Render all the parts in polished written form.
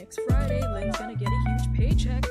Next Friday, Lynn's gonna get a huge paycheck.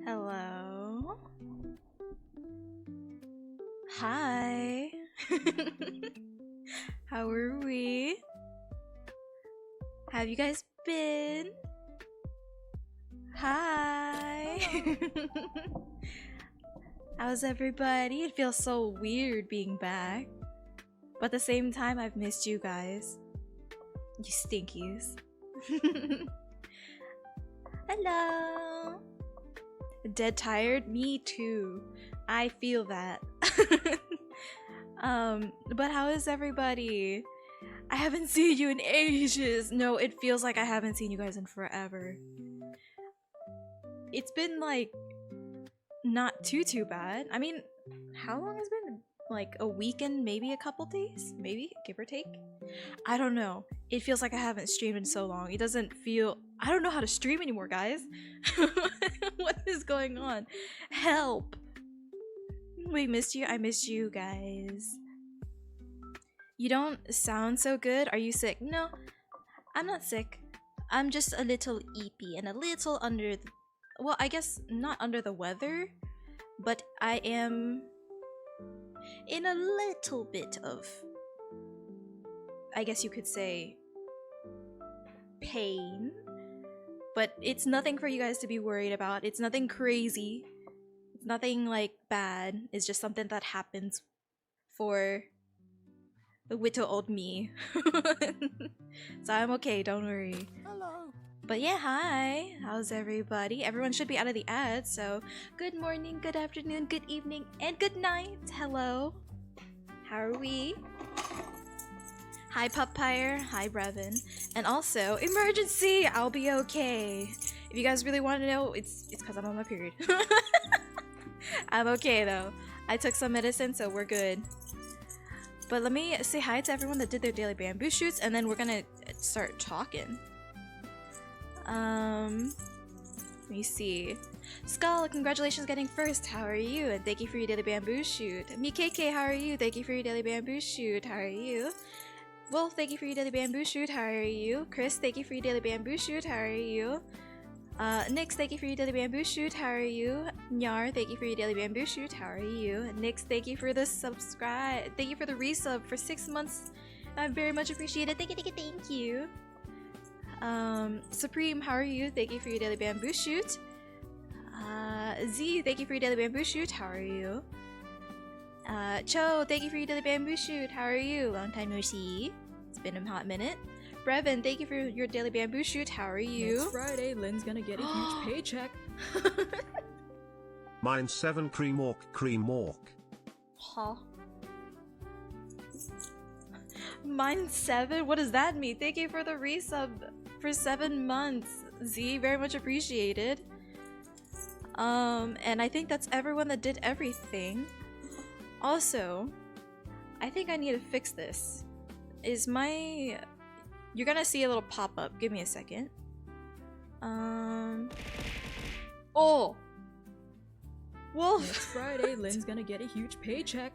Hello. Hi. How are we? Have you guys been? Hi. How's everybody? It feels so weird being back. But at the same time, I've missed you guys. You stinkies. Hello. Dead tired? Me too. I feel that. But how is everybody? I haven't seen you in ages. No, it feels like I haven't seen you guys in forever. It's been like not too bad. I mean, how long has it been? Like a week and maybe a couple days? Maybe, give or take? I don't know. It feels like I haven't streamed in so long. It doesn't feel... I don't know how to stream anymore, guys. What is going on? Help! We missed you. I missed you guys. You don't sound so good. Are you sick? No, I'm not sick. I'm just a little eepy and a little under the... Well, I guess not under the weather, but I am in a little bit of, I guess you could say, pain. But it's nothing for you guys to be worried about. It's nothing crazy. It's nothing like bad. It's just something that happens for the little old me. So I'm okay, don't worry. Hello. But yeah, hi. How's everybody? Everyone should be out of the ad, so good morning, good afternoon, good evening, and good night. Hello. How are we? Hi, Puppire. Hi, Brevin. And also, emergency! I'll be okay. If you guys really want to know, it's because I'm on my period. I'm okay, though. I took some medicine, so we're good. But let me say hi to everyone that did their daily bamboo shoots, and then we're gonna start talking. Let me see. Skull, congratulations getting first. How are you? And thank you for your daily bamboo shoot. Mikeke, how are you? Thank you for your daily bamboo shoot. How are you? Wolf, thank you for your daily bamboo shoot. How are you? Chris, thank you for your daily bamboo shoot. How are you? Nix, thank you for your daily bamboo shoot. How are you? Nyar, thank you for your daily bamboo shoot. How are you? Nix, thank you for the subscribe. Thank you for the resub for 6 months. I very much appreciate it. Thank you, thank you. Supreme, how are you? Thank you for your daily bamboo shoot. Z, thank you for your daily bamboo shoot. How are you? Cho, thank you for your daily bamboo shoot. How are you? Long time no see. It's been a hot minute. Brevin, thank you for your daily bamboo shoot. How are you? Next Friday, Lynn's gonna get a huge paycheck. Mine 7 cream orc. Huh? Mine 7? What does that mean? Thank you for the resub for 7 months. Z, very much appreciated. And I think that's everyone that did everything. Also, I think I need to fix this. Is my... You're gonna see a little pop-up. Give me a second. Oh! Wolf! Next Friday, Lynn's gonna get a huge paycheck.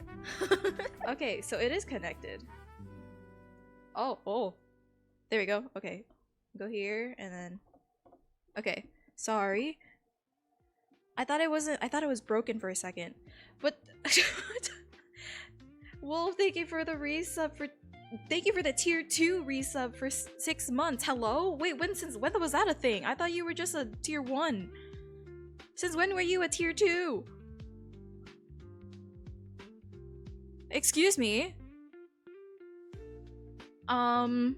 Okay, so it is connected. Oh. There we go. Okay. Go here, and then... Okay. Sorry. I thought it was broken for a second. But... Wolf, thank you for the resub for... Thank you for the tier 2 resub for 6 months. Hello? Wait, when was that a thing? I thought you were just a tier 1. Since when were you a tier 2? Excuse me? When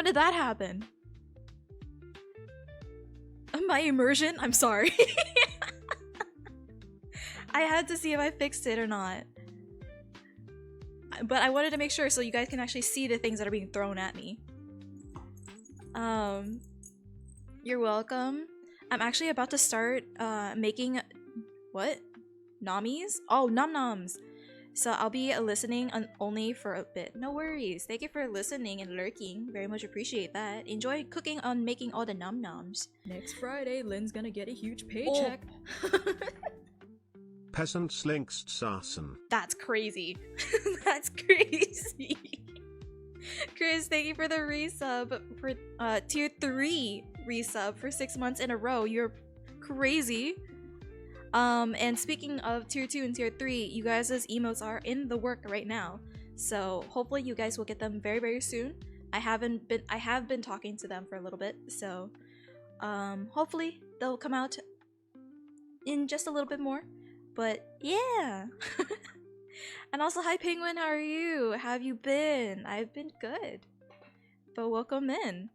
did that happen? My immersion? I'm sorry. I had to see if I fixed it or not. But I wanted to make sure so you guys can actually see the things that are being thrown at me. You're welcome. I'm actually about to start making... What? Namis? Oh, nom-noms. So I'll be listening only for a bit. No worries. Thank you for listening and lurking. Very much appreciate that. Enjoy cooking on making all the nom-noms. Next Friday, Lynn's gonna get a huge paycheck. Oh. Peasants links Sarsen. That's crazy. That's crazy. Chris, thank you for the resub for tier 3 resub for 6 months in a row. You're crazy. And speaking of tier 2 and tier 3, you guys' emotes are in the work right now. So hopefully you guys will get them very, very soon. I have been talking to them for a little bit, so hopefully they'll come out in just a little bit more. But yeah. And also, hi Penguin, how are you? How have you been? I've been good. But welcome in.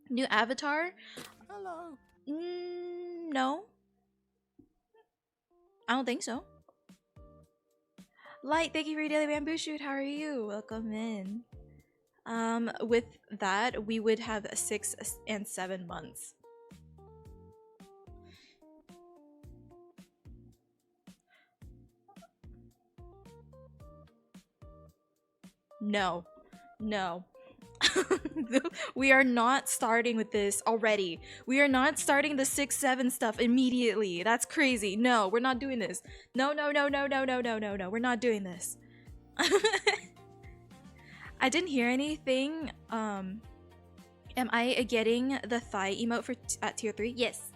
New avatar? Hello. No. I don't think so. Light, thank you for your daily bamboo shoot. How are you? Welcome in. With that, we would have 6 and 7 months. No. We are not starting with this already. We are not starting the 6-7 stuff immediately. That's crazy. No, we're not doing this. No. We're not doing this. I didn't hear anything. Am I getting the thigh emote for at tier 3? Yes.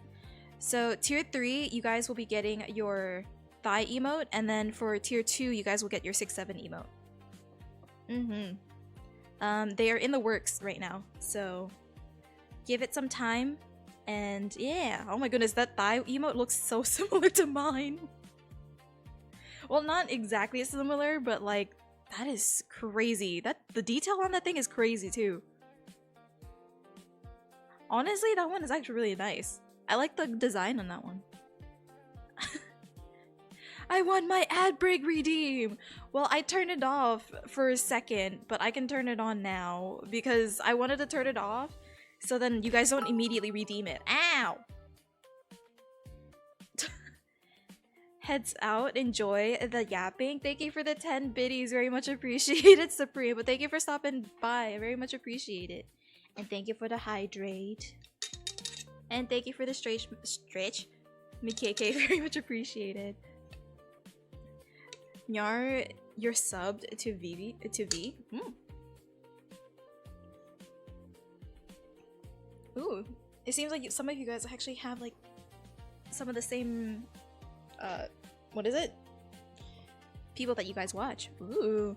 So tier 3, you guys will be getting your thigh emote, and then for tier 2, you guys will get your 6-7 emote. They are in the works right now, so give it some time And yeah, oh my goodness, that thigh emote looks so similar to mine. Well, not exactly similar, but like, that is crazy. The detail on that thing is crazy too. Honestly, that one is actually really nice. I like the design on that one. I want my ad break redeem! Well, I turned it off for a second, but I can turn it on now because I wanted to turn it off so then you guys don't immediately redeem it. Ow! Heads out, enjoy the yapping. Thank you for the 10 biddies, very much appreciated, Supreme. But thank you for stopping by, very much appreciated. And thank you for the hydrate. And thank you for the stretch, MKK, very much appreciated. Nyar, you're subbed to V. Ooh, it seems like some of you guys actually have like some of the same, what is it? People that you guys watch. Ooh.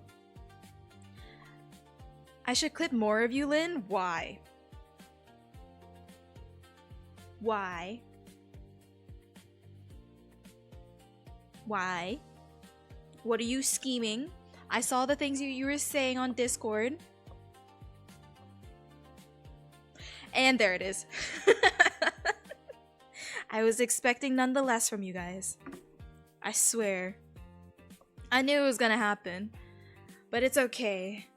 I should clip more of you, Lynn. Why? Why? Why? What are you scheming? I saw the things you were saying on Discord. And there it is. I was expecting none the less from you guys. I swear. I knew it was gonna happen. But it's okay.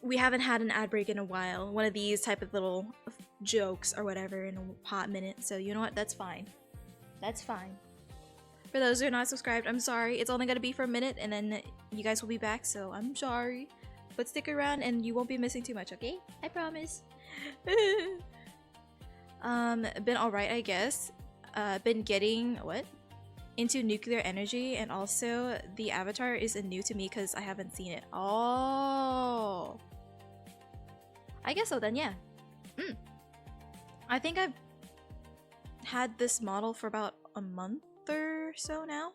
We haven't had an ad break in a while. One of these type of little jokes or whatever in a hot minute. So you know what? That's fine. That's fine. For those who are not subscribed, I'm sorry. It's only gonna be for a minute and then you guys will be back, so I'm sorry. But stick around and you won't be missing too much, okay? I promise. Been alright, I guess. Been getting, what? Into nuclear energy, and also the avatar is new to me because I haven't seen it. Oh. I guess so then, yeah. I think I've had this model for about a month or so now.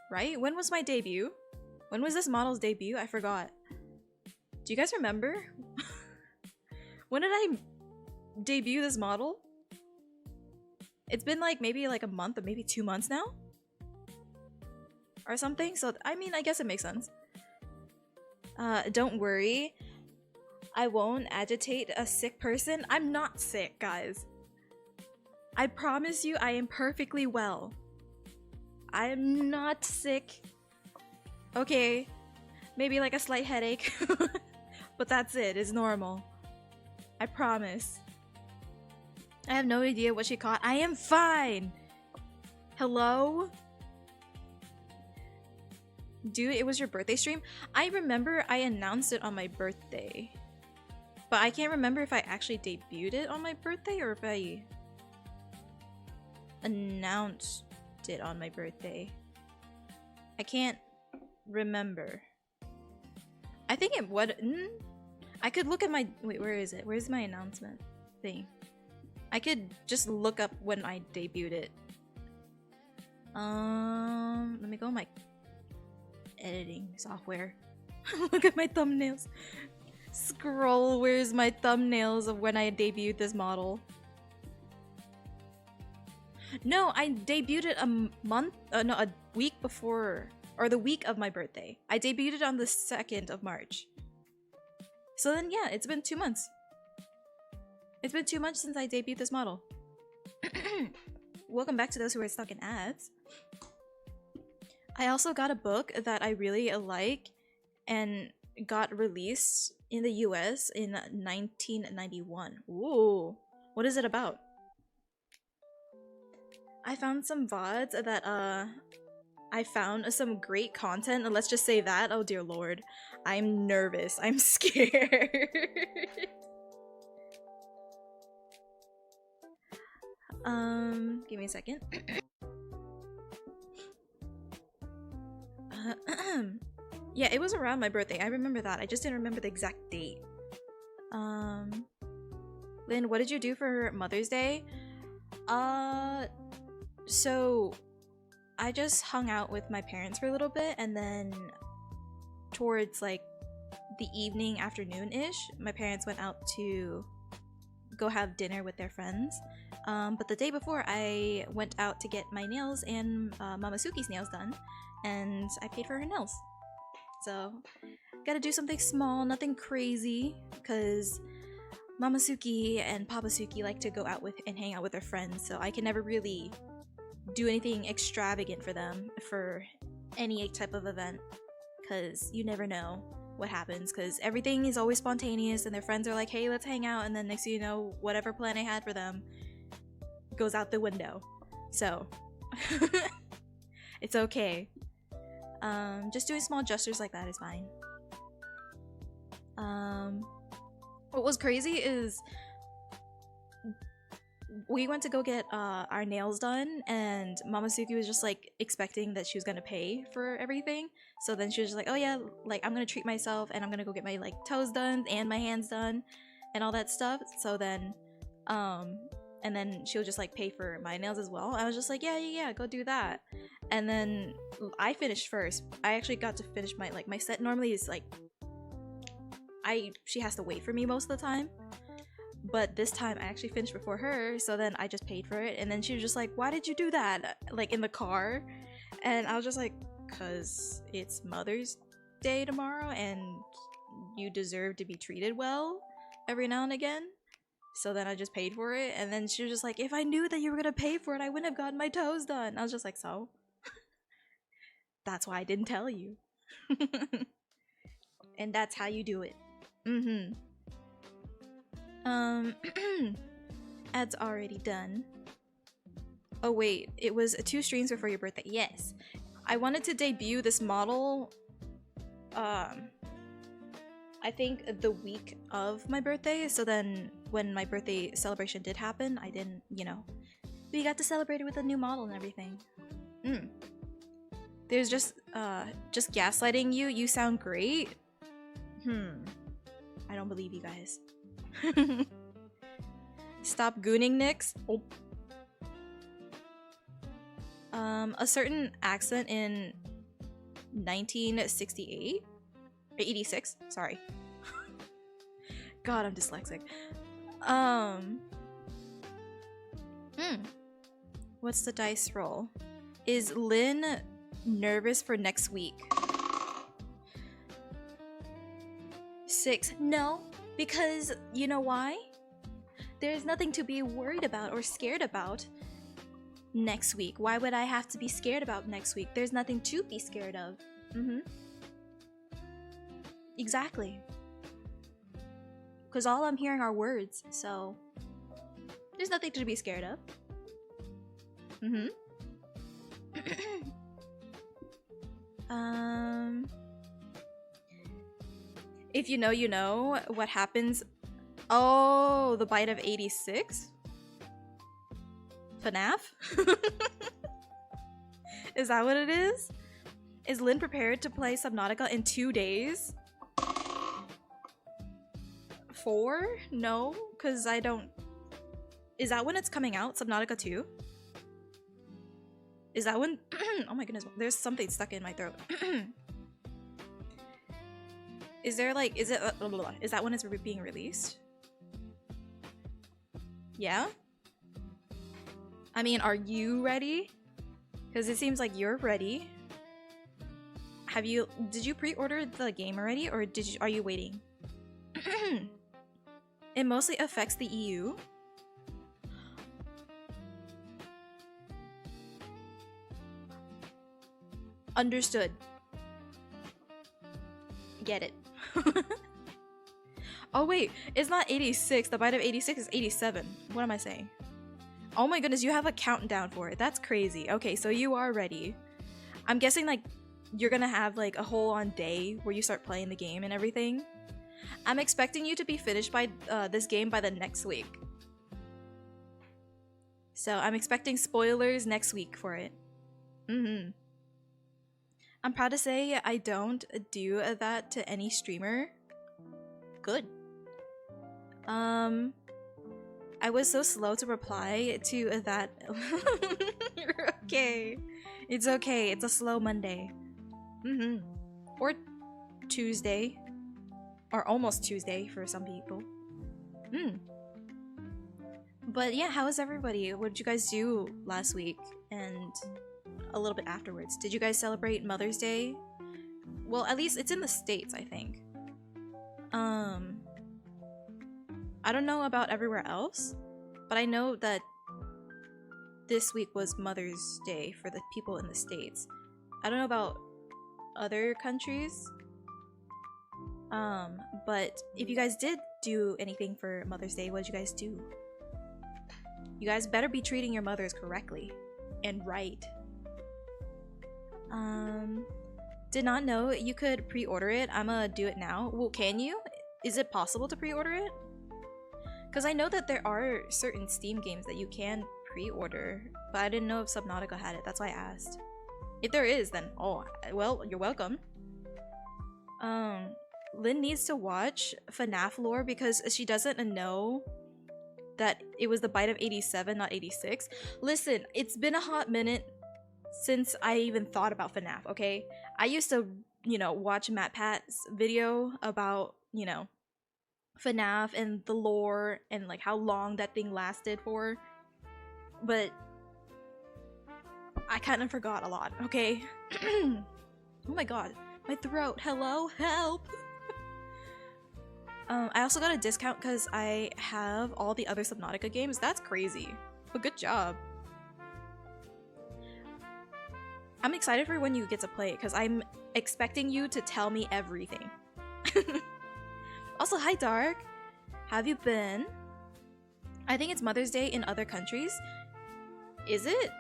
Right? When was my debut? When was this model's debut? I forgot. Do you guys remember? When did I debut this model? It's been like maybe like a month or maybe 2 months now? Or something? So, I mean, I guess it makes sense. Don't worry. I won't agitate a sick person. I'm not sick, guys. I promise you I am perfectly well. I am not sick. Okay. Maybe like a slight headache. But that's it. It's normal. I promise. I have no idea what she caught. I am fine! Hello? Dude, it was your birthday stream? I remember I announced it on my birthday. But I can't remember if I actually debuted it on my birthday or if I announced it on my birthday. I can't remember. I think it would. I could look at my. Wait, where is it? Where's my announcement thing? I could just look up when I debuted it. Let me go in my editing software. Look at my thumbnails. Scroll, where's my thumbnails of when I debuted this model? No, I debuted it a week before, or the week of my birthday. I debuted it on the 2nd of March. So then yeah, it's been 2 months. It's been 2 months since I debuted this model. Welcome back to those who are stuck in ads. I also got a book that I really like and got released in the US in 1991. Ooh, what is it about? I found some VODs that I found some great content, and let's just say that. Oh dear lord. I'm nervous. I'm scared. Give me a second. Yeah, it was around my birthday. I remember that. I just didn't remember the exact date. Lynn, what did you do for Mother's Day? So I just hung out with my parents for a little bit, and then towards like the evening, afternoon-ish, my parents went out to go have dinner with their friends. But the day before, I went out to get my nails and Mamasuki's nails done, and I paid for her nails. So, gotta do something small, nothing crazy, because Mamasuki and Papasuki like to go out with and hang out with their friends, so I can never really do anything extravagant for them for any type of event, because you never know what happens, because everything is always spontaneous and their friends are like, hey, let's hang out, and then next thing you know, whatever plan I had for them goes out the window. So it's okay. Just doing small gestures like that is fine. What was crazy is we went to go get our nails done, and Mamasuki was just like expecting that she was gonna pay for everything. So then she was just like, oh yeah, like I'm gonna treat myself and I'm gonna go get my like toes done and my hands done and all that stuff. So then and then she'll just like pay for my nails as well. I was just like, yeah, go do that. And then I finished first. I actually got to finish my like my set. Normally is like she has to wait for me most of the time. But this time I actually finished before her, so then I just paid for it. And then she was just like, why did you do that? Like in the car. And I was just like, cause it's Mother's Day tomorrow and you deserve to be treated well every now and again. So then I just paid for it. And then she was just like, if I knew that you were gonna pay for it, I wouldn't have gotten my toes done. I was just like, so? That's why I didn't tell you. And that's how you do it. Ad's already done. Oh wait, it was 2 streams before your birthday. Yes. I wanted to debut this model I think the week of my birthday, so then when my birthday celebration did happen, I didn't, you know, we got to celebrate it with a new model and everything. There's just gaslighting you. You sound great. I don't believe you guys. Stop gooning, Nyx. Oh. A certain accent in 1968 or 86. Sorry. God, I'm dyslexic. What's the dice roll? Is Lynn nervous for next week? 6. No, because you know why? There's nothing to be worried about or scared about next week. Why would I have to be scared about next week? There's nothing to be scared of. Exactly. Because all I'm hearing are words, so there's nothing to be scared of. If you know, you know what happens. Oh, the bite of 86? FNAF? Is that what it is? Is Lynn prepared to play Subnautica in 2 days? 4? No, because I don't... Is that when it's coming out? Subnautica 2? Is that when... Oh my goodness, there's something stuck in my throat. Is there like... Is it... Is that when it's being released? Yeah? I mean, are you ready? Because it seems like you're ready. Have you... Did you pre-order the game already? Or are you waiting? It mostly affects the EU. Understood. Get it. Oh wait, it's not 86. The bite of 86 is 87. What am I saying? Oh my goodness, you have a countdown for it. That's crazy. Okay, so you are ready. I'm guessing like you're gonna have like a whole on day where you start playing the game and everything. I'm expecting you to be finished by this game by the next week. So I'm expecting spoilers next week for it. I'm proud to say I don't do that to any streamer. Good. I was so slow to reply to that. You're okay. It's okay. It's a slow Monday. Or Tuesday. Or almost Tuesday for some people. But yeah, how was everybody? What did you guys do last week and a little bit afterwards? Did you guys celebrate Mother's Day? Well, at least it's in the States, I think. I don't know about everywhere else, but I know that this week was Mother's Day for the people in the States. I don't know about other countries. But if you guys did do anything for Mother's Day, what did you guys do? You guys better be treating your mothers correctly and right. Did not know you could pre-order it. I'ma do it now. Well, can you? Is it possible to pre-order it? Because I know that there are certain Steam games that you can pre-order, but I didn't know if Subnautica had it. That's why I asked. If there is, then oh, well, you're welcome. Lynn needs to watch FNAF lore because she doesn't know that it was the bite of 87, not 86. Listen, it's been a hot minute since I even thought about FNAF, okay? I used to, you know, watch MatPat's video about, you know, FNAF and the lore and like how long that thing lasted for. But I kind of forgot a lot, okay? Oh my god, my throat, hello, help! I also got a discount because I have all the other Subnautica games. That's crazy, but good job. I'm excited for when you get to play it because I'm expecting you to tell me everything. Also, hi Dark! How have you been? I think it's Mother's Day in other countries. Is it?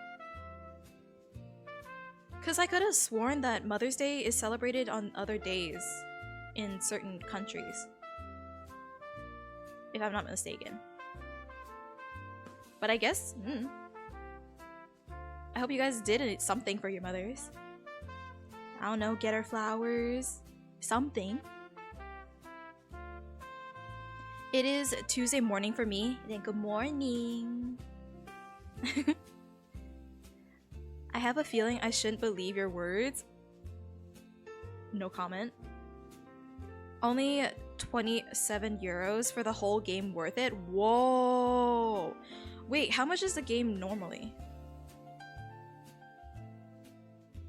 Because I could have sworn that Mother's Day is celebrated on other days in certain countries. If I'm not mistaken. But I guess, I hope you guys did something for your mothers. I don't know, get her flowers, something. It is Tuesday morning for me. Then good morning. I have a feeling I shouldn't believe your words. No comment. Only 27 euros for the whole game, worth it? Whoa! Wait, how much is the game normally?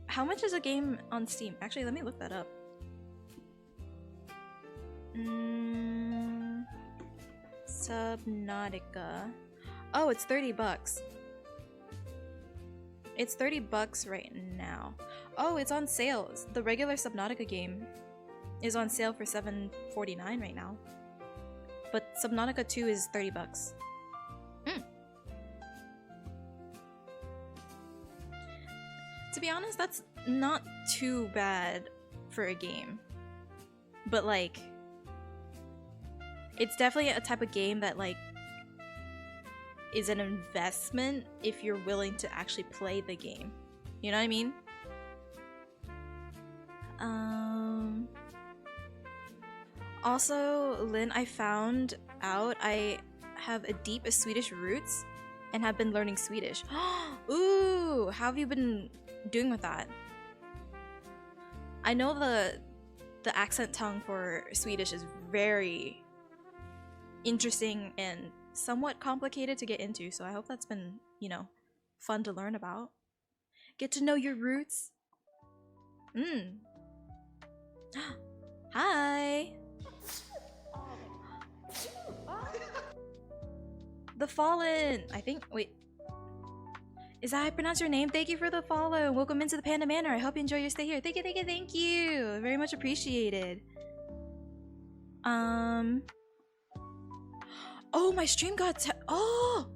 How much is a game on Steam? Actually, let me look that up. Subnautica. Oh, it's 30 bucks. It's 30 bucks right now. Oh, it's on sales. The regular Subnautica game is on sale for $7.49 right now. But Subnautica 2 is 30 bucks. To be honest, that's not too bad for a game. But like, it's definitely a type of game that like is an investment if you're willing to actually play the game. You know what I mean? Also, Lynn, I found out I have a deep Swedish roots and have been learning Swedish. Ooh, how have you been doing with that? I know the accent tongue for Swedish is very interesting and somewhat complicated to get into, so I hope that's been, you know, fun to learn about. Get to know your roots. Hi! The Fallen! I think, wait. Is that how I pronounce your name? Thank you for the follow. Welcome into the Panda Manor. I hope you enjoy your stay here. Thank you, thank you, thank you! Very much appreciated. Oh, my stream got oh!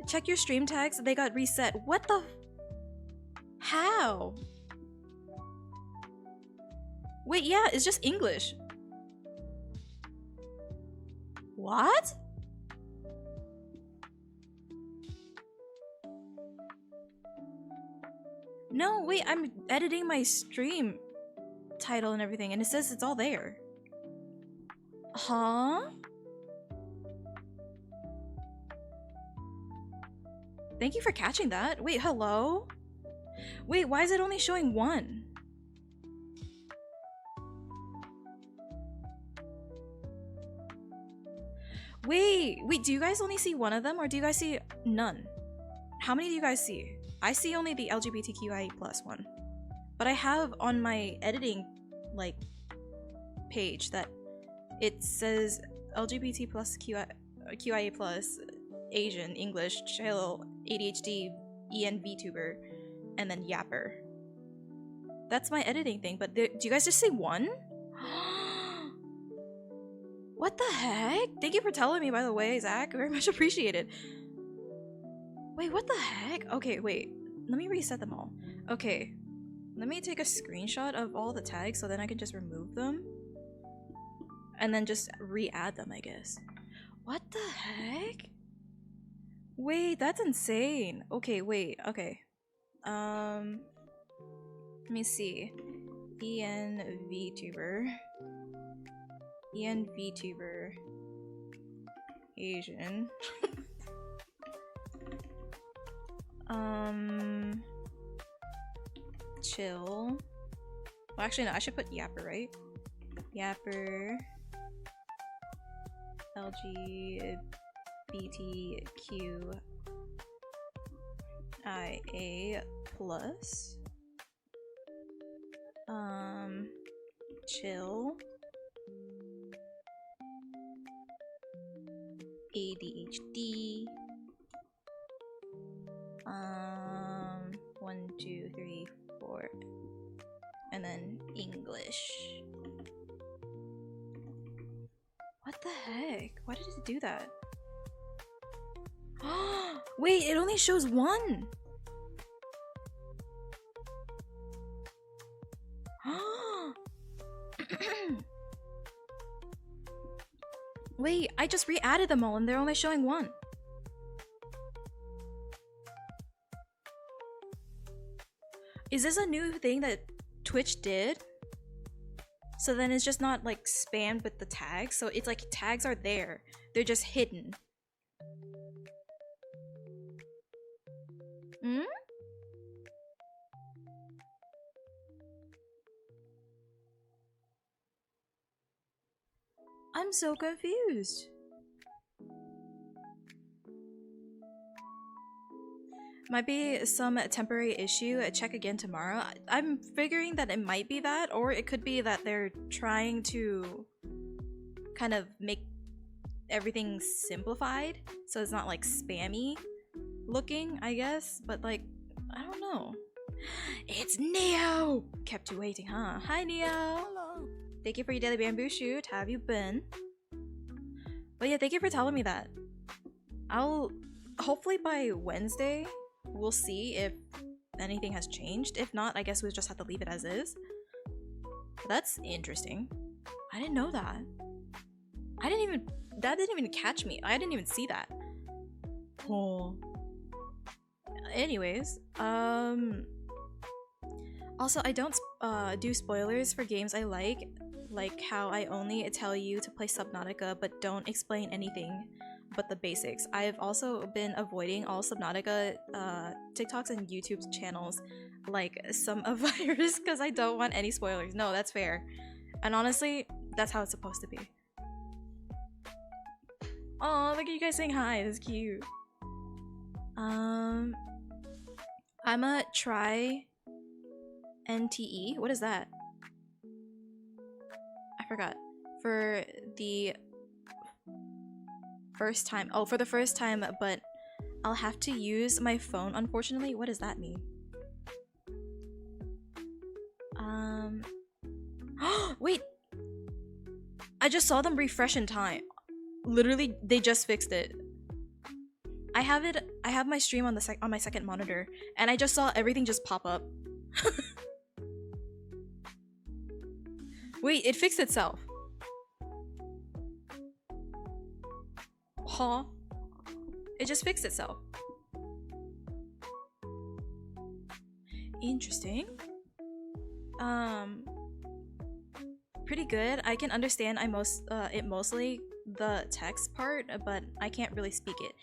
Check your stream tags. They got reset. What the? How? Wait, yeah, it's just English. What? No, wait, I'm editing my stream title and everything, and it says it's all there. Huh? Thank you for catching that. Wait, hello? Wait, why is it only showing one? Wait, do you guys only see one of them or do you guys see none? How many do you guys see? I see only the LGBTQIA+ one. But I have on my editing like page that it says LGBT plus QIA plus Asian English chill ADHD EN VTuber and then Yapper. That's my editing thing, but do you guys just see one? What the heck? Thank you for telling me, by the way, Zach. Very much appreciated. Wait, what the heck? Okay, wait. Let me reset them all. Okay. Let me take a screenshot of all the tags so then I can just remove them. And then just re-add them, I guess. What the heck? Wait, that's insane. Okay, wait. Okay. Let me see. EN VTuber. EN VTuber. Asian. Chill. Well, actually, no, I should put Yapper, right? Yapper. LGBTQIA plus. Chill. ADHD. 1, 2, 3, 4. And then English. What the heck? Why did it do that? Wait, it only shows one! Wait, I just re-added them all and they're only showing one. Is this a new thing that Twitch did? So then it's just not like spammed with the tags. So it's like tags are there. They're just hidden. Hmm? I'm so confused. Might be some temporary issue. Check again tomorrow. I'm figuring that it might be that, or it could be that they're trying to kind of make everything simplified so it's not like spammy looking, I guess. But like, I don't know. It's Neo! Kept you waiting, huh? Hi, Neo! Hello. Thank you for your daily bamboo shoot. How have you been? But yeah, thank you for telling me that. I'll hopefully by Wednesday we'll see if anything has changed. If not, I guess we'll just have to leave it as is. But that's interesting. I didn't know that. That didn't even catch me. I didn't even see that. Oh. Anyways, also I don't do spoilers for games I like how I only tell you to play Subnautica but don't explain anything but the basics. I've also been avoiding all Subnautica TikToks and YouTube channels like some of yours because I don't want any spoilers. No, that's fair. And honestly, that's how it's supposed to be. Oh, look at you guys saying hi. That's cute. I'ma try NTE. What is that? I forgot. For the first time. Oh, for the first time, but I'll have to use my phone, unfortunately. What does that mean? Wait! I just saw them refresh in time. Literally, they just fixed it. I have my stream on my second monitor, and I just saw everything just pop up. Wait, it fixed itself. Huh? It just fixed itself. Interesting. Pretty good. I can understand it mostly the text part, but I can't really speak it.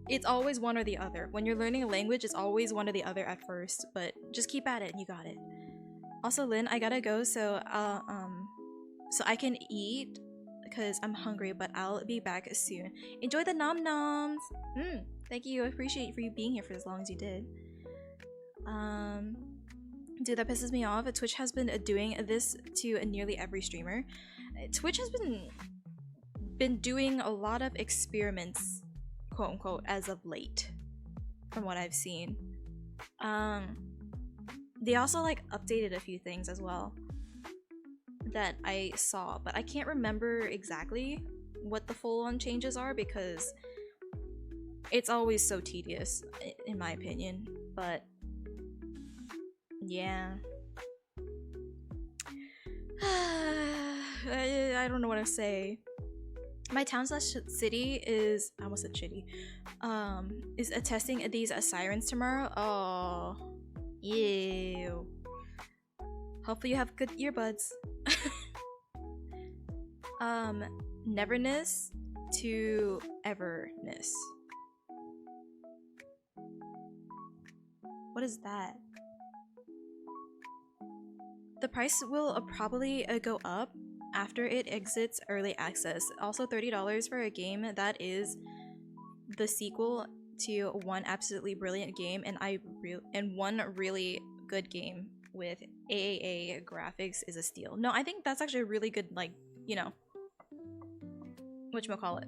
It's always one or the other. When you're learning a language, it's always one or the other at first, but just keep at it and you got it. Also, Lynn, I gotta go, so I can eat because I'm hungry, but I'll be back soon. Enjoy the nom noms. Thank you. I appreciate for you being here for as long as you did. Dude, that pisses me off. Twitch has been doing this to nearly every streamer. Twitch has been doing a lot of experiments, quote unquote, as of late, from what I've seen. They also like updated a few things as well that I saw, but I can't remember exactly what the full-on changes are because it's always so tedious, in my opinion. But yeah. I don't know what to say. My town slash city is, I almost said shitty, is attesting these sirens tomorrow. Oh, ew. Hopefully you have good earbuds. Neverness to everness. What is that? The price will probably go up after it exits early access. Also $30 for a game that is the sequel to one absolutely brilliant game and one really good game with AAA graphics is a steal. No, I think that's actually a really good, like, you know, whatchamacallit,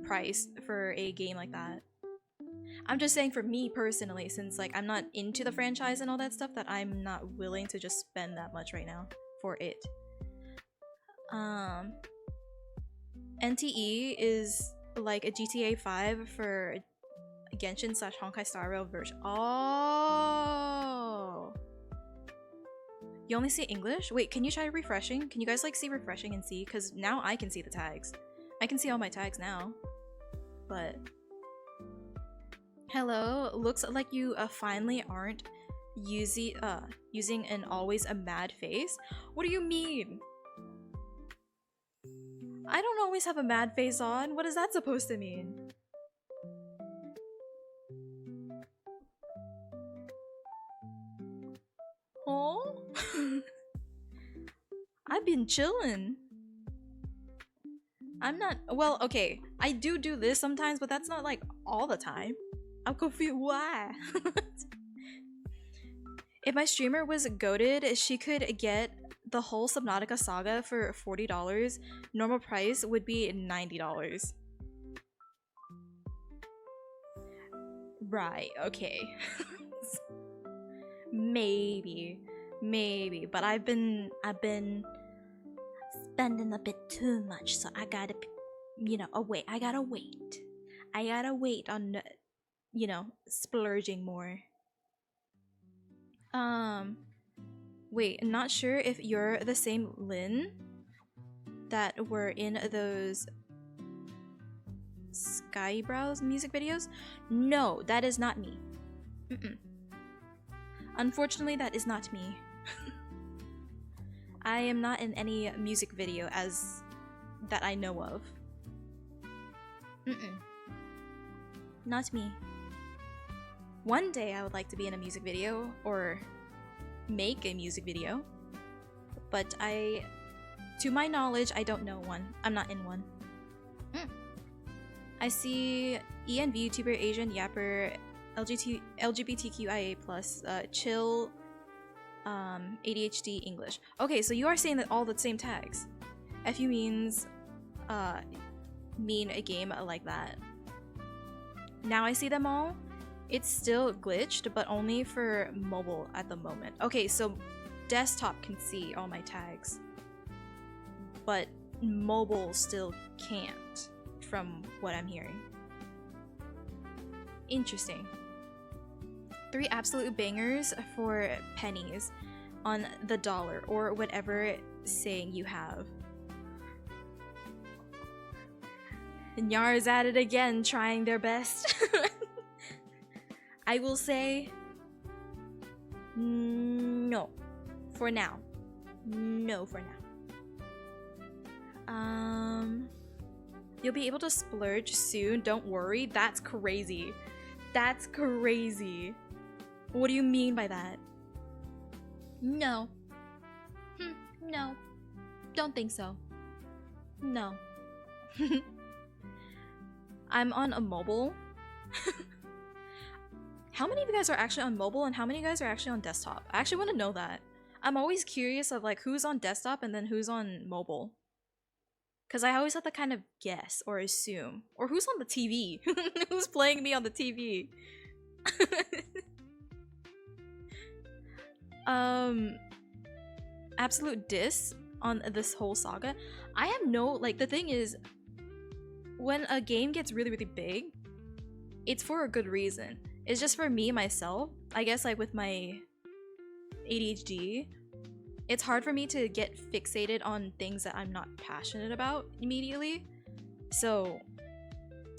price for a game like that. I'm just saying for me personally, since like I'm not into the franchise and all that stuff, that I'm not willing to just spend that much right now for it. NTE is like a GTA 5 for Genshin / Honkai Star Rail version. Oh, you only see English? Wait, can you try refreshing? Can you guys like see refreshing and see? Because now I can see the tags. I can see all my tags now. But hello, looks like you finally aren't using an always a mad face. What do you mean? I don't always have a mad face on. What is that supposed to mean? Oh? I've been chillin'. I'm not, well, okay, I do this sometimes, but that's not like all the time. I'm confused. Why? If my streamer was goated, she could get the whole Subnautica saga for $40. Normal price would be $90. Right, okay. maybe, but I've been spending a bit too much, so I gotta, you know, I gotta wait on, you know, splurging more. Wait, not sure if you're the same Lynn that were in those Skybrows music videos. No, that is not me. Unfortunately, that is not me. I am not in any music video as that I know of. Not me. One day I would like to be in a music video or make a music video, but to my knowledge, I don't know one. I'm not in one. I see ENV, YouTuber, Asian, Yapper, LGBTQIA+, chill, ADHD, English. Okay, so you are saying that all the same tags. FU means mean a game like that. Now I see them all. It's still glitched, but only for mobile at the moment. Okay, so desktop can see all my tags, but mobile still can't, from what I'm hearing. Interesting. 3 absolute bangers for pennies on the dollar, or whatever saying you have. Nyar's at it again, trying their best. I will say no for now. No for now. You'll be able to splurge soon, don't worry. That's crazy. That's crazy. What do you mean by that? No. No. Don't think so. No. I'm on a mobile. How many of you guys are actually on mobile and how many of you guys are actually on desktop? I actually want to know that. I'm always curious of like who's on desktop and then who's on mobile. Because I always have to kind of guess or assume. Or who's on the TV? Who's playing me on the TV? Absolute diss on this whole saga. I have no, like, the thing is, when a game gets really, really big, it's for a good reason. It's just for me, myself. I guess, like, with my ADHD, it's hard for me to get fixated on things that I'm not passionate about immediately. So,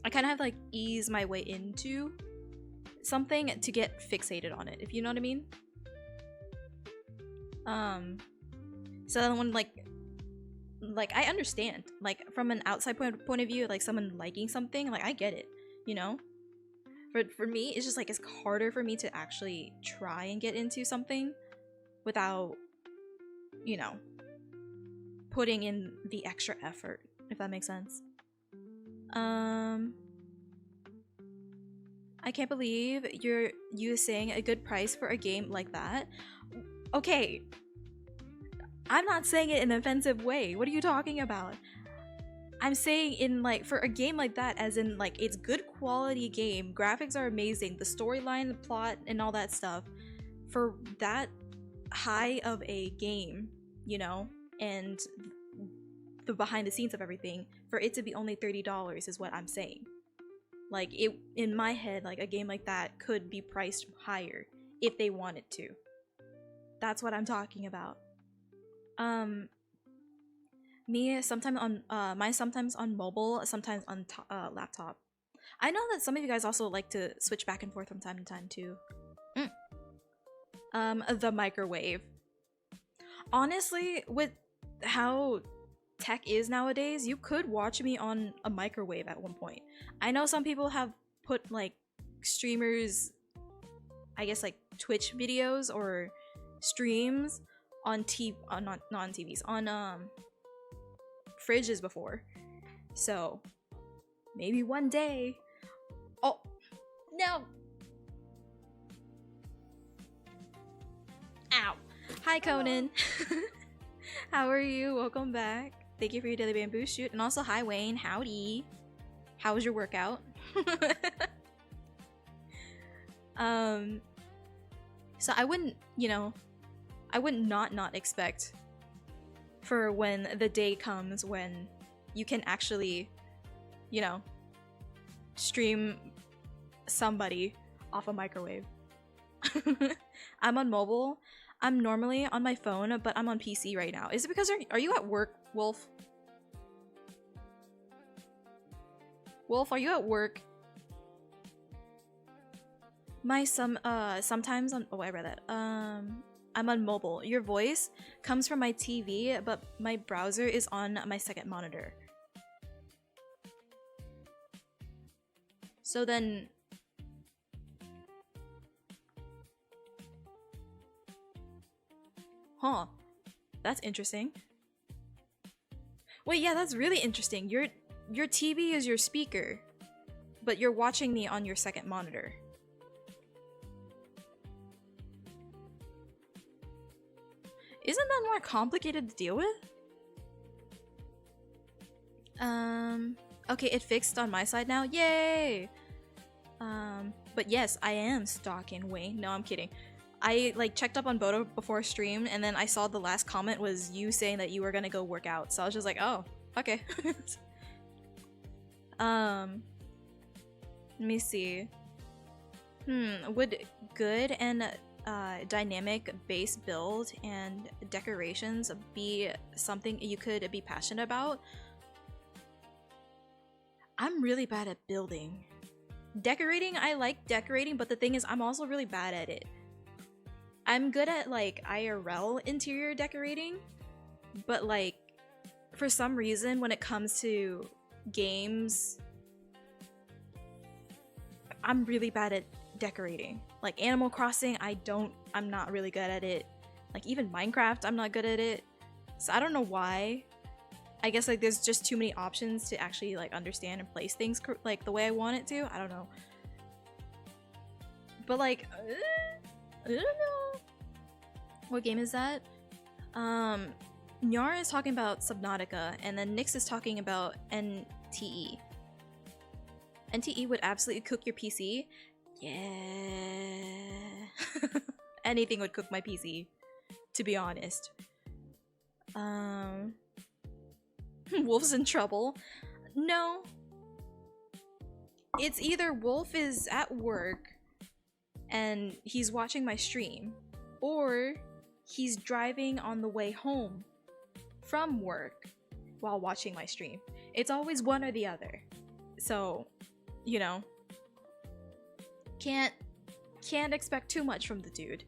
I kind of have, like, ease my way into something to get fixated on it, if you know what I mean. So then when, like I understand, like, from an outside point of view, like, someone liking something, like, I get it, you know? But for me, it's just, like, it's harder for me to actually try and get into something without, you know, putting in the extra effort, if that makes sense. I can't believe you saying a good price for a game like that. Okay, I'm not saying it in an offensive way. What are you talking about? I'm saying in, like, for a game like that, as in, like, it's good quality game, graphics are amazing, the storyline, the plot, and all that stuff. For that high of a game, you know, and the behind the scenes of everything, for it to be only $30 is what I'm saying. Like, it, in my head, like, a game like that could be priced higher if they wanted to. That's what I'm talking about. Me sometimes on mine sometimes on mobile, sometimes on laptop. I know that some of you guys also like to switch back and forth from time to time too. The microwave. Honestly, with how tech is nowadays, you could watch me on a microwave at one point. I know some people have put, like, streamers, I guess, like, Twitch videos or streams on not on TVs, on fridges before. So maybe one day. Oh no. Ow. Hi Conan. How are you? Welcome back. Thank you for your daily bamboo shoot. And also hi Wayne. Howdy. How was your workout? So I wouldn't, you know, I would not expect for when the day comes when you can actually, you know, stream somebody off a microwave. I'm on mobile. I'm normally on my phone, but I'm on PC right now. Is it because are you at work, Wolf? Wolf, are you at work? My sometimes on I read that. I'm on mobile. Your voice comes from my TV, but my browser is on my second monitor. So then huh. That's interesting. Wait, yeah, that's really interesting. Your TV is your speaker, but you're watching me on your second monitor. Isn't that more complicated to deal with? Okay, it fixed on my side now. Yay! But yes, I am stalking Wayne. No, I'm kidding. I, like, checked up on Bodo before stream, and then I saw the last comment was you saying that you were gonna go work out. So I was just like, oh, okay. Let me see. Would good and dynamic base build and decorations be something you could be passionate about? I'm really bad at building. Decorating, I like decorating, but the thing is I'm also really bad at it. I'm good at, like, IRL interior decorating, but, like, for some reason when it comes to games, I'm really bad at decorating. Like Animal Crossing, I'm not really good at it. Like even Minecraft, I'm not good at it. So I don't know why. I guess like there's just too many options to actually like understand and place things like the way I want it to. I don't know. But like, I don't know. What game is that? Nyara is talking about Subnautica, and then Nyx is talking about NTE. NTE would absolutely cook your PC. Yeah. Anything would cook my PC, to be honest. Wolf's in trouble. No. It's either Wolf is at work and he's watching my stream, or he's driving on the way home from work while watching my stream. It's always one or the other. So, you know, can't expect too much from the dude.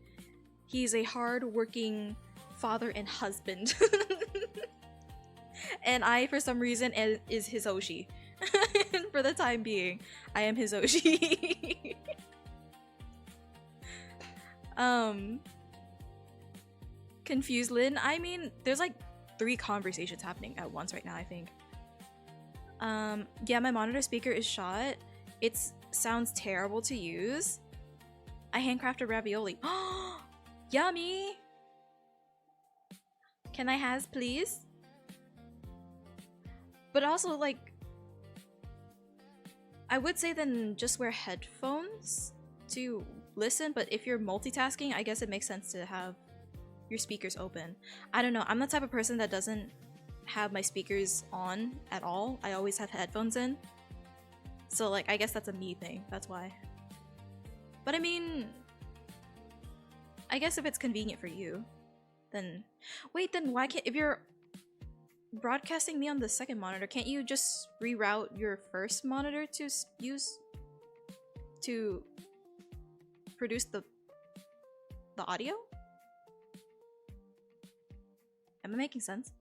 He's a hard-working father and husband. And I, for some reason, is his Oshi. For the time being, I am his Oshi. Confused Lynn. I mean, there's like 3 conversations happening at once right now, I think. Yeah, my monitor speaker is shot. It sounds terrible to use. I handcrafted ravioli. Yummy! Can I has, please? But also, like, I would say then just wear headphones to listen, but if you're multitasking, I guess it makes sense to have your speakers open. I don't know, I'm the type of person that doesn't have my speakers on at all. I always have headphones in. So like, I guess that's a me thing, that's why. But I mean, I guess if it's convenient for you, then... Wait, then why can't... If you're broadcasting me on the second monitor, can't you just reroute your first monitor to use... to produce the audio? Am I making sense?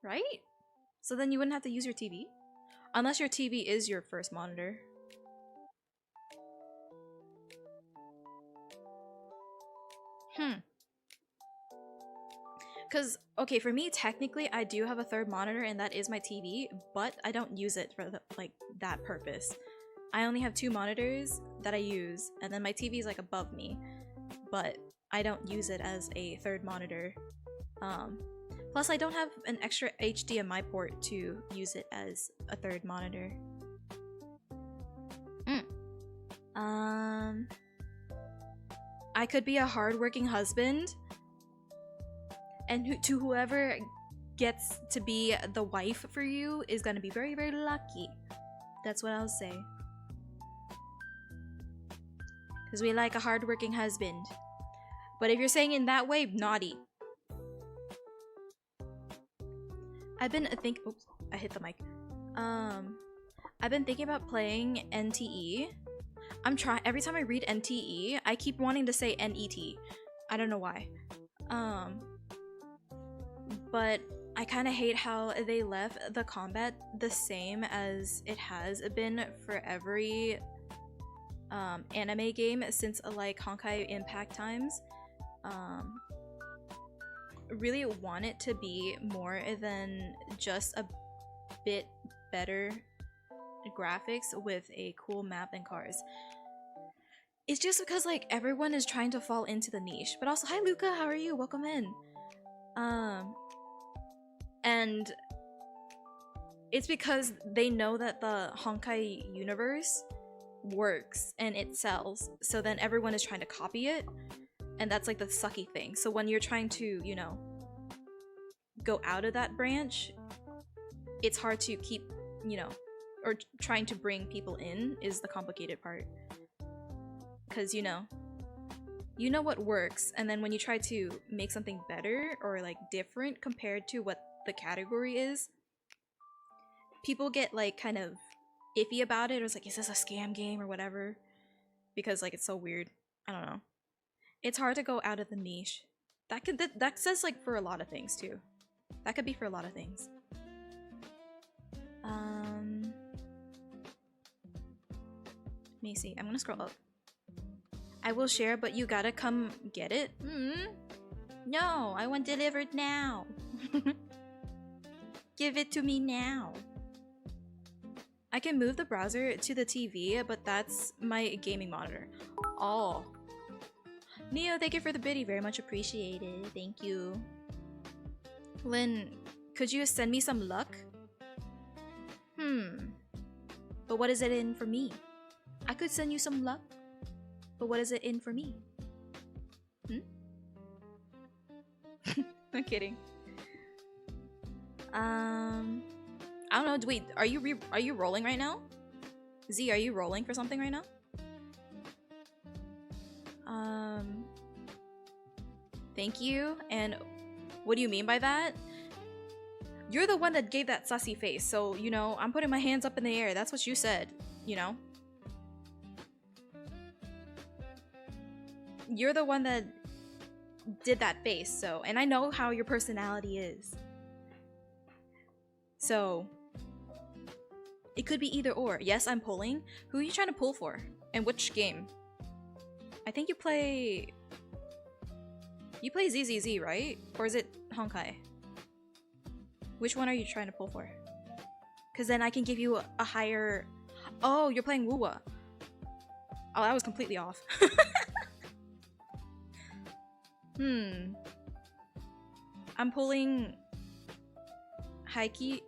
Right? So then you wouldn't have to use your TV? Unless your TV is your first monitor. Because, okay, for me, technically, I do have a third monitor, and that is my TV, but I don't use it for, like, that purpose. I only have 2 monitors that I use, and then my TV is, like, above me, but I don't use it as a third monitor. Plus, I don't have an extra HDMI port to use it as a third monitor. I could be a hardworking husband, and to whoever gets to be the wife for you is gonna be very, very lucky. That's what I'll say. Because we like a hardworking husband. But if you're saying in that way, naughty. I've been oops, I hit the mic. I've been thinking about playing NTE. I'm trying. Every time I read NTE, I keep wanting to say NET. I don't know why. But I kind of hate how they left the combat the same as it has been for every anime game since like Honkai Impact times. Really want it to be more than just a bit better graphics with a cool map and cars. It's just because like everyone is trying to fall into the niche. But also, hi Luca, how are you? Welcome in. And it's because they know that the Honkai universe works and it sells, so then everyone is trying to copy it, and that's like the sucky thing. So when you're trying to, you know, go out of that branch, it's hard to keep, you know, or trying to bring people in is the complicated part. Because, you know what works, and then when you try to make something better or like different compared to what the category is, people get like kind of iffy about it, or it's like, is this a scam game or whatever, because like it's so weird. I don't know, it's hard to go out of the niche. That says like for a lot of things too. That could be for a lot of things. Let me see, I'm gonna scroll up. I will share, but you gotta come get it. No, I want delivered now. Give it to me now. I can move the browser to the TV, but that's my gaming monitor. Oh. Neo, thank you for the biddy. Very much appreciated. Thank you. Lynn, could you send me some luck? But what is it in for me? I could send you some luck, but what is it in for me? I'm kidding. I don't know. Wait, are you rolling right now? Z, are you rolling for something right now? Thank you. And what do you mean by that? You're the one that gave that sussy face, so, you know, I'm putting my hands up in the air. That's what you said, you know? You're the one that did that face, so, and I know how your personality is. So, it could be either or. Yes, I'm pulling. Who are you trying to pull for? And which game? I think you play... You play ZZZ, right? Or is it Honkai? Which one are you trying to pull for? Because then I can give you a higher... Oh, you're playing Wuwa. Oh, that was completely off. I'm pulling... Hayuki?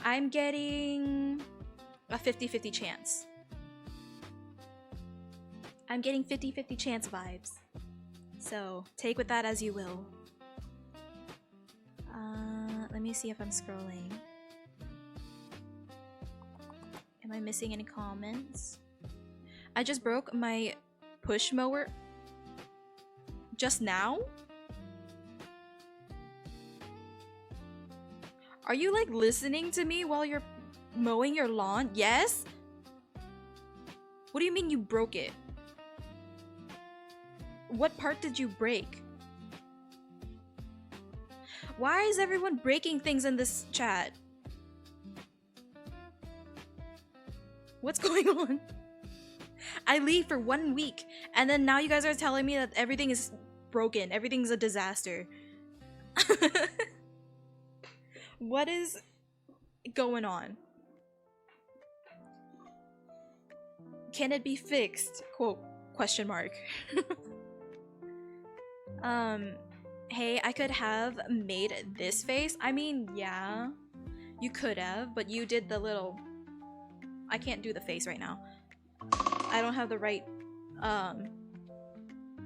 I'm getting a 50-50 chance. I'm getting 50-50 chance vibes. So, take with that as you will. Let me see if I'm scrolling. Am I missing any comments? I just broke my push mower just now? Are you like listening to me while you're mowing your lawn? Yes? What do you mean you broke it? What part did you break? Why is everyone breaking things in this chat? What's going on? I leave for 1 week and then now you guys are telling me that everything is broken. Everything's a disaster. What is going on? Can it be fixed? Quote, question mark. Hey, I could have made this face. I mean, yeah, you could have, but you did the little... I can't do the face right now. I don't have the right,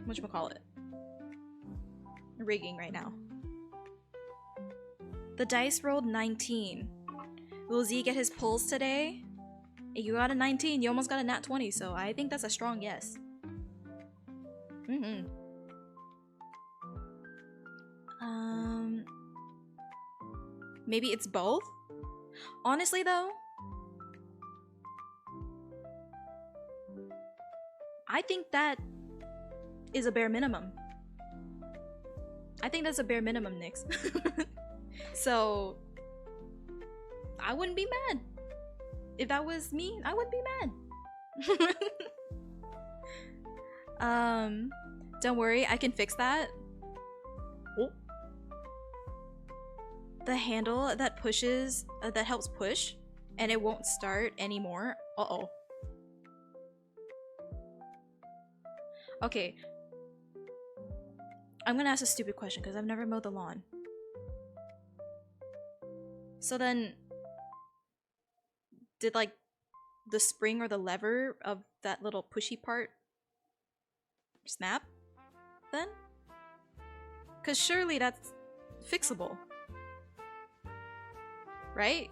whatchamacallit? Rigging right now. The dice rolled 19. Will Z get his pulls today? You got a 19, you almost got a nat 20, so I think that's a strong yes. Maybe it's both? Honestly though, I think that is a bare minimum. I think that's a bare minimum, Nyx. So, I wouldn't be mad. If that was me, I wouldn't be mad. Don't worry, I can fix that. Oh. The handle that pushes, that helps push, and it won't start anymore. Uh-oh. Okay. I'm gonna ask a stupid question because I've never mowed the lawn. So then, did like the spring or the lever of that little pushy part snap then? Because surely that's fixable. Right?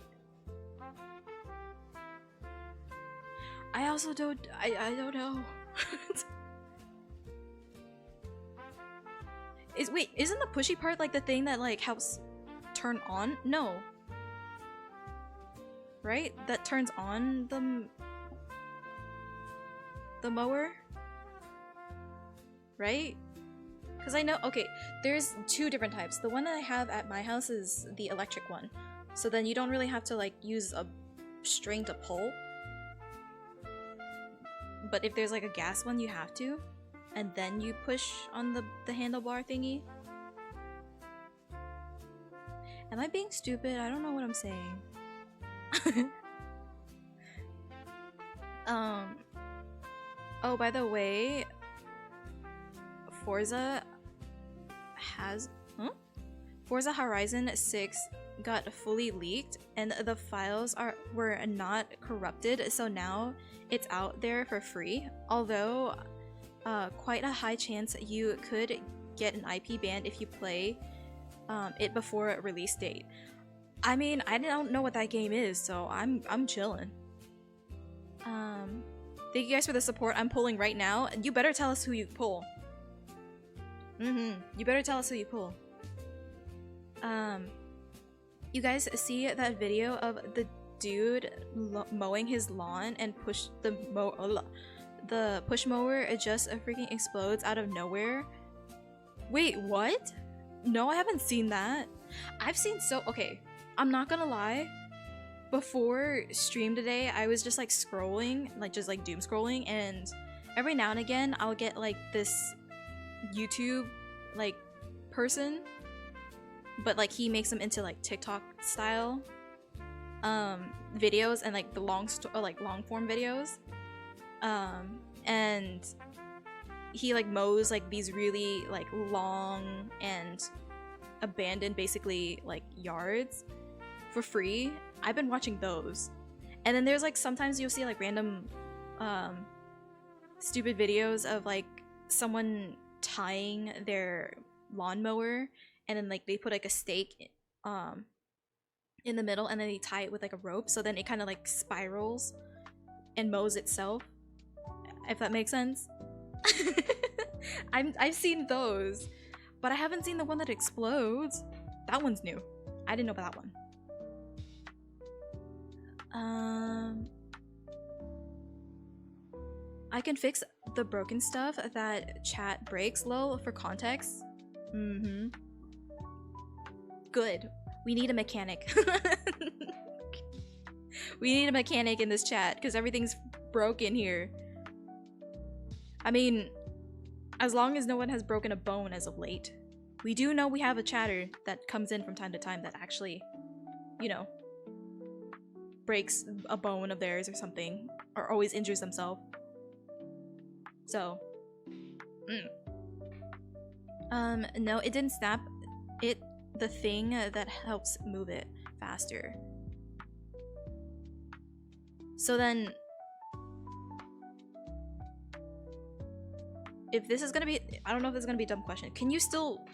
I also don't, I don't know. Wait, isn't the pushy part like the thing that like helps turn on? No. Right? That turns on the mower? Right? Because I know, okay, there's two different types. The one that I have at my house is the electric one. So then you don't really have to like use a string to pull. but if there's like a gas one, you have to, and then you push on the handlebar thingy. Am I being stupid? I don't know what I'm saying. Oh, by the way, Forza Horizon 6 got fully leaked, and the files were not corrupted, so now it's out there for free. Although, quite a high chance you could get an IP ban if you play it before a release date. I mean, I don't know what that game is, so I'm chilling. Thank you guys for the support. I'm pulling right now. You better tell us who you pull. You better tell us who you pull. You guys see that video of the dude mowing his lawn and the push mower just freaking explodes out of nowhere? Wait, what? No, I haven't seen that. I've seen okay, I'm not gonna lie. Before stream today, I was just like scrolling, just doom scrolling, and every now and again I'll get like this YouTube person, but he makes them into TikTok style videos and the long form videos, and he mows these really long and abandoned basically yards for free. I've been watching those, and then there's sometimes you'll see random stupid videos of someone tying their lawnmower, and then they put a stake in the middle, and then they tie it with a rope, so then it kind of spirals and mows itself, if that makes sense. I've seen those, but I haven't seen the one that explodes. That one's new. I didn't know about that one. I can fix the broken stuff that chat breaks, lol, for context. Good. We need a mechanic. We need a mechanic in this chat, because everything's broken here. I mean, as long as no one has broken a bone as of late. We do know we have a chatter that comes in from time to time that actually, you know, breaks a bone of theirs or something, or always injures themselves. So, no, it didn't snap. The thing that helps move it faster. So then, if this is gonna be, I don't know if this is gonna be a dumb question. Can you still,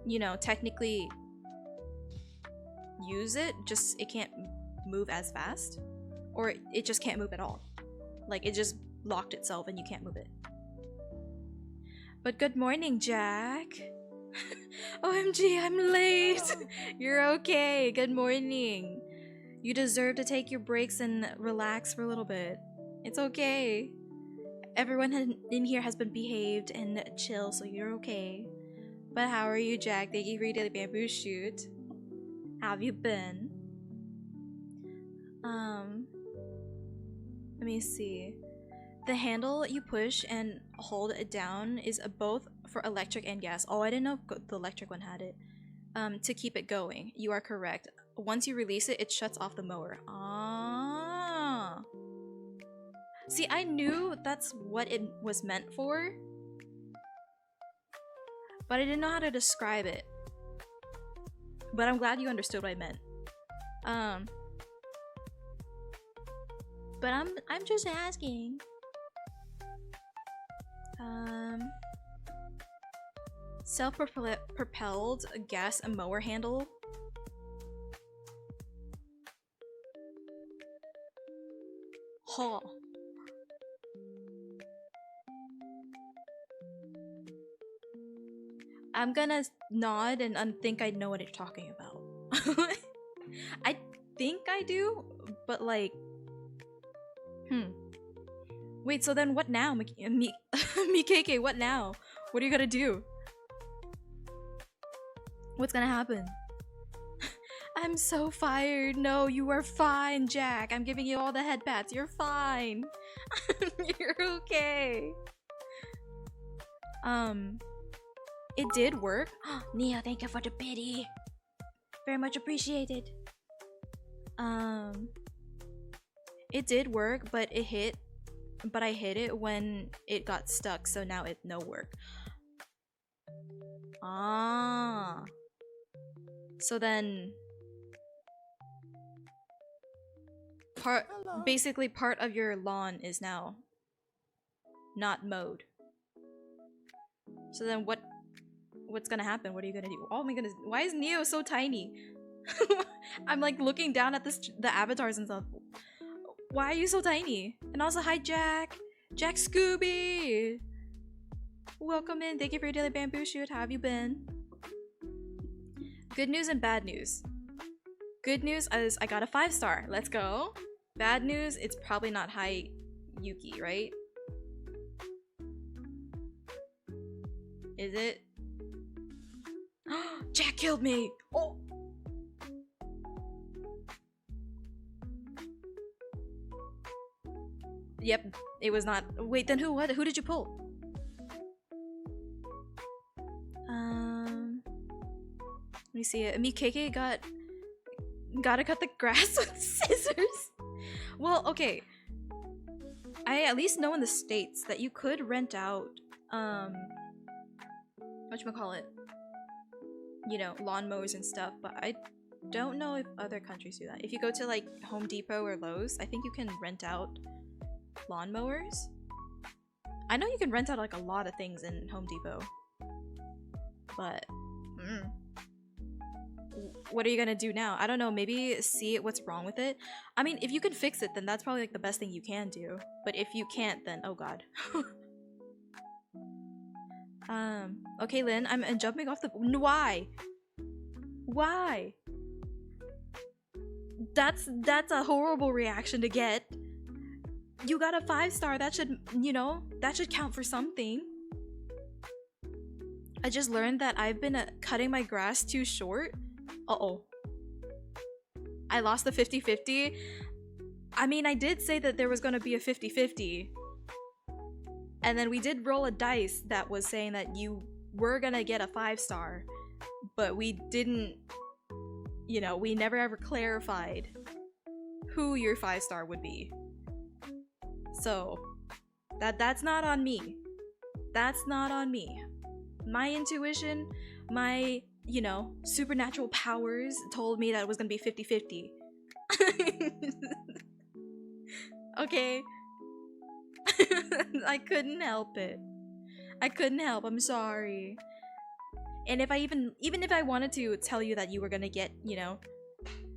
you know, technically use it? Just it can't move as fast, or it just can't move at all. It just locked itself and you can't move it. But good morning, Jack. OMG, I'm late. You're okay. Good morning. You deserve to take your breaks and relax for a little bit. It's okay. Everyone in here has been behaved and chill, so you're okay. But how are you, Jack? Thank you for your daily bamboo shoot. How have you been? Let me see. The handle you push and hold it down is both for electric and gas. Oh, I didn't know if the electric one had it. To keep it going. You are correct. Once you release it, it shuts off the mower. Ah. See, I knew that's what it was meant for, but I didn't know how to describe it. But I'm glad you understood what I meant. But I'm just asking. Self-propelled gas mower handle. Huh. I'm gonna nod and think I know what you're talking about. I think I do, but Wait, so then what now, Mikeke? What now? What are you gonna do? What's gonna happen? I'm so fired. No, you are fine, Jack. I'm giving you all the head pats. You're fine. You're okay. It did work. Nia, thank you for the pity. Very much appreciated. It did work, but I hit it when it got stuck, so now it no work. Ah. So then basically part of your lawn is now not mowed. So then what's gonna happen? What are you gonna do? Oh my goodness, why is Neo so tiny? I'm like looking down at the avatars and stuff. Why are you so tiny? And also, hi Jack Scooby, welcome in. Thank you for your daily bamboo shoot. How have you been? Good news and bad news. Good news is I got a 5-star. Let's go. Bad news, it's probably not high Yuki, right? Is it? Jack killed me! Oh! Yep, it was not. Wait, then who? What? Who did you pull? Let me see it. Mikeke gotta cut the grass with scissors. Well, okay. I at least know in the States that you could rent out whatchamacallit, you know, lawnmowers and stuff, but I don't know if other countries do that. If you go to like Home Depot or Lowe's, I think you can rent out lawnmowers. I know you can rent out like a lot of things in Home Depot, but what are you gonna do now? I don't know, maybe see what's wrong with it. I mean, if you can fix it, then that's probably like the best thing you can do, but if you can't, then oh god. Okay Lynn, I'm jumping off the— why? Why? That's a horrible reaction to get. You got a 5-star, that should, you know, that should count for something. I just learned that I've been cutting my grass too short. Uh-oh. I lost the 50-50. I mean, I did say that there was gonna be a 50-50. And then we did roll a dice that was saying that you were gonna get a 5-star. But we didn't, you know, we never ever clarified who your 5-star would be. So, that's not on me. That's not on me. My intuition, my, you know, supernatural powers told me that it was gonna be 50-50. Okay. I couldn't help it. I couldn't help, I'm sorry. And if I even if I wanted to tell you that you were gonna get, you know,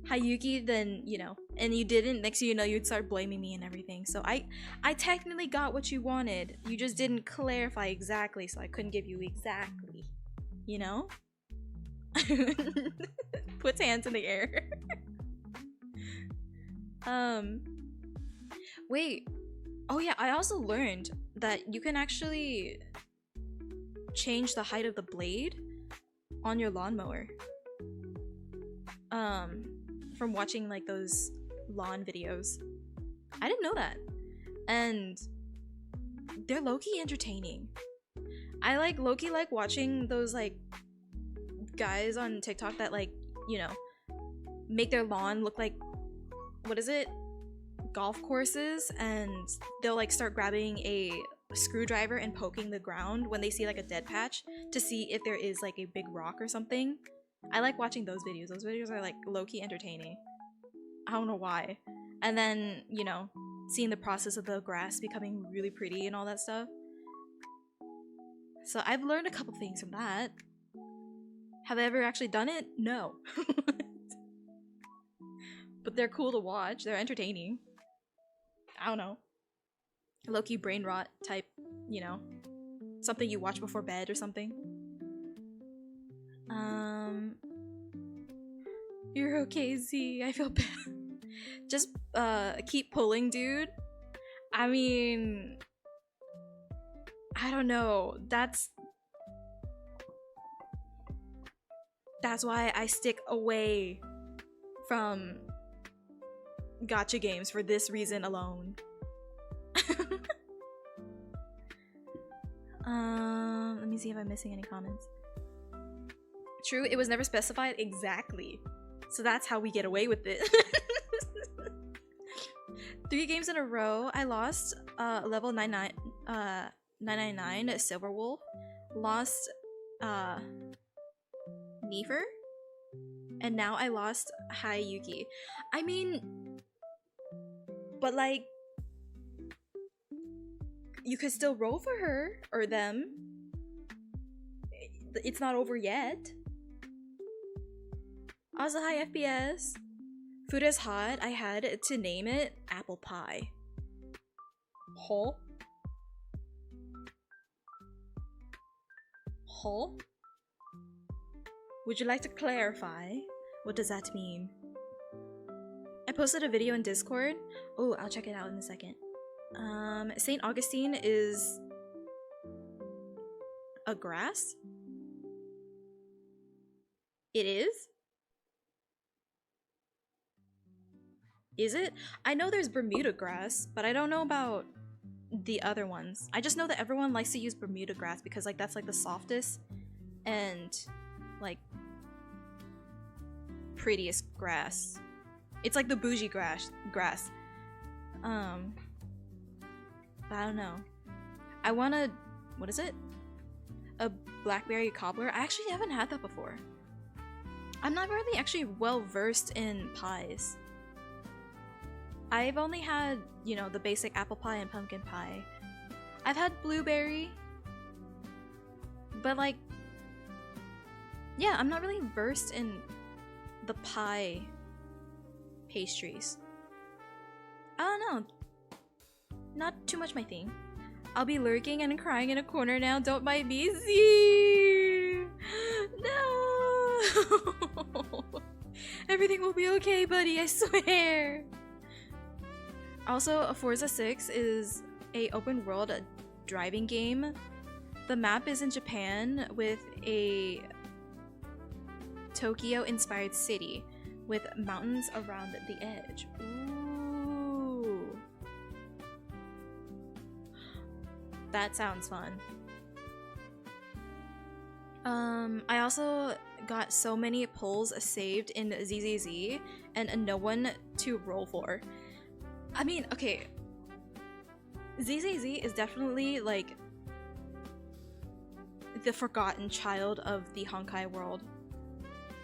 Hayuki, then, you know, and you didn't, next thing you know, you'd start blaming me and everything. So I technically got what you wanted. You just didn't clarify exactly, so I couldn't give you exactly. You know? Puts hands in the air. Wait. Oh yeah, I also learned that you can actually change the height of the blade on your lawnmower. From watching like those lawn videos. I didn't know that. And they're low-key entertaining. I like low-key like watching those like guys on TikTok that like, you know, make their lawn look like, what is it? Golf courses, and they'll like start grabbing a screwdriver and poking the ground when they see like a dead patch to see if there is like a big rock or something. I like watching those videos. Those videos are like low-key entertaining. I don't know why. And then, you know, seeing the process of the grass becoming really pretty and all that stuff. So I've learned a couple things from that. Have I ever actually done it? No. But they're cool to watch. They're entertaining. I don't know. Low-key brain rot type, you know. Something you watch before bed or something. You're okay, Z. I feel bad. Just keep pulling, dude. I mean, I don't know. That's why I stick away from gacha games for this reason alone. Let me see if I'm missing any comments. True, it was never specified exactly. So that's how we get away with it. 3 games in a row. I lost level 999 Silver Wolf. Lost Nefer. And now I lost Hayuki. I mean, but like, you could still roll for her or them. It's not over yet. Also, high FPS. Food is hot. I had to name it apple pie. Huh? Huh? Would you like to clarify? What does that mean? I posted a video in Discord. Oh, I'll check it out in a second. St. Augustine is a grass? It is? Is it? I know there's Bermuda grass, but I don't know about the other ones. I just know that everyone likes to use Bermuda grass because like that's like the softest and like prettiest grass. It's like the bougie grass. But I don't know. I want a, what is it? A blackberry cobbler? I actually haven't had that before. I'm not really actually well versed in pies. I've only had, you know, the basic apple pie and pumpkin pie. I've had blueberry. But like, yeah, I'm not really versed in the pie pastries. I don't know. Not too much my thing. I'll be lurking and crying in a corner now. Don't mind me. See? No. Everything will be okay, buddy. I swear. Also, Forza 6 is a open world driving game. The map is in Japan with a Tokyo-inspired city with mountains around the edge. Ooh. That sounds fun. I also got so many polls saved in ZZZ and no one to roll for. I mean, okay. ZZZ is definitely like the forgotten child of the Honkai world.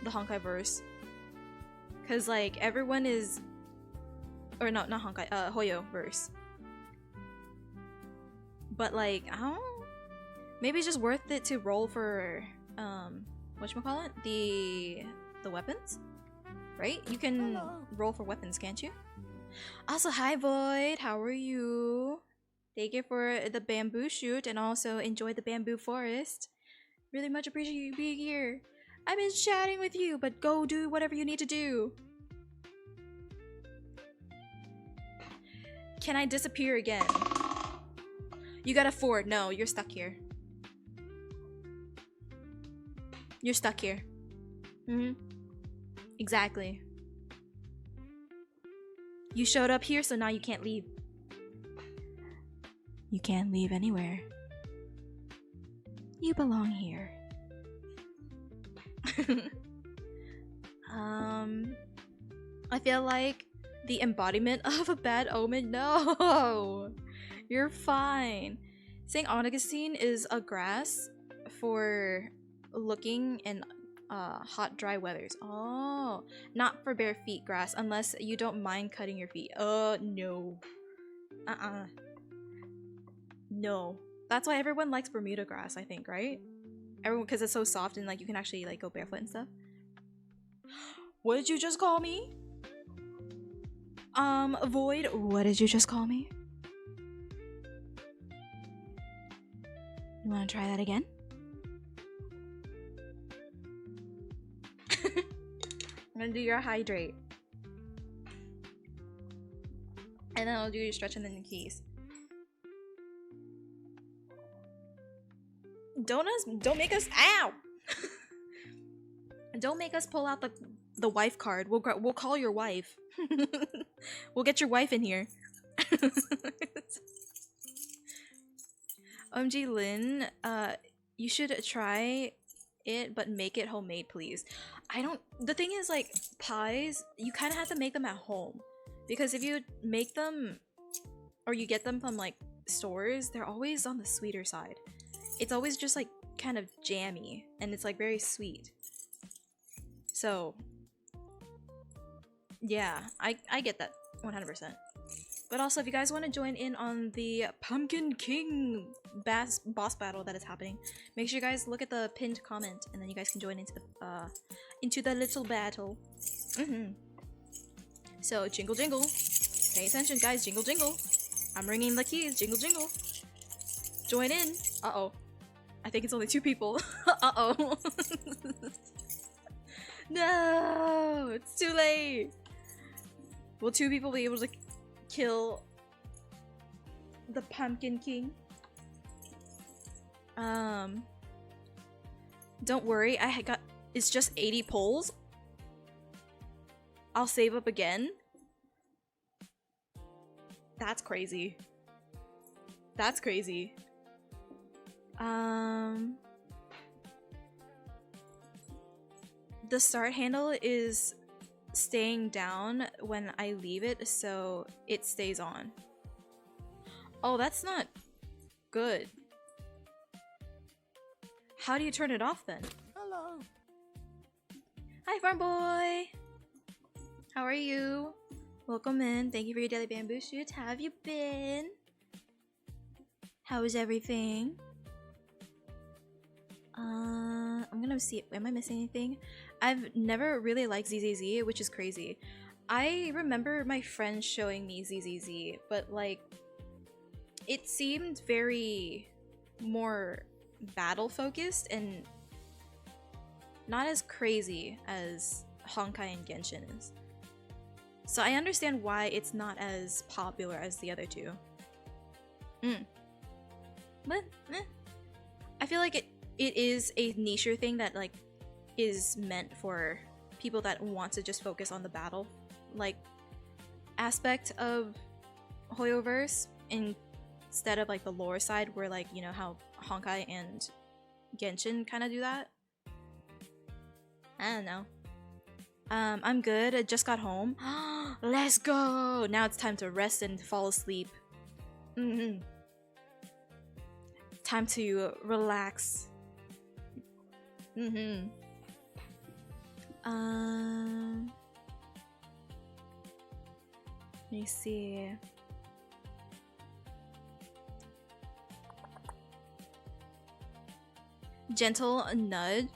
The Honkai verse. Cause like everyone is, or no, not Honkai, Hoyo verse. But like, I don't know, maybe it's just worth it to roll for whatchamacallit? The weapons? Right? You can roll for weapons, can't you? Also, hi Void, how are you? Thank you for the bamboo shoot and also enjoy the bamboo forest. Really much appreciate you being here. I've been chatting with you, but go do whatever you need to do. Can I disappear again? You got a 4. No, you're stuck here. You're stuck here. Exactly. You showed up here, so now you can't leave. You can't leave anywhere. You belong here. I feel like the embodiment of a bad omen. No! You're fine. St. Augustine is a grass for looking in hot, dry weathers. Oh, not for bare feet grass unless you don't mind cutting your feet. No. No. That's why everyone likes Bermuda grass, I think, right? Everyone, because it's so soft and like you can actually like go barefoot and stuff. What did you just call me? Void, what did you just call me? You want to try that again? I'm gonna do your hydrate. And then I'll do your stretch and then the keys. Don't make us, ow! Don't make us pull out the wife card. We'll call your wife. We'll get your wife in here. OMG Lynn, you should try it, but make it homemade, please. I don't. The thing is, like, pies, you kind of have to make them at home. Because if you make them, or you get them from, like, stores, they're always on the sweeter side. It's always just, like, kind of jammy, and it's, like, very sweet. So, yeah, I get that 100%. But also, if you guys want to join in on the Pumpkin King boss battle that is happening, make sure you guys look at the pinned comment, and then you guys can join into the little battle. So, jingle jingle. Pay attention, guys. Jingle jingle. I'm ringing the keys. Jingle jingle. Join in. Uh-oh. I think it's only 2 people. Uh-oh. No! It's too late! Will 2 people be able to kill the Pumpkin King? Don't worry, it's just 80 polls. I'll save up again. That's crazy. That's crazy. The start handle is staying down when I leave it, so it stays on. Oh, that's not good. How do you turn it off then? Hello. Hi, farm boy. How are you? Welcome in. Thank you for your daily bamboo shoots. How have you been? How is everything? I'm gonna see. Am I missing anything? I've never really liked ZZZ, which is crazy. I remember my friends showing me ZZZ, but like, it seemed very more battle focused and not as crazy as Honkai and Genshin is. So I understand why it's not as popular as the other two. But I feel like it is a niche thing that like is meant for people that want to just focus on the battle like aspect of Hoyoverse instead of like the lore side where like, you know, how Honkai and Genshin kind of do that. I don't know. I'm good. I just got home. Let's go! Now it's time to rest and fall asleep. Time to relax. Let me see. Gentle nudge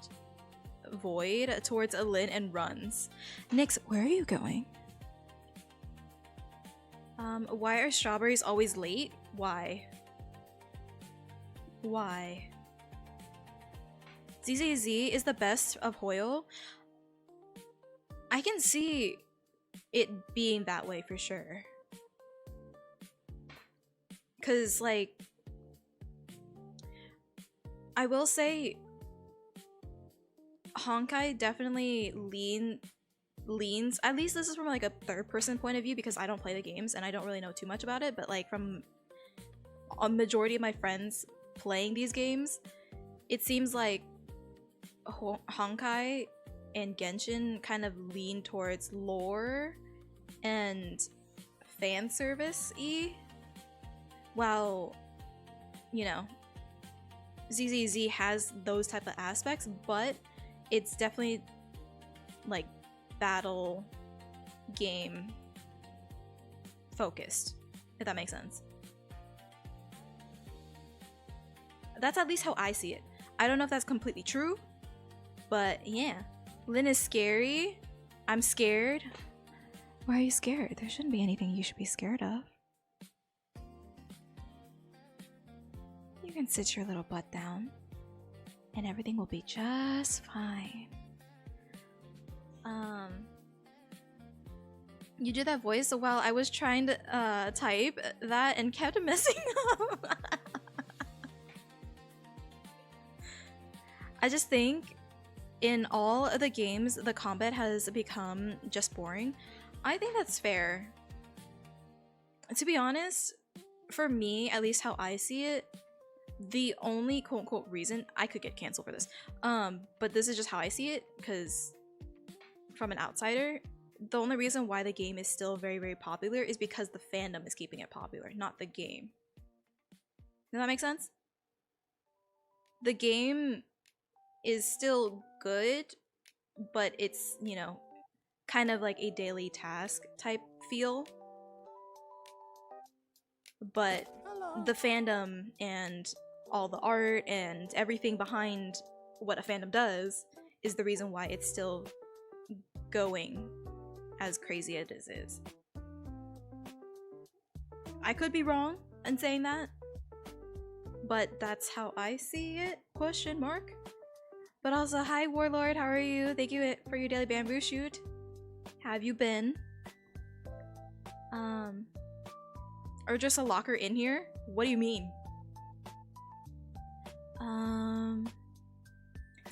Void towards Lynn and runs. Nyx, where are you going? Why are strawberries always late? Why? Why? ZZZ is the best of Hoyo. I can see it being that way for sure. Cause like, I will say Honkai definitely leans, at least this is from like a third person point of view because I don't play the games and I don't really know too much about it, but like from a majority of my friends playing these games, it seems like Honkai and Genshin kind of lean towards lore and fan service-y, while, you know, ZZZ has those type of aspects, but it's definitely like battle game focused, if that makes sense. That's at least how I see it. I don't know if that's completely true, but yeah. Lynn is scary. I'm scared. Why are you scared? There shouldn't be anything you should be scared of. You can sit your little butt down and everything will be just fine. You did that voice while I was trying to type that and kept messing up. I just think in all of the games the combat has become just boring. I think that's fair. To be honest, for me, at least how I see it, the only quote-unquote reason I could get canceled for this, but this is just how I see it, because from an outsider, the only reason why the game is still very, very popular is because the fandom is keeping it popular, not the game. Does that make sense? The game is still good, but it's, you know, kind of like a daily task type feel. But the fandom and all the art and everything behind what a fandom does is the reason why it's still going as crazy as it is. I could be wrong in saying that, but that's how I see it, question mark. But also, hi Warlord, how are you? Thank you for your daily bamboo shoot. How have you been? Or just a locker in here? What do you mean?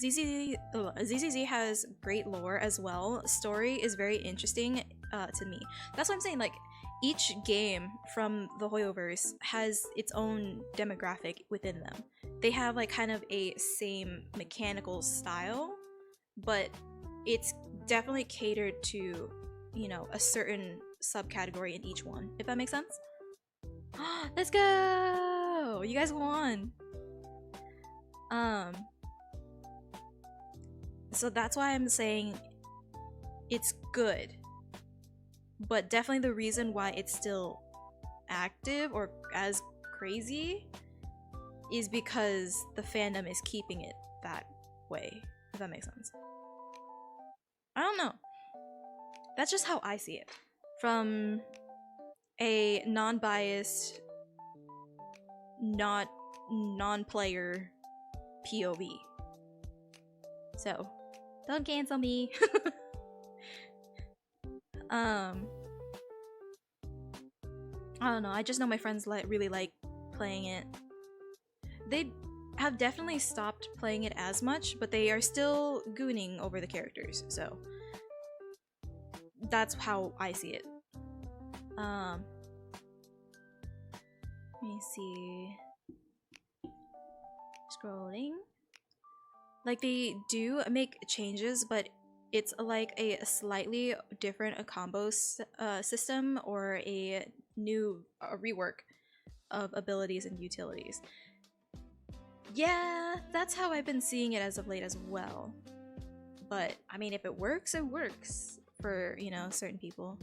ZZZ has great lore as well. Story is very interesting to me. That's what I'm saying, like, each game from the Hoyoverse has its own demographic within them. They have like kind of a same mechanical style, but it's definitely catered to, you know, a certain subcategory in each one, if that makes sense. Let's go! You guys won! So that's why I'm saying it's good. But definitely the reason why it's still active or as crazy is because the fandom is keeping it that way, if that makes sense. I don't know. That's just how I see it. From a non-biased, not non-player POV. So, don't cancel me. I don't know, I just know my friends really like playing it. They have definitely stopped playing it as much, but they are still gooning over the characters, so that's how I see it. Let me see. Scrolling. Like, they do make changes, but it's like a slightly different combo system or a new rework of abilities and utilities. Yeah, that's how I've been seeing it as of late as well. But, I mean, if it works for, you know, certain people.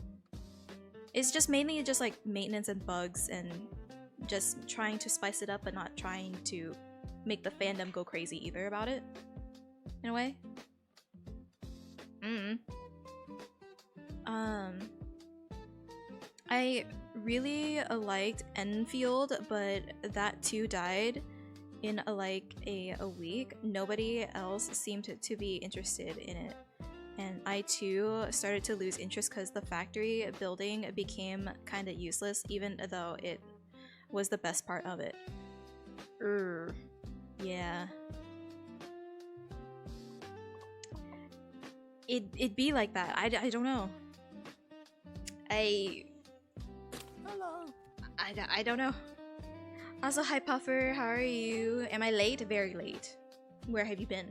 It's just mainly just like maintenance and bugs and just trying to spice it up but not trying to make the fandom go crazy either about it. In a way. I really liked Enfield, but that too died in like a week. Nobody else seemed to be interested in it. And I too started to lose interest because the factory building became kind of useless, even though it was the best part of it. Yeah. It'd be like that. I don't know. I don't know. Also, hi Puffer, how are you? Am I late? Very late. Where have you been?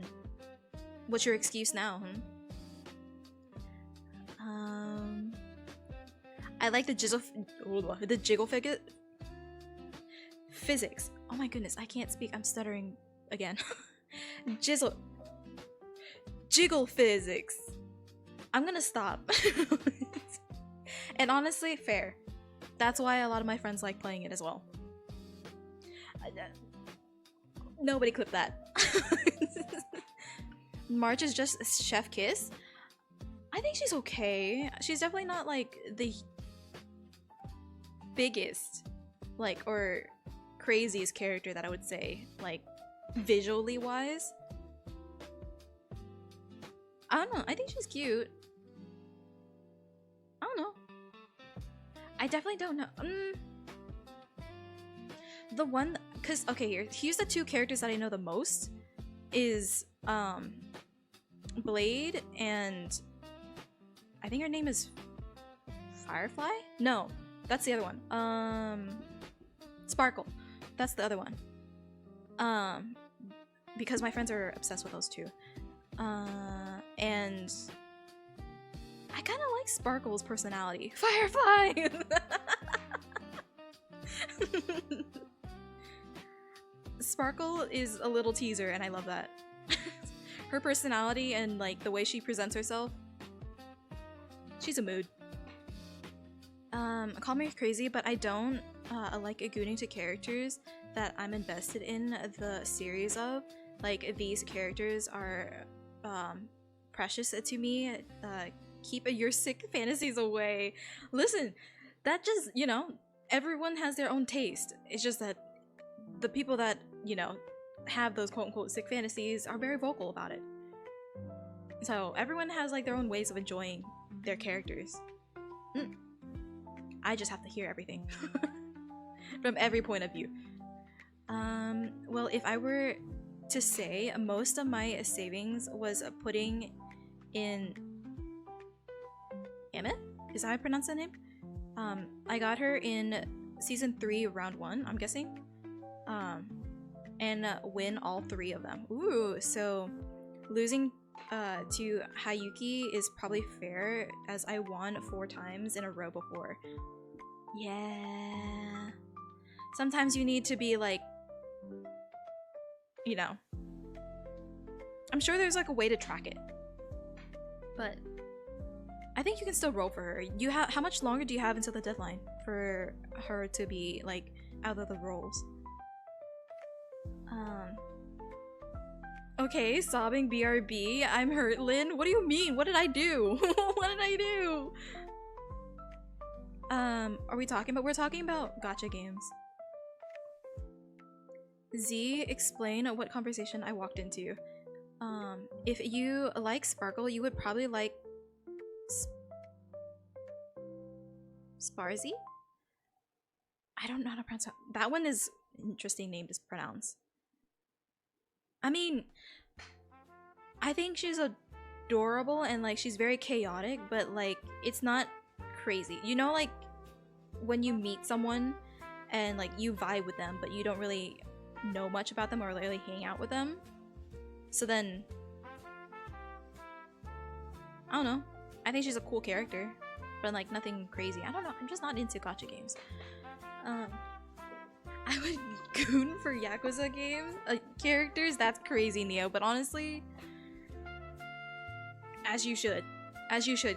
What's your excuse now, I like the jiggle physics. Oh my goodness, I can't speak. I'm stuttering again. Jiggle physics. I'm gonna stop. And honestly, fair. That's why a lot of my friends like playing it as well. Nobody clip that. March is just Chef Kiss. I think she's okay. She's definitely not like the biggest, like, or craziest character that I would say, like, visually wise. I don't know. I think she's cute. I don't know. I definitely don't know. The one, cause okay, here's the two characters that I know the most is Blade and I think her name is Firefly? No, that's the other one. Sparkle. That's the other one. Um, because my friends are obsessed with those two. And I kind of like Sparkle's personality. Firefly! Sparkle is a little teaser, and I love that. Her personality and like the way she presents herself, she's a mood. Call me crazy, but I don't like agooning to characters that I'm invested in the series of. Like, these characters are precious to me. Keep your sick fantasies away. Listen, that just, you know, everyone has their own taste. It's just that the people that, you know, have those quote-unquote sick fantasies are very vocal about it. So everyone has like their own ways of enjoying their characters. I just have to hear everything from every point of view. Well, if I were to say, most of my savings was putting in Emmett? Is that how I pronounce that name? I got her in season 3, round 1, I'm guessing. And win all 3 of them. Ooh, so losing to Hayuki is probably fair, as I won 4 times in a row before. Yeah. Sometimes you need to be like, you know. I'm sure there's like a way to track it. But I think you can still roll for her. You have how much longer do you have until the deadline for her to be like out of the rolls? Okay, sobbing BRB. I'm hurt, Lynn. What do you mean? What did I do? What did I do? Are we talking about? We're talking about gacha games. Z, explain what conversation I walked into. If you like Sparkle, you would probably like Sparzy? I don't know how to pronounce that. That one is an interesting name to pronounce. I mean, I think she's adorable and like she's very chaotic, but like it's not crazy. You know, like when you meet someone and like you vibe with them, but you don't really know much about them or really hang out with them. So then, I don't know. I think she's a cool character, but like nothing crazy. I don't know. I'm just not into gacha games. I would goon for Yakuza games characters. That's crazy, Neo. But honestly, as you should,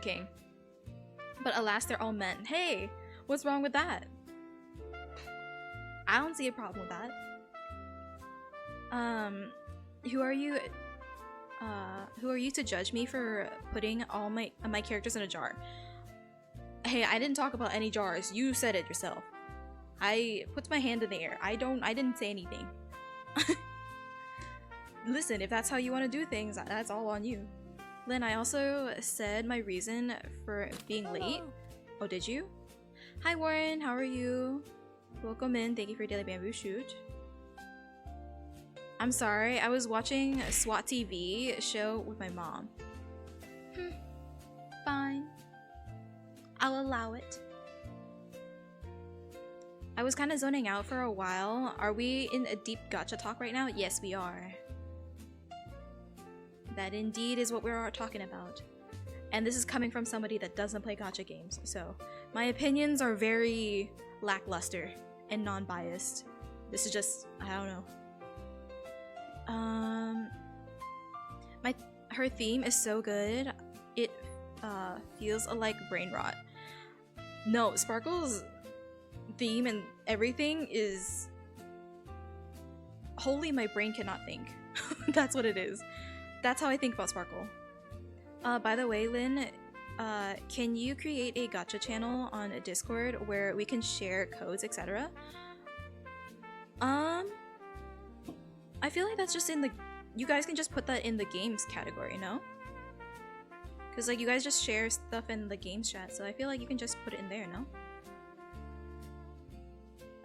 King. But alas, they're all men. Hey, what's wrong with that? I don't see a problem with that. Who are you? Who are you to judge me for putting all my characters in a jar? Hey, I didn't talk about any jars. You said it yourself. I put my hand in the air. I didn't say anything. Listen, if that's how you want to do things, that's all on you. Lynn, I also said my reason for being late. Oh, did you? Hi, Warren. How are you? Welcome in. Thank you for your daily bamboo shoot. I'm sorry. I was watching a SWAT TV show with my mom. Fine. I'll allow it. I was kind of zoning out for a while. Are we in a deep gacha talk right now? Yes, we are. That indeed is what we're talking about. And this is coming from somebody that doesn't play gacha games, so my opinions are very lackluster and non-biased. This is just, I don't know. Her theme is so good. It feels like brain rot. No, Sparkle's theme and everything is holy, my brain cannot think. That's what it is. That's how I think about Sparkle. By the way, Lynn, can you create a gacha channel on a Discord where we can share codes, etc.? I feel like that's just in the... You guys can just put that in the games category, no? Because like you guys just share stuff in the games chat, so I feel like you can just put it in there, no?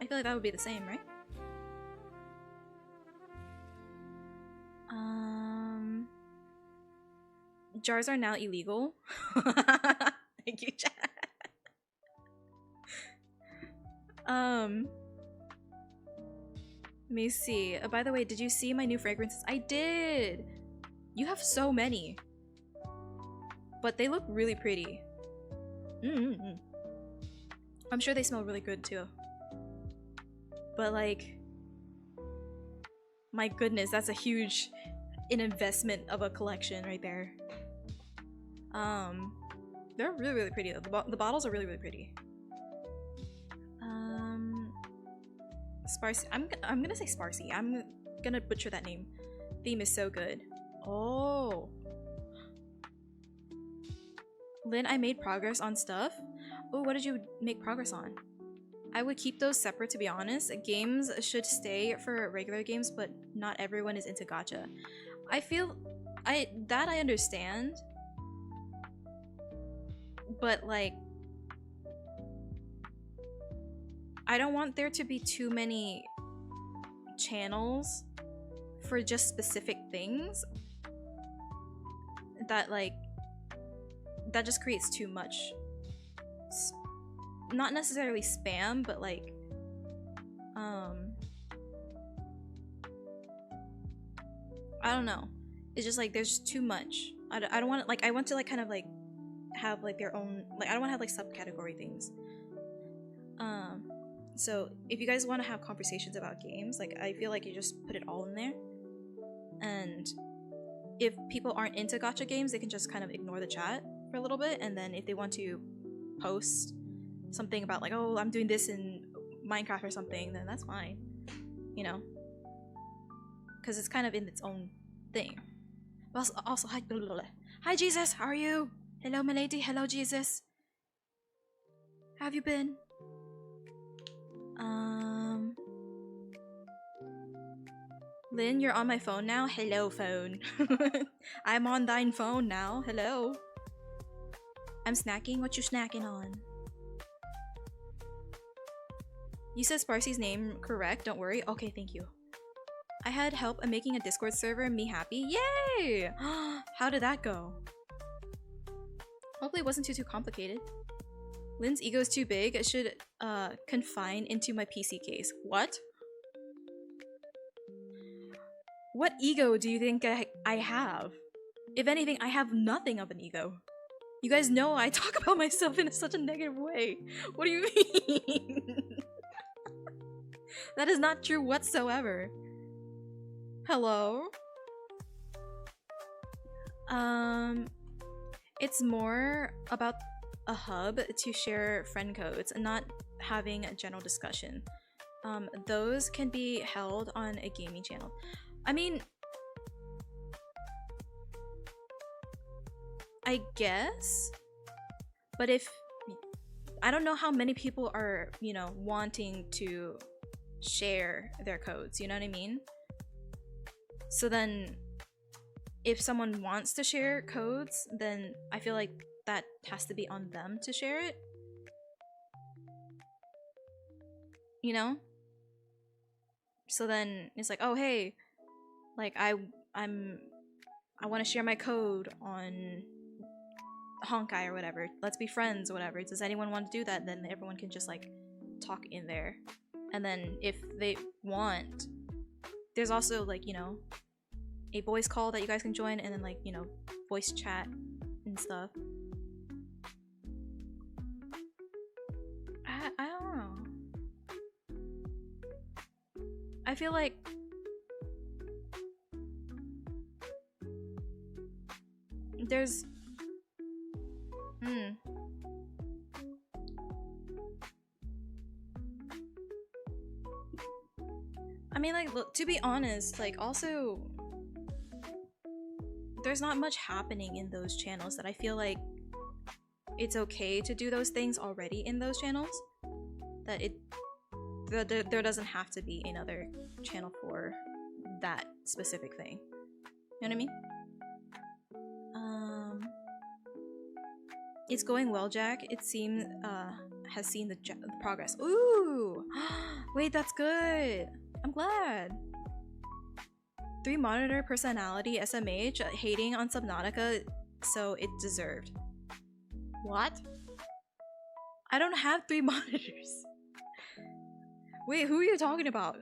I feel like that would be the same, right? Jars are now illegal. Thank you, chat. Let me see. By the way, did you see my new fragrances? I did! You have so many. But they look really pretty. I'm sure they smell really good too. But like, my goodness, that's a huge investment of a collection right there. They're really, really pretty. The bottles are really, really pretty. Sparsy. I'm gonna say Sparsy. I'm gonna butcher that name. Theme is so good. Oh. Lynn, I made progress on stuff. Oh, what did you make progress on? I would keep those separate, to be honest. Games should stay for regular games, but not everyone is into gacha. I feel I understand. But like, I don't want there to be too many channels for just specific things that like that just creates too much not necessarily spam, but like I don't know, it's just like there's too much. I don't want it, like I want to like kind of like have like their own, like I don't want to have like subcategory things. So if you guys want to have conversations about games, like I feel like you just put it all in there, and if people aren't into gacha games, they can just kind of ignore the chat for a little bit, and then if they want to post something about like, oh, I'm doing this in Minecraft or something, then that's fine, you know, because it's kind of in its own thing. Also, hi Jesus, how are you? Hello milady, hello Jesus. How have you been? Lynn, you're on my phone now? Hello phone. I'm on thine phone now. Hello. I'm snacking. What you snacking on? You said Sparsy's name correct, don't worry. Okay, thank you. I had help in making a Discord server, me happy. Yay! How did that go? Hopefully it wasn't too complicated. Lynn's ego is too big. It should confine into my PC case. What? What ego do you think I have? If anything, I have nothing of an ego. You guys know I talk about myself in such a negative way. What do you mean? That is not true whatsoever. Hello? It's more about a hub to share friend codes and not having a general discussion. Those can be held on a gaming channel. I mean, I guess, but if I don't know how many people are, you know, wanting to share their codes, you know what I mean? So then if someone wants to share codes, then I feel like that has to be on them to share it, you know? So then it's like, oh hey, like I want to share my code on Honkai or whatever. Let's be friends or whatever. Does anyone want to do that? Then everyone can just like talk in there. And then if they want, there's also like, you know, a voice call that you guys can join, and then like, you know, voice chat and stuff. I don't know. I feel like there's I mean, like, look, to be honest, like, also there's not much happening in those channels that I feel like it's okay to do those things already in those channels, that there doesn't have to be another channel for that specific thing. You know what I mean? It's going well, Jack. It seems has seen the progress. Ooh, wait, that's good. I'm glad. 3 monitor personality SMH hating on Subnautica, so it deserved. What? I don't have 3 monitors. Wait, who are you talking about?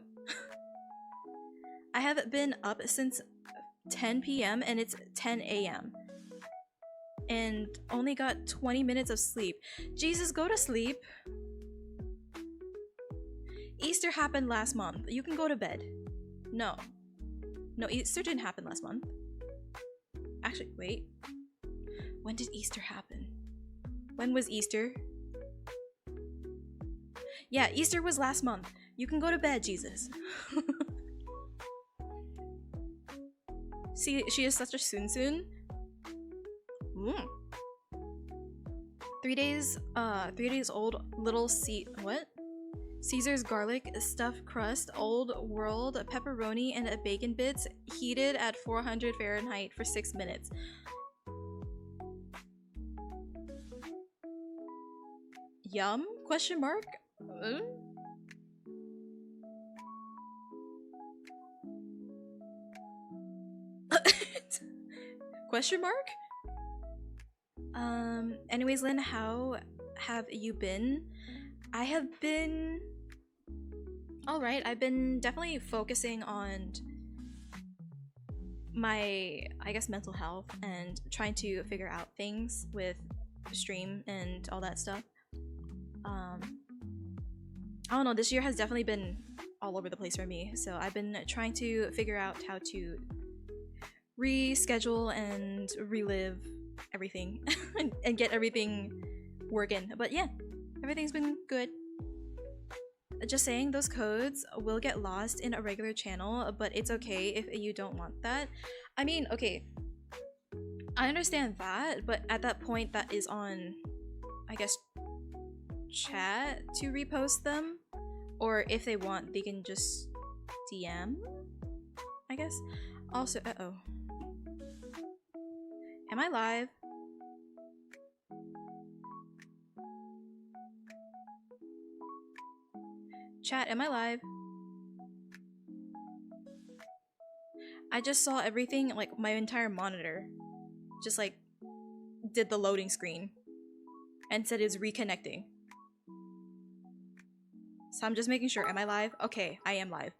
I have been up since 10 p.m. and it's 10 a.m. and only got 20 minutes of sleep. Jesus, go to sleep. Easter happened last month. You can go to bed. No. No, Easter didn't happen last month. Actually, wait. When did Easter happen? When was Easter? Yeah, Easter was last month. You can go to bed, Jesus. See, she is such a soon. 3 days old little what? Caesar's garlic stuffed crust, old world, pepperoni, and a bacon bits heated at 400 Fahrenheit for 6 minutes. Yum? Question mark? Question mark? Anyways, Lynn, how have you been? I have been alright. I've been definitely focusing on my, I guess, mental health and trying to figure out things with stream and all that stuff. I don't know, this year has definitely been all over the place for me, so I've been trying to figure out how to reschedule and relive everything and get everything working. But yeah, everything's been good. Just saying, those codes will get lost in a regular channel, but it's okay if you don't want that. I mean, okay, I understand that, but at that point that is on, I guess, chat to repost them, or if they want they can just DM, I guess. Also, am I live? Chat, am I live? I just saw everything, like my entire monitor just like did the loading screen and said it's reconnecting. So I'm just making sure. Am I live? Okay, I am live.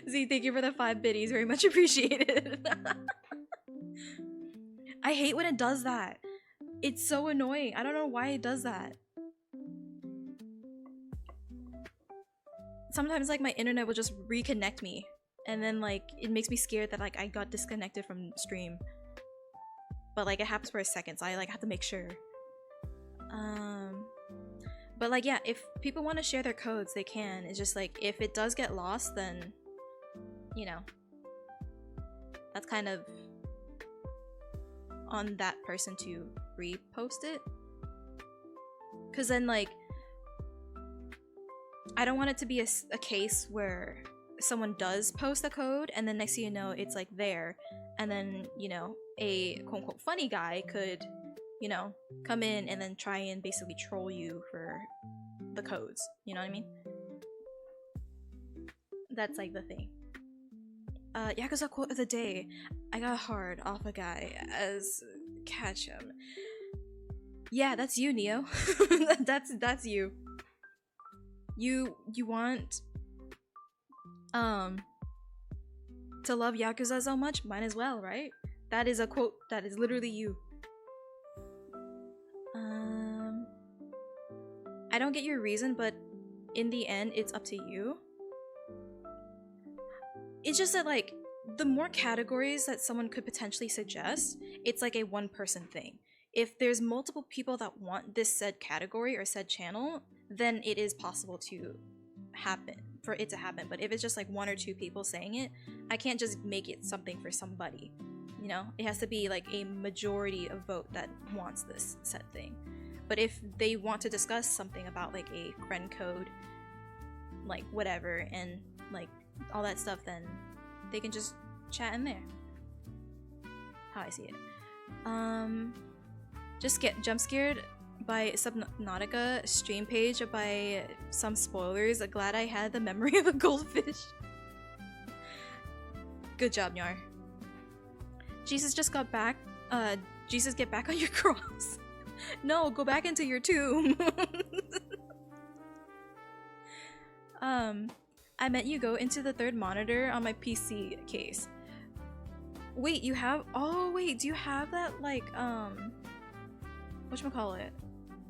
Z, thank you for the 5 biddies. Very much appreciated. I hate when it does that. It's so annoying. I don't know why it does that. Sometimes like my internet will just reconnect me, and then like it makes me scared that like I got disconnected from stream. But like it happens for a second, so I like have to make sure. But like yeah, if people want to share their codes, they can. It's just like if it does get lost, then you know, that's kind of on that person to repost it. Cause then like I don't want it to be a case where someone does post a code and then next thing you know it's like there, and then you know a quote-unquote funny guy could, you know, come in and then try and basically troll you for the codes, you know what I mean? That's like the thing. Yakuza quote of the day: I got hard off a guy as catch him. Yeah, that's you, Neo. that's you. You want to love Yakuza so much, might as well, right? That is a quote that is literally you. I don't get your reason, but in the end it's up to you. It's just that like the more categories that someone could potentially suggest, it's like a one person thing. If there's multiple people that want this said category or said channel, then it is possible to happen, for it to happen. But if it's just like 1 or 2 people saying it, I can't just make it something for somebody, you know? It has to be like a majority of vote that wants this said thing. But if they want to discuss something about like a friend code, like whatever, and like all that stuff, then they can just chat in there. How I see it. Just get jump scared by Subnautica stream page by some spoilers. Glad I had the memory of a goldfish. Good job, Nyar. Jesus just got back. Jesus, get back on your cross. No, go back into your tomb. I meant you go into the third monitor on my PC case. Wait, you have? Oh wait, do you have that like whatchamacallit?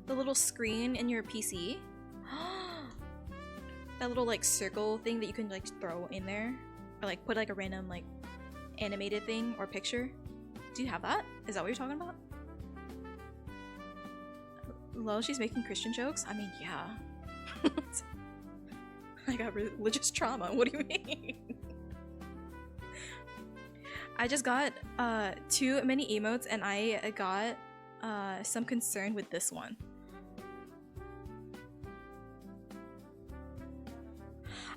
The little screen in your PC? That little like circle thing that you can like throw in there? Or like put like a random like animated thing or picture? Do you have that? Is that what you're talking about? Lol, she's making Christian jokes? I mean, yeah. I got religious trauma, what do you mean? I just got too many emotes and I got some concern with this one.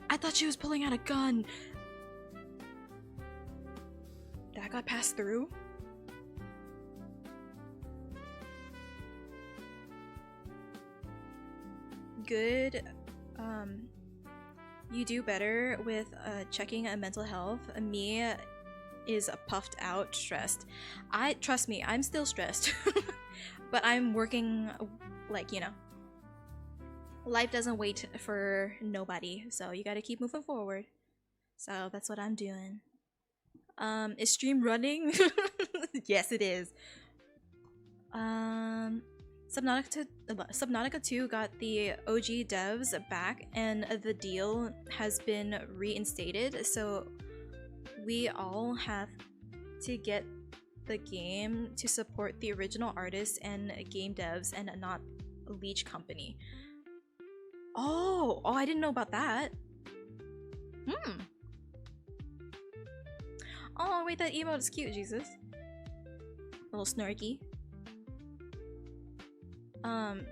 I thought she was pulling out a gun. That got passed through? Good. You do better with checking mental health. Me is puffed out, stressed. Trust me, I'm still stressed. But I'm working, like, you know. Life doesn't wait for nobody, so you gotta keep moving forward. So that's what I'm doing. Is stream running? Yes, it is. Subnautica 2 got the OG devs back and the deal has been reinstated, so we all have to get the game to support the original artists and game devs and not a leech company. Oh, I didn't know about that. Oh, wait, that emote is cute, Jesus. A little snarky.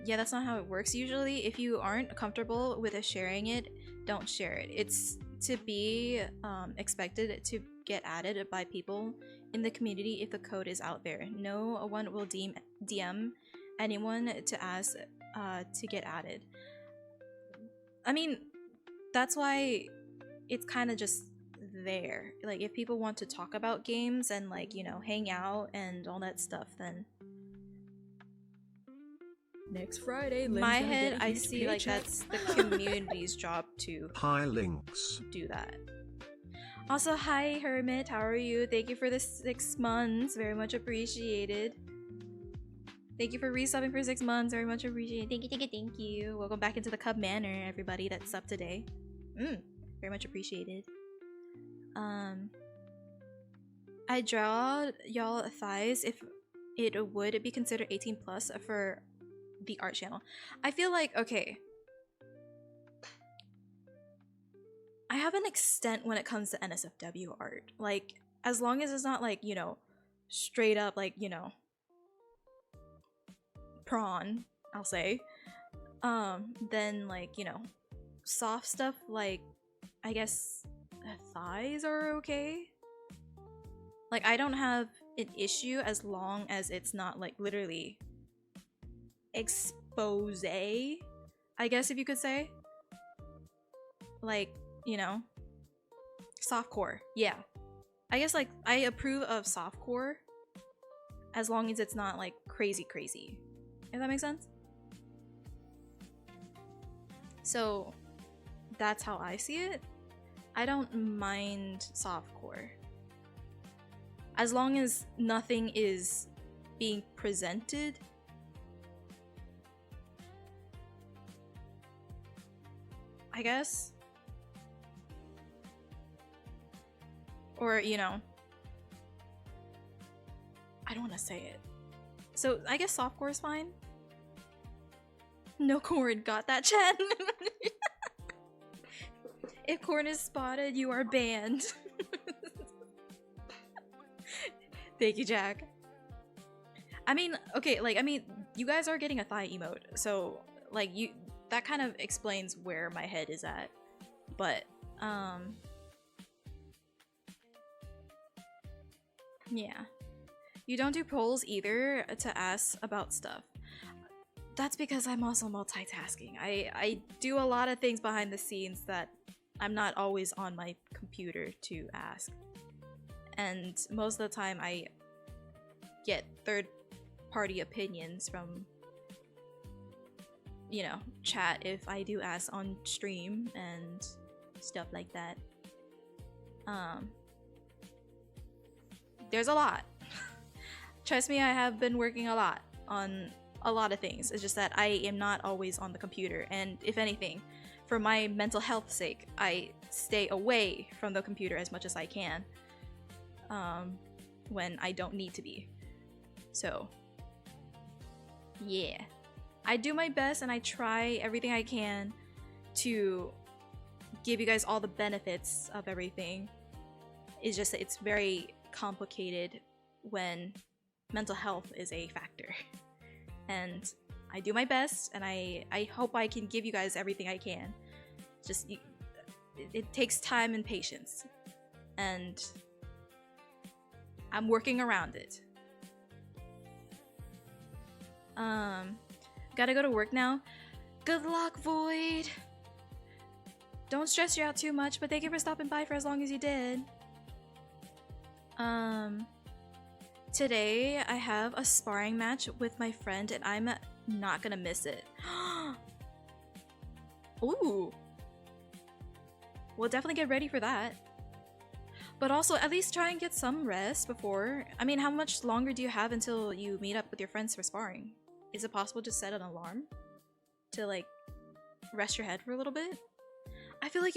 Yeah, that's not how it works usually. If you aren't comfortable with sharing it, don't share it. It's to be expected to get added by people in the community if the code is out there. No one will DM anyone to ask to get added. I mean, that's why it's kind of just there. Like, if people want to talk about games and, like, you know, hang out and all that stuff, then Next Friday, Lynn's my gonna head, get a I huge see like paycheck. that's the community's job to Hi links. do that. Also, hi Hermit, how are you? Thank you for the 6 months, very much appreciated. Thank you for resubbing for 6 months, very much appreciated. Thank you. Welcome back into the Cub Manor, everybody that's up today. Very much appreciated. I draw y'all thighs if it would be considered 18 plus for the art channel. I feel like, okay, I have an extent when it comes to NSFW art. Like, as long as it's not like, you know, straight up like, you know, prawn, I'll say. Then like, you know, soft stuff like, I guess thighs are okay. Like, I don't have an issue as long as it's not like literally expose, I guess, if you could say. Like, you know, softcore. Yeah, I guess like I approve of softcore as long as it's not like crazy, if that makes sense. So that's how I see it. I don't mind softcore as long as nothing is being presented I guess. Or, you know, I don't want to say it. So, I guess softcore is fine. No corn, got that, chat? If corn is spotted, you are banned. Thank you, Jack. I mean, okay, like, you guys are getting a thigh emote, so, like, that kind of explains where my head is at. But, yeah. You don't do polls either to ask about stuff. That's because I'm also multitasking. I do a lot of things behind the scenes that I'm not always on my computer to ask. And most of the time I get third-party opinions from, you know, chat if I do ask on stream and stuff like that. There's a lot. Trust me, I have been working a lot on a lot of things. It's just that I am not always on the computer, and if anything, for my mental health's sake, I stay away from the computer as much as I can when I don't need to be. So yeah, I do my best and I try everything I can to give you guys all the benefits of everything. It's just that it's very complicated when mental health is a factor. And I do my best, and I hope I can give you guys everything I can. Just, it takes time and patience. And I'm working around it. Gotta go to work now. Good luck, Void! Don't stress you out too much, but thank you for stopping by for as long as you did. Today I have a sparring match with my friend and I'm not gonna miss it. Ooh. We'll definitely get ready for that. But also, at least try and get some rest before. I mean, how much longer do you have until you meet up with your friends for sparring? Is it possible to set an alarm to like rest your head for a little bit? I feel like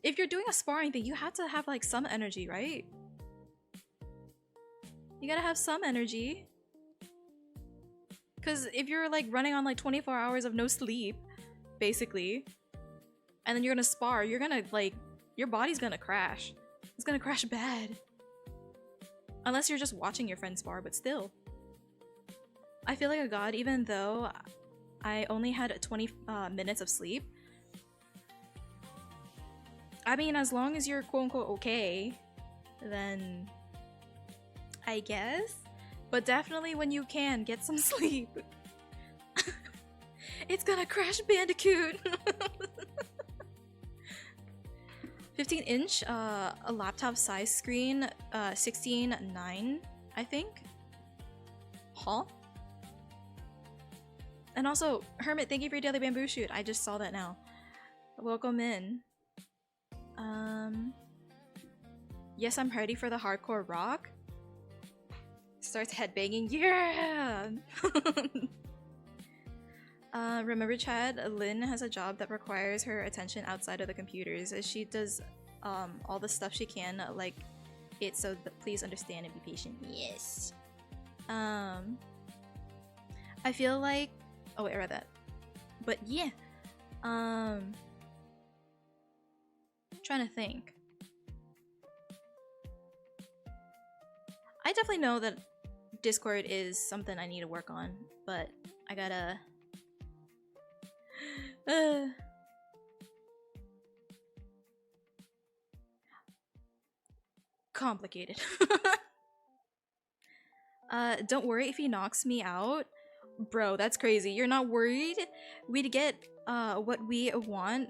if you're doing a sparring thing, you have to have like some energy, right? You gotta have some energy. Because if you're like running on like 24 hours of no sleep, basically, and then you're gonna spar, you're gonna like, your body's gonna crash. It's gonna crash bad. Unless you're just watching your friend spar, but still. I feel like a god even though I only had 20 minutes of sleep. I mean, as long as you're quote-unquote okay, then I guess. But definitely when you can, get some sleep. It's gonna crash Bandicoot! 15-inch, a laptop size screen, 16:9, I think? Huh? And also, Hermit, thank you for your daily bamboo shoot. I just saw that now. Welcome in. Yes, I'm ready for the hardcore rock. Starts headbanging. Yeah! Remember, Chad, Lynn has a job that requires her attention outside of the computers. She does all the stuff she can, like it, so please understand and be patient. Yes. I feel like... Oh wait, I read that. But yeah. Trying to think. I definitely know that Discord is something I need to work on, but I gotta... complicated. Don't worry if he knocks me out. Bro, that's crazy. You're not worried? We'd get what we want.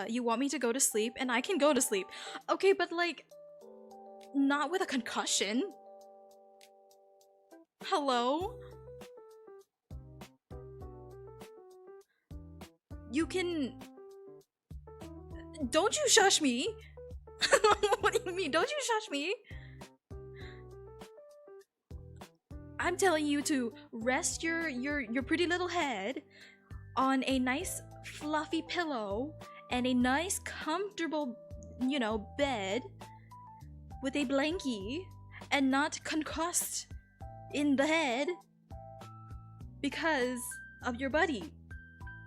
You want me to go to sleep, and I can go to sleep. Okay, but like, not with a concussion. Hello? You can... Don't you shush me! What do you mean? Don't you shush me? I'm telling you to rest your pretty little head on a nice fluffy pillow and a nice comfortable, you know, bed with a blankie and not concussed in the head because of your buddy.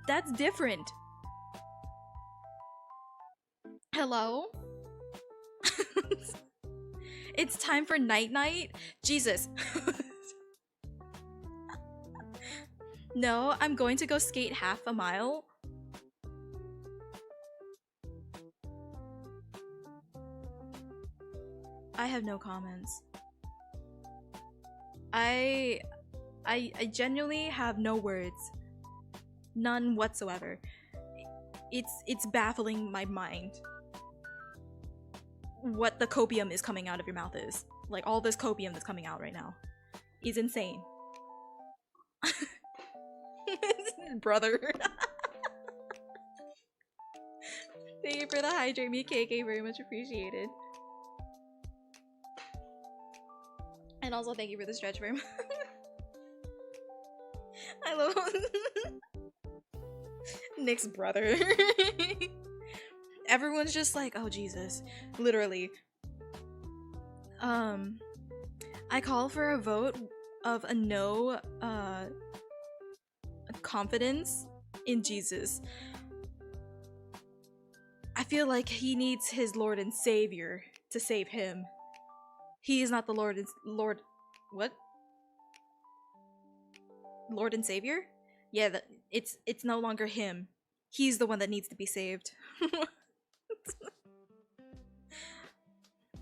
That's different. Hello? It's time for night-night? Jesus. No, I'm going to go skate half a mile. I have no comments. I genuinely have no words. None whatsoever. It's baffling my mind what the copium is coming out of your mouth is. Like, all this copium that's coming out right now is insane. Brother. Thank you for the hydrate me, KK. Very much appreciated. And also thank you for the stretch room. I love Nick's brother. Everyone's just like, oh Jesus. Literally. I call for a vote of a no confidence in Jesus. I feel like he needs his Lord and Savior to save him. He is not the Lord and what? Lord and Savior? Yeah, it's no longer him. He's the one that needs to be saved.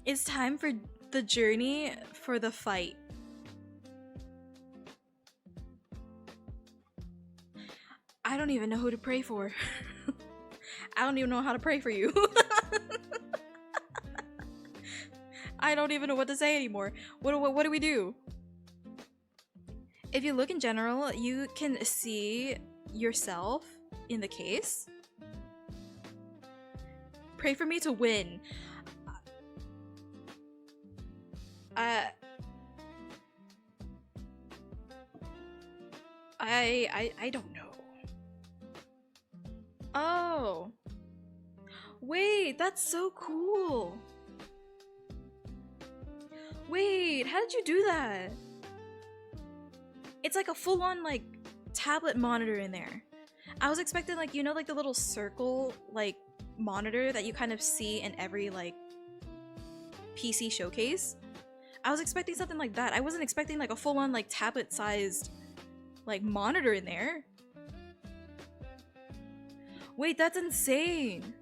It's time for the journey for the fight. I don't even know who to pray for. I don't even know how to pray for you. I don't even know what to say anymore. What do we do? If you look in general, you can see yourself in the case. Pray for me to win. I don't know. Oh. Wait, that's so cool. Wait, how did you do that? It's like a full-on like tablet monitor in there. I was expecting like, you know, like the little circle like monitor that you kind of see in every like PC showcase. I was expecting something like that. I wasn't expecting like a full-on like tablet-sized like monitor in there. Wait, that's insane.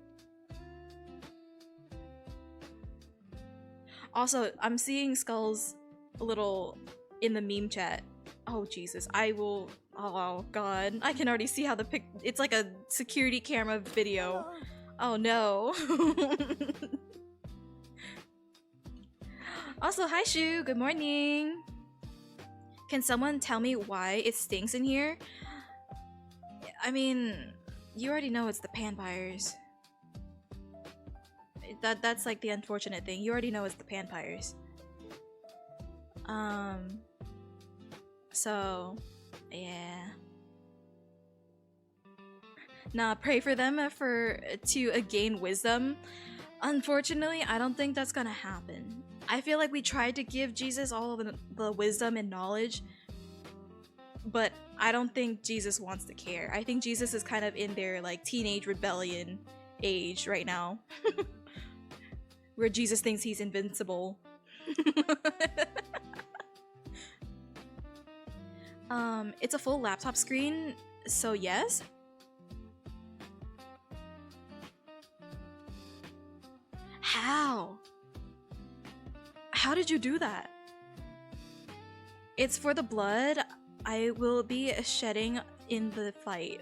Also, I'm seeing Skull's a little in the meme chat. Oh Jesus, I will. Oh God, I can already see how the pic. It's like a security camera video. Oh no. Also, hi Shu. Good morning. Can someone tell me why it stinks in here? I mean, you already know it's the Panpires. That's like the unfortunate thing. You already know it's the Panpires. So, yeah. Nah, pray for them to gain wisdom. Unfortunately, I don't think that's gonna happen. I feel like we tried to give Jesus all of the wisdom and knowledge, but I don't think Jesus wants to care. I think Jesus is kind of in their like teenage rebellion age right now. Where Jesus thinks he's invincible. It's a full laptop screen, so yes. How? How did you do that? It's for the blood I will be shedding in the fight.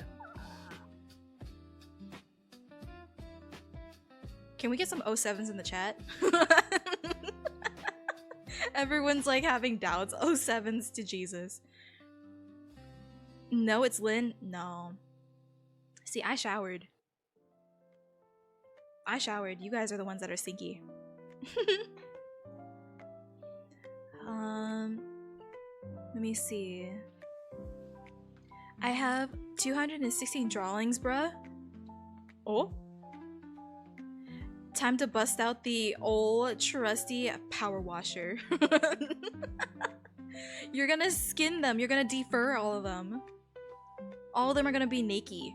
Can we get some 07s in the chat? Everyone's like having doubts. 07s to Jesus. No, it's Lynn. No. See, I showered. You guys are the ones that are stinky. Let me see. I have 216 drawings, bruh. Oh. Time to bust out the old trusty power washer. You're gonna skin them. You're gonna defer all of them. All of them are gonna be naked.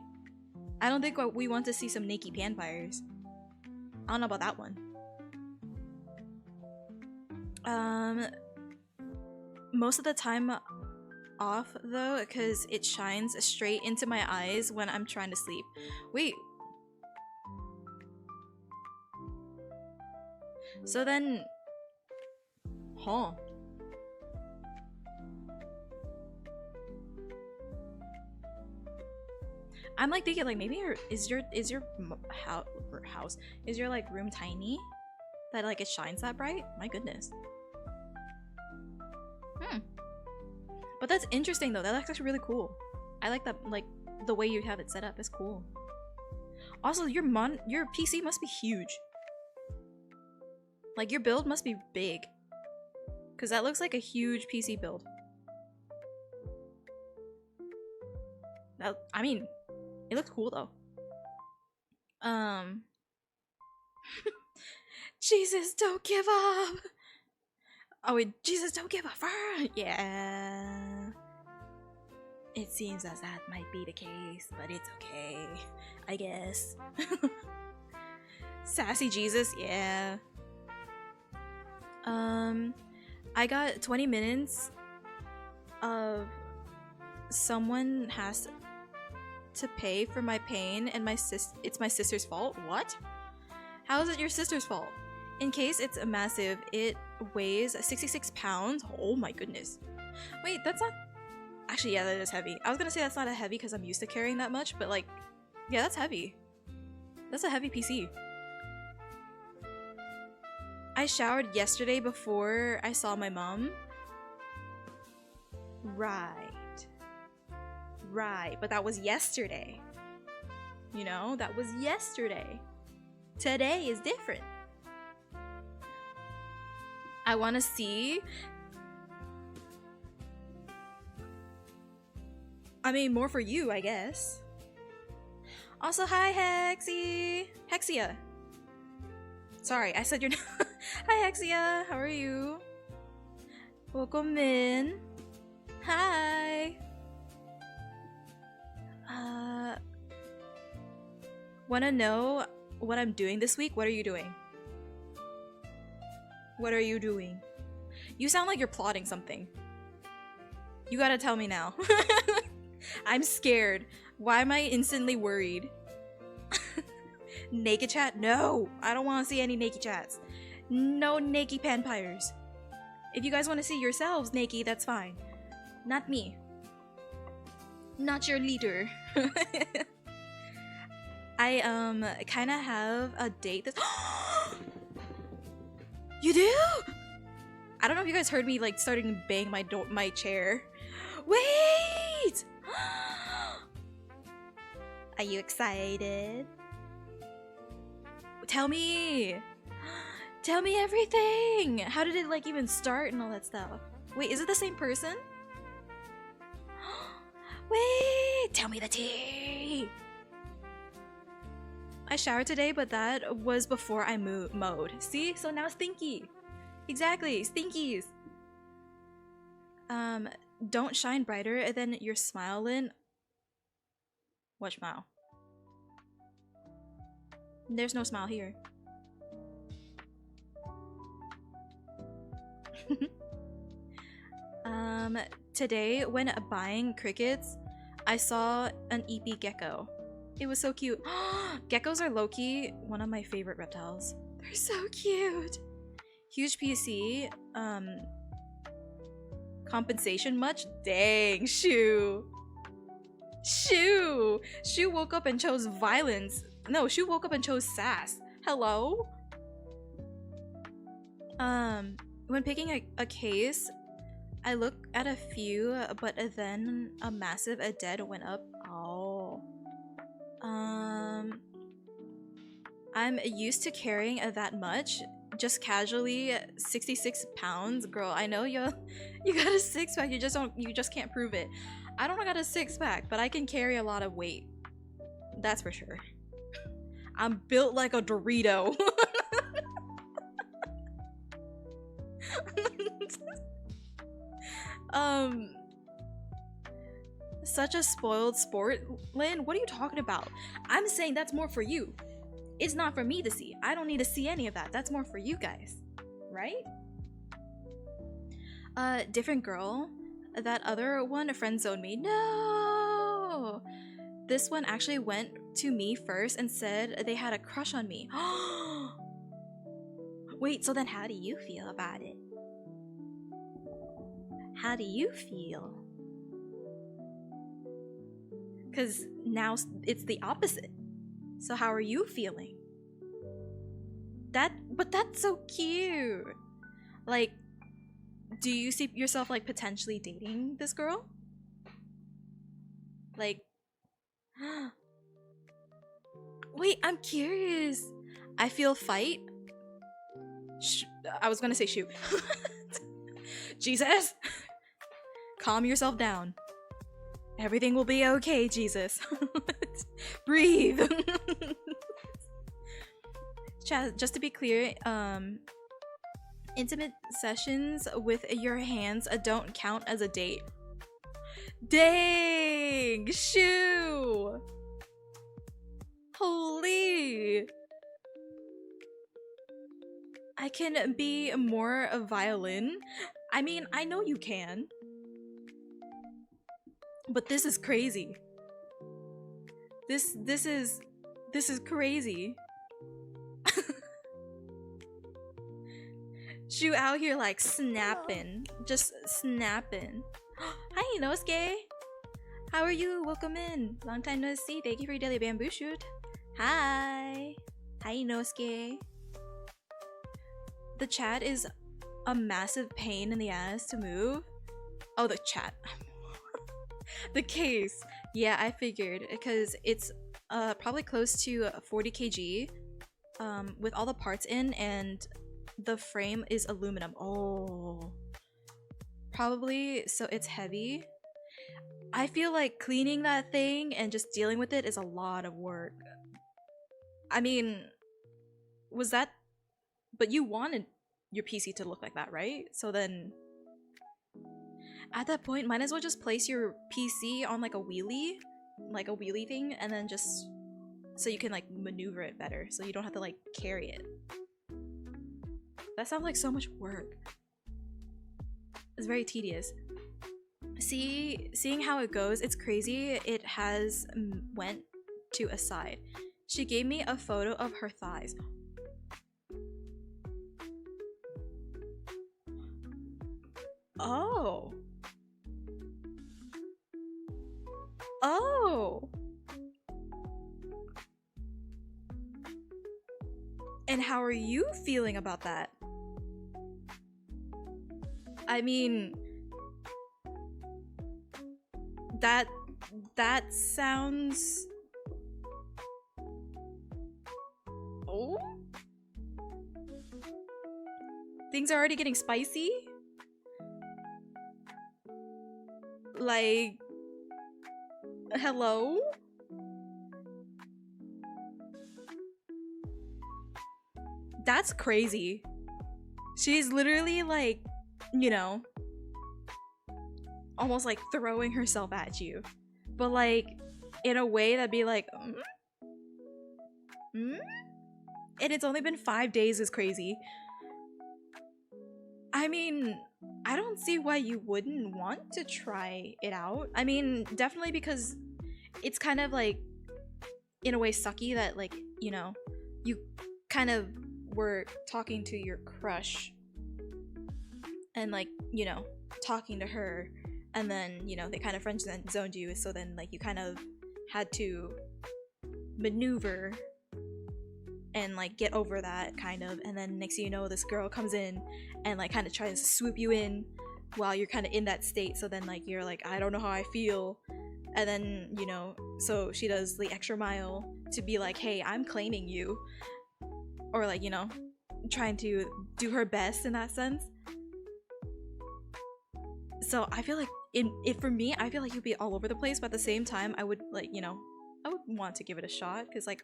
I don't think we want to see some naked Panpires. I don't know about that one. Most of the time off though, because it shines straight into my eyes when I'm trying to sleep. Wait. So then, huh? I'm like thinking like maybe is your house is your like room tiny that like it shines that bright? My goodness. But that's interesting though. That's actually really cool. I like that, like the way you have it set up is cool. Also, your PC must be huge. Like, your build must be big. Because that looks like a huge PC build. I mean, it looks cool though. Jesus, don't give up! Oh wait, Jesus, don't give up! Yeah. It seems as that might be the case, but it's okay, I guess. Sassy Jesus, yeah. I got 20 minutes of someone has to pay for my pain and it's my sister's fault. What? How is it your sister's fault? In case it's a massive, it weighs 66 pounds. Oh my goodness. Wait, that's not... Actually, yeah, that is heavy. I was gonna say that's not a heavy because I'm used to carrying that much, but like, yeah, that's heavy. That's a heavy PC. I showered yesterday before I saw my mom. Right. Right, but that was yesterday. You know, that was yesterday. Today is different. I want to see... I mean, more for you, I guess. Also, hi, Hexy! Hexia! Sorry, I said your name. Hi, Hexia! How are you? Welcome in. Hi! Wanna know what I'm doing this week? What are you doing? What are you doing? You sound like you're plotting something. You gotta tell me now. I'm scared. Why am I instantly worried? Naked chat? No! I don't want to see any naked chats. No naked vampires. If you guys want to see yourselves naked, that's fine. Not me. Not your leader. I kind of have a date this. You do? I don't know if you guys heard me like starting to bang my chair. Wait! Are you excited? Tell me! Tell me everything! How did it like even start and all that stuff? Wait, is it the same person? Wait! Tell me the tea! I showered today, but that was before I mowed. See? So now stinky. Exactly, stinkies. Don't shine brighter than your smile, Lynn. What smile? There's no smile here. Today when buying crickets, I saw an EP gecko. It was so cute. Geckos are low-key one of my favorite reptiles. They're so cute. Huge PC. Compensation much? Dang, Shu. Shu woke up and chose violence. No, Shu woke up and chose sass. Hello? When picking a case, I look at a few, but then a massive dead went up. Oh. I'm used to carrying that much. Just casually 66 pounds. Girl, I know you got a six-pack, you just can't prove it. I don't got a six-pack, but I can carry a lot of weight. That's for sure. I'm built like a Dorito. Such a spoiled sport, Lynn. What are you talking about? I'm saying that's more for you. It's not for me to see. I don't need to see any of that. That's more for you guys, right? Different girl. That other one friend zoned me. No! This one actually went to me first and said they had a crush on me. Wait, so then how do you feel about it? How do you feel? Because now it's the opposite. So how are you feeling? But that's so cute. Like, do you see yourself like potentially dating this girl? Like, Wait, I'm curious. I feel fight. I was gonna say shoot. Jesus! Calm yourself down. Everything will be okay, Jesus. Breathe. Chat, just to be clear, intimate sessions with your hands don't count as a date. Dang! Shoo! Holy! I can be more a violin. I mean, I know you can. But this is crazy. This is crazy. Shoo out here like snapping. Just snapping. Hi, Inosuke! How are you? Welcome in. Long time no see. Thank you for your daily bamboo shoot. Hi! Hi, Inosuke. The chat is a massive pain in the ass to move. Oh, the chat. The case. Yeah, I figured. Because it's probably close to 40 kg with all the parts in, and the frame is aluminum. Oh. Probably, so it's heavy. I feel like cleaning that thing and just dealing with it is a lot of work. I mean, was that... But you wanted your PC to look like that, right? So then... At that point, might as well just place your PC on like a wheelie thing, and then just... So you can like maneuver it better, so you don't have to like carry it. That sounds like so much work. It's very tedious. Seeing how it goes, it's crazy. It has went to a side. She gave me a photo of her thighs. Oh. Oh. And how are you feeling about that? I mean, that sounds... Oh? Things are already getting spicy? Like... Hello? That's crazy. She's literally like, you know, almost like throwing herself at you, but like in a way that'd be like, and it's only been 5 days is crazy. I mean, I don't see why you wouldn't want to try it out. I mean, definitely because it's kind of like in a way sucky that, like, you know, you kind of were talking to your crush and, like, you know, talking to her, and then, you know, they kind of friend zoned you, so then, like, you kind of had to maneuver and, like, get over that, kind of, and then next thing you know, this girl comes in and, like, kind of tries to swoop you in while you're kind of in that state, so then, like, you're like, I don't know how I feel, and then, you know, so she does the extra mile to be like, hey, I'm claiming you, or, like, you know, trying to do her best in that sense. So I feel like if for me, I feel like you'd be all over the place, but at the same time, I would, like, you know, I would want to give it a shot, because, like,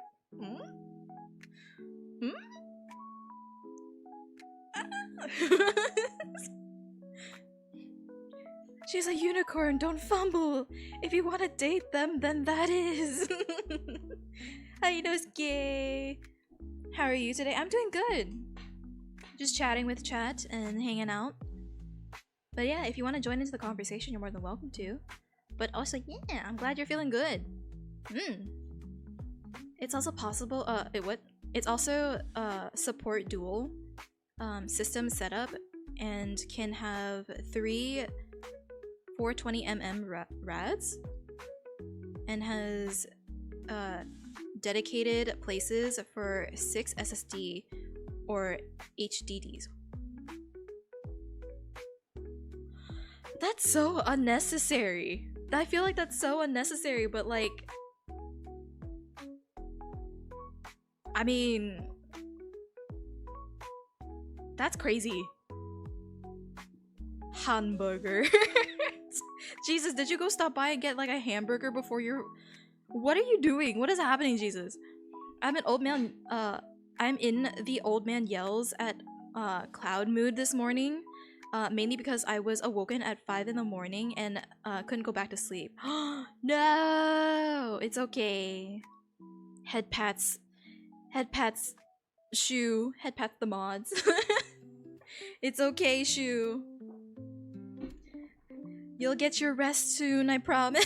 She's a unicorn, don't fumble. If you want to date them, then that is. Hi, Inosuke. How are you today? I'm doing good. Just chatting with chat and hanging out. But yeah, if you want to join into the conversation, you're more than welcome to. But also, yeah, I'm glad you're feeling good. It's also possible, It's also support dual system setup and can have 3 420mm RADs and has dedicated places for 6 SSD or HDDs. That's so unnecessary. I feel like that's so unnecessary, but like... I mean, that's crazy. Hamburger. Jesus, did you go stop by and get like a hamburger before you're... What are you doing? What is happening, Jesus? I'm in the old man yells at cloud mood this morning. Mainly because I was awoken at 5 in the morning and couldn't go back to sleep. No! It's okay. Head pats. Shu. Head pats the mods. It's okay, Shu. You'll get your rest soon, I promise.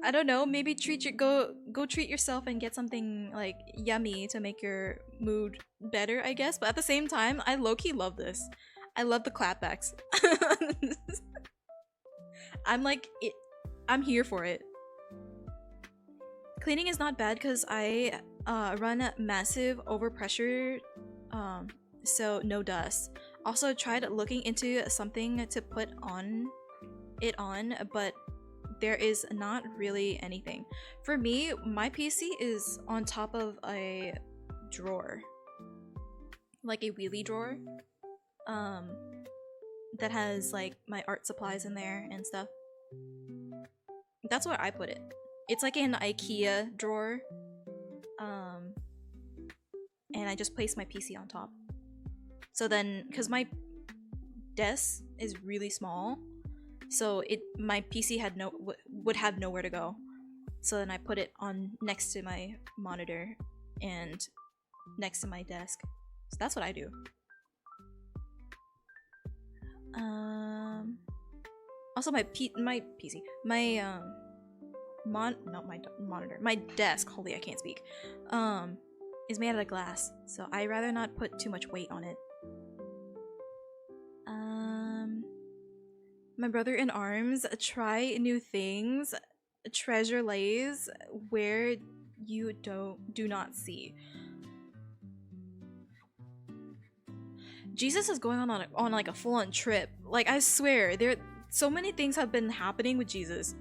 I don't know, maybe go treat yourself and get something like yummy to make your mood better, I guess. But at the same time, I low-key love this. I love the clapbacks. I'm here for it. Cleaning is not bad because I run massive overpressure, so no dust. Also tried looking into something to put it on, but there is not really anything. For me, my PC is on top of a drawer. Like a wheelie drawer. That has like my art supplies in there and stuff. That's where I put it. It's like an IKEA drawer. And I just place my PC on top. So then, because my desk is really small, so my PC would have nowhere to go. So then I put it on next to my monitor and next to my desk. So that's what I do. Also my monitor, my desk. Holy, I can't speak. Is made out of glass, so I rather not put too much weight on it. My brother in arms, try new things, treasure lays where you do not see. Jesus is going on like a full-on trip. Like, I swear, so many things have been happening with Jesus.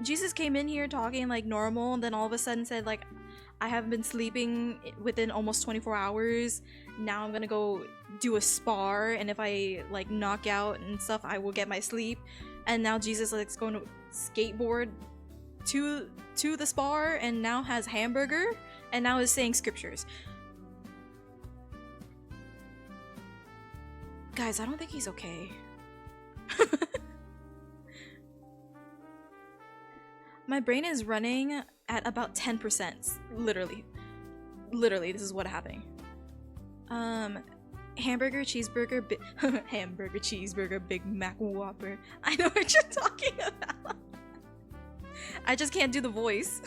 Jesus came in here talking like normal, and then all of a sudden said like, I haven't been sleeping within almost 24 hours. Now I'm gonna go do a spar, and if I like knock out and stuff, I will get my sleep. And now Jesus like is going to skateboard to the spar, and now has hamburger, and now is saying scriptures. Guys, I don't think he's okay. My brain is running at about 10%. Literally, this is what happening. Hamburger, cheeseburger, hamburger, cheeseburger, Big Mac, Whopper. I know what you're talking about. I just can't do the voice.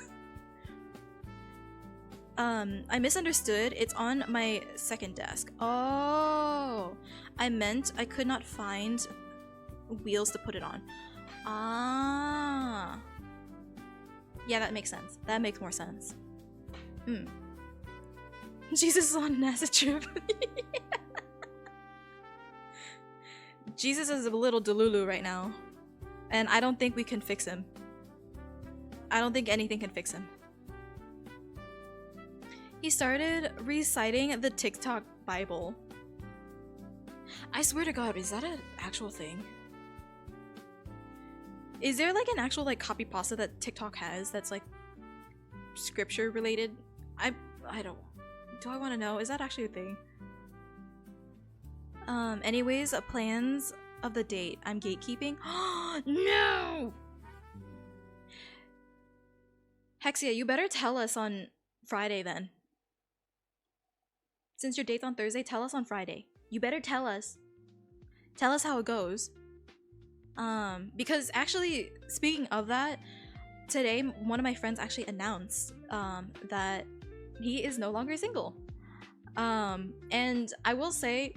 I misunderstood. It's on my second desk. Oh, I meant I could not find wheels to put it on. Ah. Yeah, that makes sense. That makes more sense. Jesus is on NASA trip. Jesus is a little delulu right now. And I don't think we can fix him. I don't think anything can fix him. He started reciting the TikTok Bible. I swear to God, is that an actual thing? Is there like an actual like copy pasta that TikTok has that's like scripture related? I don't. Do I want to know? Is that actually a thing? Anyways, plans of the date. I'm gatekeeping. No! Hexia, you better tell us on Friday then. Since your date's on Thursday, tell us on Friday. You better tell us. Tell us how it goes. Because actually, speaking of that, today one of my friends actually announced that he is no longer single. And I will say,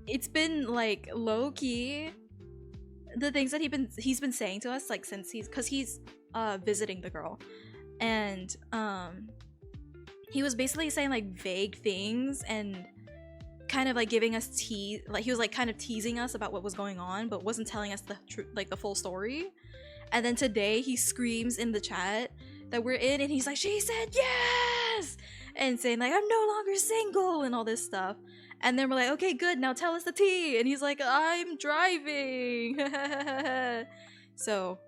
it's been like low key the things that he's been saying to us, like since he's visiting the girl, and he was basically saying like vague things and kind of like giving us like he was like kind of teasing us about what was going on, but wasn't telling us the the full story. And then today he screams in the chat that we're in, and he's like, she said yes! And saying like, I'm no longer single and all this stuff. And then we're like, okay, good, now tell us the tea. And he's like, I'm driving. So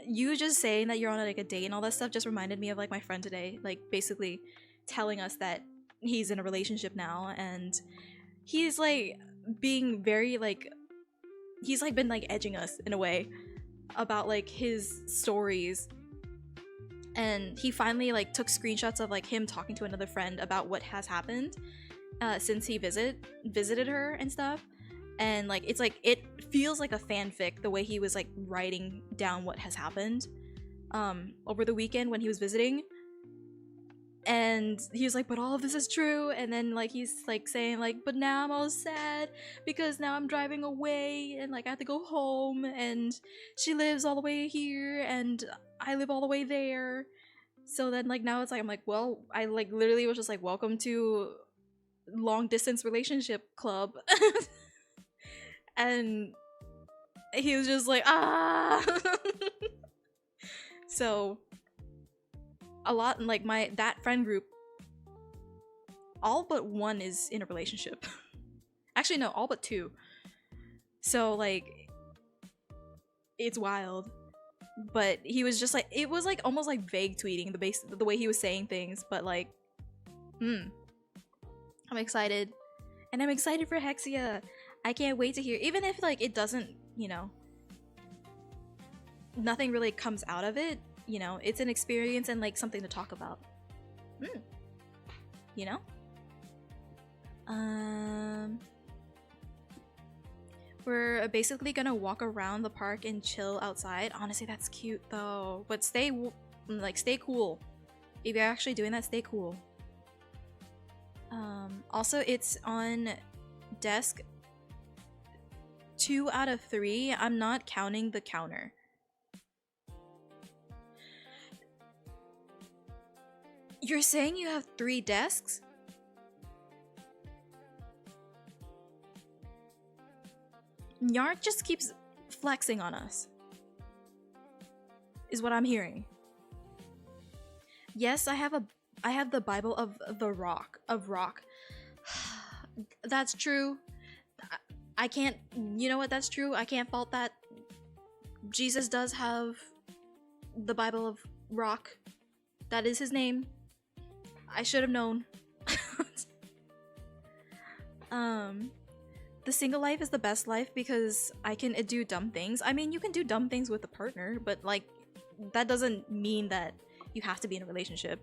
you just saying that you're on like a date and all that stuff just reminded me of like my friend today, like basically telling us that he's in a relationship now, and he's like being very like, he's like been like edging us in a way about like his stories. And he finally like took screenshots of like him talking to another friend about what has happened since he visited her and stuff. And like it's like it feels like a fanfic the way he was like writing down what has happened over the weekend when he was visiting. And he was like, but all of this is true. And then like he's like saying like, but now I'm all sad because now I'm driving away and like I have to go home, and she lives all the way here and I live all the way there. So then like now it's like I'm like, well, I like literally was just like, welcome to long distance relationship club. And he was just like, ah. So a lot, like that friend group, all but one is in a relationship. Actually no, all but two. So like it's wild. But he was just like, it was like almost like vague tweeting the way he was saying things, but like I'm excited. And I'm excited for Hexia. I can't wait to hear, even if like it doesn't, you know, nothing really comes out of it, you know, it's an experience and like something to talk about. You know? We're basically gonna walk around the park and chill outside. Honestly, that's cute though. But stay cool. If you're actually doing that, stay cool. Also, it's on desk 2 out of 3. I'm not counting the counter. You're saying you have 3 desks? Yark just keeps flexing on us, is what I'm hearing. Yes, I have the Bible of the rock. That's true. I can't, you know what, that's true. I can't fault that. Jesus does have the Bible of rock. That is his name. I should have known. The single life is the best life because I can do dumb things. I mean, you can do dumb things with a partner, but like that doesn't mean that you have to be in a relationship.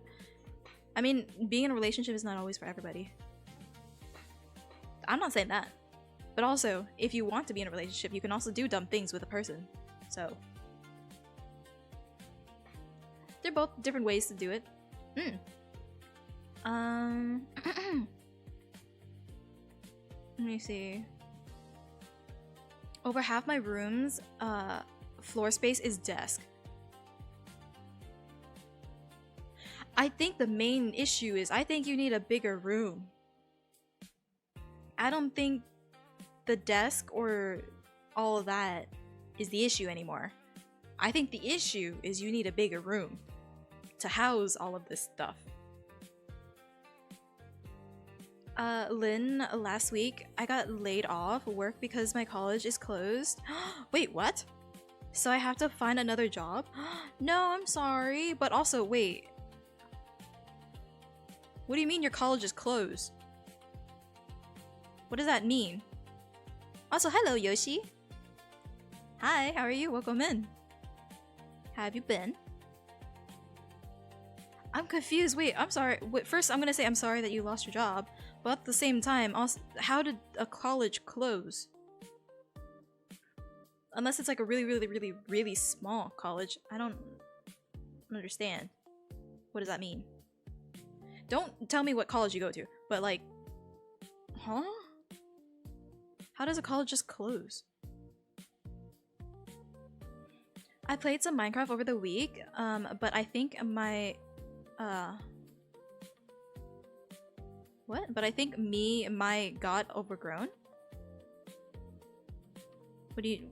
I mean, being in a relationship is not always for everybody. I'm not saying that. But also, if you want to be in a relationship, you can also do dumb things with a person. So they're both different ways to do it. Let me see. Over half my room's floor space is desk. I think the main issue is I think you need a bigger room. I don't think the desk or all of that is the issue anymore. I think the issue is you need a bigger room to house all of this stuff. Lynn, last week I got laid off work because my college is closed. Wait, what? So I have to find another job? No, I'm sorry. But also, wait. What do you mean your college is closed? What does that mean? Also, hello, Yoshi. Hi, how are you? Welcome in. How have you been? I'm confused. Wait, I'm sorry. Wait, first, I'm gonna say I'm sorry that you lost your job. But at the same time, also, how did a college close? Unless it's like a really small college. I don't understand. What does that mean? Don't tell me what college you go to, but like, huh? How does a college just close? I played some Minecraft over the week, but I think my, what? But I think my got overgrown? What do you...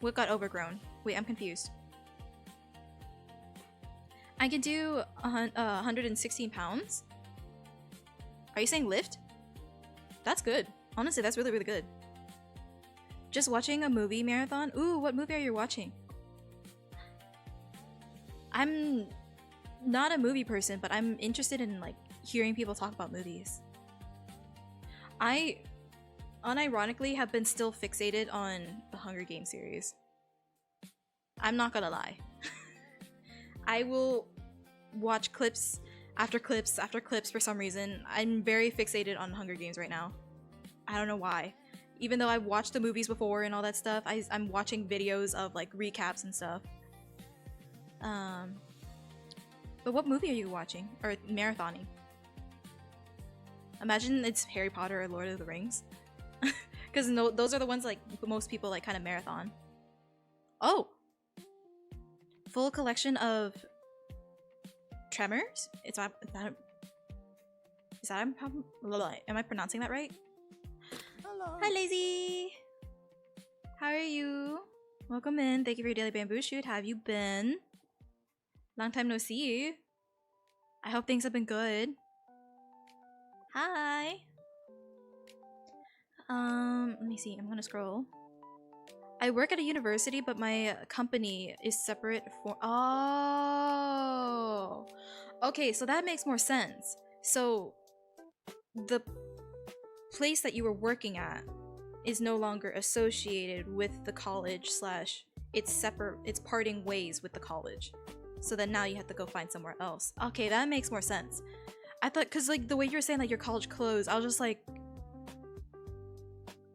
What got overgrown? Wait, I'm confused. I can do 116 pounds? Are you saying lift? That's good. Honestly, that's really, really good. Just watching a movie marathon? Ooh, what movie are you watching? I'm not a movie person, but I'm interested in like hearing people talk about movies. I unironically have been still fixated on the Hunger Games series. I'm not gonna lie. I will watch clips after clips after clips for some reason. I'm very fixated on Hunger Games right now. I don't know why. Even though I've watched the movies before and all that stuff, I'm watching videos of like recaps and stuff. But what movie are you watching? Or marathoning? Imagine it's Harry Potter or Lord of the Rings. Because no, those are the ones like most people like kind of marathon. Oh! Full collection of Tremors? Am I pronouncing that right? Hello. Hi, Lazy! How are you? Welcome in. Thank you for your daily bamboo shoot. How have you been? Long time no see. I hope things have been good. Hi! Let me see. I'm gonna scroll. I work at a university, but my company is separate for— Oh! Okay, so that makes more sense. So, the place that you were working at is no longer associated with the college / it's separate— it's parting ways with the college. So then now you have to go find somewhere else. Okay, that makes more sense. I thought, cause like the way you were saying like your college closed, I was just like,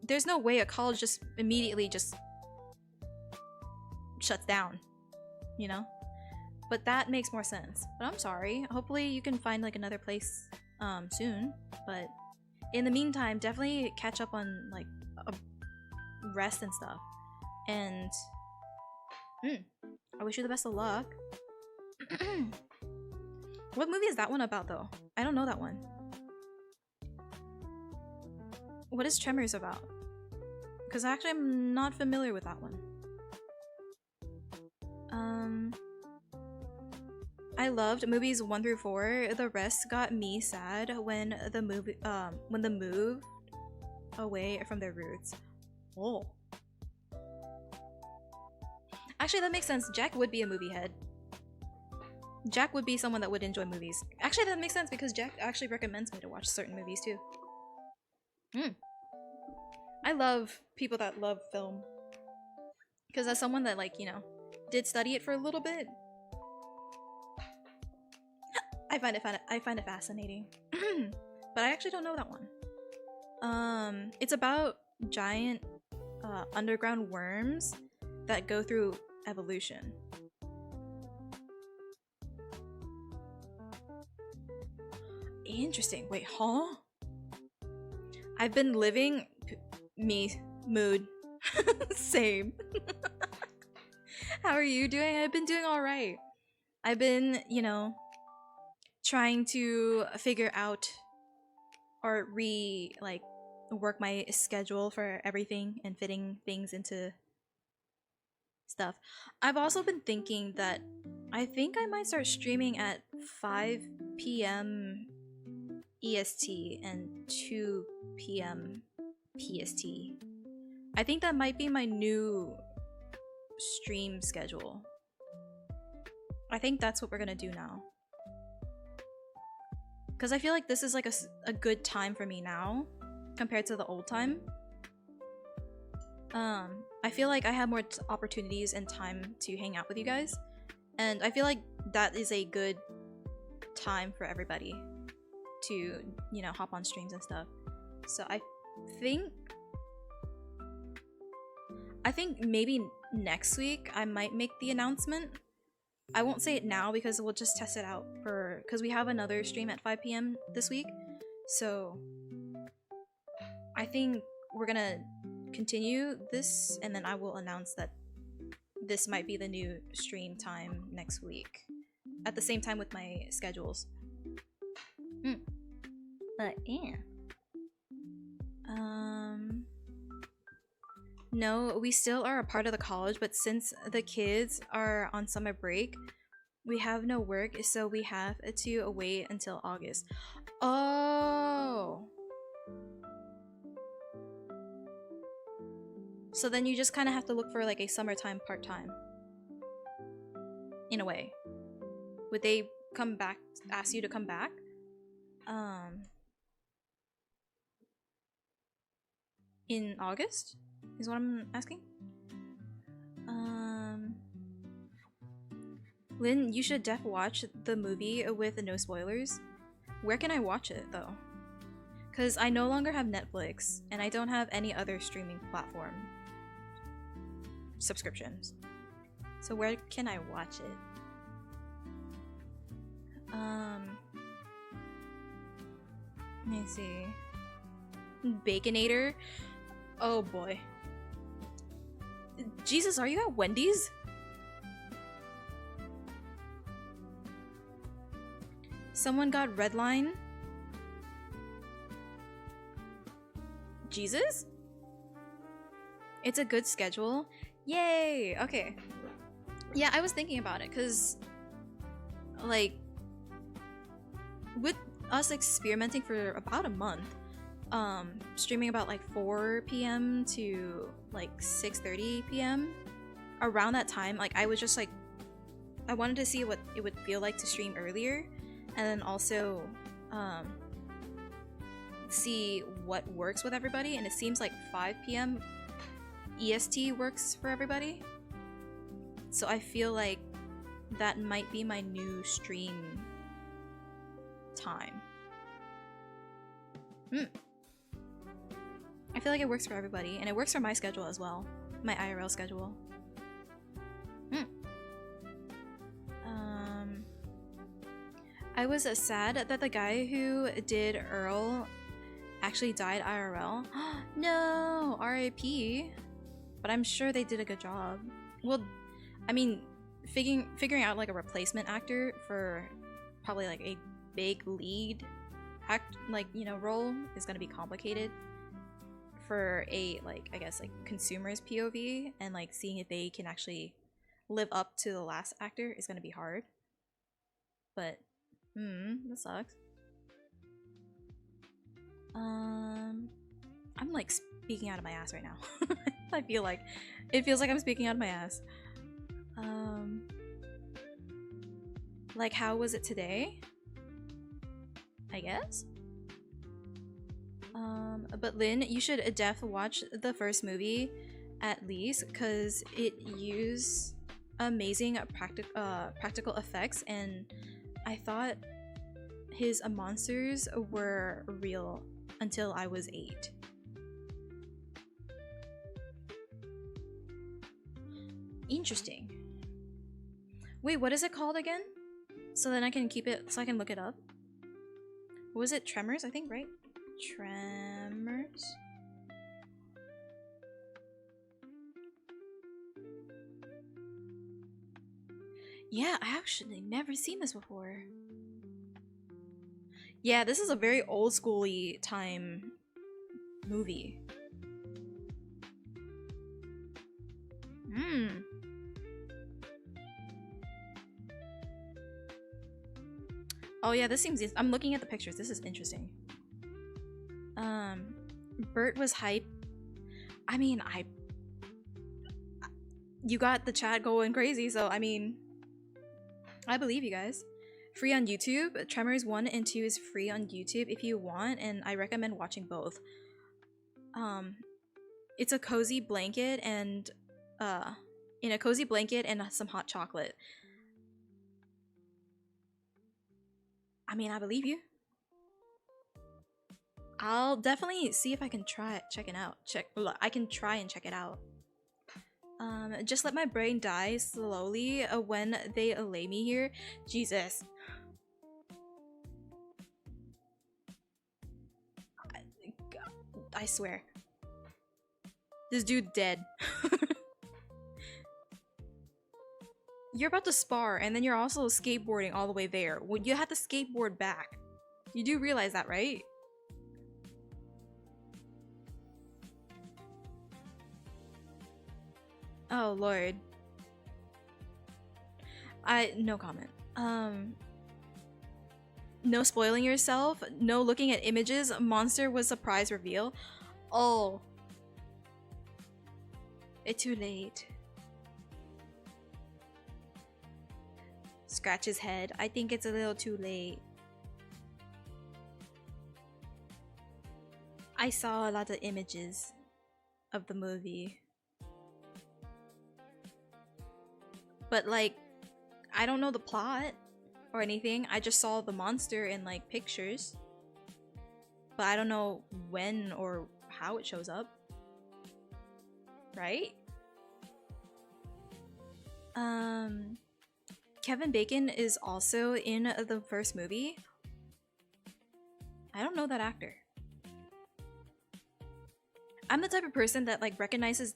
there's no way a college just immediately just shuts down, you know? But that makes more sense. But I'm sorry. Hopefully you can find like another place soon. But in the meantime, definitely catch up on like rest and stuff. And I wish you the best of luck. What movie is that one about though? I don't know that one. What is Tremors about? Because actually I'm not familiar with that one. I loved movies 1 through 4. The rest got me sad when the movie when they moved away from their roots. Oh. Actually, that makes sense. Jack would be a movie head. Jack would be someone that would enjoy movies. Actually, that makes sense because Jack actually recommends me to watch certain movies too. I love people that love film. Because as someone that, like, you know, did study it for a little bit, I find it fascinating. But I actually don't know that one. It's about giant underground worms that go through evolution. Interesting. Wait, huh? I've been living mood. Same. How are you doing? I've been doing alright. I've been, you know, trying to figure out or work my schedule for everything and fitting things into stuff. I've also been thinking that I think I might start streaming at 5 p.m. EST and 2 p.m. PST. I think that might be my new stream schedule. I think that's what we're gonna do now. Because I feel like this is like a good time for me now compared to the old time. I feel like I have more opportunities and time to hang out with you guys. And I feel like that is a good time for everybody to, you know, hop on streams and stuff. So I think maybe next week I might make the announcement. I won't say it now because we'll just test it out because we have another stream at 5 p.m. this week. So I think we're gonna continue this and then I will announce that this might be the new stream time next week at the same time with my schedules. But yeah. No, we still are a part of the college, but since the kids are on summer break, we have no work, so we have to wait until August. Oh. So then you just kind of have to look for like a summertime part-time. In a way. Would they come back, ask you to come back? In August? Is what I'm asking? Lynn, you should def watch the movie with no spoilers. Where can I watch it though? Because I no longer have Netflix and I don't have any other streaming platform subscriptions. So where can I watch it? Let me see. Baconator? Oh boy. Jesus, are you at Wendy's? Someone got Redline? Jesus? It's a good schedule. Yay! Okay. Yeah, I was thinking about it because, like, with us experimenting for about a month, streaming about like 4 p.m. to like 6:30 p.m. around that time, like I was just like, I wanted to see what it would feel like to stream earlier, and then also see what works with everybody. And it seems like 5 p.m. EST works for everybody, so I feel like that might be my new stream time. I feel like it works for everybody, and it works for my schedule as well, my IRL schedule. I was sad that the guy who did Earl actually died IRL. No, RIP. But I'm sure they did a good job. Well, I mean, figuring out like a replacement actor for probably like a big lead role is gonna be complicated for a, like, I guess like consumer's POV, and like seeing if they can actually live up to the last actor is gonna be hard. But that sucks. I'm like speaking out of my ass right now. I feel like it feels like I'm speaking out of my ass. Like, how was it today? I guess. But Lynn, you should def watch the first movie at least, because it used amazing practical effects, and I thought his monsters were real until I was 8. Interesting. Wait, what is it called again? So then I can keep it, so I can look it up. What was it? Tremors, I think, right? Tremors? Yeah, I actually never seen this before. Yeah, this is a very old schooly time movie. Oh yeah, this seems, I'm looking at the pictures. This is interesting. Bert was hype. I mean, you got the chat going crazy, so I mean, I believe you guys. Free on YouTube. Tremors 1 and 2 is free on YouTube if you want, and I recommend watching both. It's a cozy blanket and in a cozy blanket and some hot chocolate. I mean, I believe you. I'll definitely see if I can try checking out. I can try and check it out. Just let my brain die slowly when they lay me here. Jesus. I swear. This dude dead. You're about to spar, and then you're also skateboarding all the way there. Well, you have to skateboard back. You do realize that, right? Oh lord. No comment. No spoiling yourself, no looking at images, monster was surprise reveal. Oh. It's too late. Scratch his head. I think it's a little too late. I saw a lot of images of the movie. But like, I don't know the plot or anything. I just saw the monster in like pictures. But I don't know when or how it shows up. Right? Kevin Bacon is also in the first movie. I don't know that actor. I'm the type of person that like recognizes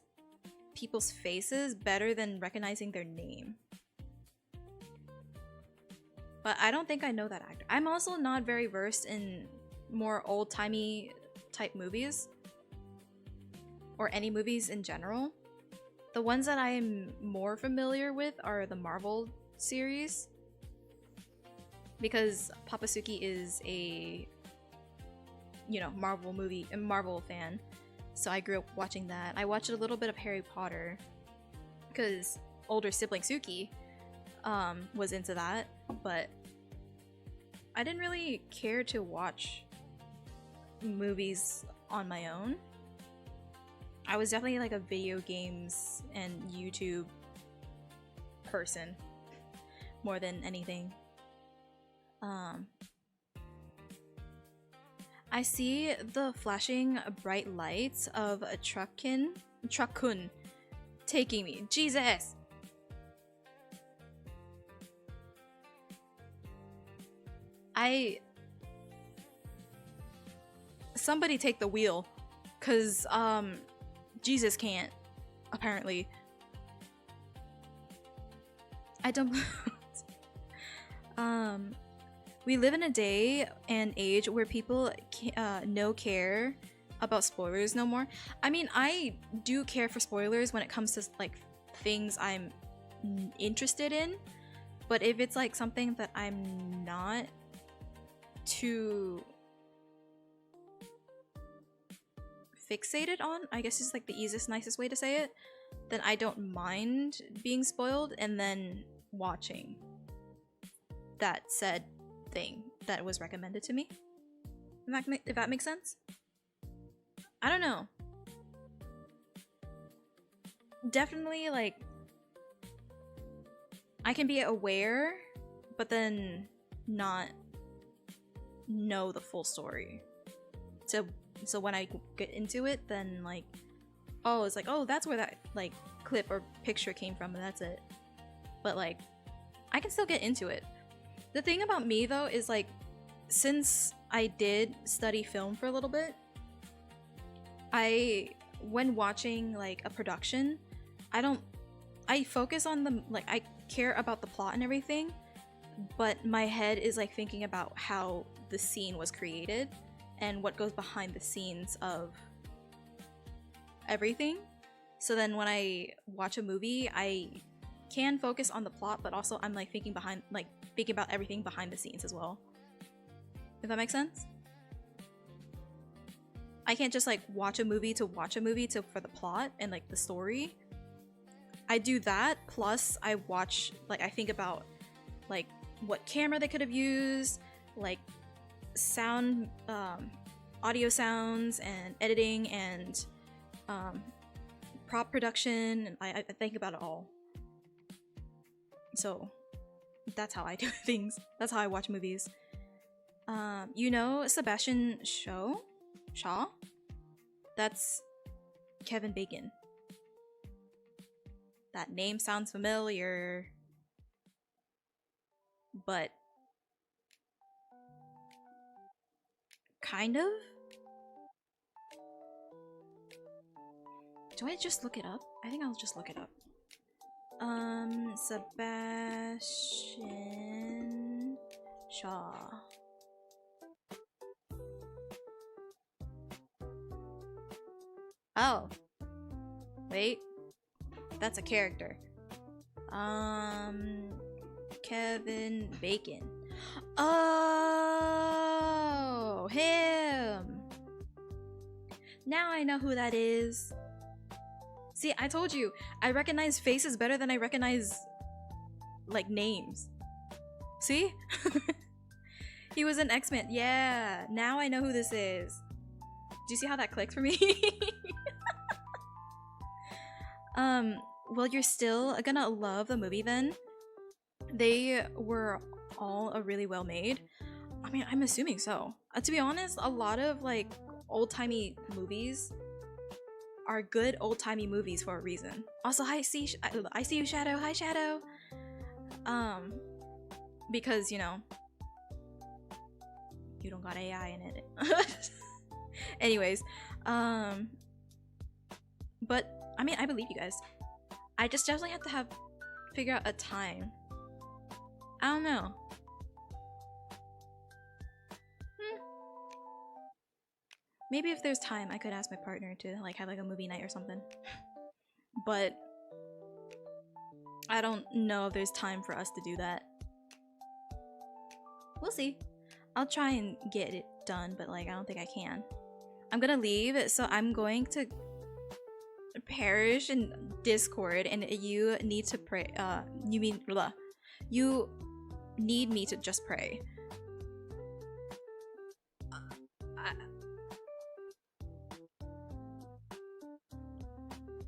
people's faces better than recognizing their name. But I don't think I know that actor. I'm also not very versed in more old-timey type movies. Or any movies in general. The ones that I am more familiar with are the Marvel series. Because Papasuki is a, you know, Marvel fan. So I grew up watching that. I watched a little bit of Harry Potter. Because older sibling Suki was into that. But I didn't really care to watch movies on my own. I was definitely like a video games and YouTube person more than anything. I see the flashing bright lights of a truckun taking me. Jesus! Somebody take the wheel, cause Jesus can't, apparently. I don't. We live in a day and age where people no care about spoilers no more. I mean, I do care for spoilers when it comes to like things I'm interested in, but if it's like something that I'm not too fixated on, I guess is like the easiest, nicest way to say it, then I don't mind being spoiled and then watching that said thing that was recommended to me. If that makes sense? I don't know. Definitely, like, I can be aware, but then not know the full story. So when I get into it, then like, oh, it's like, oh, that's where that like clip or picture came from, and that's it. But like, I can still get into it. The thing about me though is like, since I did study film for a little bit, when watching like a production, I focus on the, like, I care about the plot and everything, but my head is like thinking about how the scene was created and what goes behind the scenes of everything. So then when I watch a movie, I can focus on the plot, but also I'm like thinking about everything behind the scenes as well. If that makes sense? I can't just like watch a movie for the plot and like the story. I do that, plus I watch, like, I think about like what camera they could have used, like sound, audio sounds and editing and prop production, and I think about it all. So that's how I do things. That's how I watch movies. You know Sebastian Shaw? That's Kevin Bacon. That name sounds familiar, but kind of? Do I just look it up? I think I'll just look it up. Sebastian Shaw. Oh. Wait. that's a character. Kevin Bacon. Oh, him. Now I know who that is. See, I told you, I recognize faces better than I recognize, like, names. See? He was an X-Men. Yeah, now I know who this is. Do you see how that clicked for me? Well, you're still gonna love the movie then. They were all really well made. I mean, I'm assuming so. To be honest, a lot of like old-timey movies are good old-timey movies for a reason. Also, I see you, Shadow. Hi, Shadow. Because, you know, you don't got AI in it. Anyways, but I mean, I believe you guys. I just definitely have to figure out a time. I don't know. Maybe if there's time, I could ask my partner to like have like a movie night or something. But I don't know if there's time for us to do that. We'll see. I'll try and get it done, but like I don't think I can. I'm gonna leave, so I'm going to perish in Discord, and you need to pray. You need me to just pray.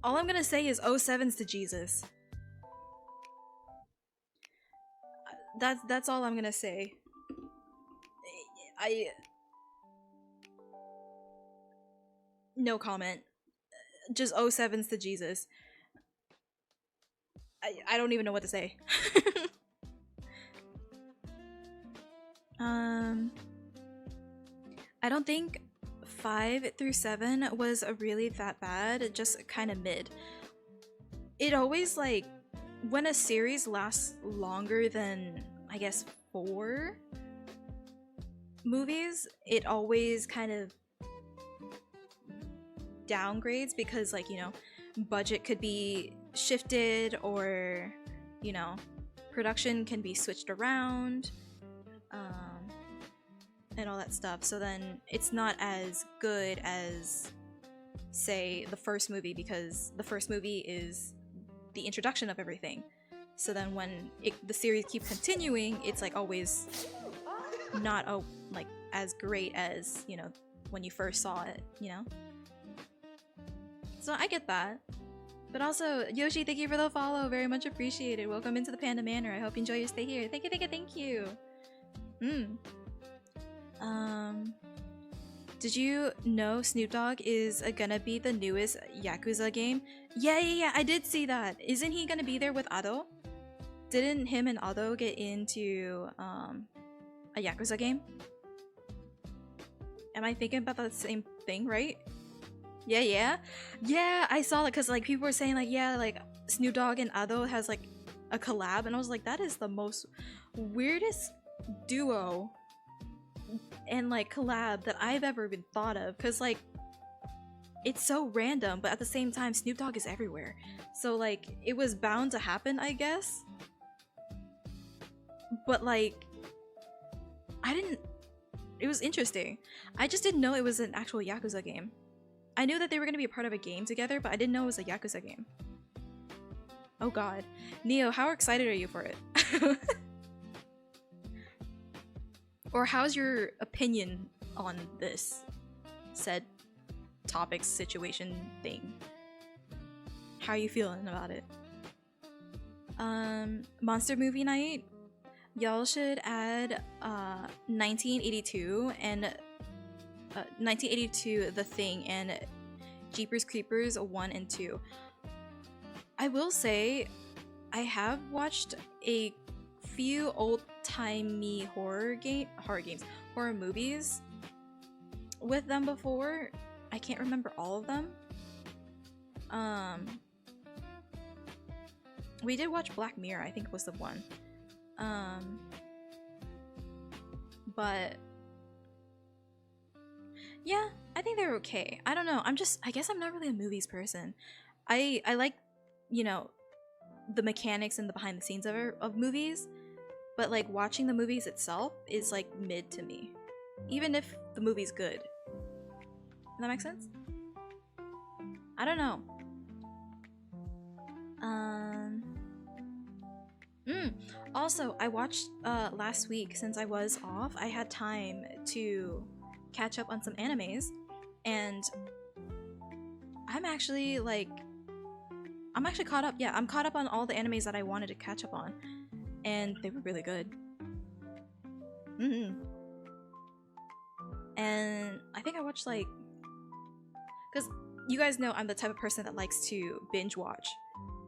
All I'm gonna say is 07s to Jesus. That's all I'm gonna say. No comment. Just 07s to Jesus. I don't even know what to say. I don't think 5 through 7 was really that bad, just kind of mid. It always, like, when a series lasts longer than, I guess, 4 movies, it always kind of downgrades because, like, you know, budget could be shifted, or, you know, production can be switched around, and all that stuff. So then it's not as good as, say, the first movie, because the first movie is the introduction of everything. So then when the series keeps continuing, it's like always not like as great as, you know, when you first saw it, you know? So I get that. But also, Yoshi, thank you for the follow. Very much appreciated. Welcome into the Panda Manor. I hope you enjoy your stay here. Thank you, thank you, thank you. Did you know Snoop Dogg is gonna be the newest Yakuza game? Yeah, I did see that. Isn't he gonna be there with Ado? Didn't him and Ado get into a Yakuza game? Am I thinking about the same thing, right? Yeah, I saw it because like people were saying like, yeah, like Snoop Dogg and Ado has like a collab, and I was like, that is the most weirdest duo and like collab that I've ever been thought of, because like it's so random, but at the same time Snoop Dogg is everywhere, so like it was bound to happen, I guess. But like it was interesting. I just didn't know it was an actual Yakuza game. I knew that they were going to be a part of a game together, but I didn't know it was a Yakuza game. Oh god. Neo, how excited are you for it? Or how's your opinion on this said topic, situation, thing? How are you feeling about it? Monster movie night? Y'all should add 1982 and 1982 The Thing and Jeepers Creepers 1 and 2. I will say I have watched a few old-timey horror movies with them before. I can't remember all of them. We did watch Black Mirror, I think was the one. But yeah, I think they're okay. I don't know. I guess I'm not really a movies person. I like you know, the mechanics and the behind the scenes of movies, but like watching the movies itself is like mid to me, even if the movie's good. Does that make sense? I don't know. Also, I watched last week, since I was off, I had time to catch up on some animes, and I'm actually caught up. Yeah, I'm caught up on all the animes that I wanted to catch up on, and they were really good. And I think I watched like, because you guys know I'm the type of person that likes to binge watch.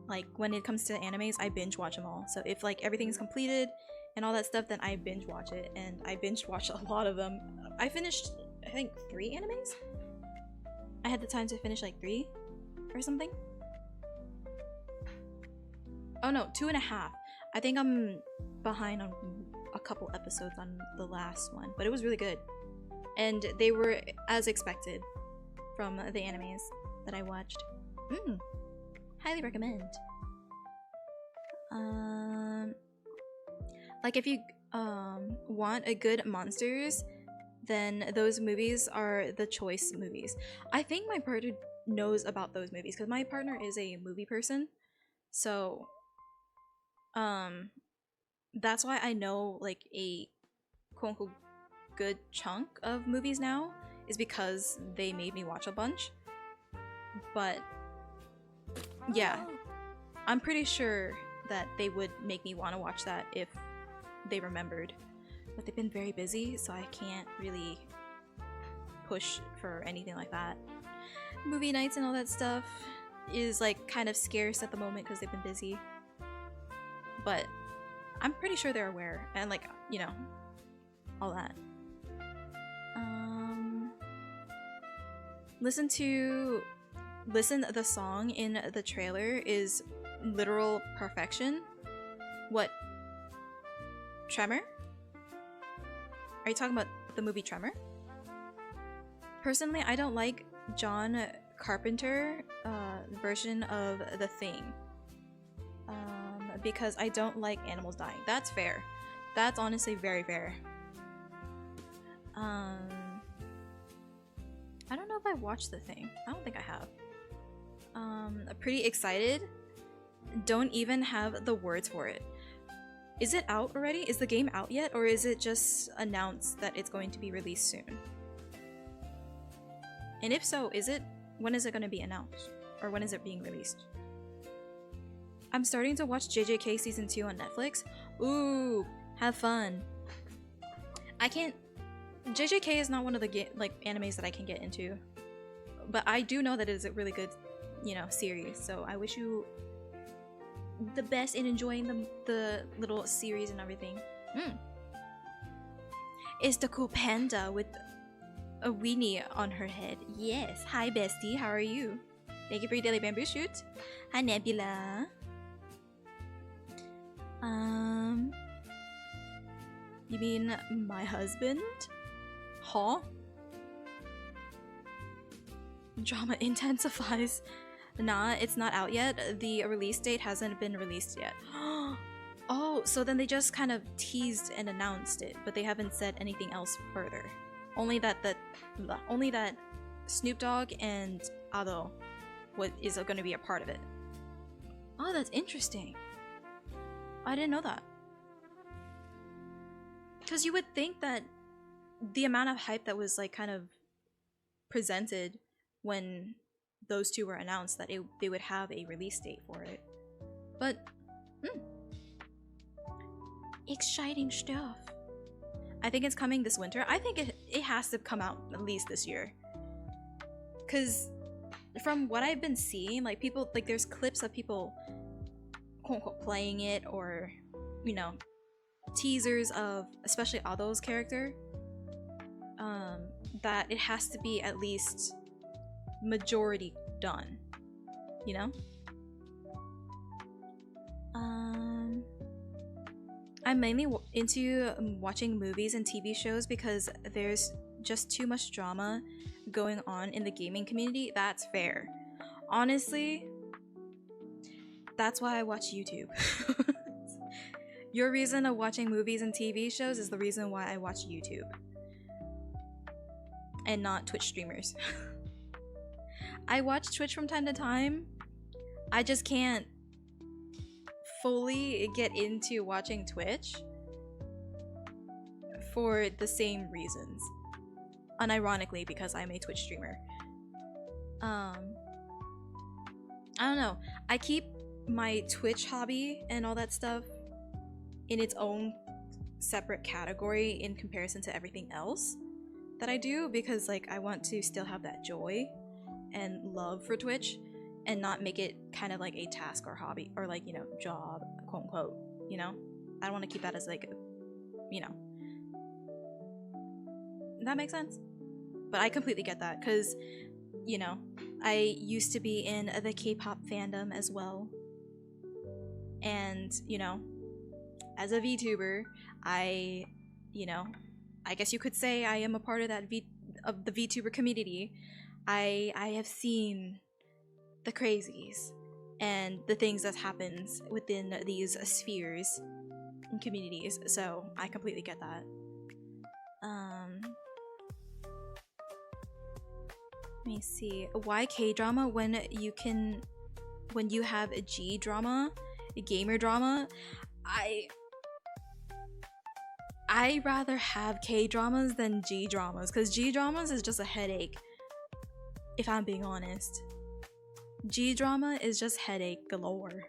Like when it comes to animes, I binge watch them all. So if like everything's completed and all that stuff, then I binge watch it, and I binge watched a lot of them. I finished, I think, 3 animes. I had the time to finish like 3 or something. Oh no, 2.5. I think I'm behind on a couple episodes on the last one, but it was really good, and they were as expected from the animes that I watched. Highly recommend. Like if you want a good monsters, then those movies are the choice movies. I think my partner knows about those movies because my partner is a movie person, so that's why I know like a quote-unquote good chunk of movies now, is because they made me watch a bunch. But yeah, I'm pretty sure that they would make me want to watch that if they remembered. But they've been very busy, so I can't really push for anything like that. Movie nights and all that stuff is like kind of scarce at the moment because they've been busy. But I'm pretty sure they're aware, and like, you know, all that. Listen, the song in the trailer is literal perfection. What? Tremor? Are you talking about the movie Tremor? Personally, I don't like John Carpenter version of The Thing. Because I don't like animals dying. That's fair. That's honestly very fair. I don't know if I watched The Thing. I don't think I have. Pretty excited. Don't even have the words for it. Is it out already? Is the game out yet? Or is it just announced that it's going to be released soon? And if so, when is it going to be announced? Or when is it being released? I'm starting to watch JJK Season 2 on Netflix. Ooh, have fun. I can't... JJK is not one of the animes that I can get into. But I do know that it is a really good, you know, series. So I wish you the best in enjoying the little series and everything. It's the cool panda with a weenie on her head. Yes. Hi, bestie. How are you? Thank you for your daily bamboo shoot. Hi, Nebula. You mean my husband? Huh? Drama intensifies. Nah, it's not out yet. The release date hasn't been released yet. Oh, so then they just kind of teased and announced it, but they haven't said anything else further. Only that Snoop Dogg and Ado is going to be a part of it. Oh, that's interesting. I didn't know that. Because you would think that the amount of hype that was like kind of presented when those two were announced, that they would have a release date for it. But exciting stuff. I think it's coming this winter. I think it has to come out at least this year. Cause from what I've been seeing, like people, like there's clips of people quote unquote playing it, or you know, teasers of especially Ado's character, that it has to be at least majority done, you know. I'm mainly into watching movies and TV shows because there's just too much drama going on in the gaming community. That's fair. Honestly, That's why I watch YouTube. Your reason of watching movies and TV shows is the reason why I watch YouTube. And not Twitch streamers. I watch Twitch from time to time. I just can't fully get into watching Twitch for the same reasons. Unironically, because I'm a Twitch streamer. I don't know. I keep my Twitch hobby and all that stuff in its own separate category in comparison to everything else that I do, because like I want to still have that joy and love for Twitch and not make it kind of like a task or hobby or like, you know, job, quote unquote, you know? I don't want to keep that as like, you know. Does that make sense? But I completely get that because, you know, I used to be in the K-pop fandom as well. And, you know, as a VTuber, I, you know, I guess you could say I am a part of that the VTuber community. I have seen the crazies and the things that happens within these spheres and communities, so I completely get that. Let me see. Why K-drama when you have a G-drama, a gamer drama? I rather have K-dramas than G-dramas, because G-dramas is just a headache, if I'm being honest. G-drama is just headache galore.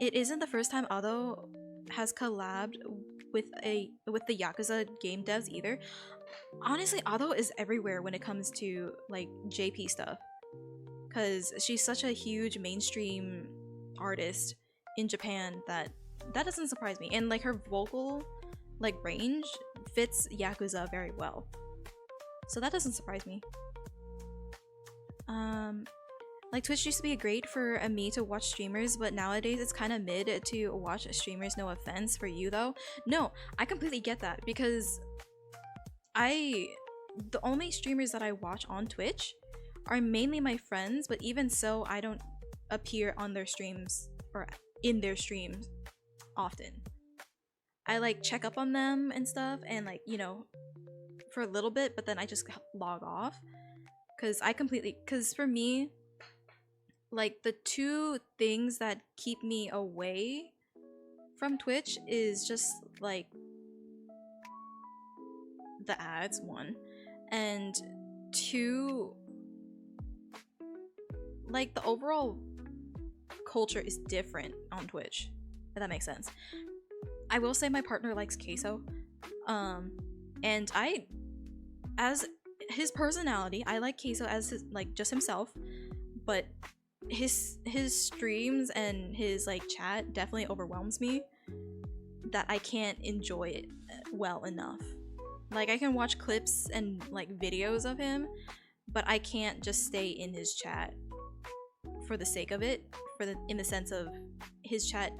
It isn't the first time Ado has collabed with the Yakuza game devs either. Honestly, Ado is everywhere when it comes to like JP stuff, because she's such a huge mainstream artist in Japan that doesn't surprise me, and like her vocal like range fits Yakuza very well, so that doesn't surprise me. Like Twitch used to be great for me to watch streamers, but nowadays it's kind of mid to watch streamers. No offense for you though. No, I completely get that, because the only streamers that I watch on Twitch are mainly my friends, but even so I don't appear on their streams or in their streams often. I like check up on them and stuff, and like, you know, for a little bit, but then I just log off, because for me, like the two things that keep me away from Twitch is just like the ads, one, and two, like the overall culture is different on Twitch, if that makes sense. I will say my partner likes queso, and as his personality, I like queso as his, like just himself, but his streams and his like chat definitely overwhelms me, that I can't enjoy it well enough. Like I can watch clips and like videos of him, but I can't just stay in his chat for the sake of it, in the sense of his chat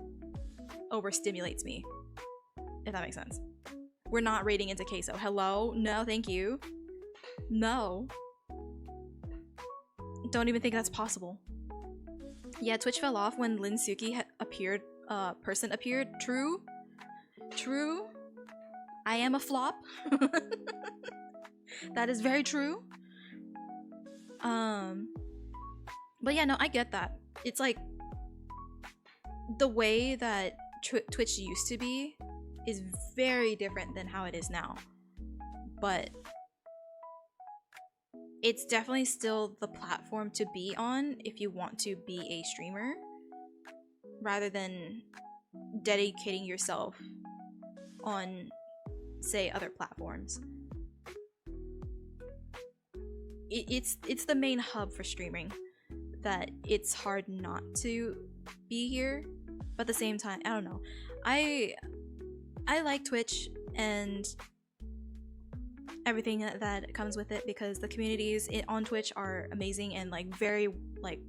overstimulates me, if that makes sense. We're not raiding into queso. Hello? No, thank you. No. Don't even think that's possible. Yeah, Twitch fell off when Linsuki appeared. Person appeared. True. True. I am a flop. That is very true. But yeah, no, I get that. It's like the way that Twitch used to be is very different than how it is now. But it's definitely still the platform to be on if you want to be a streamer, rather than dedicating yourself on, say, other platforms. It's the main hub for streaming, that it's hard not to be here, but at the same time, I don't know. I like Twitch and everything that comes with it, because the communities on Twitch are amazing and like very like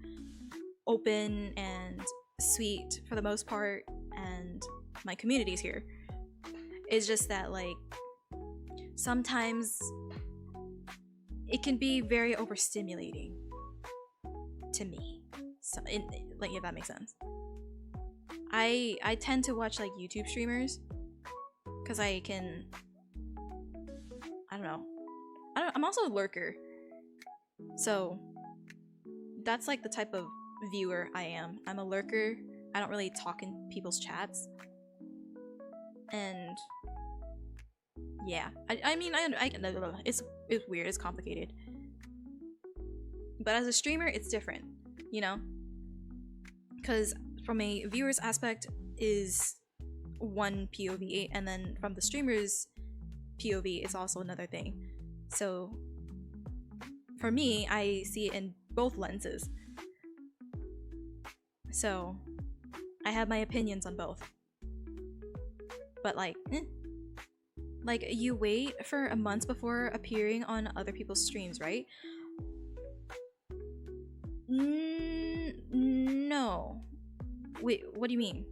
open and sweet for the most part, and my community's here. It's just that like sometimes it can be very overstimulating, to me. So, like, if that makes sense. I tend to watch like YouTube streamers because I can. I don't know. I'm also a lurker, so that's like the type of viewer I am. I'm a lurker. I don't really talk in people's chats, and yeah, I mean it's weird. It's complicated, but as a streamer, it's different, you know, because from a viewer's aspect is one POV, and then from the streamer's POV it's also another thing. So for me, I see it in both lenses. So I have my opinions on both. But like, like you wait for a month before appearing on other people's streams, right? No. Wait, what do you mean?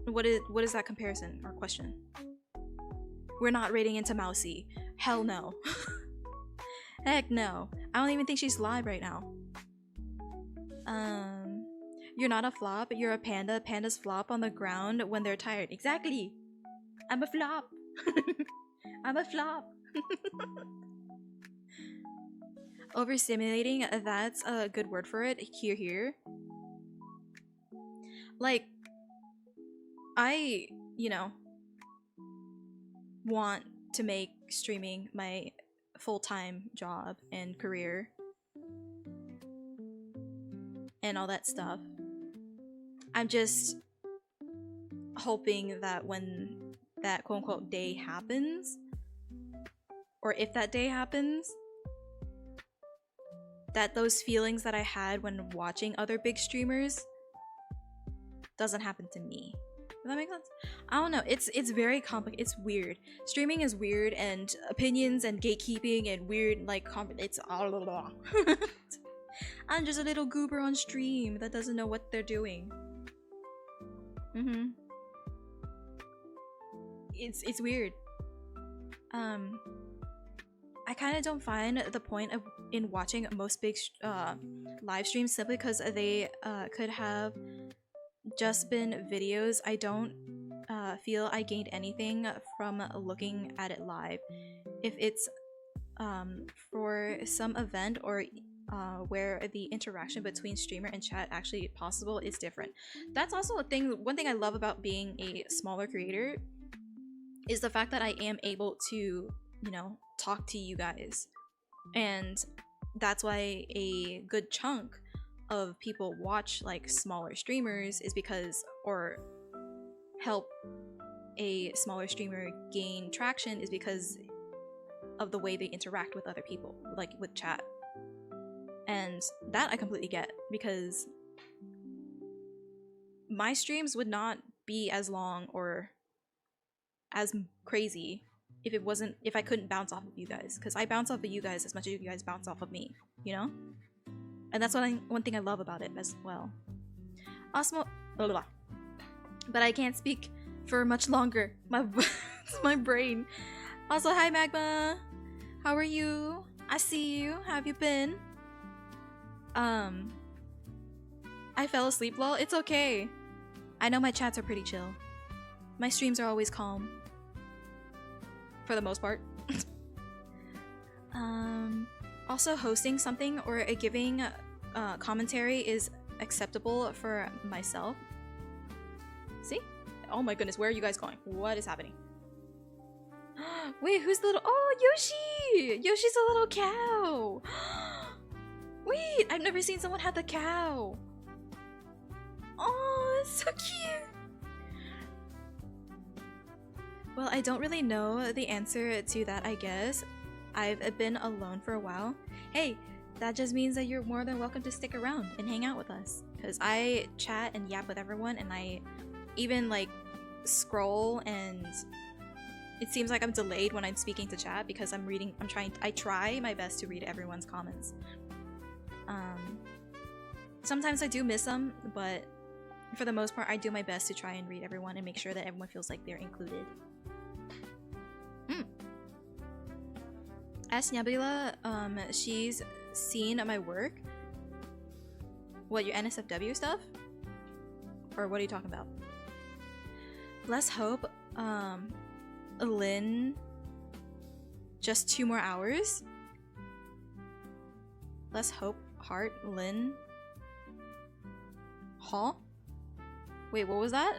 What is that comparison or question? We're not raiding into Mousy. Hell no. Heck no. I don't even think she's live right now. You're not a flop, you're a panda. Pandas flop on the ground when they're tired. Exactly. I'm a flop. I'm a flop. Overstimulating, that's a good word for it. Here. Like, I, you know, want to make streaming my full-time job and career and all that stuff. I'm just hoping that when that quote-unquote day happens, or if that day happens, that those feelings that I had when watching other big streamers doesn't happen to me. Does that make sense? I don't know. It's very complicated. It's weird. Streaming is weird, and opinions and gatekeeping and weird it's all blah. I'm just a little goober on stream that doesn't know what they're doing. It's weird. I kind of don't find the point in watching most big live streams simply because they could have just been videos. I don't feel I gained anything from looking at it live. If it's for some event or where the interaction between streamer and chat actually possible, is different. That's also a thing. One thing I love about being a smaller creator is the fact that I am able to, you know, talk to you guys, and that's why a good chunk of people watch like smaller streamers is because, or help a smaller streamer gain traction, is because of the way they interact with other people, like with chat. And that I completely get, because my streams would not be as long or as crazy if I couldn't bounce off of you guys, because I bounce off of you guys as much as you guys bounce off of me, you know? And that's one thing I love about it as well. Osmo, blah, blah, blah. But I can't speak for much longer. My brain. Also, hi Magma. How are you? I see you. How have you been? I fell asleep, lol. It's okay. I know my chats are pretty chill. My streams are always calm. For the most part. Also, hosting something or giving commentary is acceptable for myself. See? Oh my goodness, where are you guys going? What is happening? Wait, who's the little— oh, Yoshi! Yoshi's a little cow! Wait, I've never seen someone have the cow. Oh, it's so cute! Well, I don't really know the answer to that, I guess. I've been alone for a while. Hey, that just means that you're more than welcome to stick around and hang out with us. Because I chat and yap with everyone, and I even like scroll, and it seems like I'm delayed when I'm speaking to chat because I try my best to read everyone's comments. Sometimes I do miss them, but for the most part I do my best to try and read everyone and make sure that everyone feels like they're included. S Nebula, she's seen my work. What, your NSFW stuff? Or what are you talking about? Let's hope, Lynn, just 2 more hours. Let's hope, heart, Lynn. Huh? Wait, what was that?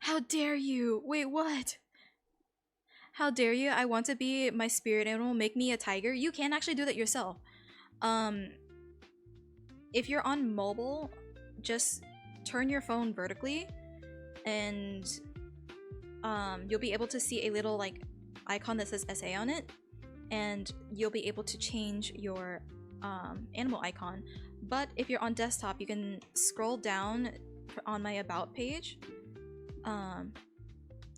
How dare you? Wait, what? How dare you? I want to be my spirit animal. Make me a tiger. You can actually do that yourself. If you're on mobile, just turn your phone vertically, and you'll be able to see a little like icon that says SA on it, and you'll be able to change your animal icon. But if you're on desktop, you can scroll down on my about page,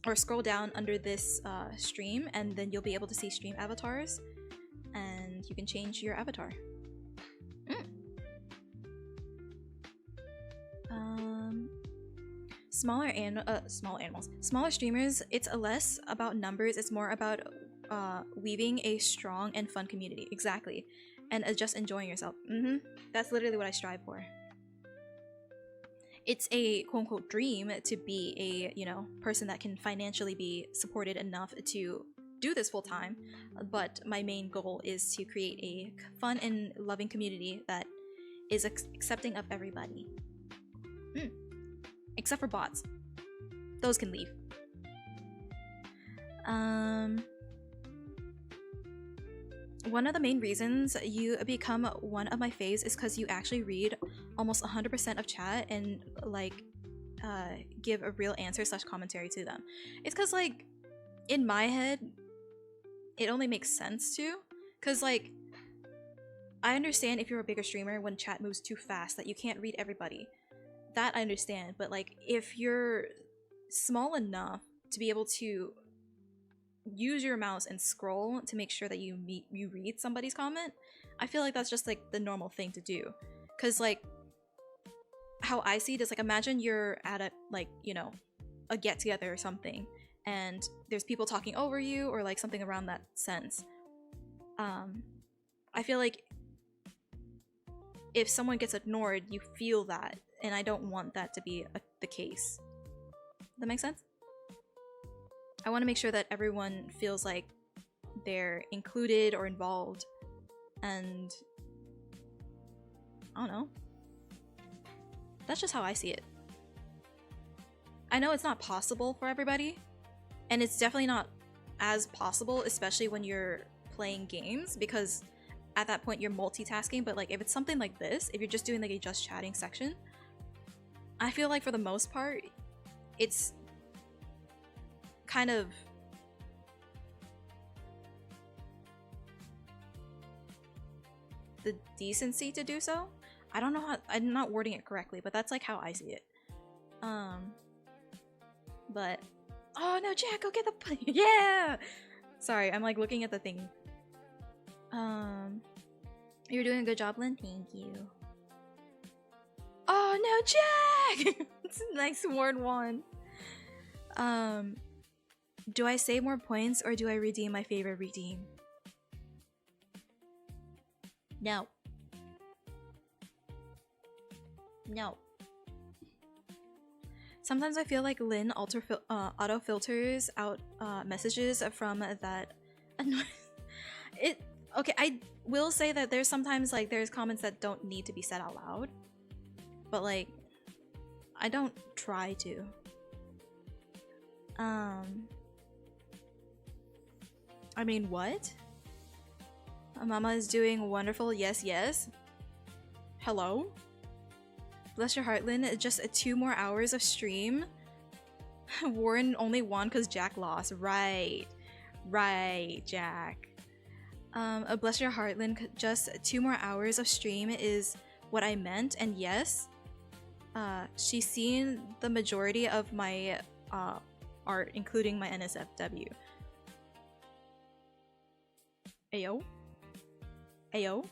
or scroll down under this stream, and then you'll be able to see stream avatars, and you can change your avatar. Smaller streamers, it's less about numbers, it's more about weaving a strong and fun community. Exactly. And just enjoying yourself. That's literally what I strive for. It's a quote-unquote dream to be a, you know, person that can financially be supported enough to do this full-time, but my main goal is to create a fun and loving community that is accepting of everybody. Except for bots. Those can leave. One of the main reasons you become one of my faves is because you actually read almost 100% of chat and like give a real answer / commentary to them. It's because like in my head it only makes sense to, because like I understand if you're a bigger streamer when chat moves too fast that you can't read everybody. That I understand, but like if you're small enough to be able to use your mouse and scroll to make sure that you read somebody's comment, I feel like that's just like the normal thing to do. Because like how I see it is like, imagine you're at a like, you know, a get together or something, and there's people talking over you or like something around that sense. I feel like if someone gets ignored, you feel that, and I don't want that to be the case. That makes sense? I want to make sure that everyone feels like they're included or involved, and I don't know. That's just how I see it. I know it's not possible for everybody, and it's definitely not as possible, especially when you're playing games, because at that point you're multitasking. But like if it's something like this, if you're just doing like a just chatting section, I feel like for the most part it's kind of the decency to do so. I don't know how, I'm not wording it correctly, but that's like how I see it. But oh no, Jack, go get the yeah. Sorry, I'm like looking at the thing. You're doing a good job, Lynn. Thank you. Oh no, Jack. It's a nice word one. Do I save more points or do I redeem my favorite redeem? No. No. Sometimes I feel like Lynn auto filters out messages from that. Okay, I will say that there's sometimes like there's comments that don't need to be said out loud, but like I don't try to. I mean, what? Mama is doing wonderful. Yes, yes. Hello? Bless your heart, Lynn. Just 2 more hours of stream. Warren only won because Jack lost. Right. Right, Jack. Bless your heart, Lynn. Just 2 more hours of stream is what I meant. And yes, she's seen the majority of my art, including my NSFW. Ayo? Ayo?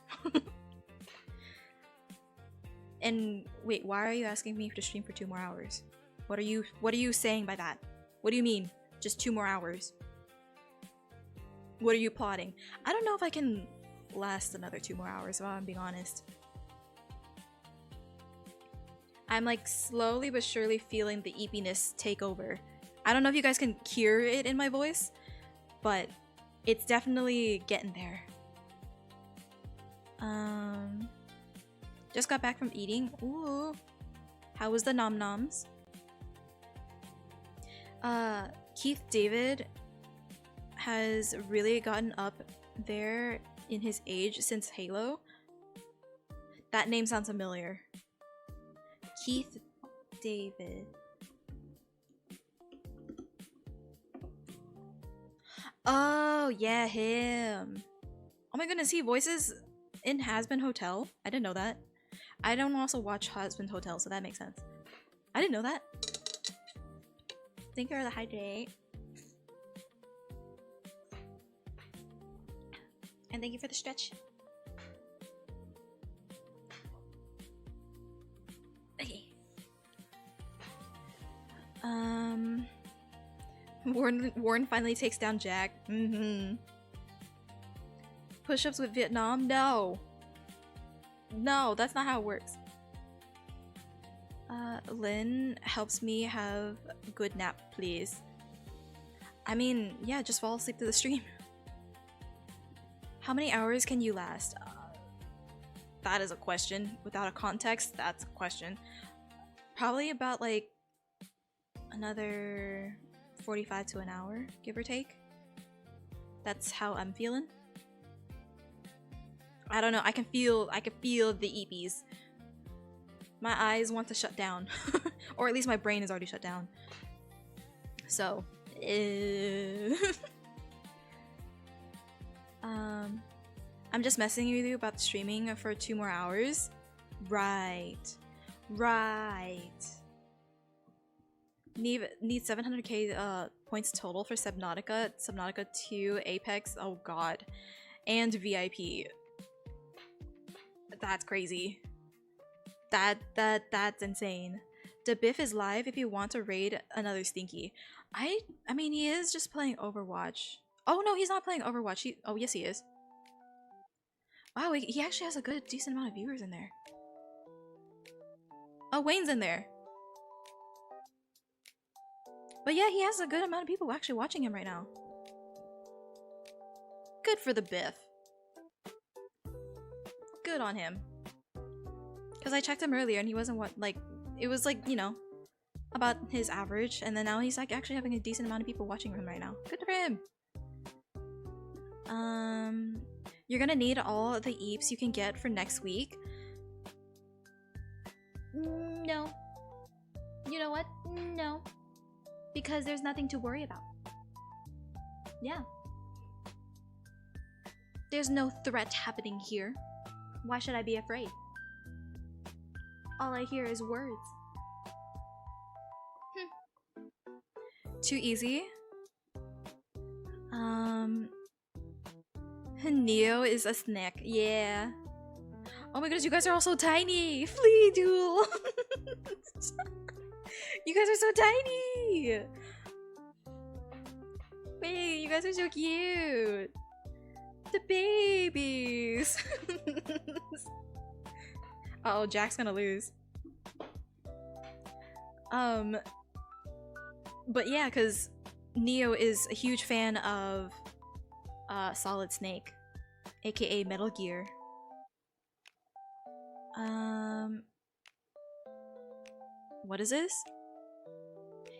And wait, why are you asking me to stream for 2 more hours? What are you saying by that? What do you mean? Just 2 more hours? What are you plotting? I don't know if I can last another 2 more hours, if I'm being honest. I'm like slowly but surely feeling the eepiness take over. I don't know if you guys can hear it in my voice, but it's definitely getting there. Just got back from eating. Ooh. How was the nom noms? Keith David has really gotten up there in his age since Halo. That name sounds familiar. Keith David. Oh, yeah, him. Oh my goodness, he voices in Hazbin Hotel? I didn't know that. I don't also watch Hazbin Hotel, so that makes sense. I didn't know that. Thank you for the hydrate. And thank you for the stretch. Okay. Warren finally takes down Jack. Push-ups with Vietnam? No. No, that's not how it works. Lynn helps me have a good nap, please. I mean, yeah, just fall asleep to the stream. How many hours can you last? That is a question. Without a context, that's a question. Probably about like another 45 to an hour, give or take. That's how I'm feeling. I don't know, I can feel the EPs. My eyes want to shut down. Or at least my brain is already shut down. So, I'm just messing with you about the streaming for 2 more hours. Right. Need 700k points total for Subnautica, Subnautica 2, Apex, oh god, and VIP. That's crazy. That's insane. The Biff is live if you want to raid another Stinky. I mean, he is just playing Overwatch. Oh no, he's not playing Overwatch. Oh yes, he is. Wow, he actually has a decent amount of viewers in there. Oh, Wayne's in there. But yeah, he has a good amount of people actually watching him right now. Good for the Biff. Good on him. Because I checked him earlier and he wasn't it was like, you know, about his average, and then now he's like actually having a decent amount of people watching him right now. Good for him. You're gonna need all the EAPs you can get for next week. No. You know what? No. Because there's nothing to worry about. Yeah. There's no threat happening here. Why should I be afraid? All I hear is words. Too easy? Neo is a snack. Yeah. Oh my goodness, you guys are all so tiny! Flea duel! You guys are so tiny! Wait, you guys are so cute! The babies! Uh oh, Jack's gonna lose. But yeah, because Neo is a huge fan of Solid Snake, aka Metal Gear. What is this?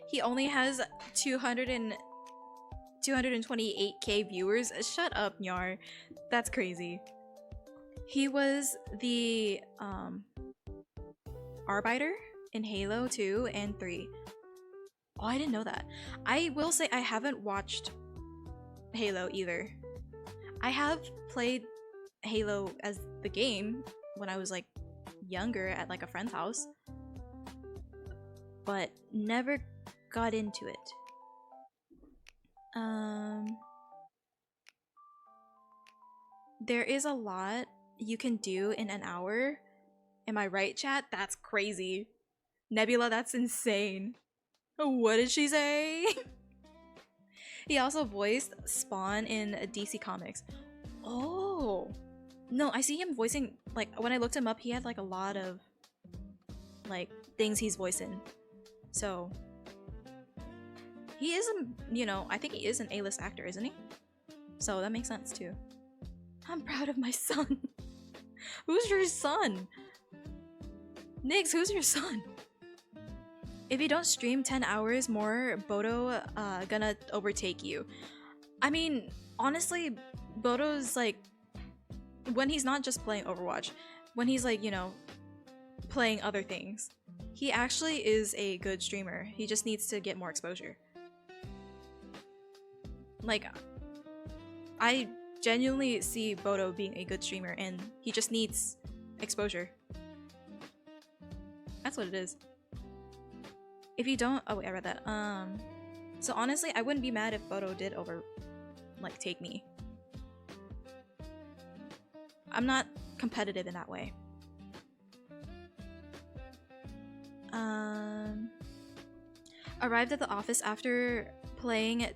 He only has 228k viewers. Shut up, Nyar. That's crazy. He was the Arbiter in Halo 2 and 3. Oh, I didn't know that. I will say I haven't watched Halo either. I have played Halo as the game when I was like younger at like a friend's house, but never got into it. There is a lot you can do in an hour. Am I right, chat? That's crazy. Nebula, that's insane. What did she say? He also voiced Spawn in DC Comics. Oh. No, I see him voicing, like, when I looked him up, he had, like, a lot of, like, things he's voicing. So, he is, you know, I think he is an A-list actor, isn't he? So, that makes sense, too. I'm proud of my son. Who's your son? Nix, who's your son? If you don't stream 10 hours more, Bodo gonna overtake you. I mean, honestly, Bodo's like, when he's not just playing Overwatch, when he's like, you know, playing other things, he actually is a good streamer. He just needs to get more exposure. Like, I genuinely see Bodo being a good streamer and he just needs exposure. That's what it is. If you don't— oh wait, I read that. So honestly, I wouldn't be mad if Bodo did take me. I'm not competitive in that way. Arrived at the office after playing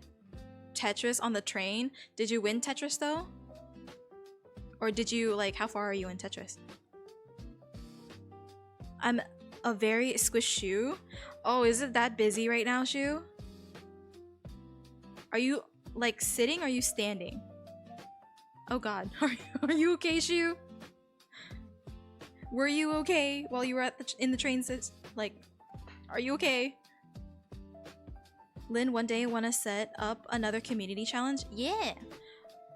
Tetris on the train. Did you win Tetris though? Or did you, like, how far are you in Tetris? I'm a very squish shoe. Oh, is it that busy right now, Shu? Are you, like, sitting or are you standing? Oh god. Are you okay, Shu? Were you okay while you were in the train? Like, are you okay? Lynn, one day wanna set up another community challenge? Yeah!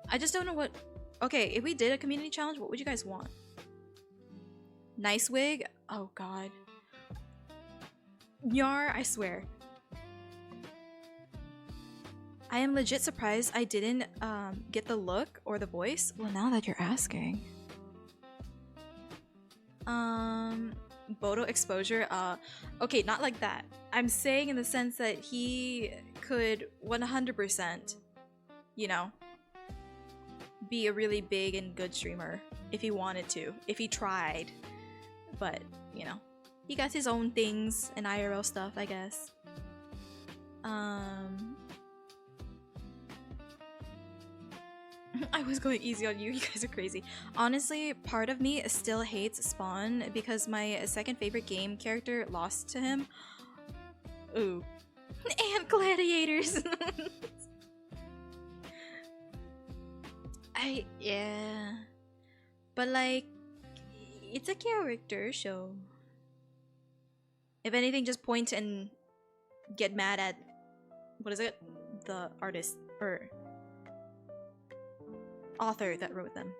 I just don't know what— okay, if we did a community challenge, what would you guys want? Nice wig? Oh god. Yar, I swear. I am legit surprised I didn't get the look or the voice. Well, now that you're asking. Bodo exposure, okay, not like that. I'm saying in the sense that he could 100%, you know, be a really big and good streamer if he wanted to, if he tried. But, you know, he got his own things and IRL stuff, I guess. I was going easy on you. You guys are crazy. Honestly, part of me still hates Spawn because my second favorite game character lost to him. Ooh. And gladiators! Yeah. But like, it's a character, so if anything, just point and get mad at, what is it? The artist or author that wrote them.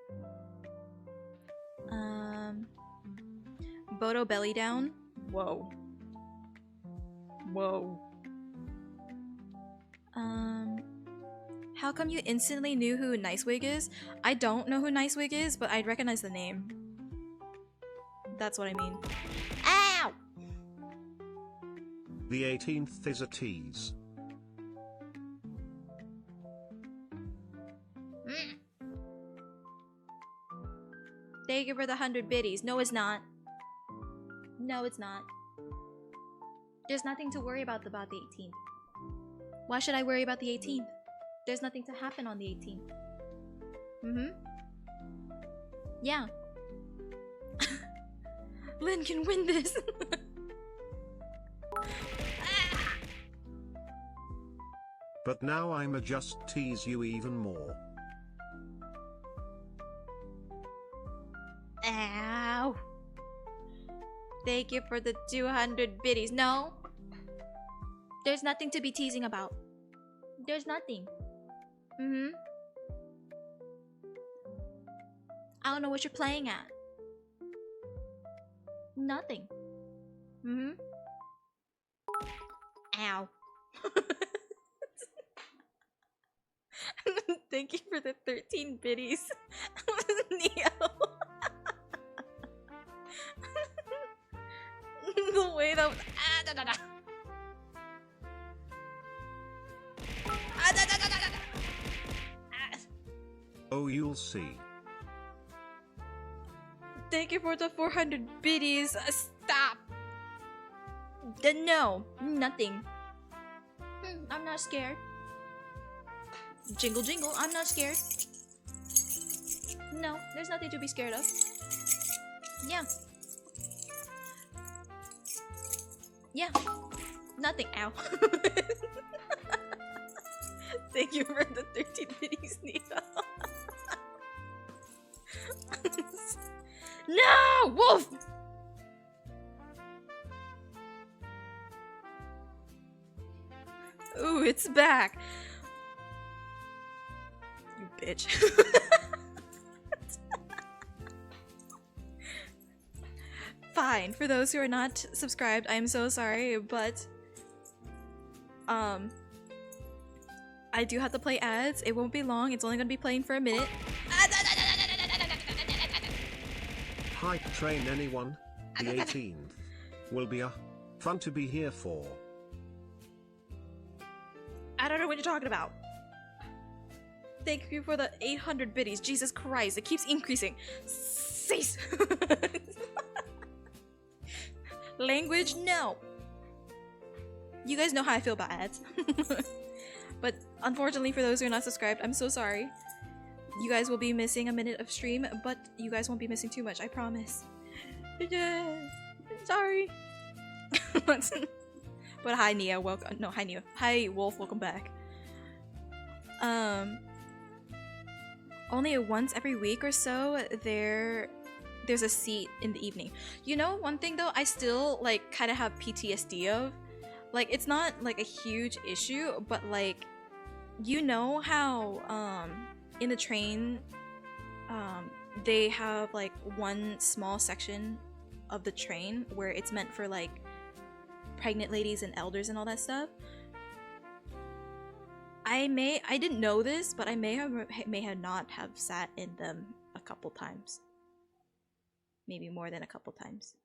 Bodo belly down. Whoa. Whoa. How come you instantly knew who Nicewig is? I don't know who Nicewig is, but I'd recognize the name. That's what I mean. Ow! The 18th is a tease. Thank you for the 100 biddies. No, it's not. No, it's not. There's nothing to worry about the 18th. Why should I worry about the 18th? There's nothing to happen on the 18th. Yeah. Lynn can win this. But now I'ma just tease you even more. Ow. Thank you for the 200 biddies. No. There's nothing to be teasing about. There's nothing. I don't know what you're playing at. Nothing. Ow. Thank you for the 13 biddies. Neo. The way that was— Oh, you'll see. Thank you for the 400 biddies. Stop. No, nothing. I'm not scared. Jingle jingle, I'm not scared. No, there's nothing to be scared of. Yeah. Yeah. Nothing. Ow. Thank you for the 13 bitties, Nita. No! Wolf! Ooh, it's back. You bitch. Fine. For those who are not subscribed, I'm so sorry, but I do have to play ads. It won't be long. It's only gonna be playing for a minute. Hype train anyone? The 18th will be fun to be here for. I don't know what you're talking about. Thank you for the 800 biddies. Jesus Christ, it keeps increasing. Cease. Language, no. You guys know how I feel about ads. But unfortunately for those who are not subscribed, I'm so sorry. You guys will be missing a minute of stream, but you guys won't be missing too much, I promise. Sorry. But hi Nia, welcome. No, hi Nia. Hi Wolf, welcome back. Only once every week or so there's a seat in the evening. You know, one thing though, I still like kind of have PTSD of. Like, it's not like a huge issue, but like, you know how in the train they have like one small section of the train where it's meant for like pregnant ladies and elders and all that stuff. I didn't know this, but I may have not have sat in them a couple times. Maybe more than a couple times.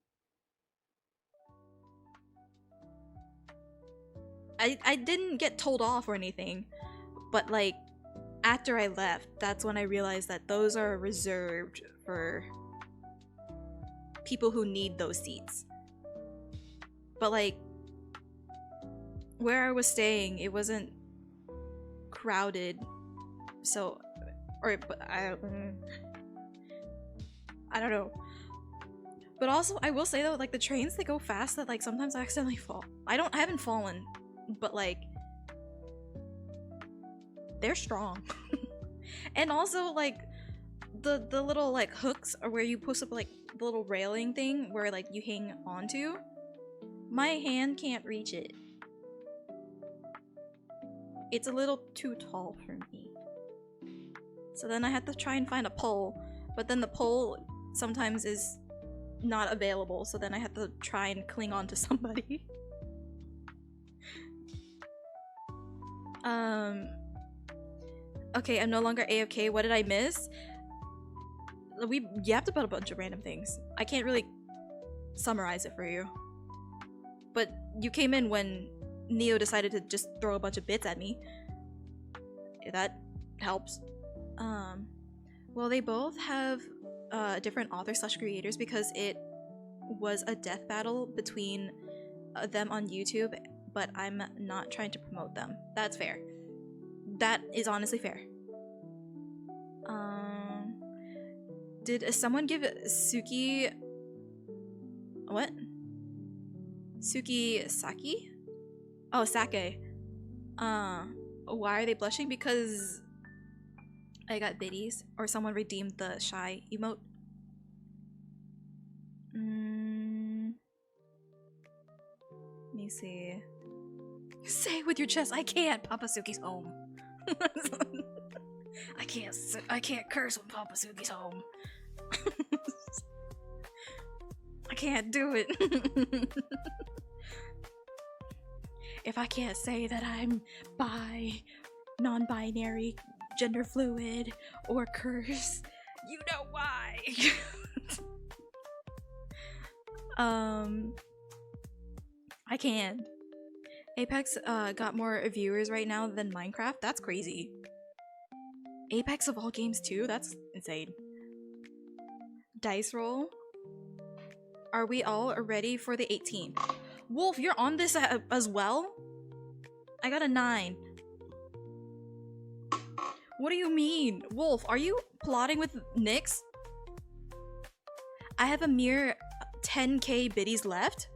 I didn't get told off or anything, but like after I left, that's when I realized that those are reserved for people who need those seats. But like where I was staying, it wasn't crowded, so but I don't know. But also, I will say though, like the trains, they go fast that like sometimes I accidentally fall. I haven't fallen, but like they're strong. And also like the little like hooks are where you push up like the little railing thing where like you hang onto. My hand can't reach it. It's a little too tall for me. So then I have to try and find a pole, but then the pole sometimes is not available, so then I have to try and cling on to somebody. Okay, I'm no longer AFK. What did I miss? We yapped about a bunch of random things. I can't really summarize it for you. But you came in when Neo decided to just throw a bunch of bits at me. That helps. Well, they both have different authors / creators because it was a death battle between them on YouTube, but I'm not trying to promote them. That's fair. That is honestly fair. Did someone give Suki... What? Suki Saki? Oh, Sake. Why are they blushing? Because I got biddies, or someone redeemed the shy emote. Let me see. Say it with your chest. I can't. Papa Suki's home. I can't curse when Papa Suki's home. I can't do it. If I can't say that I'm bi, non-binary, gender fluid, or curse, you know why. I can't. Apex got more viewers right now than Minecraft. That's crazy. Apex of all games too? That's insane. Dice roll. Are we all ready for the 18th? Wolf, you're on this as well? I got a 9. What do you mean? Wolf, are you plotting with Nyx? I have a mere 10k biddies left?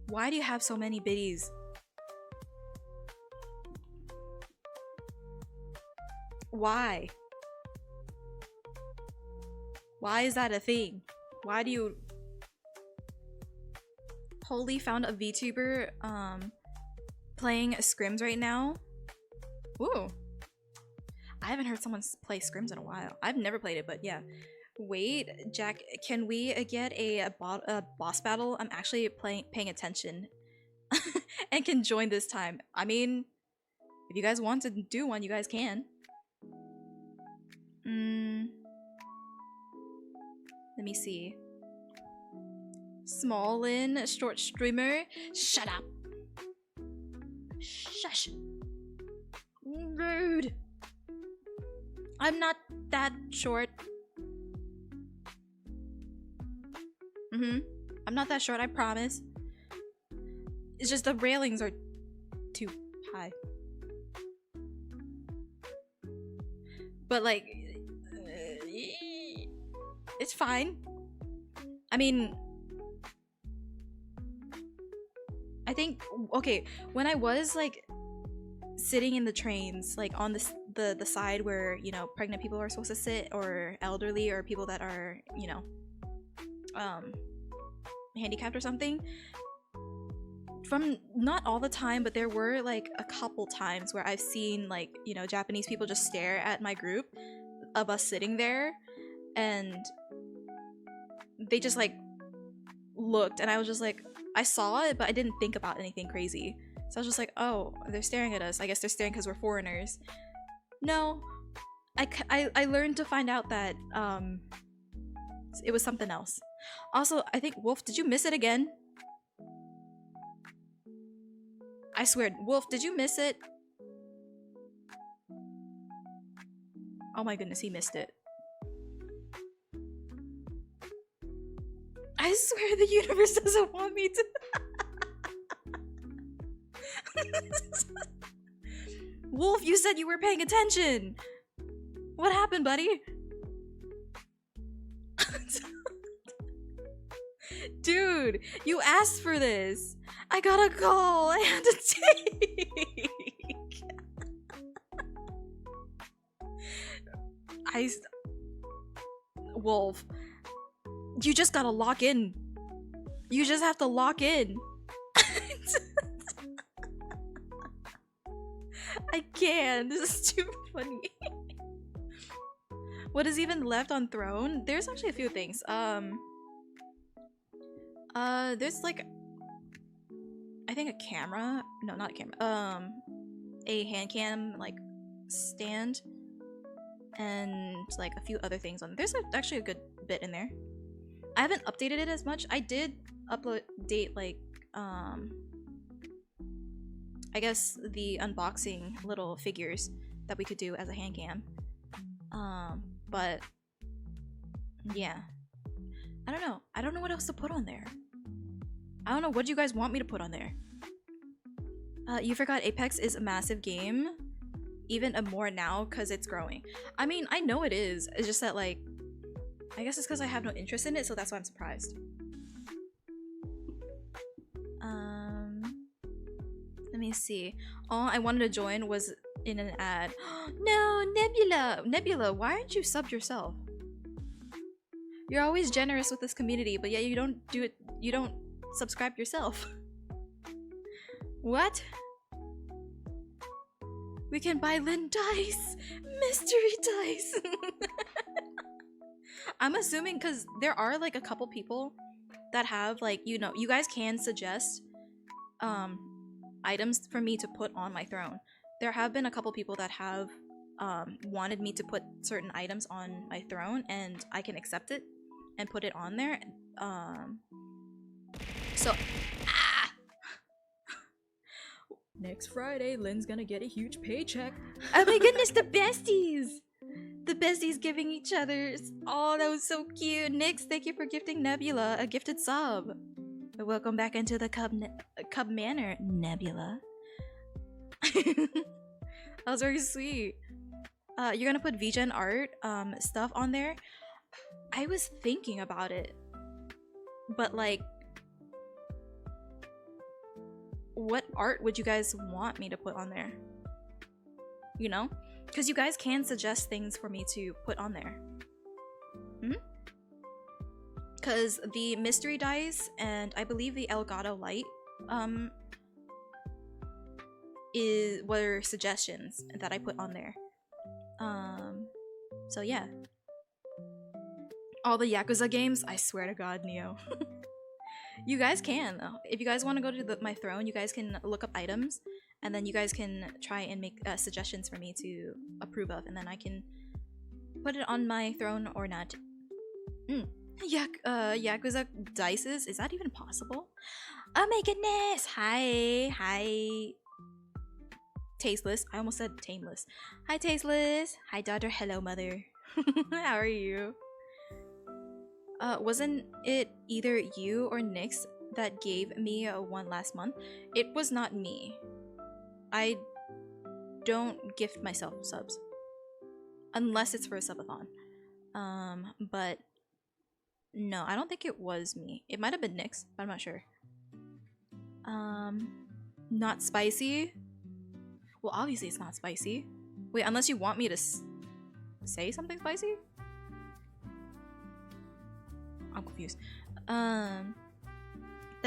Why do you have so many biddies? Why? Why is that a thing? Why do you... Holy found a VTuber playing scrims right now. Ooh. I haven't heard someone play scrims in a while. I've never played it, but yeah. Wait, Jack, can we get a boss battle? I'm actually paying attention and can join this time. I mean, if you guys want to do one, you guys can. Let me see. Smallin, short streamer. Shut up. Shush. Rude. I'm not that short. I'm not that short, I promise. It's just the railings are too high. But like, it's fine. I mean, I think, okay, when I was like sitting in the trains, like on the side where, you know, pregnant people are supposed to sit, or elderly, or people that are, you know, handicapped or something, from not all the time, but there were like a couple times where I've seen, like, you know, Japanese people just stare at my group of us sitting there, and they just like looked, and I was just like, I saw it, but I didn't think about anything crazy. So I was just like, oh, they're staring at us. I guess they're staring because we're foreigners. No, I learned to find out that it was something else. Also, I think, Wolf, did you miss it again? I swear, Wolf, did you miss it? Oh my goodness, he missed it. I swear the universe doesn't want me to. Wolf, you said you were paying attention. What happened, buddy? Dude, you asked for this. I got a call I had to take. Wolf, you just gotta lock in. You just have to lock in. I can't. This is too funny. What is even left on throne? There's actually a few things. There's like, I think a camera. No, not a camera. A hand cam like stand, and like a few other things on. There's actually a good bit in there. I haven't updated it as much. I did update like I guess the unboxing little figures that we could do as a hand cam. But yeah, I don't know. I don't know what else to put on there. I don't know. What do you guys want me to put on there? You forgot Apex is a massive game, even more now because it's growing. I mean, I know it is. It's just that, like, I guess it's because I have no interest in it, so that's why I'm surprised. Let me see. All I wanted to join was in an ad. No, Nebula! Nebula, why aren't you subbed yourself? You're always generous with this community, but yet you don't do it. You don't subscribe yourself. What? We can buy Lynn dice! Mystery dice! I'm assuming because there are like a couple people that have, like, you know, you guys can suggest items for me to put on my throne. There have been a couple people that have wanted me to put certain items on my throne, and I can accept it and put it on there. So Next Friday, Lynn's gonna get a huge paycheck. oh my goodness, the besties! The besties giving each other. Oh, that was so cute. Nyx, thank you for gifting Nebula a gifted sub. Welcome back into the Cub Manor, Nebula. That was very sweet. You're gonna put VGen art stuff on there. I was thinking about it, but like, what art would you guys want me to put on there? You know, because you guys can suggest things for me to put on there. Because the mystery dice and I believe the Elgato light were suggestions that I put on there. So yeah. All the Yakuza games, I swear to God, Neo. You guys can. If you guys want to go to my throne, you guys can look up items, and then you guys can try and make suggestions for me to approve of, and then I can put it on my throne or not. Yakuza dices? Is that even possible? Oh my goodness! Hi. Tasteless. I almost said tameless. Hi, Tasteless. Hi, daughter. Hello, mother. How are you? Wasn't it either you or Nyx that gave me one last month? It was not me. I don't gift myself subs. Unless it's for a subathon. But no, I don't think it was me. It might have been Nyx, but I'm not sure. Not spicy? Well, obviously it's not spicy. Wait, unless you want me to say something spicy? I'm confused. That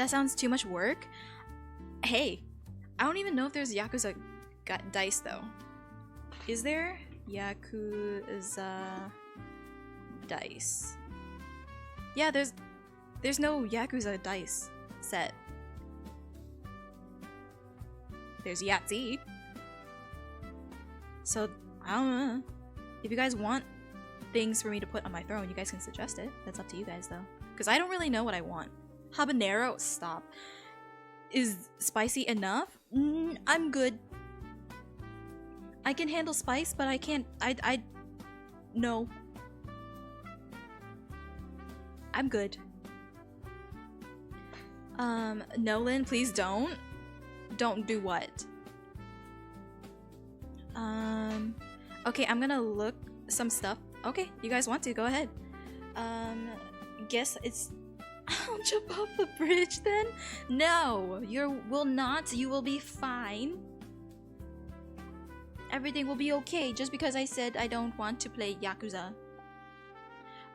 sounds too much work. Hey, I don't even know if there's Yakuza dice though. Is there Yakuza dice? Yeah, there's no Yakuza dice set. There's Yahtzee. So I don't know. If you guys want things for me to put on my throne, you guys can suggest it. That's up to you guys though, because I don't really know what I want. Habanero? Stop. Is spicy enough? I'm good. I can handle spice, but I can't. No. I'm good. Nolan, please don't. Don't do what? Okay, I'm gonna look some stuff. Okay, you guys want to, go ahead. Guess it's... I'll jump off the bridge then? No, you will not. You will be fine. Everything will be okay just because I said I don't want to play Yakuza.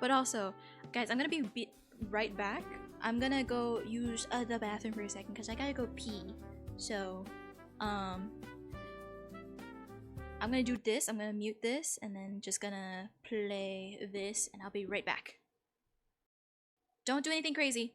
But also, guys, I'm gonna be right back. I'm gonna go use the bathroom for a second because I gotta go pee. So, I'm gonna do this, I'm gonna mute this, and then just gonna play this, and I'll be right back. Don't do anything crazy.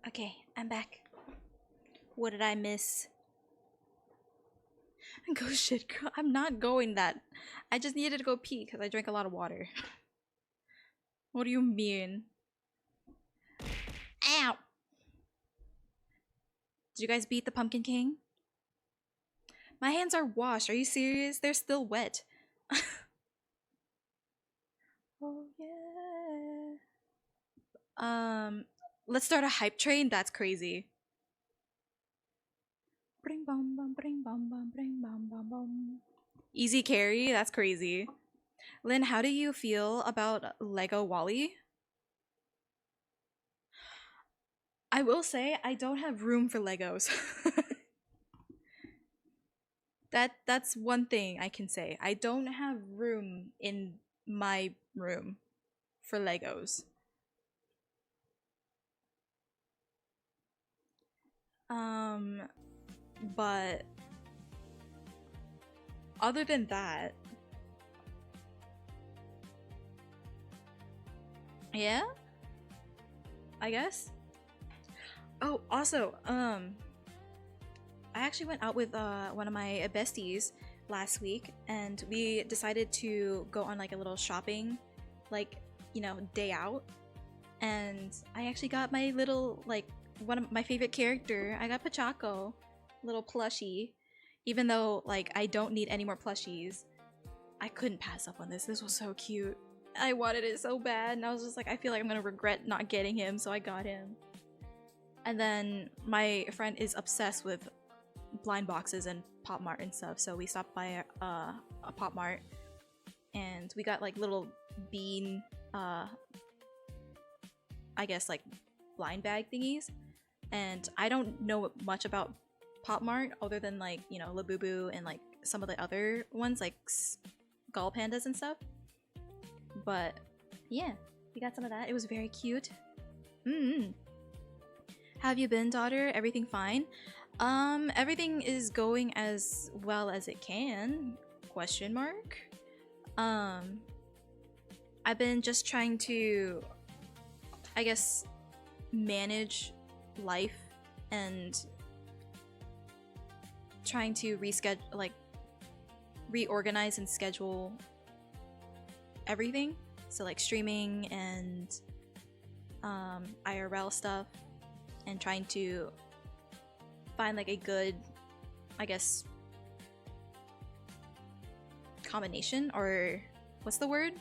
Okay, I'm back. What did I miss? Go shit, girl. I'm not going that. I just needed to go pee because I drank a lot of water. What do you mean? Ow! Did you guys beat the Pumpkin King? My hands are washed. Are you serious? They're still wet. Oh yeah. Let's start a hype train. That's crazy. Bring bum bum bring bum bum bring bum bum bum. Easy carry. That's crazy. Lynn, how do you feel about Lego Wally? I will say I don't have room for Legos. That's one thing I can say. I don't have room in my room for Legos. But other than that, yeah, I guess. Oh, also, I actually went out with one of my besties last week, and we decided to go on like a little shopping, like, you know, day out. And I actually got my little, like, one of my favorite character. I got Pachaco, little plushie. Even though, like, I don't need any more plushies, I couldn't pass up on this. This was so cute. I wanted it so bad, and I was just like, I feel like I'm gonna regret not getting him, so I got him. And then my friend is obsessed with blind boxes and Pop Mart and stuff, so we stopped by a Pop Mart, and we got like little bean, I guess like blind bag thingies. And I don't know much about Pop Mart other than like, you know, Labubu and like some of the other ones like Skull Pandas and stuff. But yeah, we got some of that. It was very cute. How have you been, daughter? Everything fine? Everything is going as well as it can? Question mark. I've been just trying to, I guess, manage life and trying to reorganize and schedule everything. So like streaming and IRL stuff, and trying to find like a good, I guess, combination, or what's the word?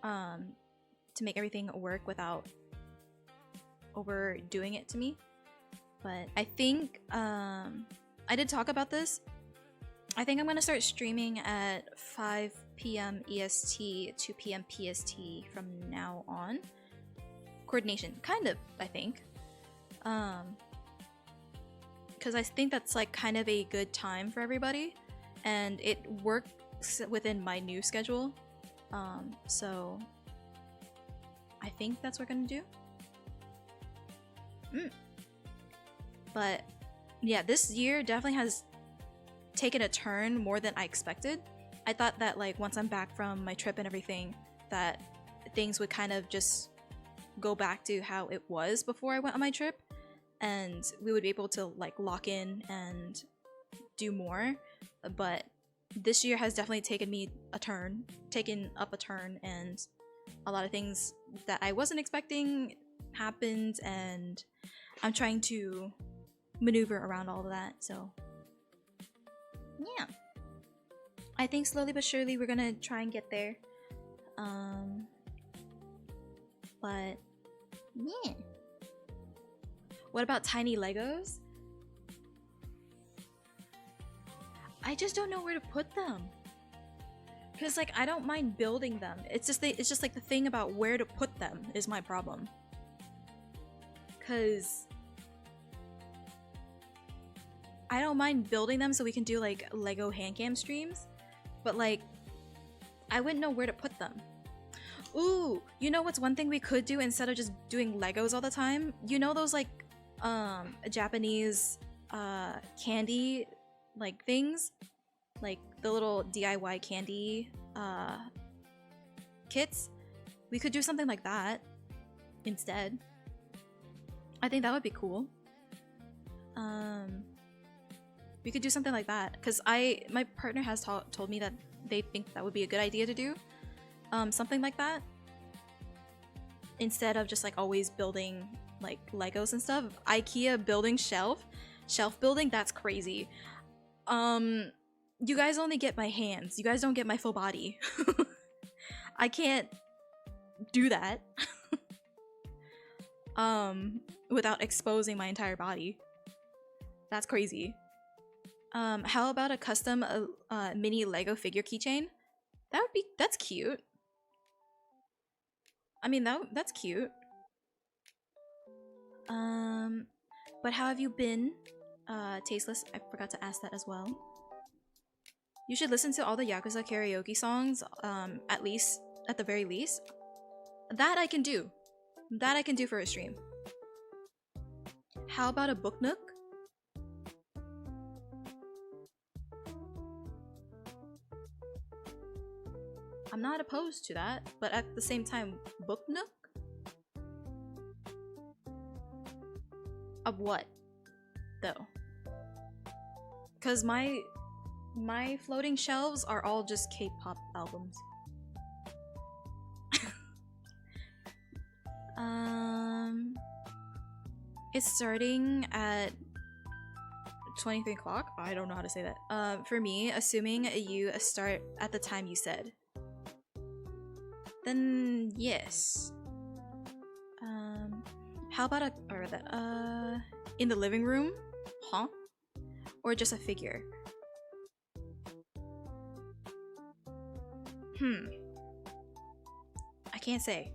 To make everything work without overdoing it to me. But I think I did talk about this. I think I'm gonna start streaming at 5 p.m. EST, 2 p.m. PST from now on. Coordination, kind of, I think. Because I think that's like kind of a good time for everybody, and it works within my new schedule. So I think that's what we're gonna do. But yeah, this year definitely has taken a turn more than I expected. I thought that like once I'm back from my trip and everything, that things would kind of just go back to how it was before I went on my trip, and we would be able to like lock in and do more. But this year has definitely taken up a turn, and a lot of things that I wasn't expecting happened, and I'm trying to maneuver around all of that. So yeah, I think slowly but surely we're gonna try and get there. But yeah, what about tiny Legos? I just don't know where to put them, because like I don't mind building them. It's just like the thing about where to put them is my problem. Because I don't mind building them so we can do like Lego handcam streams, but like I wouldn't know where to put them. Ooh, you know what's one thing we could do instead of just doing Legos all the time? You know those like Japanese candy like things? Like the little DIY candy kits? We could do something like that instead. I think that would be cool. We could do something like that, because my partner has told me that they think that would be a good idea to do something like that, instead of just like always building like Legos and stuff. IKEA building shelf building, that's crazy. You guys only get my hands, you guys don't get my full body. I can't do that without exposing my entire body. That's crazy. How about a custom mini Lego figure keychain? That's cute. I mean, that's cute. But how have you been? Tasteless, I forgot to ask that as well. You should listen to all the Yakuza karaoke songs, at the very least. That I can do. That I can do for a stream. How about a book nook? I'm not opposed to that, but at the same time, book nook? Of what, though? Cause my floating shelves are all just K-pop albums. It's starting at 23 o'clock. I don't know how to say that. For me, assuming you start at the time you said, then yes. How about in the living room? Huh? Or just a figure? I can't say.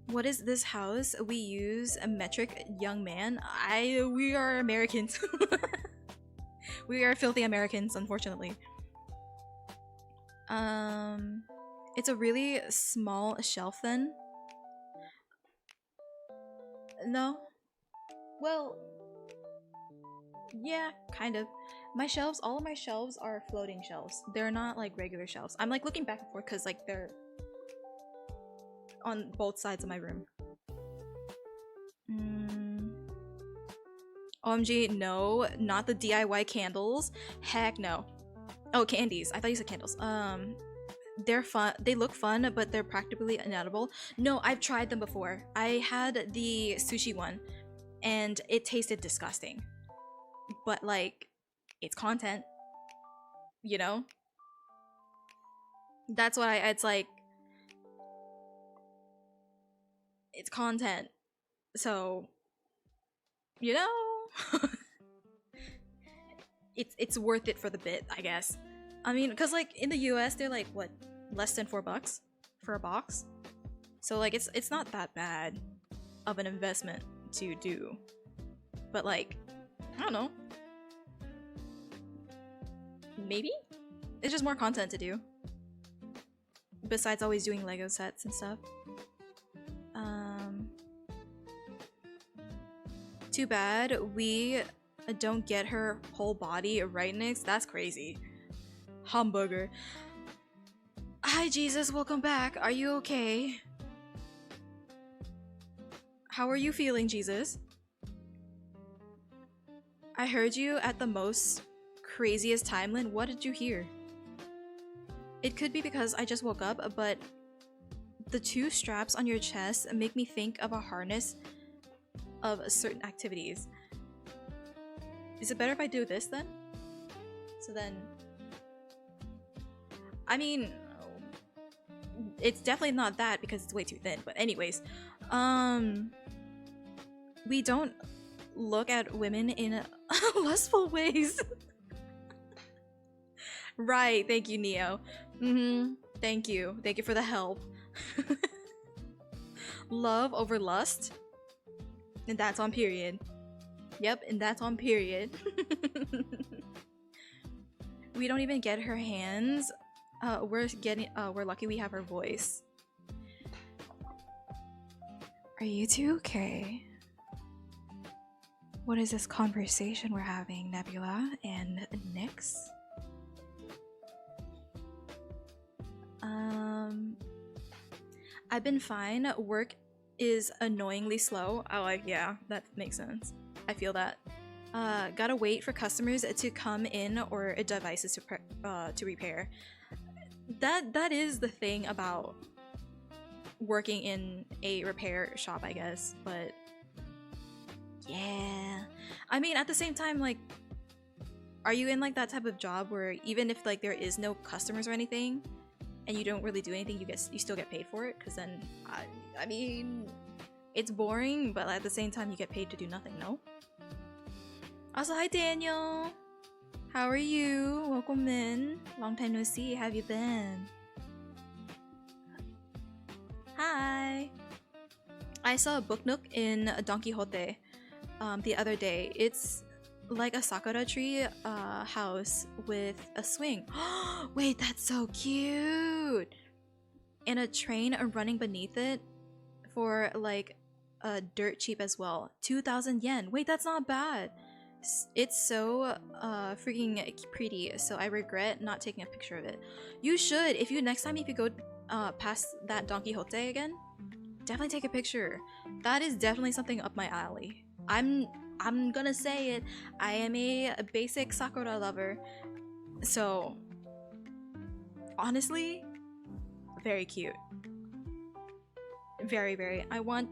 What is this house? We use a metric, young man. We are Americans. We are filthy Americans, unfortunately. It's a really small shelf then. No. Well, yeah, kind of. All of my shelves are floating shelves. They're not like regular shelves. I'm like looking back and forth because like they're on both sides of my room. OMG, no, not the DIY candles. Heck no. Oh, candies. I thought you said candles. They're fun. They look fun, but they're practically inedible. No, I've tried them before. I had the sushi one, and it tasted disgusting. But like, it's content, you know? That's why it's like, it's content. So, you know? It's worth it for the bit, I guess. I mean, because like in the US, they're like, what, less than $4 for a box? So like, it's not that bad of an investment to do. But like, I don't know. Maybe? It's just more content to do. Besides always doing Lego sets and stuff. Too bad we don't get her whole body right next. That's crazy. Hamburger. Hi Jesus, welcome back. Are you okay? How are you feeling, Jesus? I heard you at the most craziest timeline. What did you hear? It could be because I just woke up, but the two straps on your chest make me think of a harness of certain activities. Is it better if I do this then? So then, I mean, it's definitely not that because it's way too thin, but anyways, we don't look at women in lustful ways. Right, thank you, Neo. Thank you for the help. Love over lust, and that's on period. Yep, and that's on period. We don't even get her hands. We're lucky we have her voice. Are you two okay? What is this conversation we're having, Nebula and Nyx? I've been fine. Work is annoyingly slow. Oh, like, yeah, that makes sense. I feel that. Gotta wait for customers to come in or devices to repair. That is the thing about working in a repair shop, I guess. But yeah, I mean, at the same time, like, are you in like that type of job where even if like there is no customers or anything, and you don't really do anything, you still get paid for it? Because then, I mean, it's boring, but at the same time, you get paid to do nothing. No. Also, hi Daniel. How are you? Welcome in. Long time no see. How have you been? Hi. I saw a book nook in Don Quixote the other day. It's like a sakura tree house with a swing. Wait, that's so cute. And a train running beneath it for like dirt cheap as well. 2,000 yen. Wait, that's not bad. It's so freaking pretty, so I regret not taking a picture of it. You should. If you next time if you go past that Don Quixote again, definitely take a picture. That is definitely something up my alley. I'm gonna say it. I am a basic sakura lover, so honestly, very cute. Very, very. I want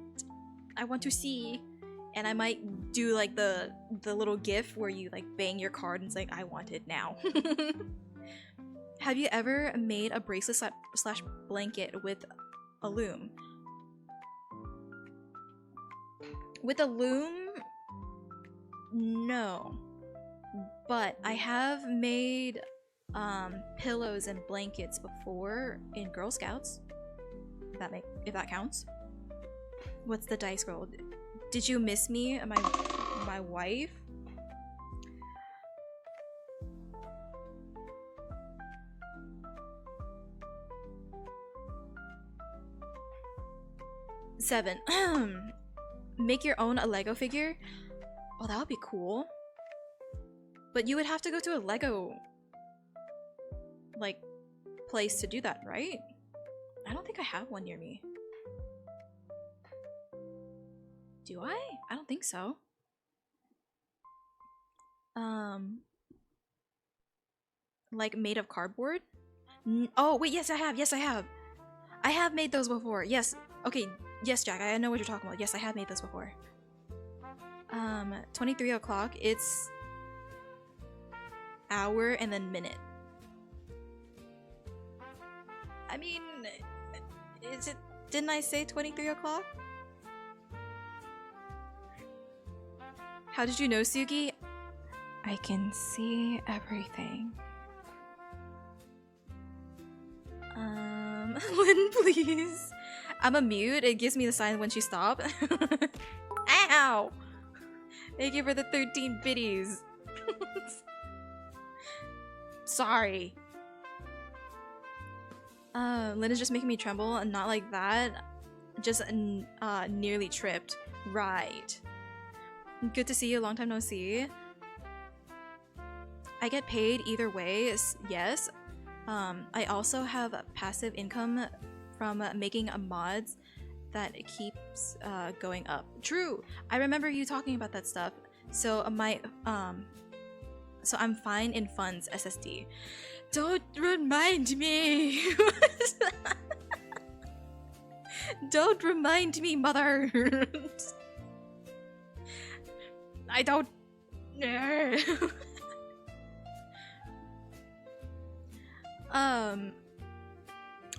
to see. And I might do like the little gif where you like bang your card and it's like, I want it now. Have you ever made a bracelet slash blanket with a loom? With a loom? No. But I have made pillows and blankets before in Girl Scouts. If that counts. What's the dice roll? Did you miss me, my wife? Seven. Make your own a Lego figure? Oh, that would be cool. But you would have to go to a Lego like place to do that, right? I don't think I have one near me. Do I? I don't think so. Like made of cardboard? Oh, wait, yes I have. Yes, I have. I have made those before. Yes. Okay, yes, Jack, I know what you're talking about. Yes, I have made those before. 23 o'clock. It's hour and then minute. I mean, is it? Didn't I say 23 o'clock? How did you know, Sugi? I can see everything. Lynn, please. I'm a mute. It gives me the sign when she stopped. Ow! Thank you for the 13 biddies. Sorry. Lynn is just making me tremble, and not like that. Just nearly tripped. Right. Good to see you. Long time no see. I get paid either way. Yes. I also have passive income from making mods that keeps going up. True. I remember you talking about that stuff. So so I'm fine in funds SSD. Don't remind me. Don't remind me, mother. I don't.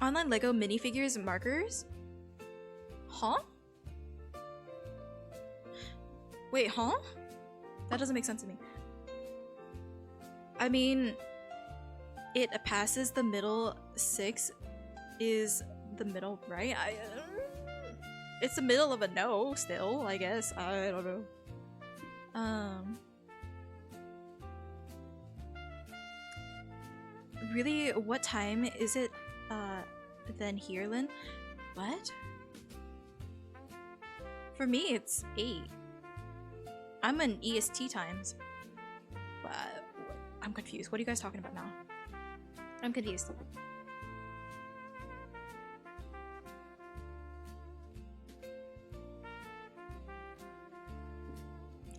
Online Lego minifigures and markers? Huh? Wait, huh? That doesn't make sense to me. I mean, it passes the middle 6 is the middle, right? It's the middle of a no still, I guess. I don't know. Really, what time is it then here, Lynn? What? For me, it's 8. I'm in EST times. But I'm confused. What are you guys talking about now? I'm confused.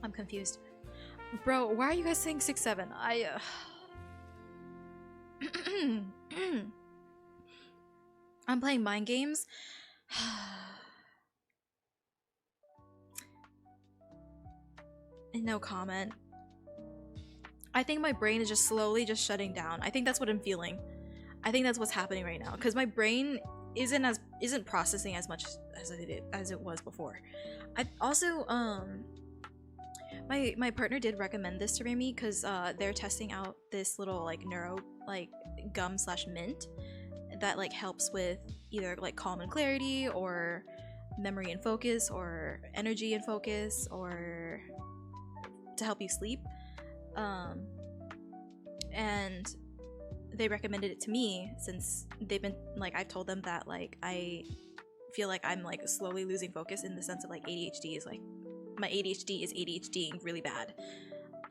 I'm confused. Bro, why are you guys saying 6-7? I'm playing mind games. No comment. I think my brain is just slowly just shutting down. I think that's what I'm feeling. I think that's what's happening right now because my brain isn't processing as much as it was before. I also my partner did recommend this to me because they're testing out this little like neuro like gum slash mint that like helps with either like calm and clarity or memory and focus or energy and focus or to help you sleep. And they recommended it to me since they've been like I've told them that like I feel like I'm like slowly losing focus in the sense of like ADHD is like my ADHD is ADHDing really bad.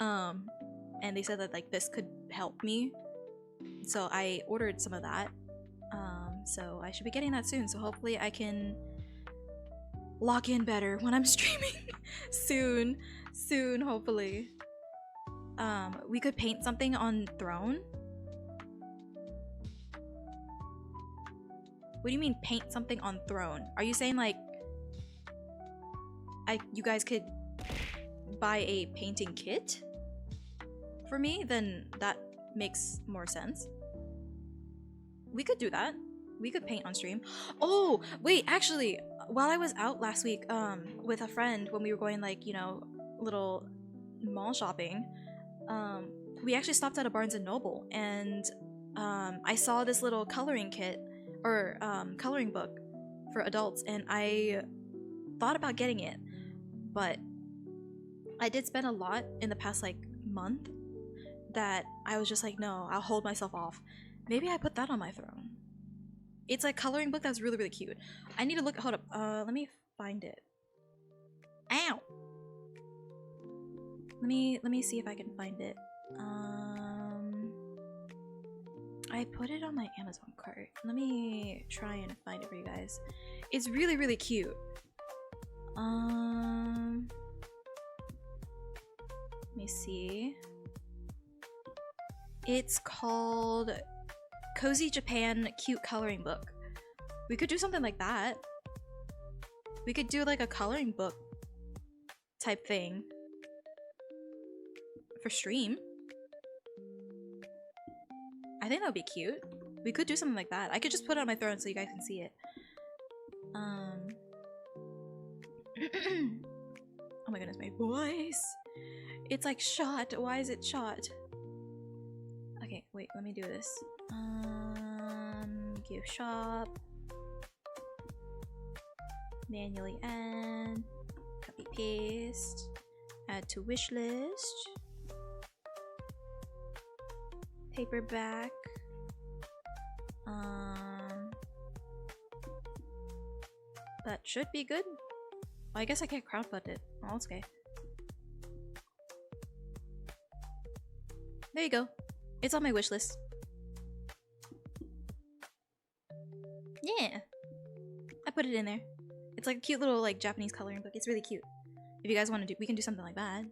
And they said that like this could help me. So I ordered some of that. So I should be getting that soon. So hopefully I can lock in better when I'm streaming soon hopefully. We could paint something on Throne. What do you mean paint something on Throne? Are you saying like you guys could buy a painting kit for me? Then that makes more sense. We could do that. We could paint on stream. Oh, wait, actually, while I was out last week with a friend when we were going like, you know, little mall shopping, we actually stopped at a Barnes and Noble and I saw this little coloring kit or coloring book for adults and I thought about getting it, but I did spend a lot in the past like month that I was just like, no, I'll hold myself off. Maybe I put that on my Throne. It's a coloring book that's really, really cute. I need to look, hold up, let me find it. Ow! Let me see if I can find it. I put it on my Amazon cart. Let me try and find it for you guys. It's really, really cute. Let me see. It's called Cozy Japan Cute Coloring Book. We could do something like that. We could do like a coloring book type thing for stream. I think that would be cute. We could do something like that. I could just put it on my Throne so you guys can see it. Oh my goodness, my voice. It's like shot. Why is it shot? Okay, wait, let me do this. Give shop. Manually add. Copy paste. Add to wish list. Paperback. That should be good. Well, I guess I can't crowdfund it. Oh, it's okay. There you go. It's on my wish list. Yeah. I put it in there. It's like a cute little like Japanese coloring book. It's really cute. If you guys want to do, we can do something like that.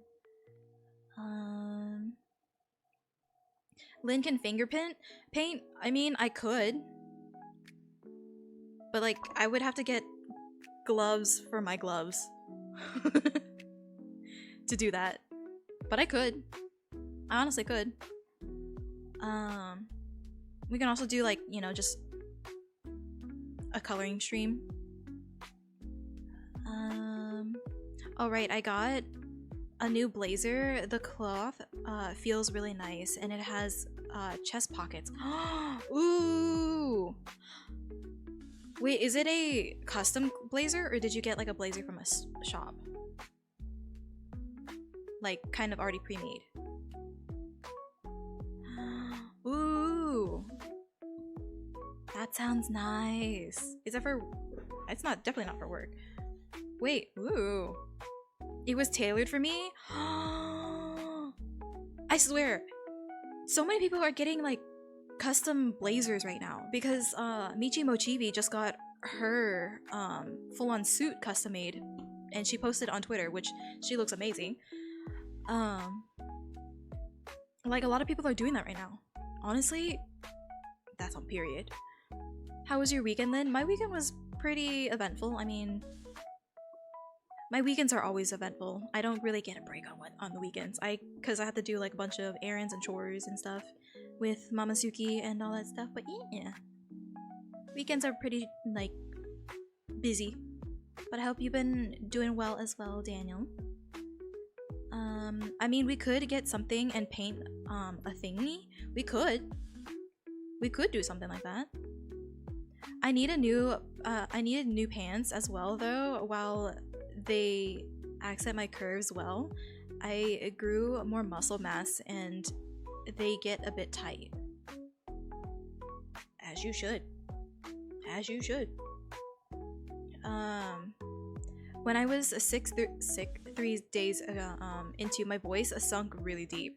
Lynn can fingerprint paint? I mean, I could. But like, I would have to get gloves for my gloves to do that. But I could. I honestly could. We can also do like, you know, just a coloring stream. Alright, I got a new blazer. The cloth feels really nice and it has chest pockets. Ooh! Wait, is it a custom blazer or did you get like a blazer from a shop? Like kind of already pre-made. Ooh! That sounds nice. Is that for... It's not, definitely not for work. Wait, ooh. It was tailored for me? I swear. So many people are getting like custom blazers right now because Michi Mochibi just got her full-on suit custom made and she posted on Twitter, which she looks amazing. Um, like a lot of people are doing that right now. Honestly, that's on period. How was your weekend, Lynn? My weekend was pretty eventful. I mean, my weekends are always eventful. I don't really get a break on the weekends. Cause I have to do like a bunch of errands and chores and stuff with Mamasuki and all that stuff. But yeah, weekends are pretty like busy. But I hope you've been doing well as well, Daniel. I mean, we could get something and paint a thingy. We could do something like that. I needed new pants as well though. While they accent my curves well, I grew more muscle mass and they get a bit tight. As you should. As you should. When I was sick 3 days into, my voice sunk really deep.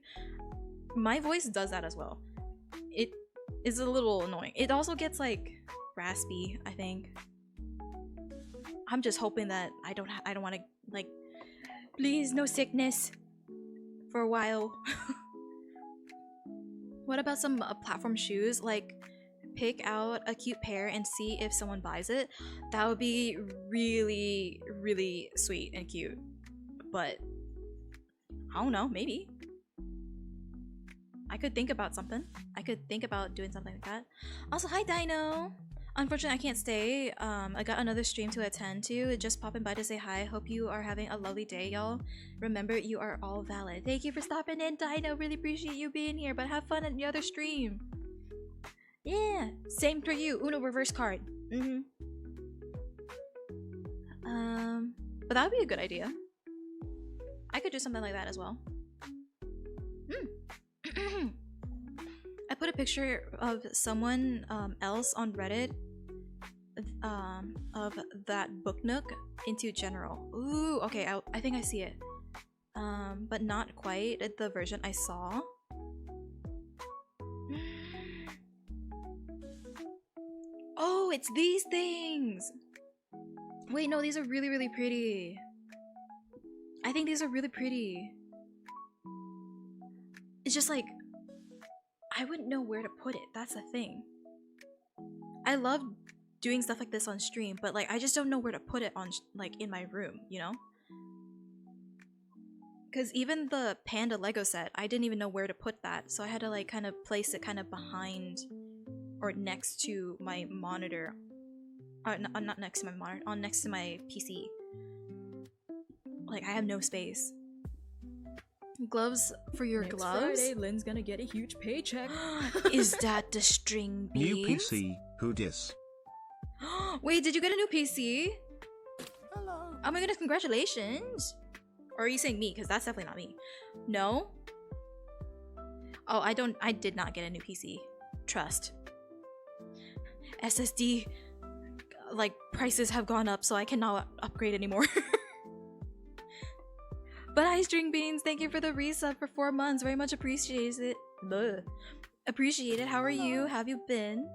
My voice does that as well. It is a little annoying. It also gets like raspy, I think. I'm just hoping that I don't want to like, please no sickness for a while. What about some platform shoes? Like, pick out a cute pair and see if someone buys it. That would be really, really sweet and cute. But I don't know, maybe. I could think about something. I could think about doing something like that. Also, hi Dino! Unfortunately, I can't stay. I got another stream to attend to. Just popping by to say hi. Hope you are having a lovely day, y'all. Remember, you are all valid. Thank you for stopping in, Dino. Really appreciate you being here, but have fun at the other stream. Yeah, same for you. Uno reverse card. But that would be a good idea. I could do something like that as well. I put a picture of someone else on Reddit of that book nook into general. Ooh, okay, I think I see it. But not quite the version I saw. Oh, it's these things! Wait, no, these are really, really pretty. I think these are really pretty. It's just like, I wouldn't know where to put it. That's the thing. I love doing stuff like this on stream, but like, I just don't know where to put it on, like, in my room, you know? Because even the Panda Lego set, I didn't even know where to put that, so I had to like kind of place it kind of behind or next to my monitor. Not next to my monitor, next to my PC. Like, I have no space. Gloves for your Next gloves? Friday, Lynn's gonna get a huge paycheck. Is that the string beans? New PC, who dis? Wait, did you get a new PC? Hello. Oh my goodness, congratulations. Or are you saying me? Because that's definitely not me. No? Oh, I did not get a new PC. Trust. SSD, like, prices have gone up, so I cannot upgrade anymore. But hi, String Beans, thank you for the resub for 4 months. Very much appreciated. Appreciate it. How are you? How have you been?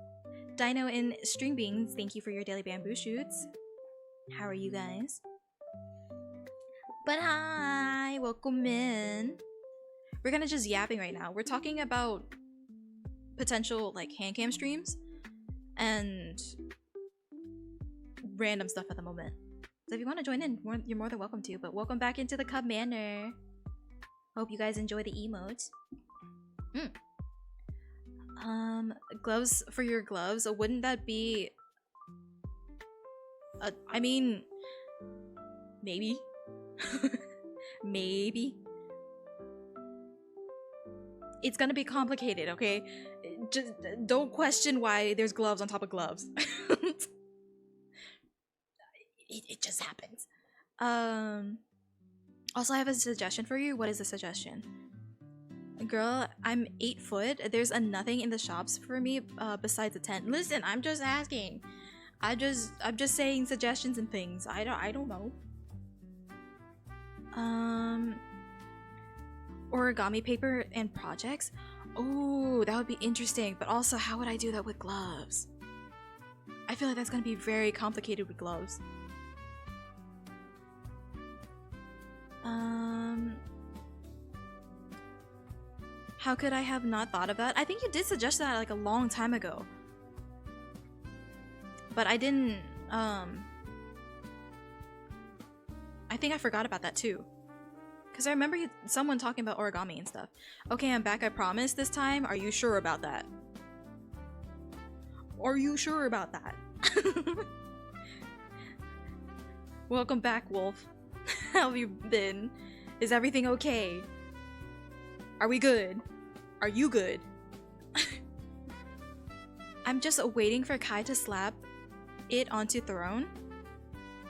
Dino and String Beans, thank you for your daily bamboo shoots. How are you guys? But hi, welcome in. We're gonna just yapping right now. We're talking about potential like hand cam streams and random stuff at the moment. So if you want to join in, you're more than welcome to. But welcome back into the Cub Manor. Hope you guys enjoy the emotes. Gloves for your gloves. Wouldn't that be? I mean, maybe. Maybe. It's gonna be complicated, okay? Just don't question why there's gloves on top of gloves. It just happens. Also, I have a suggestion for you. What is the suggestion? Girl, I'm 8 foot. There's a nothing in the shops for me besides a tent. Listen, I'm just asking. I'm just saying suggestions and things. I don't know. Origami paper and projects. Oh, that would be interesting. But also, how would I do that with gloves? I feel like that's gonna be very complicated with gloves. How could I have not thought about it? I think you did suggest that like a long time ago. But I didn't, I think I forgot about that too. Because I remember someone talking about origami and stuff. Okay, I'm back, I promise this time. Are you sure about that? Are you sure about that? Welcome back, Wolf. How have you been? Is everything okay? Are we good? Are you good? I'm just waiting for Kai to slap it onto Throne.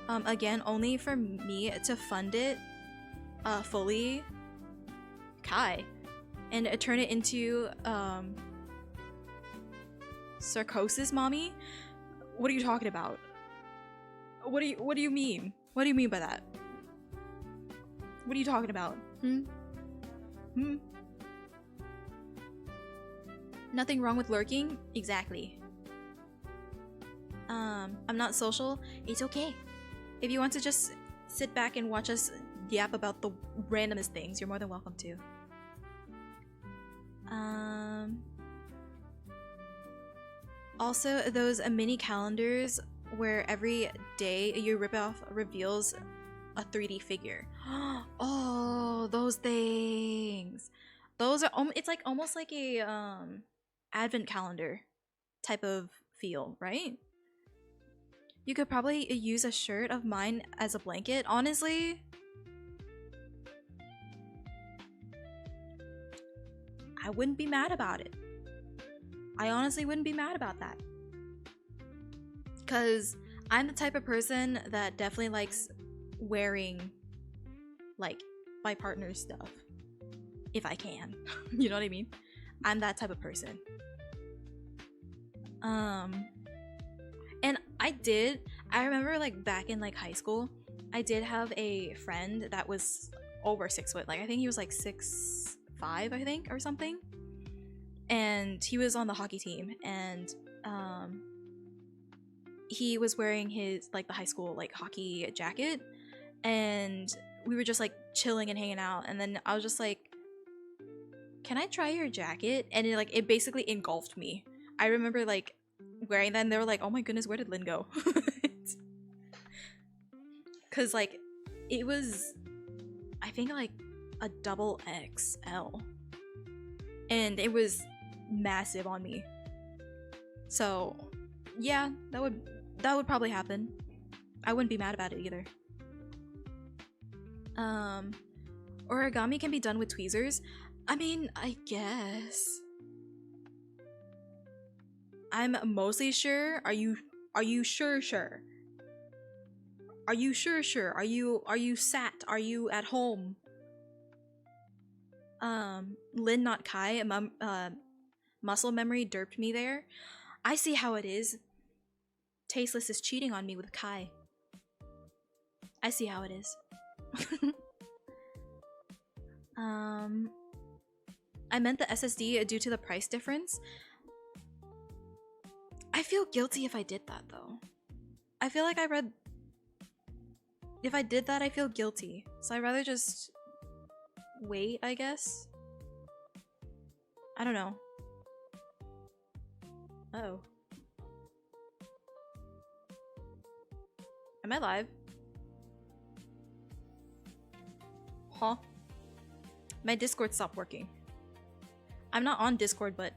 Again, only for me to fund it fully. Kai. And turn it into Sarcosis mommy? What are you talking about? What do you mean? What do you mean by that? What are you talking about? Nothing wrong with lurking? Exactly. I'm not social. It's okay. If you want to just sit back and watch us yap about the randomest things, you're more than welcome to. Also, those mini calendars where every day you rip off reveals a 3D figure. Oh, those things. Those are it's like almost like a advent calendar type of feel, right? You could probably use a shirt of mine as a blanket, honestly. I wouldn't be mad about it. I honestly wouldn't be mad about that. Cause I'm the type of person that definitely likes wearing like my partner's stuff. If I can. You know what I mean? I'm that type of person. And I remember like back in like high school, I did have a friend that was over 6 foot. Like I think he was like 6'5", I think, or something. And he was on the hockey team, and he was wearing his like the high school like hockey jacket, and we were just like chilling and hanging out, and then I was just like, can I try your jacket? And it basically engulfed me. I remember like wearing that, and they were like, oh my goodness, where did Lynn go? Cause like it was, I think like a double XL, and it was massive on me. So yeah, that would probably happen. I wouldn't be mad about it either. Origami can be done with tweezers. I mean, I guess. I'm mostly sure. Are you sure? Are you sure? Are you sat? Are you at home? Lynn, not Kai. Muscle memory derped me there. I see how it is. Tasteless is cheating on me with Kai. I see how it is. I meant the SSD due to the price difference. I feel guilty if I did that though. I feel like if I did that, I feel guilty. So I'd rather just wait, I guess. I don't know. Oh. Am I live? Huh? My Discord stopped working. I'm not on Discord, but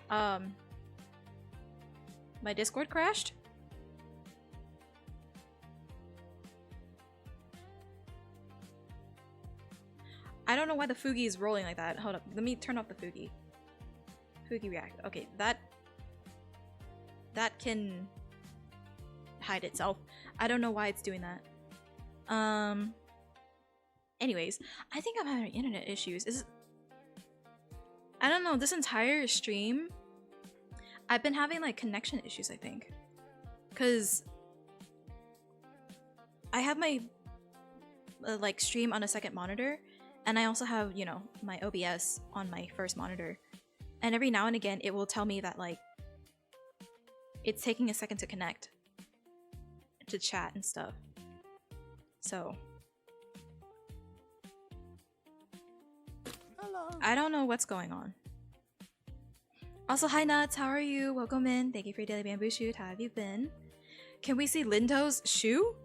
my Discord crashed? I don't know why the Fugi is rolling like that. Hold up, let me turn off the Fugi. Fugi react. Okay, that can hide itself. I don't know why it's doing that. Anyways, I think I'm having internet issues. I don't know, this entire stream I've been having like connection issues, I think. Cause I have my like stream on a second monitor, and I also have, you know, my OBS on my first monitor. And every now and again it will tell me that like it's taking a second to connect to chat and stuff. So I don't know what's going on. Also, hi Nuts, how are you? Welcome in. Thank you for your daily bamboo shoot. How have you been? Can we see Lindo's shoe?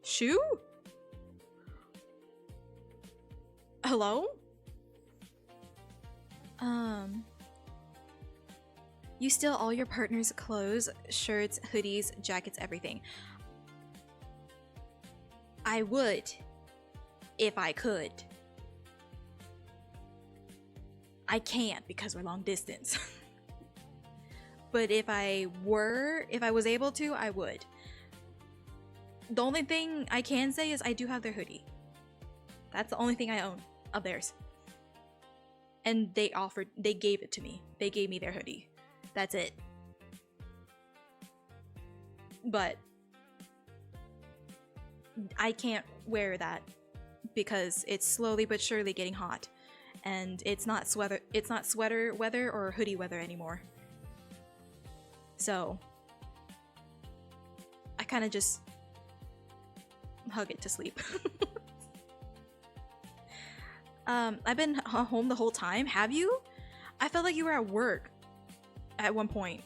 Shoe? Hello? You steal all your partner's clothes, shirts, hoodies, jackets, everything. I would, if I could. I can't because we're long distance. But if I was able to, I would. The only thing I can say is I do have their hoodie. That's the only thing I own of theirs. And they gave it to me. They gave me their hoodie. That's it. But I can't wear that because it's slowly but surely getting hot. And it's not sweater weather or hoodie weather anymore. So I kind of just hug it to sleep. I've been home the whole time. Have you? I felt like you were at work at one point.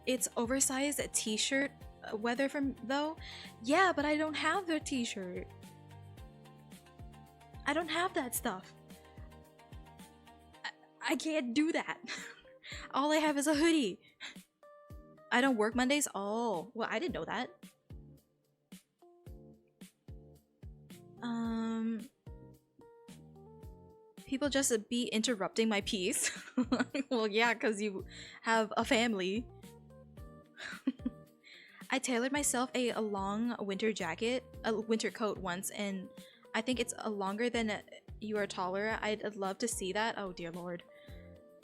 It's oversized t-shirt weather from though. Yeah, but I don't have the t-shirt. I don't have that stuff. I can't do that. All I have is a hoodie. I don't work Mondays? Oh, well, I didn't know that. People just be interrupting my piece. Well, yeah, because you have a family. I tailored myself a long winter jacket, a winter coat once, and I think it's longer than you are taller. I'd love to see that. Oh, dear lord.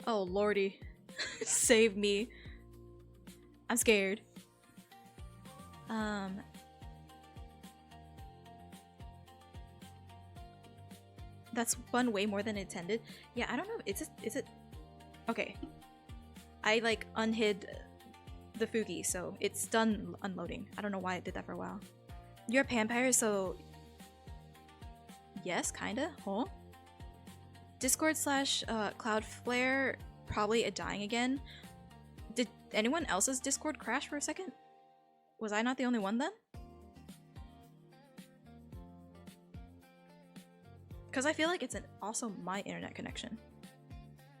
Oh, lordy. Save me. I'm scared. That's spun way more than intended. Yeah, I don't know. Is it? Okay. I like unhid the Fugi, so it's done unloading. I don't know why it did that for a while. You're a vampire, so yes, kinda. Huh? Discord / Cloudflare probably dying again. Did anyone else's Discord crash for a second? Was I not the only one then? Because I feel like it's also my internet connection.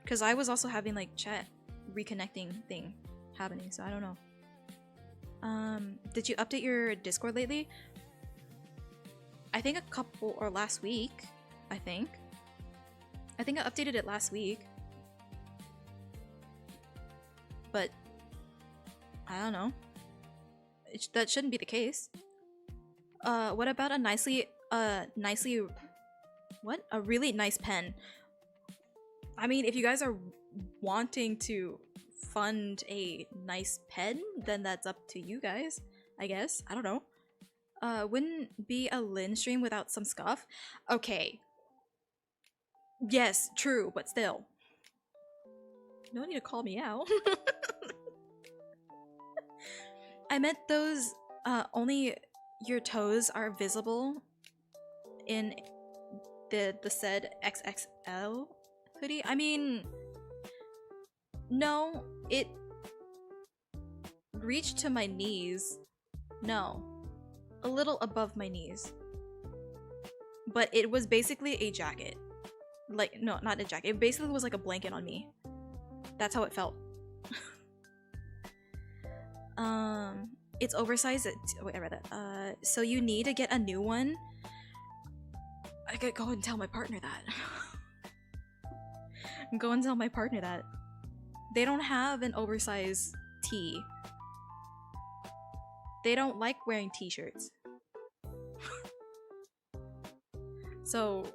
Because I was also having like chat reconnecting thing happening, so I don't know. Did you update your Discord lately? I think a couple, or last week, I think I updated it last week. But I don't know. That shouldn't be the case. What about a a really nice pen? I mean, if you guys are wanting to fund a nice pen, then that's up to you guys, I guess. I don't know. Wouldn't be a Lin stream without some scuff. Okay. Yes, true, but still. No need to call me out. I meant those, only your toes are visible in the said XXL hoodie. I mean, no, it reached to my knees. No, a little above my knees. But it was basically a jacket. Like, no, not a jacket. It basically was like a blanket on me. That's how it felt. It's oversized. Wait, I read that. So you need to get a new one. I could go and tell my partner that. Go and tell my partner that. They don't have an oversized tee. They don't like wearing t-shirts. So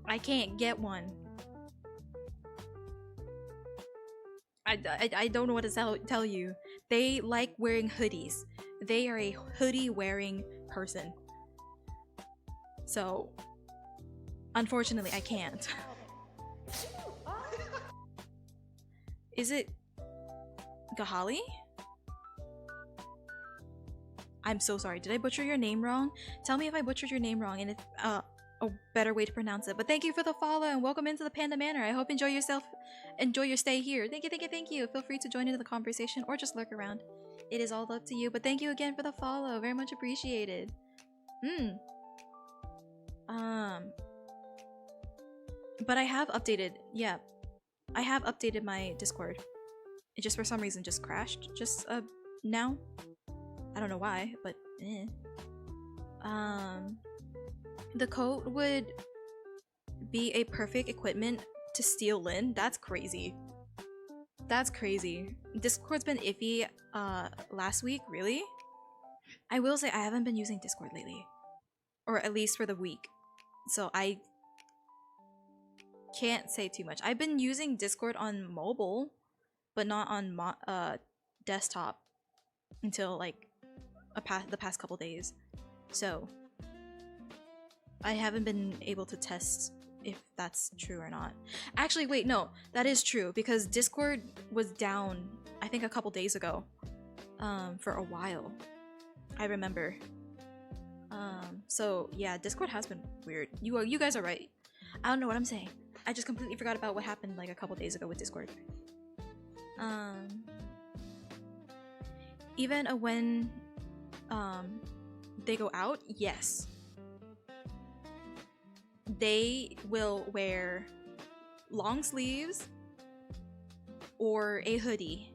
I can't get one. I don't know what to tell you. They like wearing hoodies. They are a hoodie wearing person. So unfortunately I can't. Is it Gahali? I'm so sorry. Did I butcher your name wrong? Tell me if I butchered your name wrong and if a better way to pronounce it. But thank you for the follow and welcome into the Panda Manor. I hope enjoy your stay here. Thank you. Feel free to join into the conversation or just lurk around. It is all up to you. But thank you again for the follow. Very much appreciated. But I have updated. Yeah, I have updated my Discord. It just for some reason just crashed. Just now. I don't know why, but the code would be a perfect equipment to steal Lynn. That's crazy. That's crazy. Discord's been iffy last week, really? I will say I haven't been using Discord lately. Or at least for the week. So I can't say too much. I've been using Discord on mobile, but not on desktop until like the past couple days. So I haven't been able to test if that's true or not. Actually, wait, no, that is true because Discord was down, I think a couple days ago, for a while. I remember. So yeah, Discord has been weird. You guys are right. I don't know what I'm saying. I just completely forgot about what happened like a couple days ago with Discord. Even when they go out, yes. They will wear long sleeves or a hoodie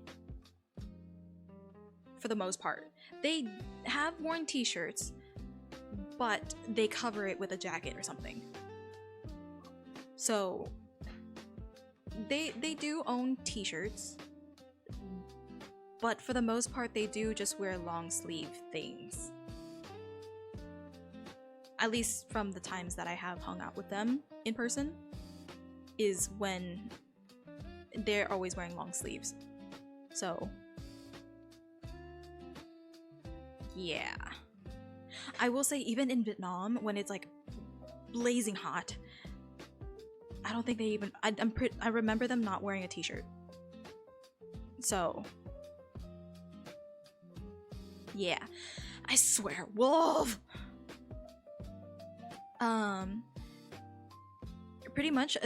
for the most part. They have worn t-shirts, but they cover it with a jacket or something. So they do own t-shirts, but for the most part they do just wear long sleeve things. At least from the times that I have hung out with them in person, is when they're always wearing long sleeves. So yeah. I will say even in Vietnam, when it's like blazing hot, I don't think they even, I remember them not wearing a t-shirt. So yeah, I swear, wolf. Pretty much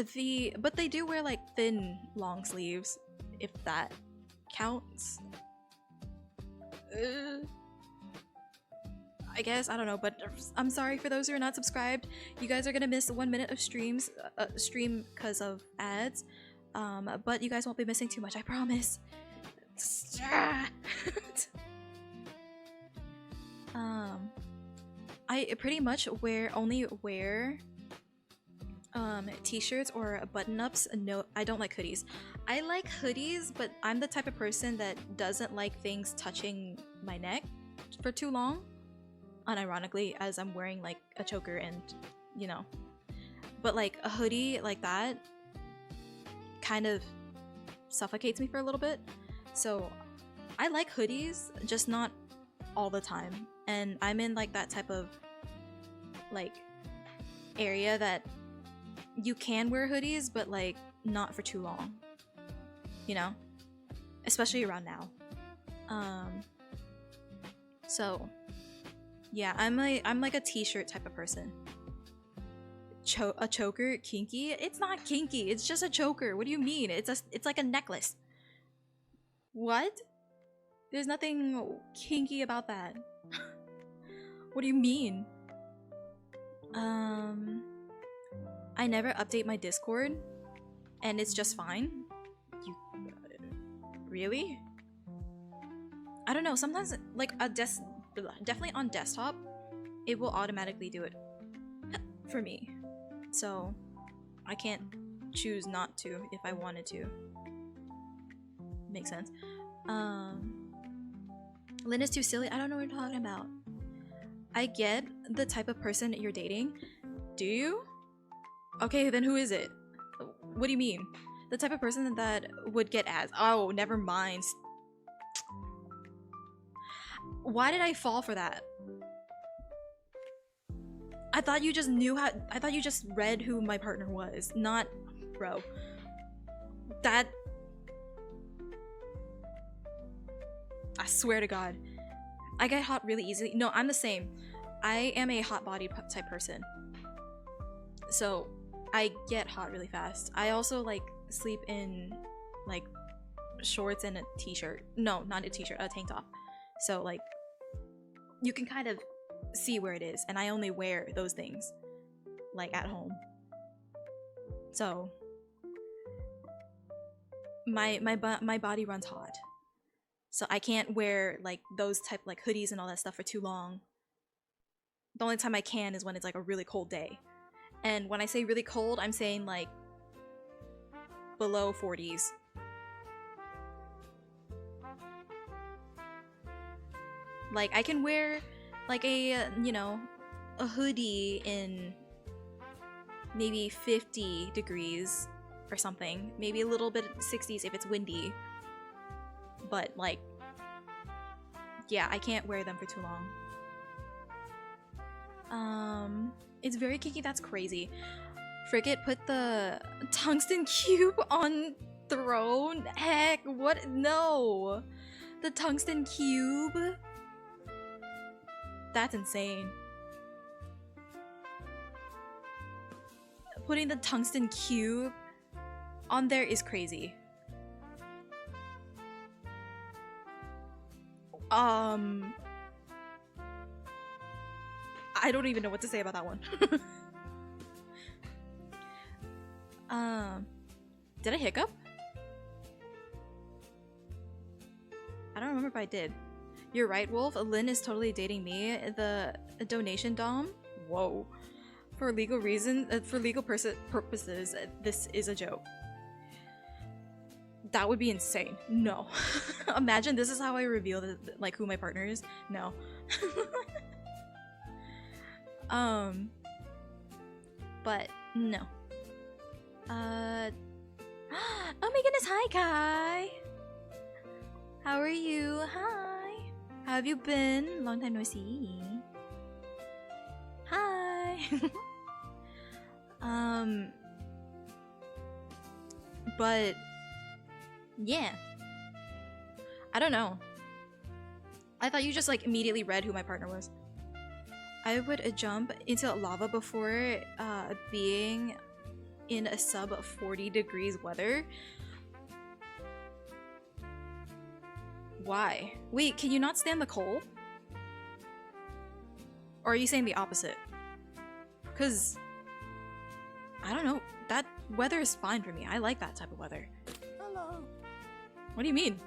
but they do wear like thin long sleeves, if that counts. I guess, I don't know, but I'm sorry for those who are not subscribed. You guys are gonna miss 1 minute of stream because of ads. But you guys won't be missing too much, I promise. I pretty much only wear t-shirts or button-ups. No, I don't like hoodies. I like hoodies, but I'm the type of person that doesn't like things touching my neck for too long. Unironically, as I'm wearing like a choker and, you know. But like a hoodie like that kind of suffocates me for a little bit. So I like hoodies, just not all the time. And I'm in like that type of like area that you can wear hoodies, but like not for too long, you know, especially around now. So yeah, I'm like a t-shirt type of person. A choker, kinky? It's not kinky, it's just a choker. What do you mean? It's like a necklace. What? There's nothing kinky about that. What do you mean? I never update my Discord, and it's just fine. Really? I don't know. Sometimes, like definitely on desktop, it will automatically do it for me. So I can't choose not to if I wanted to. Makes sense. Lynn is too silly. I don't know what you're talking about. I get the type of person you're dating. Do you? Okay, then who is it? What do you mean? The type of person that would get ads. Oh, never mind. Why did I fall for that? I thought you just knew how. I thought you just read who my partner was. Not. Bro. That. I swear to God. I get hot really easily. No, I'm the same. I am a hot body type person. So I get hot really fast. I also like sleep in like shorts and a t-shirt. No, not a t-shirt, a tank top. So like you can kind of see where it is, and I only wear those things like at home. So my body runs hot. So I can't wear like those type like hoodies and all that stuff for too long. The only time I can is when it's like a really cold day. And when I say really cold, I'm saying like below 40s. Like I can wear like a, you know, a hoodie in maybe 50 degrees or something. Maybe a little bit 60s if it's windy. But like, yeah, I can't wear them for too long. It's very kinky. That's crazy. Frigate put the tungsten cube on throne. Heck, what? No, the tungsten cube. That's insane. Putting the tungsten cube on there is crazy. I don't even know what to say about that one. Did I hiccup? I don't remember if I did. You're right, Wolf. Lynn is totally dating me. The donation dom? Whoa. For legal purposes, this is a joke. That would be insane. No. Imagine this is how I reveal like who my partner is. No. But no. Oh my goodness, hi Kai. How are you? Hi. How have you been? Long time no see. Hi. But yeah. I don't know. I thought you just like immediately read who my partner was. I would jump into lava before being in a sub 40 degrees weather. Why? Wait, can you not stand the cold? Or are you saying the opposite? Because I don't know. That weather is fine for me. I like that type of weather. Hello. What do you mean?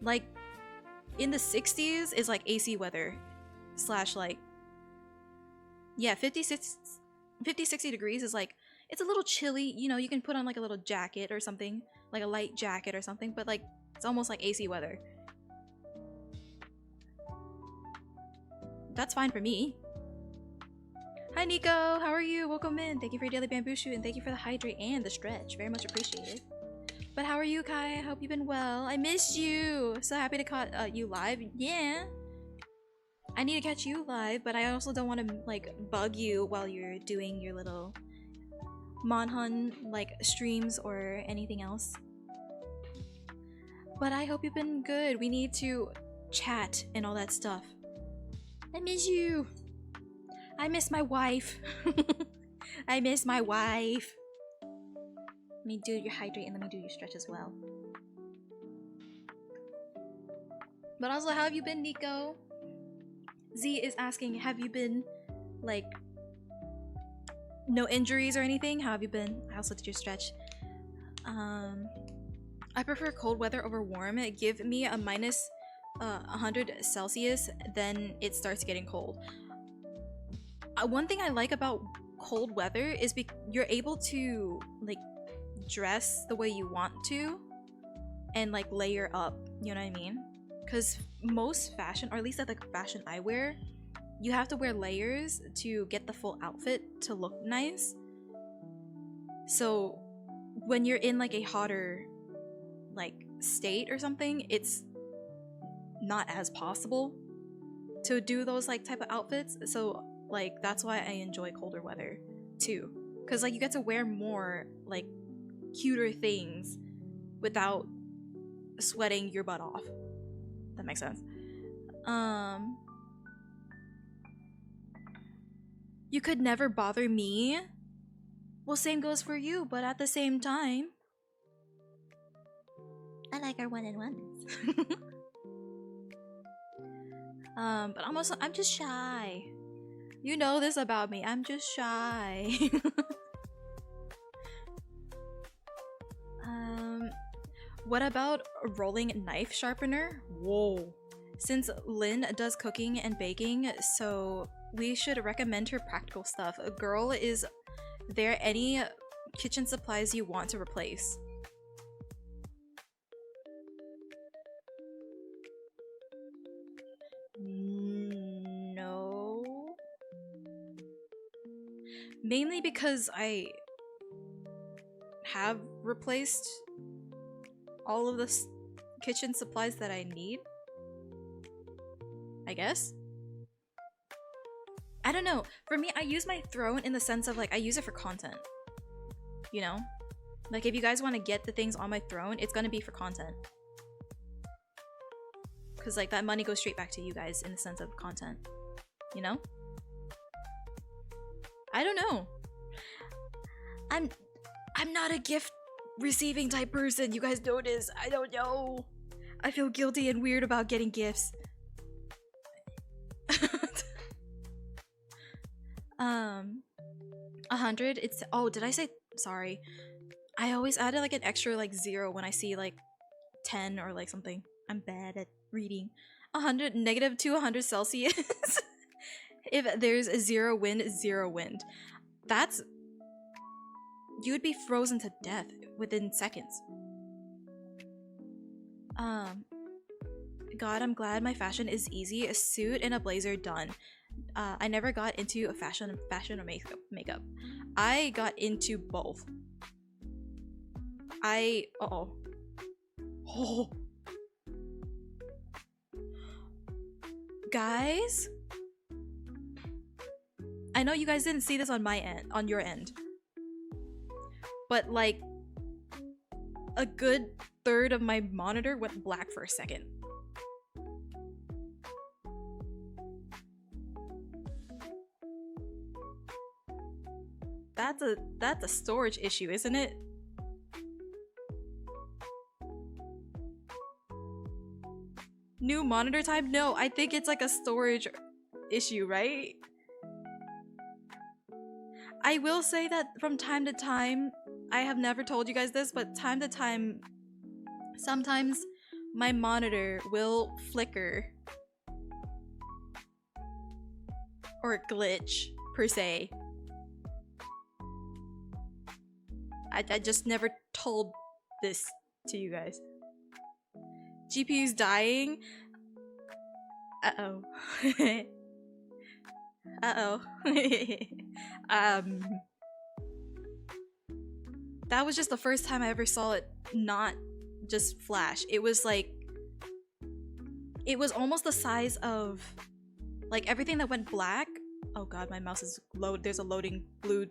Like, in the 60s is like AC weather. Slash like, yeah, 50, 60 degrees is like, it's a little chilly, you know, you can put on like a little jacket or something, like a light jacket or something, but like, it's almost like AC weather. That's fine for me. Hi Nico, how are you? Welcome in. Thank you for your daily bamboo shoot, and thank you for the hydrate and the stretch. Very much appreciated. But how are you, Kai? I hope you've been well. I missed you. So happy to catch you live. Yeah. I need to catch you live, but I also don't want to like bug you while you're doing your little Monhun like streams or anything else. But I hope you've been good. We need to chat and all that stuff. I miss you. I miss my wife. I miss my wife. Let me do your hydrate and let me do your stretch as well. But also, how have you been, Nico? Z is asking, have you been, like, no injuries or anything? How have you been? I also did your stretch. I prefer cold weather over warm. Give me a minus 100 Celsius, then it starts getting cold. One thing I like about cold weather is you're able to, like, dress the way you want to and, like, layer up, you know what I mean? Because most fashion, or at least at the fashion I wear, you have to wear layers to get the full outfit to look nice. So when you're in like a hotter like state or something, it's not as possible to do those like type of outfits. So like that's why I enjoy colder weather too, because like you get to wear more like cuter things without sweating your butt off. That makes sense. You could never bother me? Well, same goes for you, but at the same time, I like our one-on-ones. But I'm just shy. You know this about me. I'm just shy. What about a rolling knife sharpener? Whoa. Since Lynn does cooking and baking, so we should recommend her practical stuff. Girl, is there any kitchen supplies you want to replace? No. Mainly because I have replaced all of the kitchen supplies that I need, I guess. I don't know. For me, I use my throne in the sense of like I use it for content. You know? Like if you guys want to get the things on my throne, it's gonna be for content. Cause like that money goes straight back to you guys in the sense of content. You know? I don't know. I'm not a gift receiving type person. You guys notice. I don't know. I feel guilty and weird about getting gifts. 100. It's oh, did I say sorry? I always added like an extra like 0 when I see like 10 or like something. I'm bad at reading. 100 negative to 100 Celsius. If there's a 0 wind, 0 wind. That's you'd be frozen to death within seconds. God, I'm glad my fashion is easy. A suit and a blazer done. I never got into a fashion or makeup. I got into both. Oh. Guys, I know you guys didn't see this on my end, on your end, but like a good third of my monitor went black for a second. That's a storage issue, isn't it? New monitor type? No, I think it's like a storage issue, right? I will say that from time to time, I have never told you guys this, but time to time, sometimes my monitor will flicker or glitch per se. I just never told this to you guys. GPU's dying. Uh-oh. Uh-oh. That was just the first time I ever saw it not just flash. It was like, it was almost the size of like everything that went black. Oh god, my mouse is load. There's a loading blue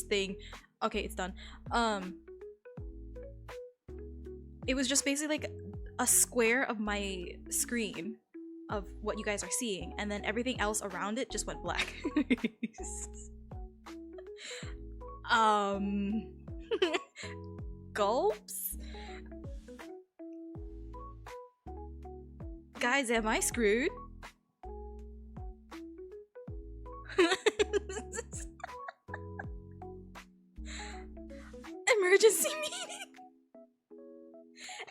thing. Okay, it's done. It was just basically like a square of my screen of what you guys are seeing, and then everything else around it just went black. Gulps? Guys, am I screwed? Emergency meeting.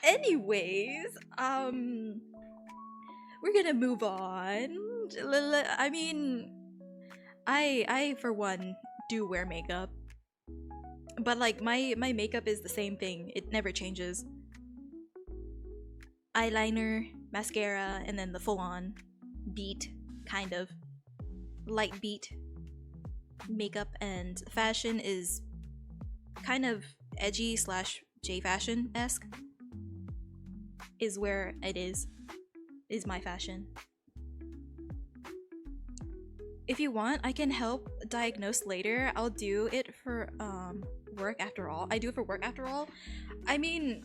Anyways, we're gonna move on. I mean, I for one do wear makeup, but like my makeup is the same thing. It never changes. Eyeliner, mascara, and then the full-on beat, kind of light beat makeup, and fashion is kind of edgy slash J fashion-esque is where it is my fashion. If you want, I can help diagnose later. I'll do it for work after all. I do it for work after all. I mean,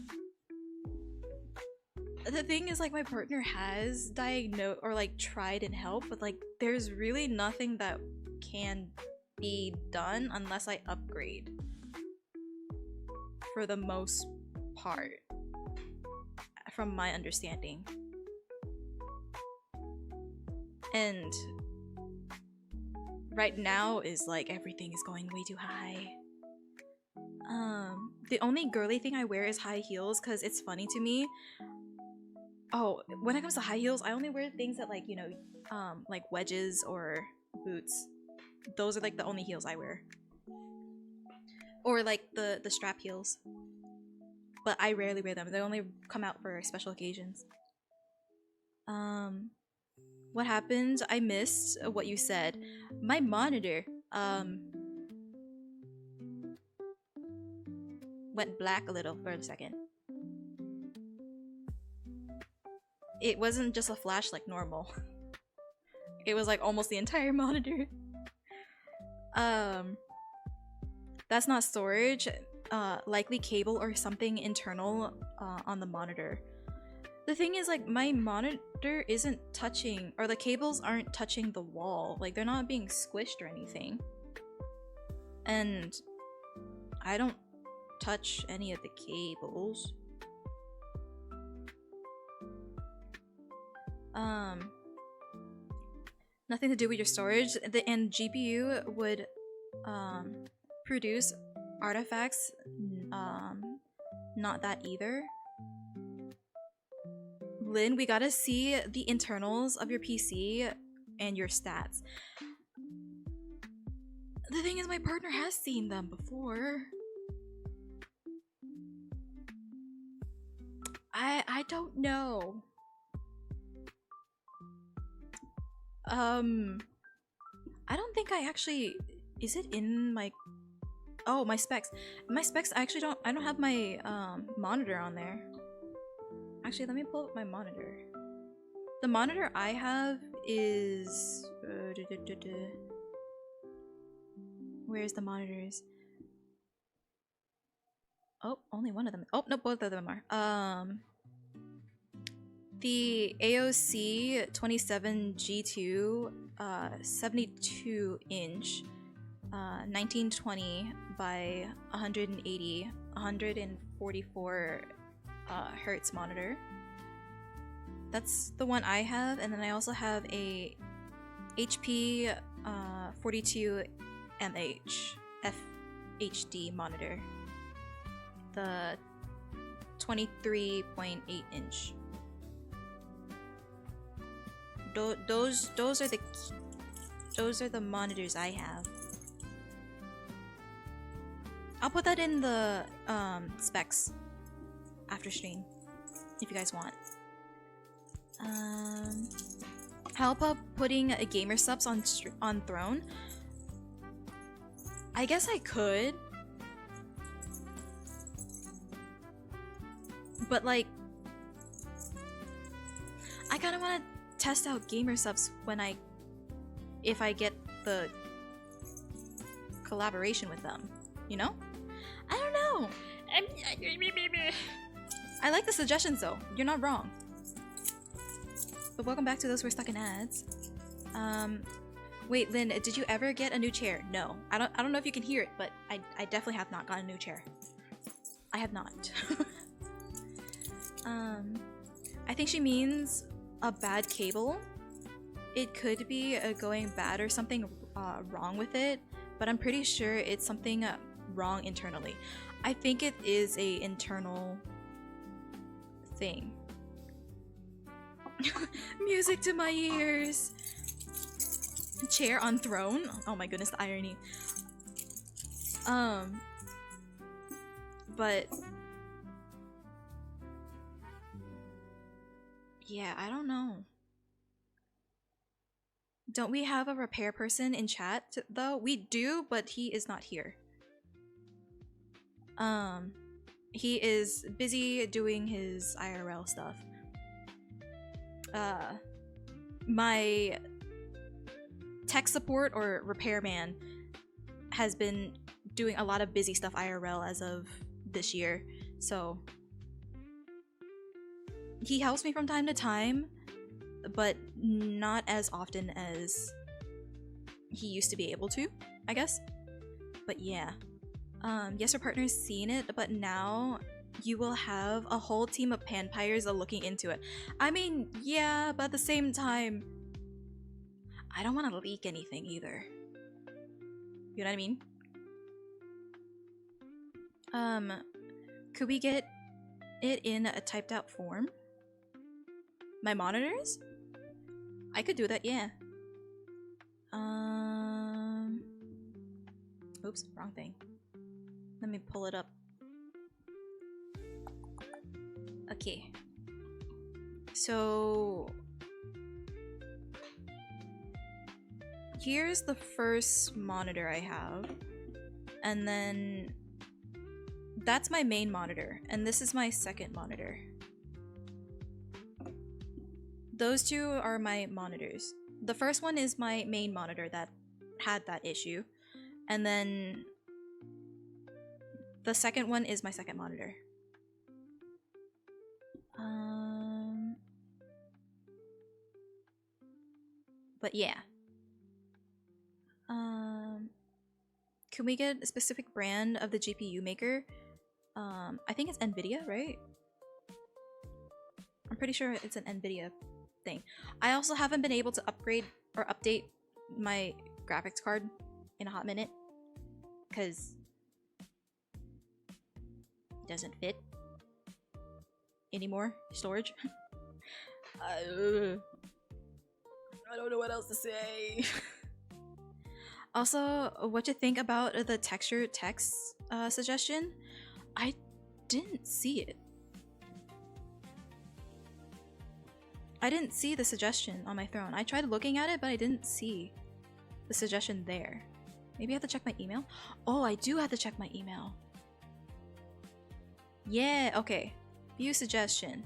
the thing is, like, my partner has diagnosed or like tried and helped, but like there's really nothing that can be done unless I upgrade for the most part, from my understanding. And right now is like everything is going way too high. The only girly thing I wear is high heels because it's funny to me. Oh, when it comes to high heels, I only wear things that, like, you know, like wedges or boots. Those are like the only heels I wear. Or like the strap heels. But I rarely wear them. They only come out for special occasions. What happened? I missed what you said. My monitor, went black a little for a second. It wasn't just a flash like normal. It was like almost the entire monitor. That's not storage. Likely cable or something internal on the monitor. The thing is, like, my monitor isn't touching, or the cables aren't touching the wall. Like, they're not being squished or anything. And I don't touch any of the cables. Nothing to do with your storage. And GPU would produce artifacts. Not that either. Lynn, we gotta see the internals of your PC and your stats. The thing is, my partner has seen them before. I don't know. I don't think I actually... Is it in my... Oh, my specs. My specs, I actually don't... I don't have my monitor on there. Actually, let me pull up my monitor. The monitor I have is... Where's the monitors? Oh, only one of them. Oh, no, both of them are. The AOC 27G2, 72 inch, 1920 by 180, 144 hertz monitor. That's the one I have, and then I also have a HP 42 MH FHD monitor, the 23.8 inch. Those are the monitors I have. I'll put that in the specs after stream if you guys want. How about putting a gamer subs on Throne? I guess I could, but like, I kind of want to test out gamer subs if I get the collaboration with them, you know? I don't know. I like the suggestions though. You're not wrong. But welcome back to those who are stuck in ads. Wait, Lynn, did you ever get a new chair? No. I don't know if you can hear it, but I definitely have not gotten a new chair. I have not. I think she means a bad cable. It could be going bad or something wrong with it, but I'm pretty sure it's something wrong internally. I think it is a internal thing. Music to my ears. Chair on throne. Oh my goodness, the irony. But yeah, I don't know. Don't we have a repair person in chat though? We do, but he is not here. He is busy doing his IRL stuff. My tech support or repairman has been doing a lot of busy stuff IRL as of this year, so he helps me from time to time, but not as often as he used to be able to, I guess. But yeah. Yes, our partner's seen it, but now you will have a whole team of panpires looking into it. I mean, yeah, but at the same time, I don't want to leak anything either. You know what I mean? Could we get it in a typed out form? My monitors? I could do that, yeah. Oops, wrong thing. Let me pull it up. Okay. So here's the first monitor I have. And then that's my main monitor. And this is my second monitor. Those two are my monitors. The first one is my main monitor that had that issue. And then the second one is my second monitor. But yeah. Can we get a specific brand of the GPU maker? I think it's NVIDIA, right? I'm pretty sure it's an NVIDIA thing. I also haven't been able to upgrade or update my graphics card in a hot minute because it doesn't fit anymore. Storage. I don't know what else to say. Also, what you think about the texture text suggestion? I didn't see it. I didn't see the suggestion on my phone. I tried looking at it, but I didn't see the suggestion there. Maybe I have to check my email? Oh, I do have to check my email. Yeah, okay. View suggestion.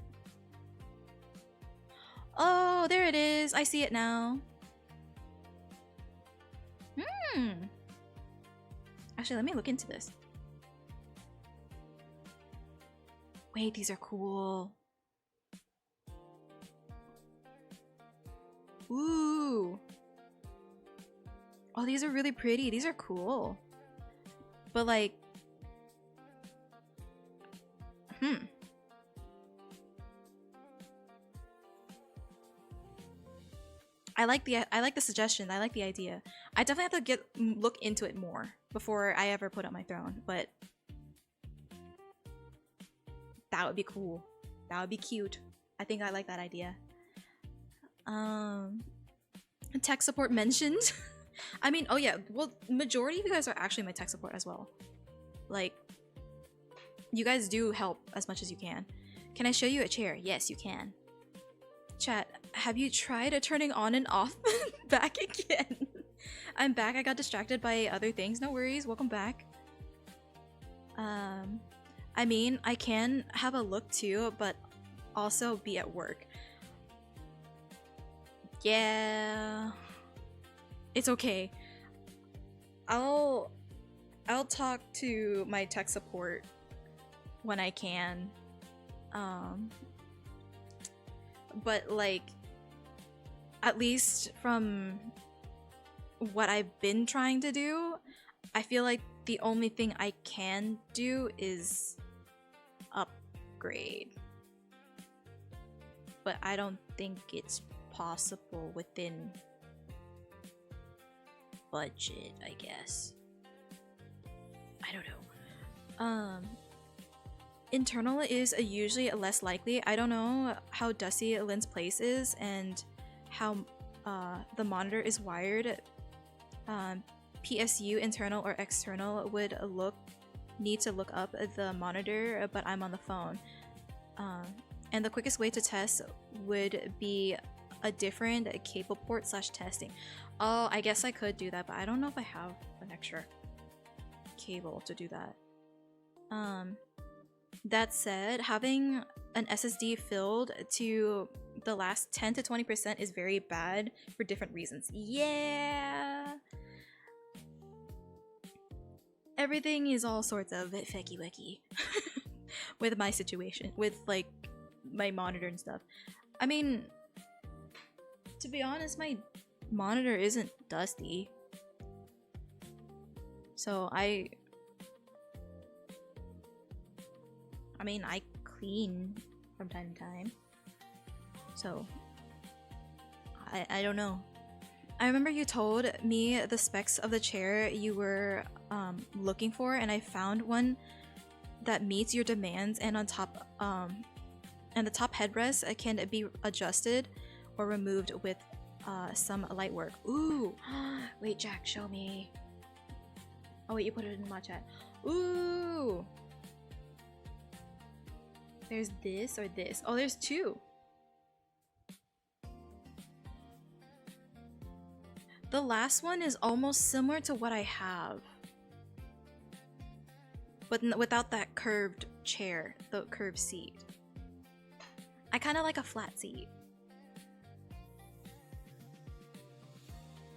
Oh, there it is. I see it now. Actually, let me look into this. Wait, these are cool. Ooh. Oh, these are really pretty. These are cool. But like... I like the suggestion. I like the idea. I definitely have to look into it more before I ever put up my throne, but that would be cool. That would be cute. I think I like that idea. Tech support mentioned. I mean, oh yeah, well, majority of you guys are actually my tech support as well. Like, you guys do help as much as you can. Can I show you a chair? Yes, you can. Chat, have you tried turning on and off? Back again. I'm back. I got distracted by other things. No worries. Welcome back. I mean, I can have a look too, but also be at work. Yeah. It's okay. I'll talk to my tech support when I can. But like, at least from what I've been trying to do, I feel like the only thing I can do is upgrade. But I don't think it's possible within budget, I guess. I don't know. Internal is usually less likely. I don't know how dusty Lynn's place is and how the monitor is wired. PSU internal or external would need to look up the monitor, but I'm on the phone. And the quickest way to test would be a different cable port / testing. Oh, I guess I could do that, but I don't know if I have an extra cable to do that. That said, having an SSD filled to the last 10 to 20% is very bad for different reasons. Yeah! Everything is all sorts of fecky-wecky with my situation, with like my monitor and stuff. I mean, to be honest, my monitor isn't dusty. So I mean, I clean from time to time. So I don't know. I remember you told me the specs of the chair you were looking for, and I found one that meets your demands, and on top and the top headrest can be adjusted or removed with some light work. Ooh, wait, Jack, show me. Oh wait, you put it in my chat. Ooh, there's this or this. Oh, there's two. The last one is almost similar to what I have, but without that curved chair, the curved seat. I kind of like a flat seat.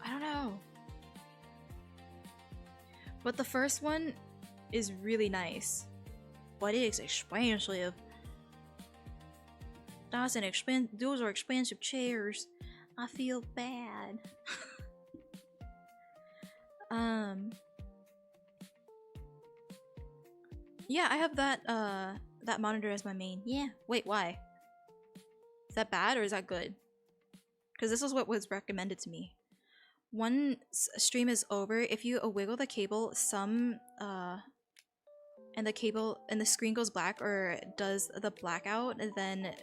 I don't know. But the first one is really nice. But it is expensive. Those are expensive chairs. I feel bad. Yeah, I have that monitor as my main. Yeah. Wait, why? Is that bad or is that good? Because this is what was recommended to me. One stream is over, if you wiggle the cable and the screen goes black or does the blackout, then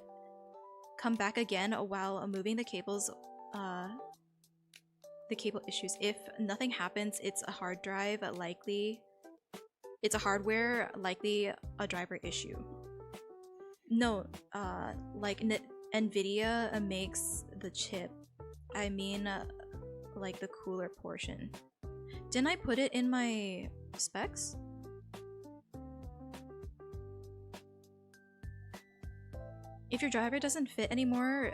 come back again while moving the cables, the cable issues. If nothing happens, it's a hard drive, likely it's a hardware, likely a driver issue. No, like Nvidia makes the chip. I mean, like the cooler portion. Didn't I put it in my specs? If your driver doesn't fit anymore,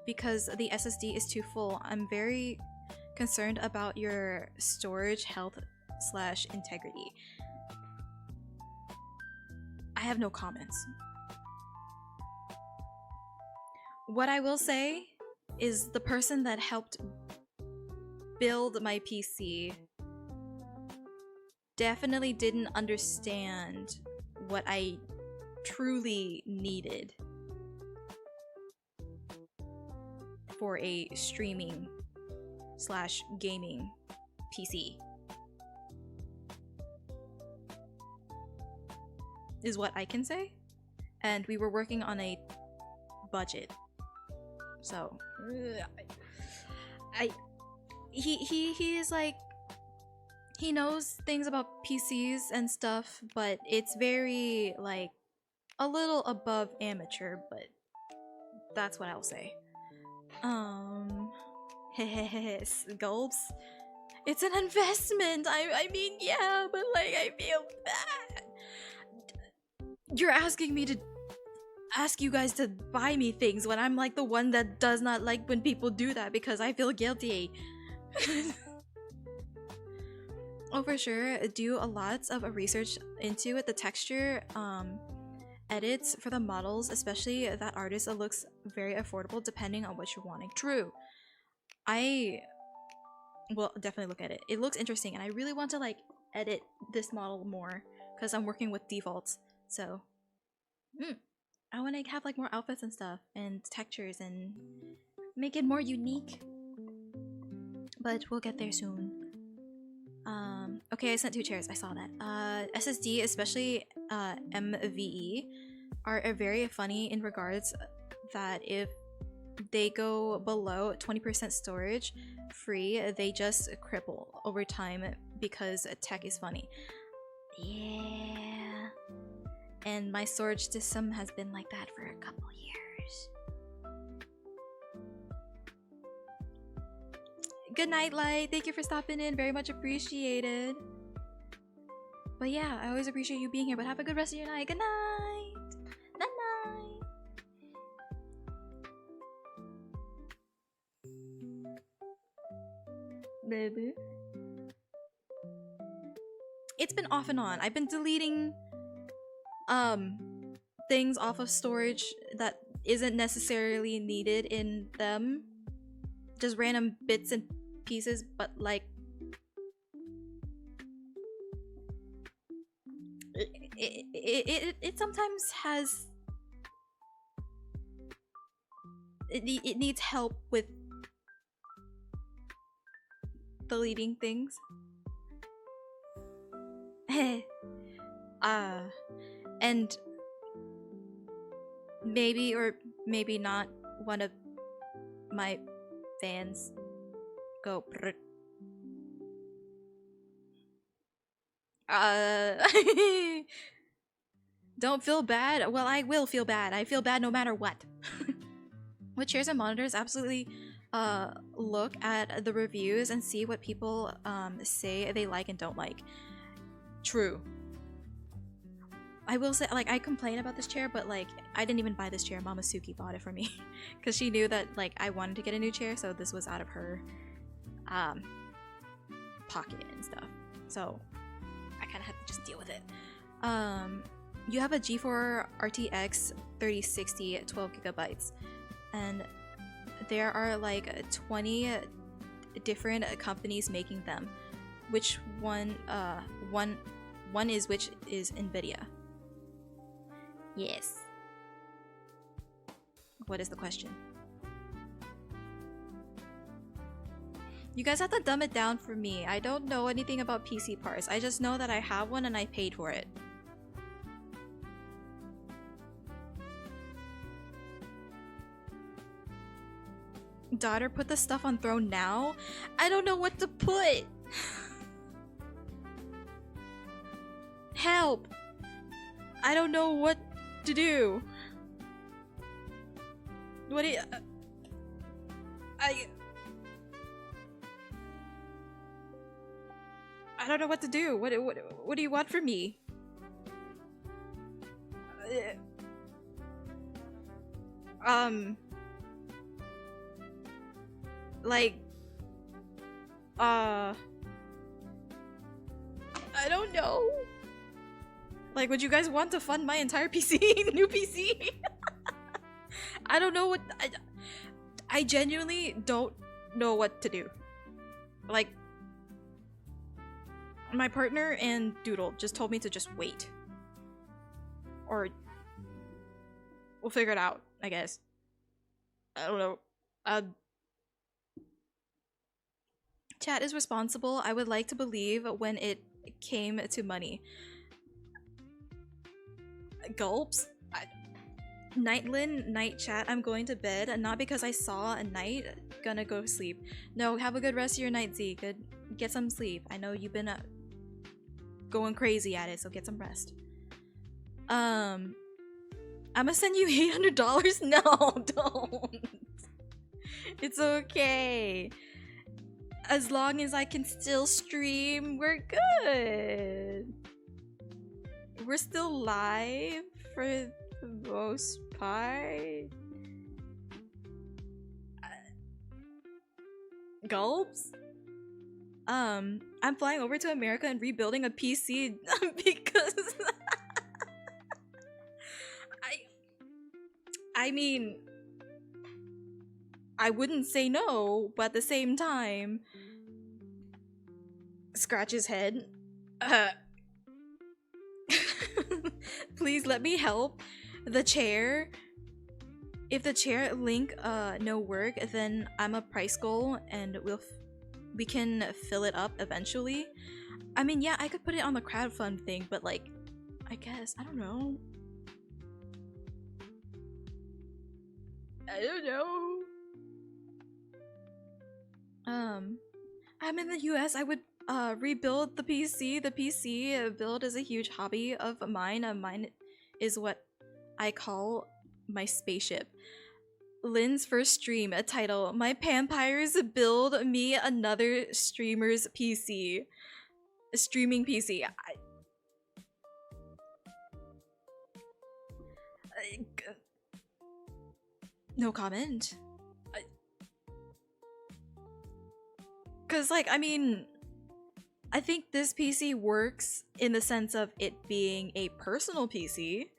because the SSD is too full, I'm very concerned about your storage health / integrity. I have no comments. What I will say is the person that helped build my PC definitely didn't understand what I truly needed for a streaming / gaming PC. Is what I can say. And we were working on a budget. So he is like, he knows things about PCs and stuff, but it's very like a little above amateur, but that's what I'll say. Gulps. It's an investment. I mean, yeah, but like I feel bad. You're asking me to ask you guys to buy me things when I'm like the one that does not like when people do that because I feel guilty. Oh, for sure. Do a lot of research into it. The texture edits for the models, especially that artist, it looks very affordable depending on what you're wanting. True. I will definitely look at it. It looks interesting and I really want to like edit this model more because I'm working with defaults. So I want to have like more outfits and stuff and textures and make it more unique. But we'll get there soon. Okay, I sent 2 chairs. I saw that. SSD, especially MVE, are very funny in regards that if they go below 20% storage free, they just cripple over time because tech is funny. Yeah. And my storage system has been like that for a couple years. Good night, Light. Thank you for stopping in. Very much appreciated. But yeah, I always appreciate you being here. But have a good rest of your night. Good night. Night night. Baby. It's been off and on. I've been deleting things off of storage that isn't necessarily needed in them. Just random bits and pieces, but like it sometimes has it needs help with deleting things. And maybe or maybe not one of my fans go don't feel bad. Well, I will feel bad. I feel bad no matter what. With chairs and monitors, absolutely look at the reviews and see what people say they like and don't like. True. I will say, like, I complain about this chair, but like, I didn't even buy this chair. Mama Suki bought it for me because she knew that like I wanted to get a new chair, so this was out of her pocket and stuff. So I kind of had to just deal with it. You have a G4 RTX 3060 at 12 gigabytes, and there are like 20 different companies making them. Which one? One is which is Nvidia. Yes. What is the question? You guys have to dumb it down for me. I don't know anything about PC parts. I just know that I have one and I paid for it. Daughter, put the stuff on throne now? I don't know what to put. Help! I don't know what to do. What do you... I don't know what to do. What do you want from me? Like, I don't know. Like, would you guys want to fund my entire PC? New PC? I don't know what... I genuinely don't know what to do. Like, my partner and Doodle just told me to just wait. Or... we'll figure it out, I guess. I don't know. Chat is responsible, I would like to believe, when it came to money. Gulps? Nightlin, night chat, I'm going to bed, and not because I saw a night, gonna go sleep. No, have a good rest of your night, Z. Good, get some sleep. I know you've been going crazy at it, so get some rest. I'm gonna send you $800? No, don't. It's okay. As long as I can still stream, we're good. We're still live for the most part. Gulps? I'm flying over to America and rebuilding a PC because I mean, I wouldn't say no, but at the same time, scratch his head. Please let me help. The chair. If the chair link no work, then I'm a price goal and we can fill it up eventually. I mean, yeah, I could put it on the crowdfund thing, but like, I guess, I don't know. I don't know. I'm in the US. I would rebuild the PC. The PC build is a huge hobby of mine. Mine is what I call my spaceship. Lynn's first stream, a title: My Vampires Build Me Another Streamer's PC. A streaming PC. No comment. Cause like, I mean, I think this PC works in the sense of it being a personal PC.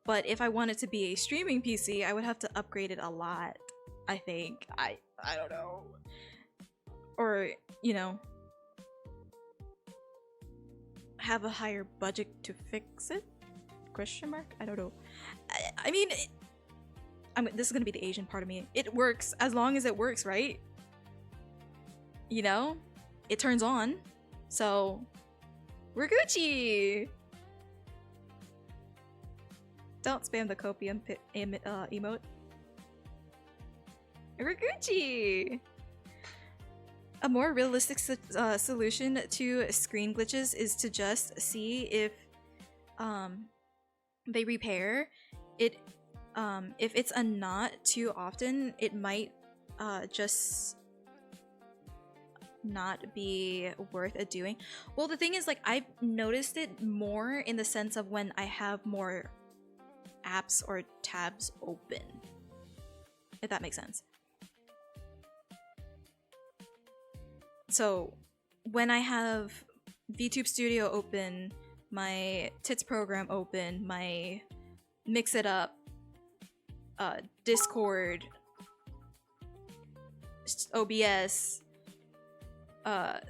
But if I want it to be a streaming PC, I would have to upgrade it a lot. I think. I don't know. Or, you know, have a higher budget to fix it? Question mark? I don't know. I mean, this is gonna be the Asian part of me. It works as long as it works, right? You know? It turns on. So, we're Gucci! Don't spam the copium emote. We're Gucci! A more realistic solution to screen glitches is to just see if they repair it. If it's a not too often, it might just not be worth a doing. Well, the thing is, like, I've noticed it more in the sense of when I have more apps or tabs open, if that makes sense. So when I have VTube Studio open, my Tits program open, my Mix It Up, Discord, OBS,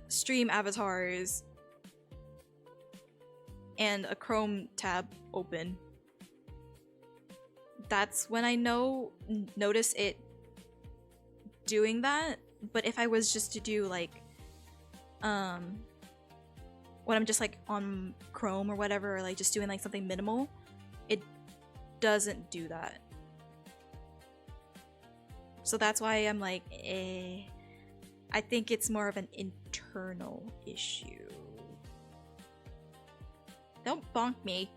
stream avatars, and a Chrome tab open, that's when I notice it doing that. But if I was just to do like when I'm just like on Chrome or whatever, or like just doing like something minimal, it doesn't do that. So that's why I'm like, I think it's more of an internal issue. Don't bonk me.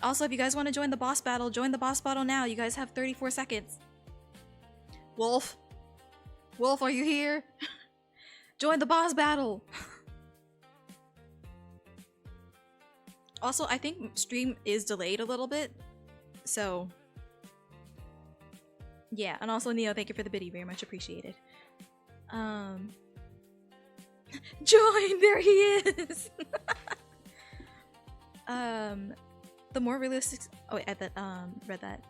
Also, if you guys want to join the boss battle, join the boss battle now. You guys have 34 seconds. Wolf? Wolf, are you here? Join the boss battle! Also, I think stream is delayed a little bit. So, yeah. And also, Neo, thank you for the biddy. Very much appreciated. Join! There he is! The more realistic... Oh, wait, I read that.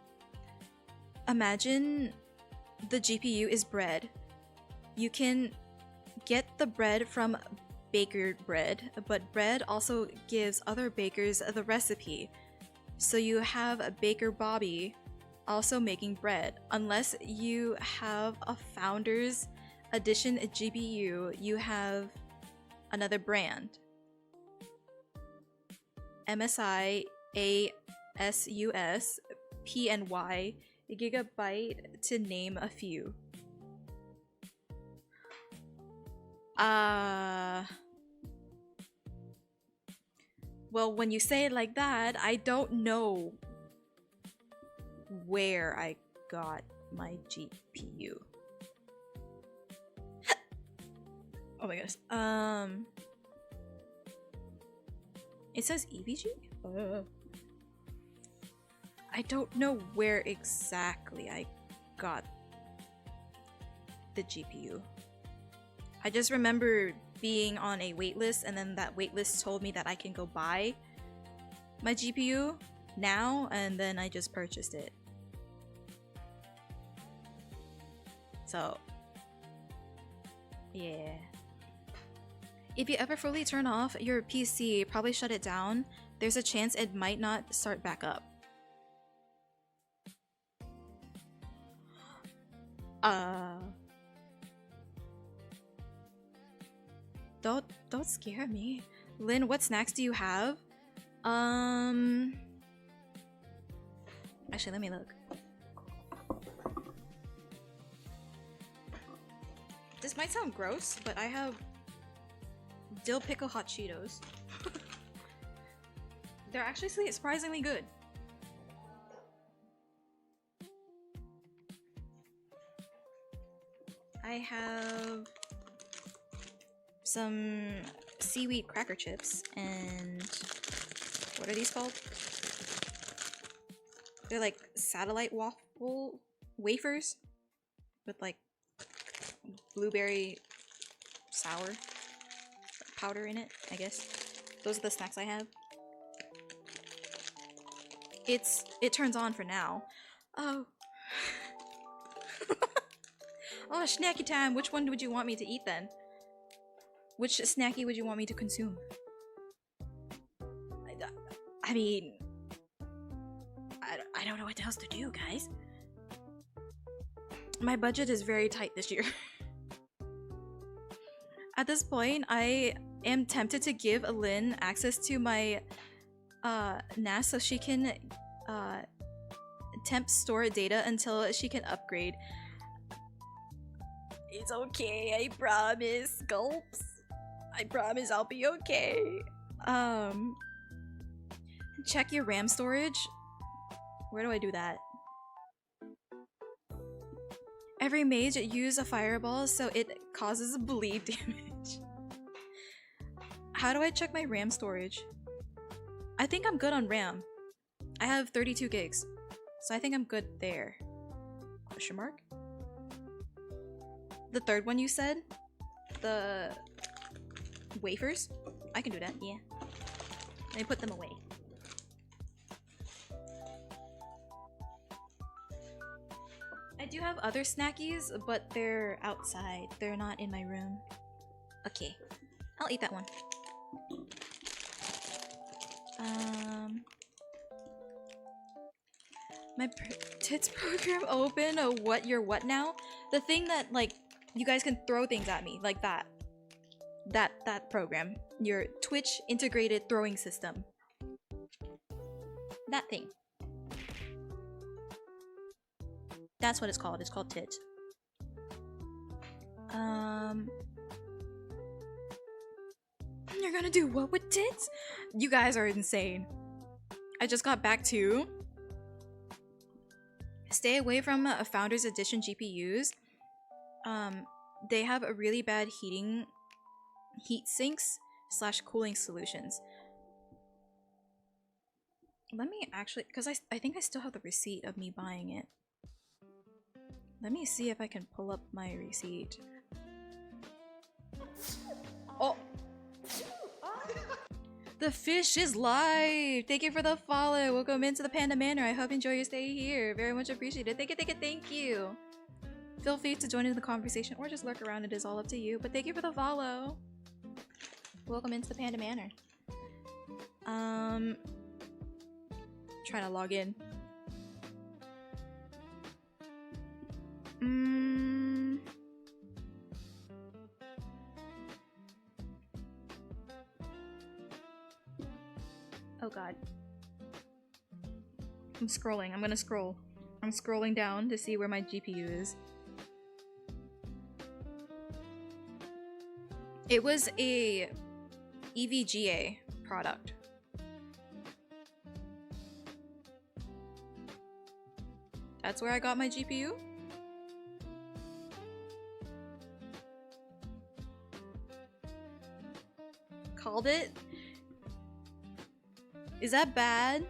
Imagine the GPU is bread. You can get the bread from bakered bread, but bread also gives other bakers the recipe. So you have a Baker Bobby also making bread. Unless you have a Founders Edition GPU, you have another brand. MSI, ASUS, PNY, Gigabyte, to name a few. Well, when you say it like that, I don't know where I got my GPU. Oh my goodness. It says EVG? I don't know where exactly I got the GPU. I just remember being on a waitlist, and then that waitlist told me that I can go buy my GPU now, and then I just purchased it. So, yeah. If you ever fully turn off your PC, probably shut it down, there's a chance it might not start back up. Don't scare me. Lynn, what snacks do you have? Actually, let me look. This might sound gross, but I have dill pickle hot Cheetos. They're actually surprisingly good. I have some seaweed cracker chips, and what are these called? They're like satellite waffle wafers with like blueberry sour powder in it, I guess. Those are the snacks I have. it turns on for now. Oh. Oh, snacky time. Which one would you want me to eat then? Which snacky would you want me to consume? I mean, I don't know what else to do, guys. My budget is very tight this year. At this point, I am tempted to give Lynn access to my NAS so she can temp store data until she can upgrade. It's okay, I promise, gulps. I promise I'll be okay. Check your RAM storage. Where do I do that? Every mage use a fireball so it causes bleed damage. How do I check my RAM storage? I think I'm good on RAM. I have 32 gigs. So I think I'm good there. Question mark? The third one you said? The wafers? I can do that, yeah. Let me put them away. I do have other snackies, but they're outside. They're not in my room. Okay. I'll eat that one. My tits program open. What? You're what now? The thing that, like, you guys can throw things at me. Like that. That program. Your Twitch integrated throwing system. That thing. That's what it's called. It's called tits. You're gonna do what with tits? You guys are insane. I just got back to stay away from Founders Edition GPUs. They have a really bad heat sinks / cooling solutions. Let me actually, because I think I still have the receipt of me buying it. Let me see if I can pull up my receipt. Oh! The fish is live! Thank you for the follow! Welcome into the Panda Manor. I hope you enjoy your stay here. Very much appreciated. Thank you, thank you! Feel free to join in the conversation or just lurk around. It is all up to you. But thank you for the follow! Welcome into the Panda Manor. Trying to log in. Oh god. I'm scrolling. I'm gonna scroll. I'm scrolling down to see where my GPU is. It was a EVGA product. That's where I got my GPU? Called it? Is that bad?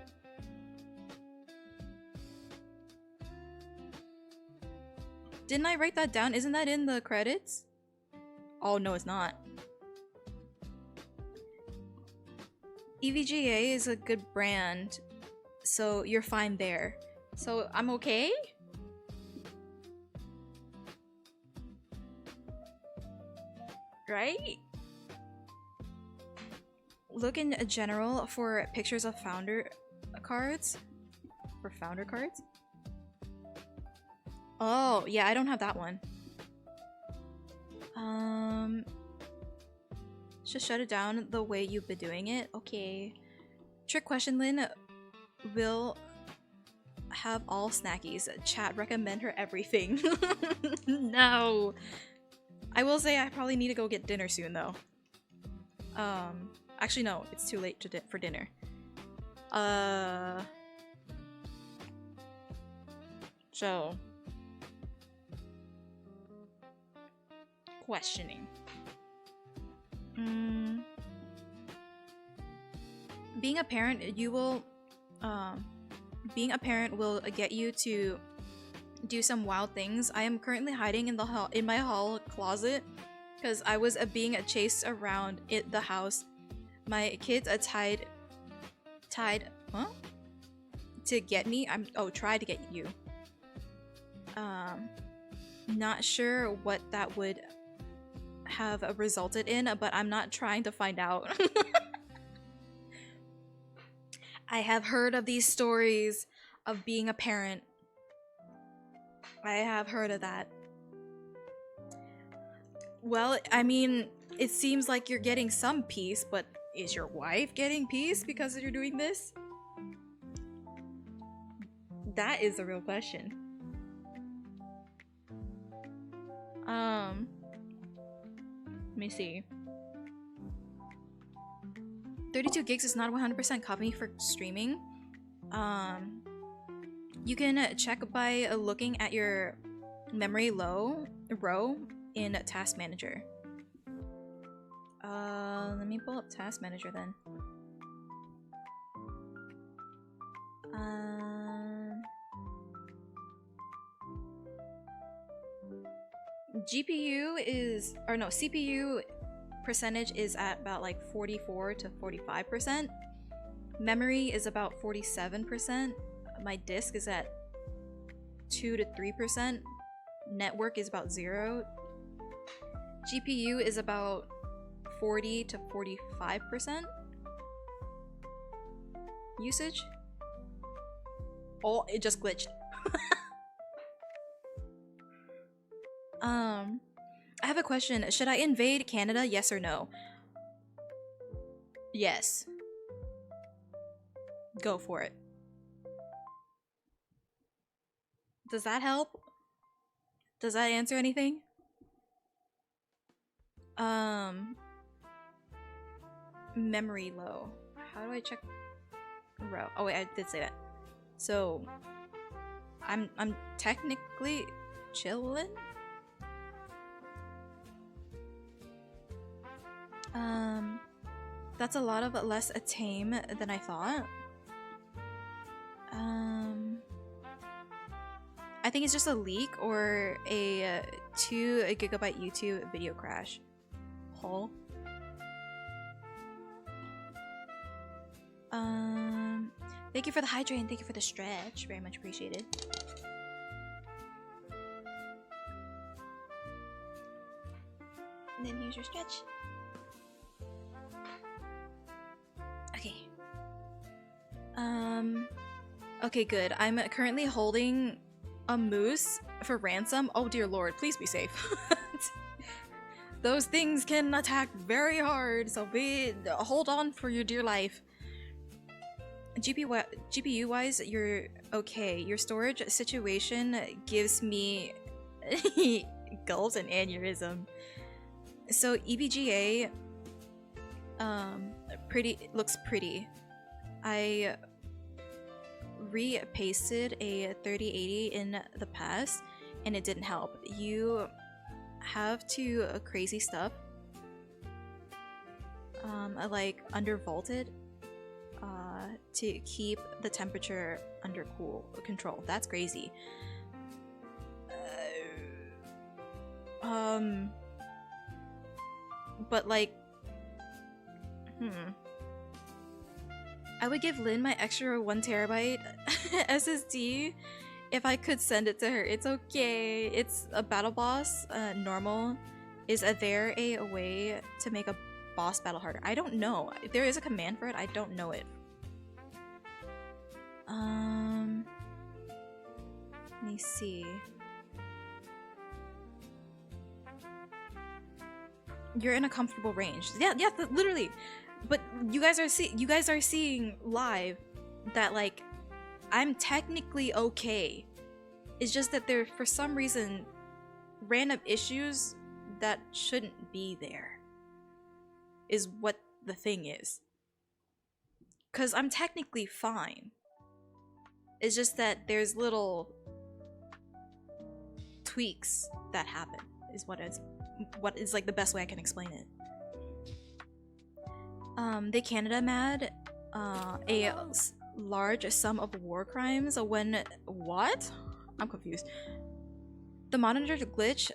Didn't I write that down? Isn't that in the credits? Oh, no, it's not. EVGA is a good brand, so you're fine there. So I'm okay? Right? Look in general for pictures of founder cards. For founder cards? Oh, yeah, I don't have that one. Just shut it down the way you've been doing it. Okay. Trick question, Lynn. Will have all snackies. Chat recommend her everything. No. I will say I probably need to go get dinner soon though. Actually no, it's too late for dinner. So questioning. Being a parent, being a parent will get you to do some wild things. I am currently hiding in my hall closet because I was being chased around the house. My kids are tied to get me. Try to get you. Not sure what that would have resulted in, but I'm not trying to find out. I have heard of these stories of being a parent. I have heard of that. Well, I mean, it seems like you're getting some peace, but is your wife getting peace because you're doing this? That is the real question. Let me see. 32 gigs is not 100% copy for streaming. You can check by looking at your memory row in Task Manager. Let me pull up Task Manager then. CPU percentage is at about like 44 to 45%. Memory is about 47%. My disk is at 2 to 3%. Network is about 0. GPU is about 40 to 45% usage. Oh, it just glitched. I have a question. Should I invade Canada? Yes or no? Yes. Go for it. Does that help? Does that answer anything? Memory low. How do I check row? Oh wait, I did say that. So I'm technically chillin'. That's a lot of less tame than I thought. I think it's just a leak or a 2 gigabyte YouTube video crash. Hole. Thank you for the hydrate and thank you for the stretch. Very much appreciated. And then here's your stretch. Okay. Okay, good. I'm currently holding a moose for ransom. Oh dear lord, please be safe. Those things can attack very hard, so hold on for your dear life. GPU wise, you're okay. Your storage situation gives me gulps and aneurysm. So EVGA looks pretty. I re-pasted a 3080 in the past and it didn't help. You have to crazy stuff like undervolted to keep the temperature under control. That's crazy. But like I would give Lynn my extra 1 terabyte SSD if I could send it to her. It's okay. It's a battle boss, normal. Is there a way to make a boss battle harder? I don't know. There is a command for it. I don't know it. Let me see. You're in a comfortable range. Yeah, literally. But you guys are seeing live that like I'm technically okay. It's just that there for some reason random issues that shouldn't be there is what the thing is. 'Cause I'm technically fine. It's just that there's little tweaks that happen is what is like the best way I can explain it. They Canada mad a large sum of war crimes when what? I'm confused. The monitor glitch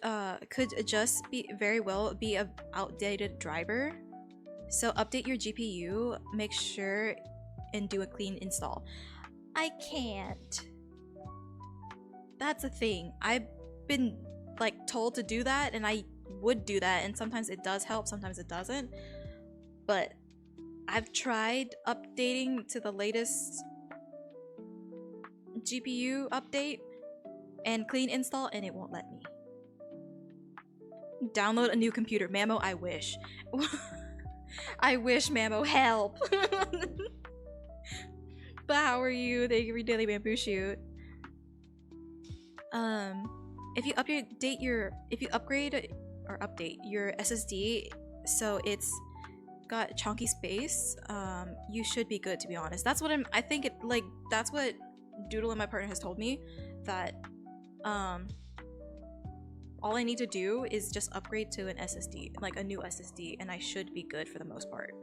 could just very well be an outdated driver. So update your GPU, make sure and do a clean install. I can't. That's a thing. I've been like told to do that, and I would do that, and sometimes it does help, sometimes it doesn't. But I've tried updating to the latest GPU update and clean install, and it won't let me. Download a new computer. Mamo, I wish. I wish, Mamo, help. But how are you? Thank you for daily bamboo shoot. If you upgrade or update your SSD so it's got chunky space, you should be good, to be honest. That's what that's what Doodle and my partner has told me, that all I need to do is just upgrade to an SSD, like a new SSD, and I should be good for the most part.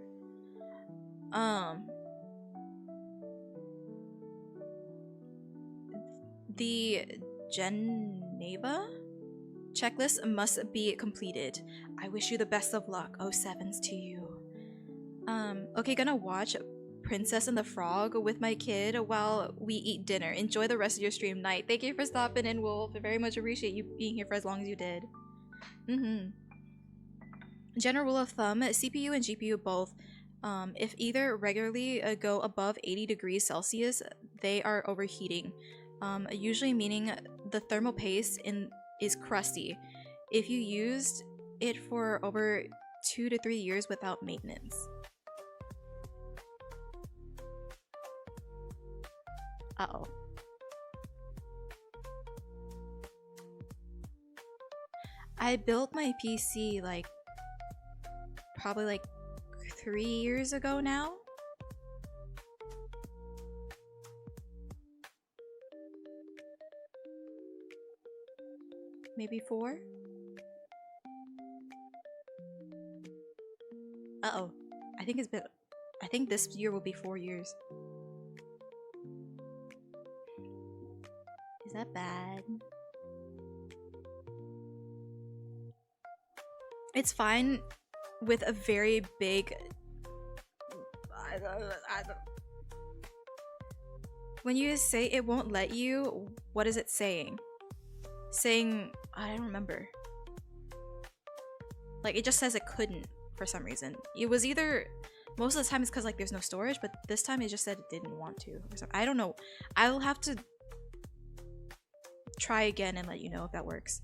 The Geneva checklist must be completed. I wish you the best of luck. Oh, sevens to you. Okay, gonna watch Princess and the Frog with my kid while we eat dinner. Enjoy the rest of your stream night. Thank you for stopping in, Wolf. I very much appreciate you being here for as long as you did. General rule of thumb, CPU and GPU both, if either regularly go above 80 degrees Celsius, they are overheating. Usually meaning the thermal paste is crusty if you used it for over 2 to 3 years without maintenance. Uh-oh. I built my PC probably 3 years ago now. Maybe 4? Uh-oh. I think this year will be 4 years. Is that bad? It's fine with a very big... When you say it won't let you, what is it saying? Saying... I don't remember. It just says it couldn't for some reason. It was either... Most of the time it's because there's no storage, but this time it just said it didn't want to. I don't know. I'll have to try again and let you know if that works.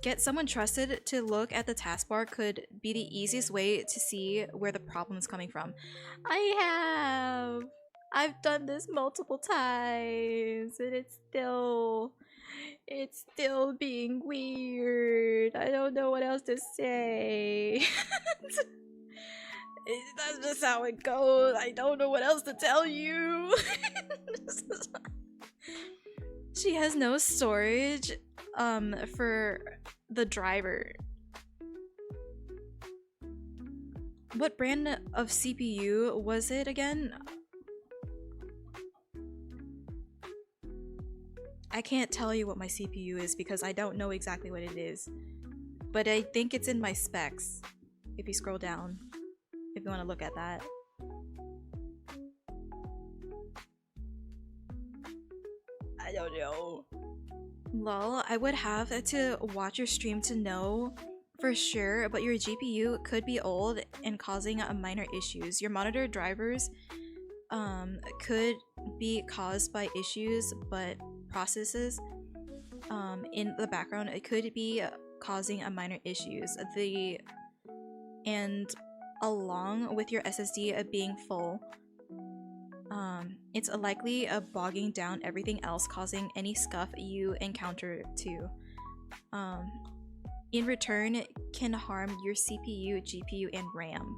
Get someone trusted to look at the taskbar could be the easiest way to see where the problem is coming from. I've done this multiple times and it's still being weird. I don't know what else to say. That's just how it goes. I don't know what else to tell you. She has no storage for the driver. What brand of CPU was it again? I can't tell you what my CPU is because I don't know exactly what it is. But I think it's in my specs. If you scroll down, if you want to look at that. I don't know. Lol, I would have to watch your stream to know for sure, but your GPU could be old and causing minor issues. Your monitor drivers could be caused by issues, but processes in the background it could be causing minor issues. And along with your SSD being full, it's likely bogging down everything else, causing any scuff you encounter too. In return, it can harm your CPU, GPU, and RAM.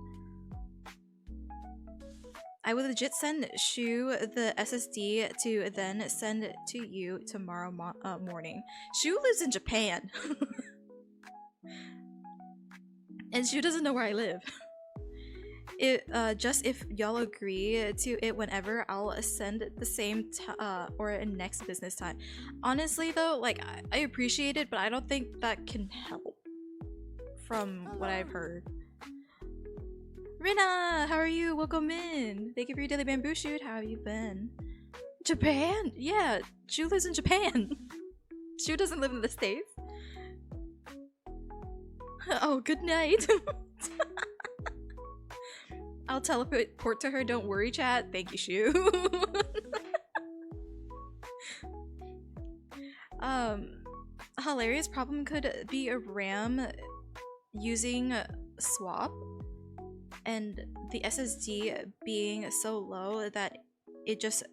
I would legit send Shu the SSD to then send it to you tomorrow morning. Shu lives in Japan. And Shu doesn't know where I live. Just if y'all agree to it whenever, I'll send the same or next business time. Honestly though, I appreciate it, but I don't think that can help from what I've heard. Rina, how are you? Welcome in. Thank you for your daily bamboo shoot. How have you been? Japan? Yeah, Shu lives in Japan. Shu doesn't live in the States. Oh, good night. I'll teleport to her. Don't worry, chat. Thank you, Shu. Hilarious problem could be a RAM using swap and the SSD being so low that it just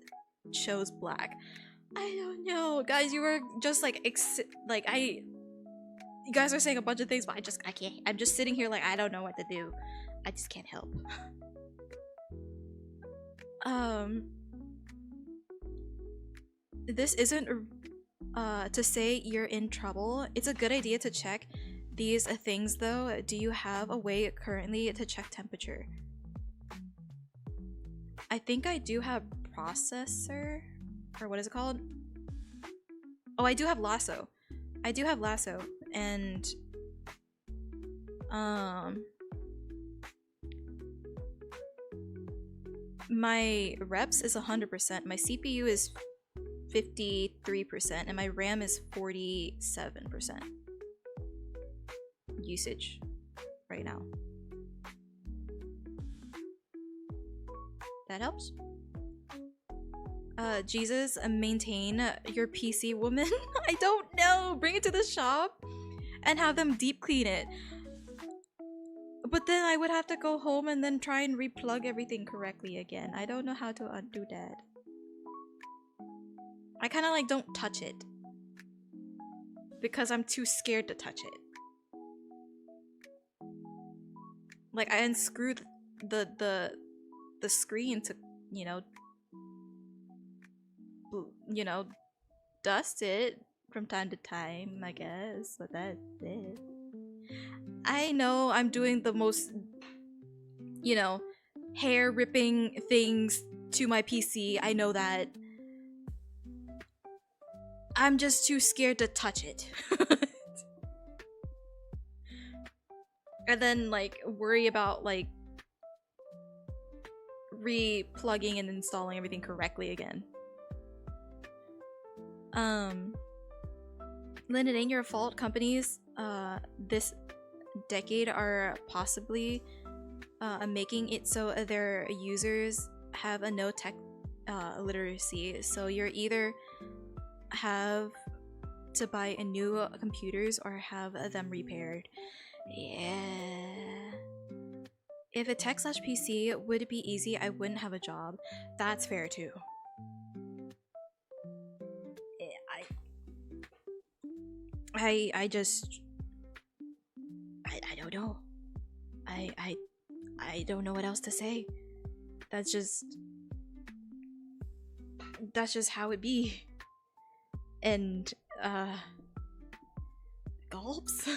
shows black. I don't know, guys. You were just like you guys are saying a bunch of things, but I can't. I'm just sitting here like I don't know what to do. I just can't help. This isn't to say you're in trouble. It's a good idea to check these things though. Do you have a way currently to check temperature? I think I do have processor, or what is it called? Oh, I do have lasso. I do have lasso, and my reps is 100%. My CPU is 53%, and my RAM is 47% usage right now. That helps. Jesus, maintain your PC, woman. I don't know. Bring it to the shop and have them deep clean it. But then I would have to go home and then try and replug everything correctly again. I don't know how to undo that. I kind of like don't touch it because I'm too scared to touch it. Like I unscrewed the screen to, you know, dust it from time to time, I guess, but that's it. I know I'm doing the most, hair ripping things to my PC. I know that. I'm just too scared to touch it. And then, like, worry about, like, re-plugging and installing everything correctly again. Lynn, it ain't your fault. Companies this decade are possibly making it so their users have a no tech literacy. So you're either have to buy a new computers or have them repaired. Yeah. If a tech/PC would be easy, I wouldn't have a job. That's fair too. I just I don't know. I don't know what else to say. That's just how it be. And gulps.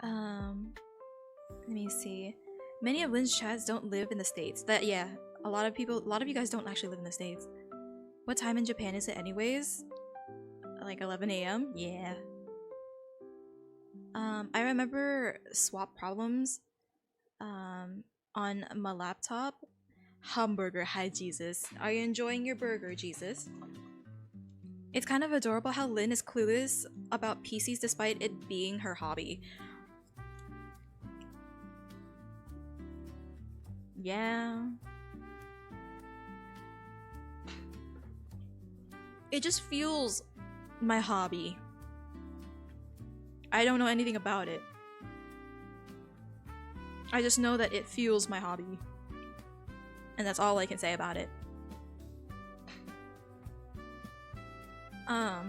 Let me see. Many of Lynn's chats don't live in the States. Yeah, a lot of you guys don't actually live in the States. What time in Japan is it anyways? Like 11 a.m? Yeah. I remember swap problems on my laptop. Hamburger, hi Jesus. Are you enjoying your burger, Jesus? It's kind of adorable how Lynn is clueless about PCs despite it being her hobby. Yeah. It just fuels my hobby. I don't know anything about it. I just know that it fuels my hobby. And that's all I can say about it. Let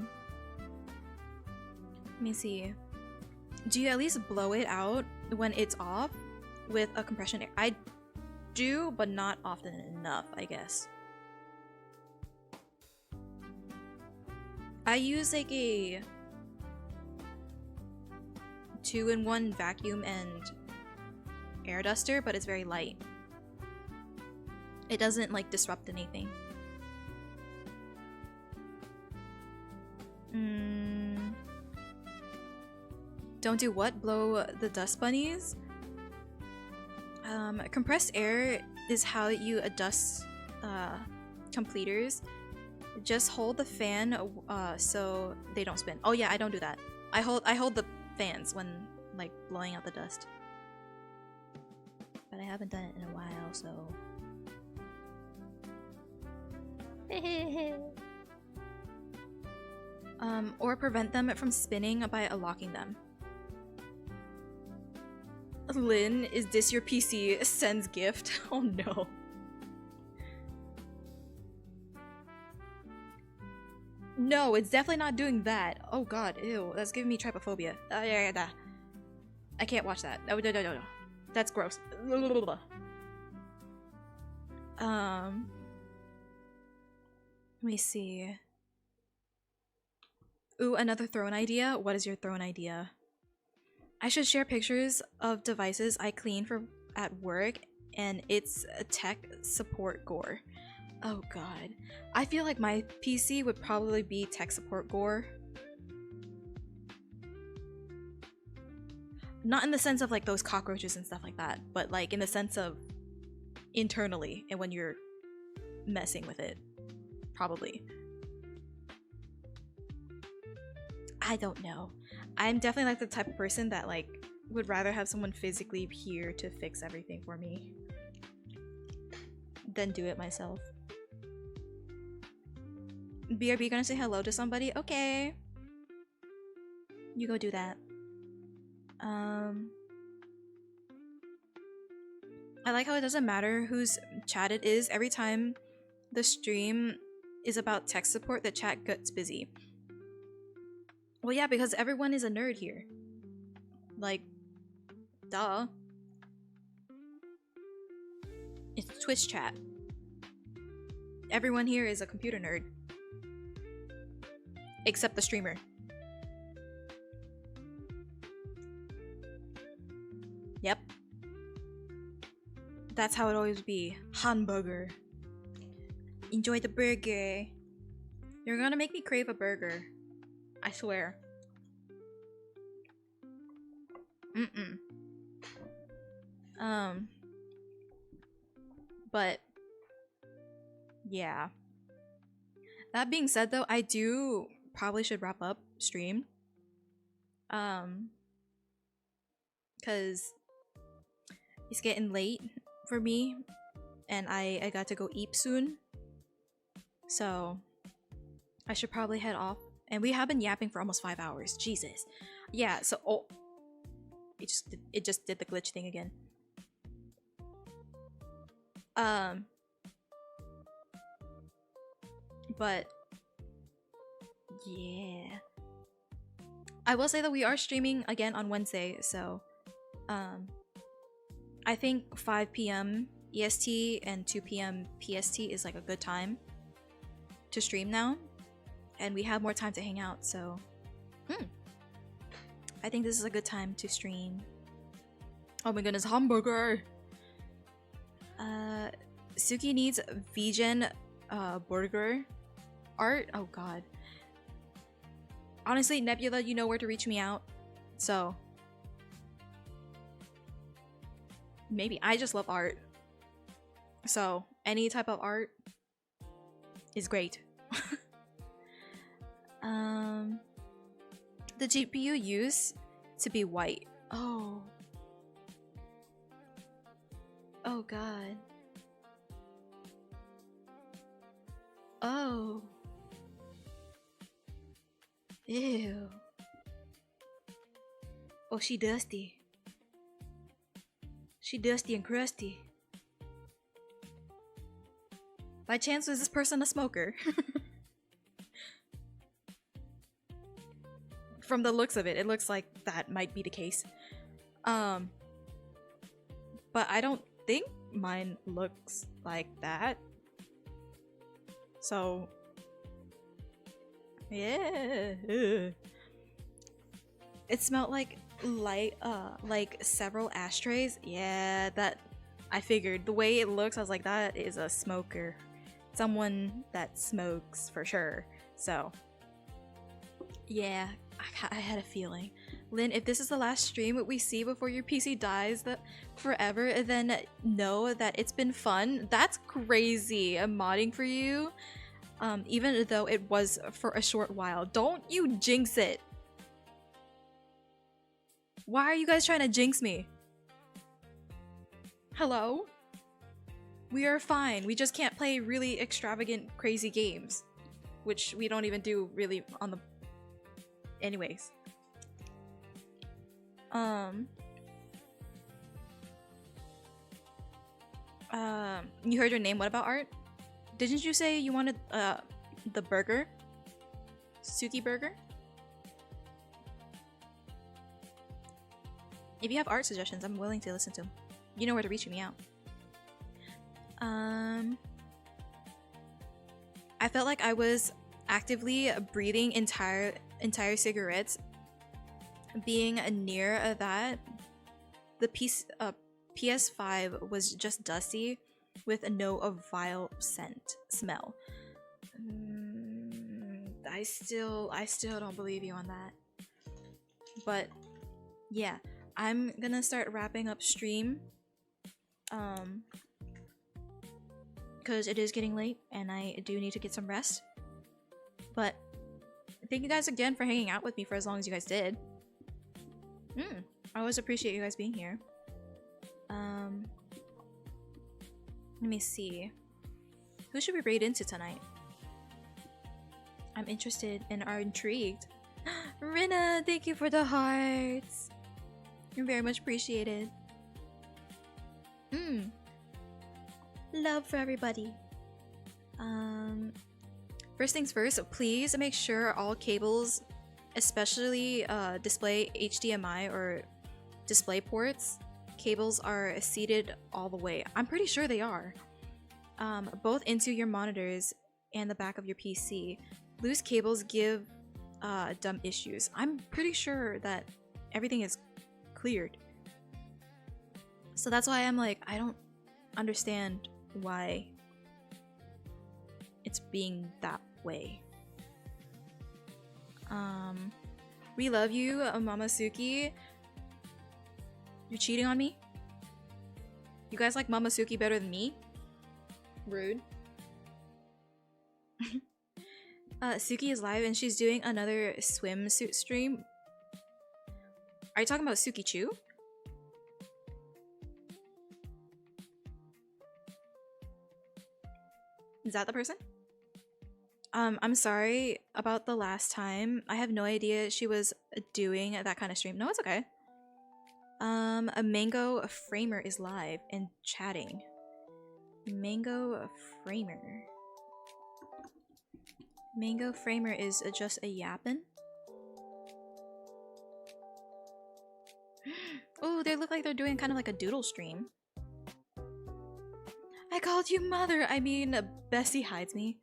me see. Do you at least blow it out when it's off with a compression air? I do, but not often enough, I guess. I use like a 2-in-1 vacuum and air duster, but it's very light. It doesn't like disrupt anything. Don't do what? Blow the dust bunnies? Compressed air is how you adjust completers. Just hold the fan so they don't spin. Oh yeah, I don't do that. I hold the fans when like blowing out the dust. But I haven't done it in a while, so or prevent them from spinning by unlocking them. Lynn, is this your PC? Sends gift. Oh no. No, it's definitely not doing that. Oh god, ew, that's giving me trypophobia. I can't watch that. No. That's gross. Let me see. Ooh, another throne idea. What is your throne idea? I should share pictures of devices I clean for at work, and it's a tech support gore. Oh god. I feel like my PC would probably be tech support gore. Not in the sense of like those cockroaches and stuff like that, but like in the sense of internally and when you're messing with it. Probably. I don't know. I'm definitely like the type of person that like would rather have someone physically here to fix everything for me than do it myself. BRB gonna say hello to somebody? Okay. You go do that. I like how it doesn't matter whose chat it is. Every time the stream is about tech support, the chat gets busy. Well, yeah, because everyone is a nerd here. Like, duh. It's Twitch chat. Everyone here is a computer nerd. Except the streamer. Yep. That's how it always be. Hamburger. Enjoy the burger. You're gonna make me crave a burger. I swear. But yeah. That being said though, I do probably should wrap up stream. Cause it's getting late for me and I got to go eat soon. So I should probably head off. And we have been yapping for almost 5 hours. Jesus. Yeah, so it just did the glitch thing again. But yeah. I will say that we are streaming again on Wednesday, so I think 5 p.m. EST and 2 p.m. PST is like a good time to stream now. And we have more time to hang out, so I think this is a good time to stream. Oh my goodness, hamburger! Suki needs vegan burger art. Oh god. Honestly, Nebula, you know where to reach me out. So maybe I just love art. So any type of art is great. The GPU used to be white. Oh. Oh god. Oh. Ew. Oh, she dusty. She dusty and crusty. By chance, was this person a smoker? From the looks of it, it looks like that might be the case. But I don't think mine looks like that. So yeah. It smelled like several ashtrays. Yeah, that I figured. The way it looks, I was like, that is a smoker. Someone that smokes for sure. So yeah, I had a feeling. Lynn, if this is the last stream we see before your PC dies forever, then know that it's been fun. That's crazy. I'm modding for you. Even though it was for a short while. Don't you jinx it. Why are you guys trying to jinx me? Hello? We are fine. We just can't play really extravagant, crazy games. Which we don't even do really on the... Anyways. You heard your name. What about Art? Didn't you say you wanted the burger? Suki burger? If you have art suggestions, I'm willing to listen to them. You know where to reach me out. I felt like I was actively breathing entire cigarettes. Being near that, the PS5 was just dusty with no vile smell. I still don't believe you on that. But yeah, I'm gonna start wrapping up stream. Because it is getting late and I do need to get some rest. But thank you guys again for hanging out with me for as long as you guys did. I always appreciate you guys being here. Let me see. Who should we raid into tonight? I'm interested and are intrigued. Rina, thank you for the hearts. You're very much appreciated. Love for everybody. First things first, please make sure all cables, especially display HDMI or display ports, cables are seated all the way. I'm pretty sure they are. Both into your monitors and the back of your PC. Loose cables give dumb issues. I'm pretty sure that everything is cleared. So that's why I'm like, I don't understand why it's being that way. We love you, Mama Suki. You're cheating on me? You guys like Mama Suki better than me? Rude. Suki is live and she's doing another swimsuit stream. Are you talking about Suki Chu? Is that the person? I'm sorry about the last time. I have no idea she was doing that kind of stream. No, it's okay. A Mango Framer is live and chatting. Mango Framer. Mango Framer is just a yappin'. Oh, they look like they're doing kind of like a doodle stream. I called you mother. I mean, Bessie hides me.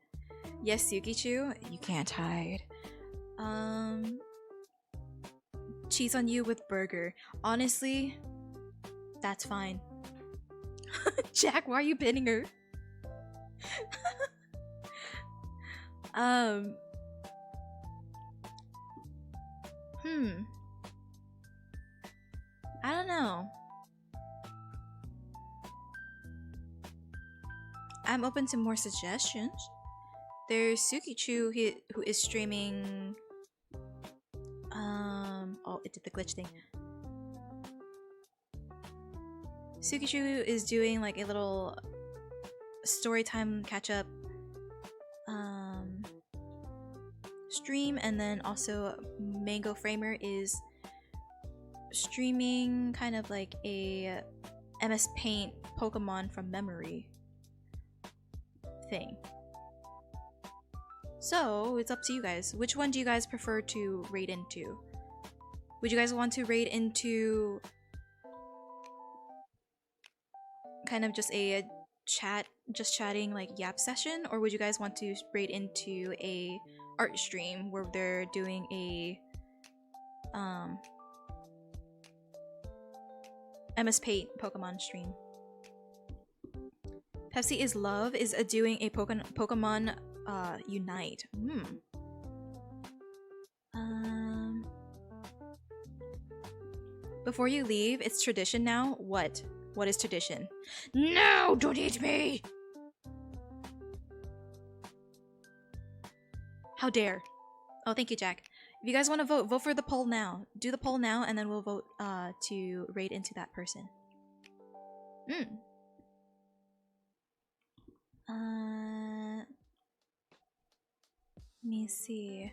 Yes, Sukichu, you can't hide. Cheese on you with burger. Honestly, that's fine. Jack, why are you pinning her? I don't know. I'm open to more suggestions. There's Sukichu who is streaming. Oh, it did the glitch thing. Sukichu is doing like a little storytime catch up stream, and then also Mango Framer is streaming kind of like a MS Paint Pokemon from memory thing. So it's up to you guys. Which one do you guys prefer to raid into? Would you guys want to raid into kind of just a chatting like yap session, or would you guys want to raid into a art stream where they're doing a MS Paint Pokemon stream? Pepsi is Love is doing a Pokemon Unite. before you leave, it's tradition now. What? What is tradition? No, don't eat me! How dare. Oh, thank you, Jack. If you guys want to vote, vote for the poll now. Do the poll now, and then we'll vote to raid into that person. Let me see.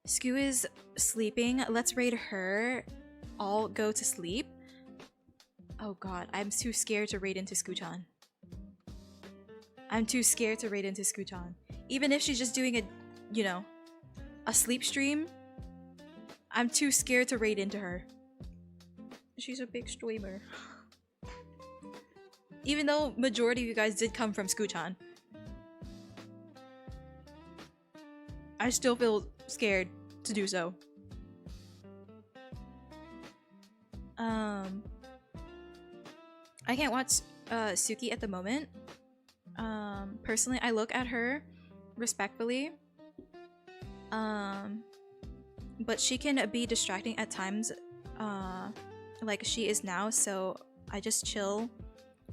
Skoo is sleeping. Let's raid her. All go to sleep. Oh god, I'm too scared to raid into Skoo-chan. I'm too scared to raid into Skoo-chan. Even if she's just doing a, you know, a sleep stream, I'm too scared to raid into her. She's a big streamer. Even though majority of you guys did come from Skoo-chan, I still feel scared to do so. I can't watch Suki at the moment. Personally, I look at her respectfully. But she can be distracting at times, like she is now, so I just chill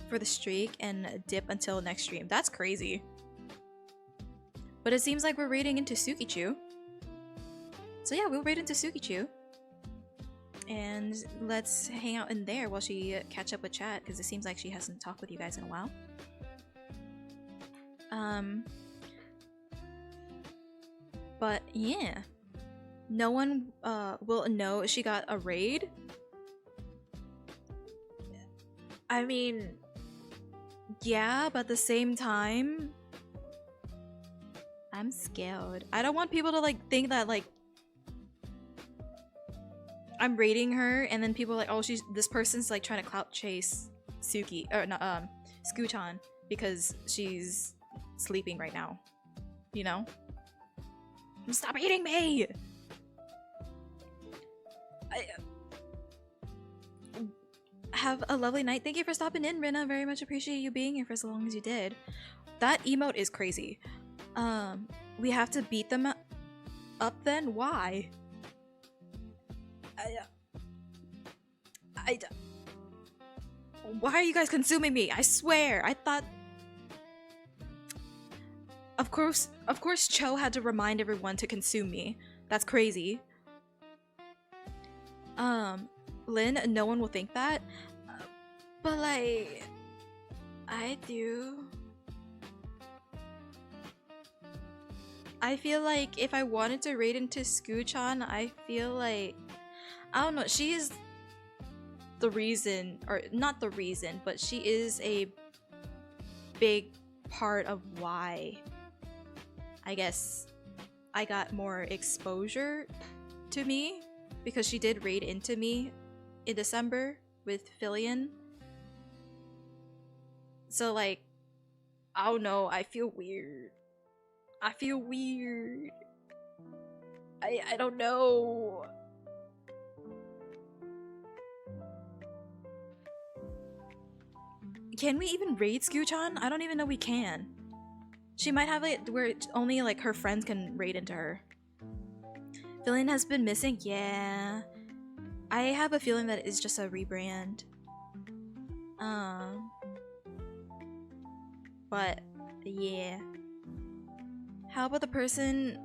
for the streak and dip until next stream. That's crazy. But it seems like we're raiding into Sukichu. So yeah, we'll raid into Sukichu. And let's hang out in there while she catch up with chat, because it seems like she hasn't talked with you guys in a while. But yeah. No one will know she got a raid. I mean, yeah, but at the same time, I'm scared. I don't want people to like think that like I'm raiding her and then people are like, oh, this person's like trying to clout chase Suki or not Skoo-chan because she's sleeping right now. You know? Stop eating me! Have a lovely night. Thank you for stopping in, Rina. Very much appreciate you being here for as long as you did. That emote is crazy. We have to beat them up then? Why? Why are you guys consuming me? I swear, I thought... Of course Cho had to remind everyone to consume me. That's crazy. Lynn, no one will think that. But like... I do. I feel like if I wanted to raid into Skoo-chan, I feel like... I don't know, she is the reason, or not the reason, but she is a big part of why I guess I got more exposure to me, because she did raid into me in December with Filion. So like, I don't know, I feel weird. I feel weird. I don't know. Can we even raid Skoo-chan? I don't even know we can. She might have it where only like her friends can raid into her. Filion has been missing? Yeah. I have a feeling that it's just a rebrand. But yeah. How about the person...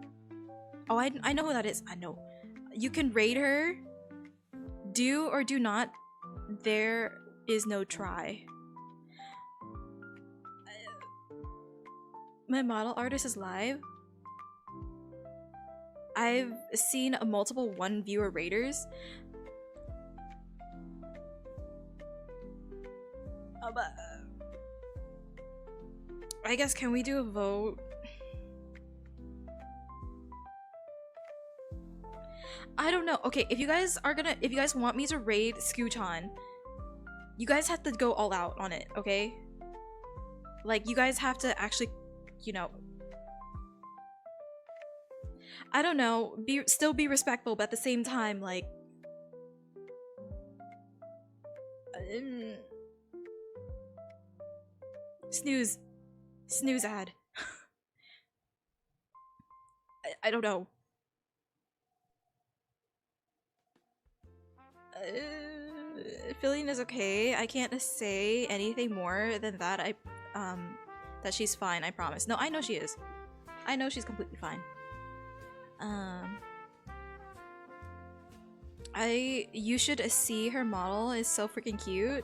Oh, I know who that is. I know. You can raid her. Do or do not. There is no try. My model artist is live. I've seen multiple one viewer raiders. But I guess, can we do a vote? I don't know. Okay, if you guys want me to raid Skoo-chan, you guys have to go all out on it, okay? Like, you guys have to actually, you know, I don't know, still be respectful, but at the same time, like, snooze ad. I don't know. Fillion is okay. I can't say anything more than that. That she's fine, I promise. No, I know she is. I know she's completely fine. You should see her model. It's so freaking cute.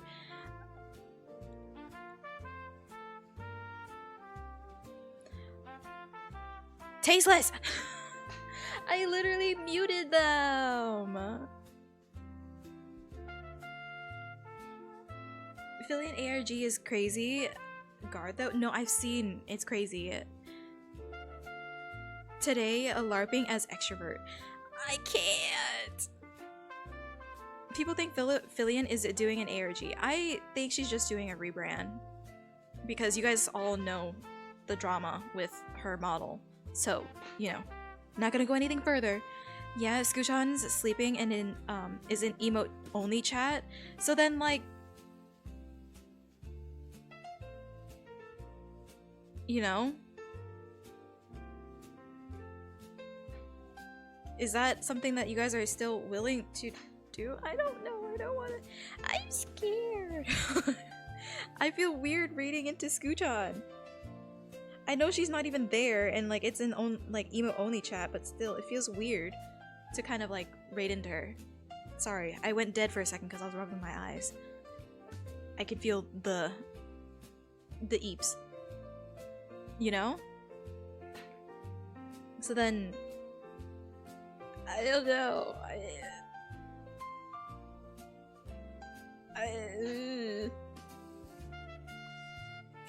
Tasteless! I literally muted them! Fillion ARG is crazy. Guard though? No, I've seen. It's crazy. Today, a LARPing as extrovert. I can't! People think Fillion is doing an ARG. I think she's just doing a rebrand. Because you guys all know the drama with her model. So, you know, not gonna go anything further. Yeah, Skuchan's sleeping and is in emote only chat. So then, like, you know, is that something that you guys are still willing to do? I don't know. I don't want to. I'm scared. I feel weird reading into Skuchan. I know she's not even there, and like it's in like emo only chat, but still, it feels weird to kind of like raid into her. Sorry, I went dead for a second because I was rubbing my eyes. I could feel the eeps, you know. So then, I don't know.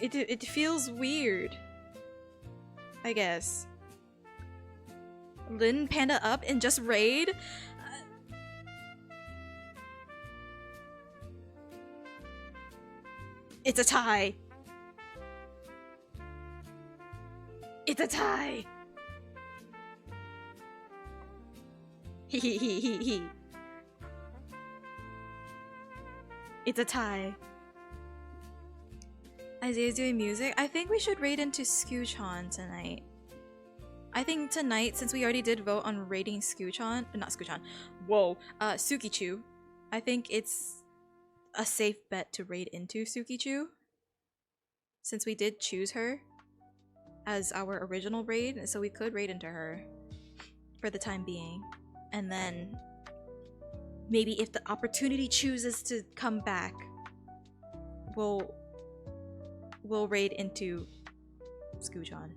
It feels weird. I guess. Lin Panda up and just raid? It's a tie. It's a tie. He. It's a tie. Isaiah's doing music. I think we should raid into Skuchan tonight. I think tonight, since we already did vote on raiding Skuchan, not Skuchan, whoa, Sukichu, I think it's a safe bet to raid into Sukichu, since we did choose her as our original raid, so we could raid into her for the time being. And then maybe if the opportunity chooses to come back, we'll raid into Skuchan.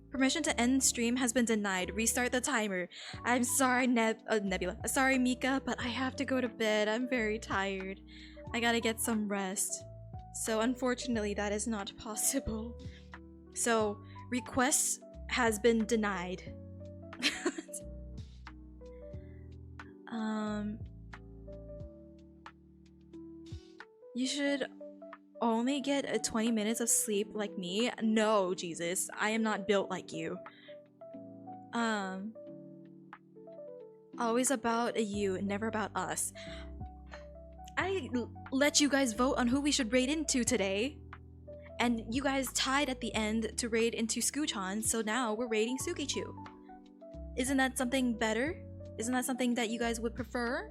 Permission to end stream has been denied. Restart the timer. I'm sorry, Nebula. Sorry, Mika, but I have to go to bed. I'm very tired. I gotta get some rest. So unfortunately, that is not possible. So, request has been denied. You should only get 20 minutes of sleep like me. No, Jesus, I am not built like you. Always about you, never about us. I let you guys vote on who we should raid into today, and you guys tied at the end to raid into Skuchan, so now we're raiding Sukichu. Isn't that something better? Isn't that something that you guys would prefer?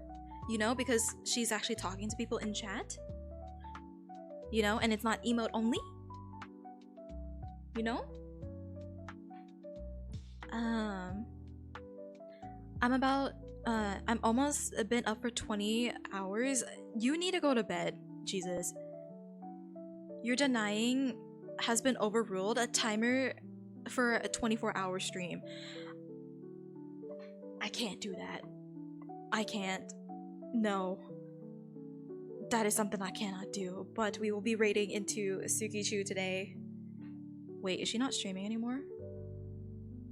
You know, because she's actually talking to people in chat. You know, and it's not emote only. You know? I'm almost been up for 20 hours. You need to go to bed, Jesus. Your denying has been overruled. A timer for a 24-hour stream. I can't do that. I can't. No. That is something I cannot do, but we will be raiding into Sukichu today. Wait, is she not streaming anymore?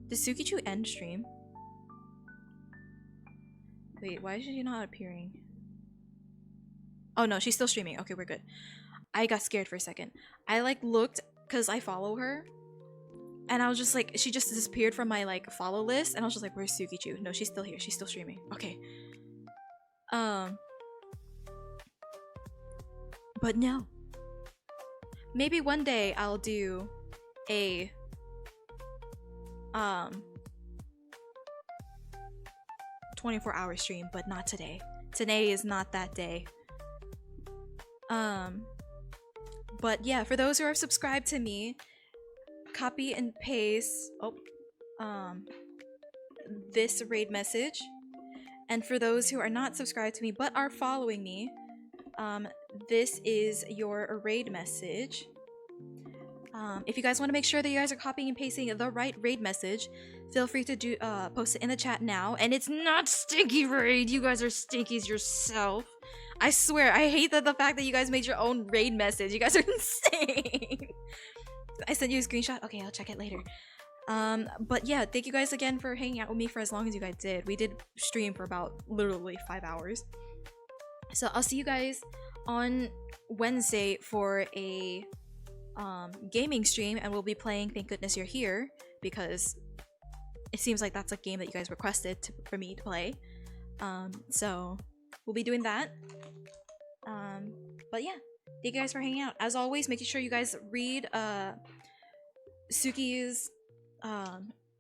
Did Sukichu end stream? Wait, why is she not appearing? Oh no, she's still streaming. Okay, we're good. I got scared for a second. I like looked, because I follow her, and I was just like, she just disappeared from my like follow list, and I was just like, where's Sukichu? No, she's still here. She's still streaming. Okay. But no. Maybe one day I'll do a 24-hour stream, but not today. Today is not that day. But yeah, for those who are subscribed to me, copy and paste this raid message. And for those who are not subscribed to me but are following me, this is your raid message. If you guys want to make sure that you guys are copying and pasting the right raid message, feel free to post it in the chat now. And it's not Stinky Raid. You guys are stinkies yourself. I swear, I hate the fact that you guys made your own raid message. You guys are insane. I sent you a screenshot. Okay, I'll check it later. But yeah, thank you guys again for hanging out with me for as long as you guys did. We did stream for about literally 5 hours. So I'll see you guys on Wednesday for a gaming stream, and we'll be playing Thank Goodness You're Here, because it seems like that's a game that you guys requested for me to play. So we'll be doing that. But yeah, thank you guys for hanging out. As always, making sure you guys read Suki's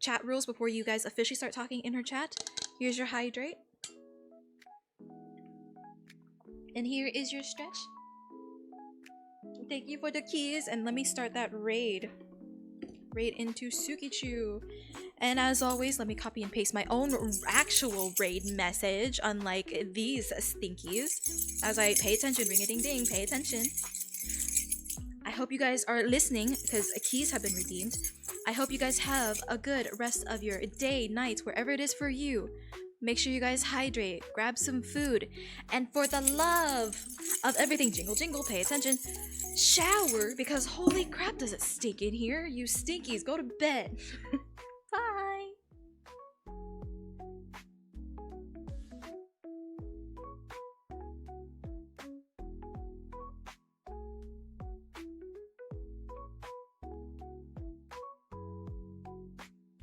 chat rules before you guys officially start talking in her chat. Here's your hydrate. And here is your stretch. Thank you for the keys, and let me start that raid. Raid into Sukichu. And as always, let me copy and paste my own actual raid message, unlike these stinkies. As I pay attention, ring a ding ding, pay attention. I hope you guys are listening, because keys have been redeemed. I hope you guys have a good rest of your day, night, wherever it is for you. Make sure you guys hydrate, grab some food, and for the love of everything, jingle jingle, pay attention, shower, because holy crap does it stink in here. You stinkies, go to bed.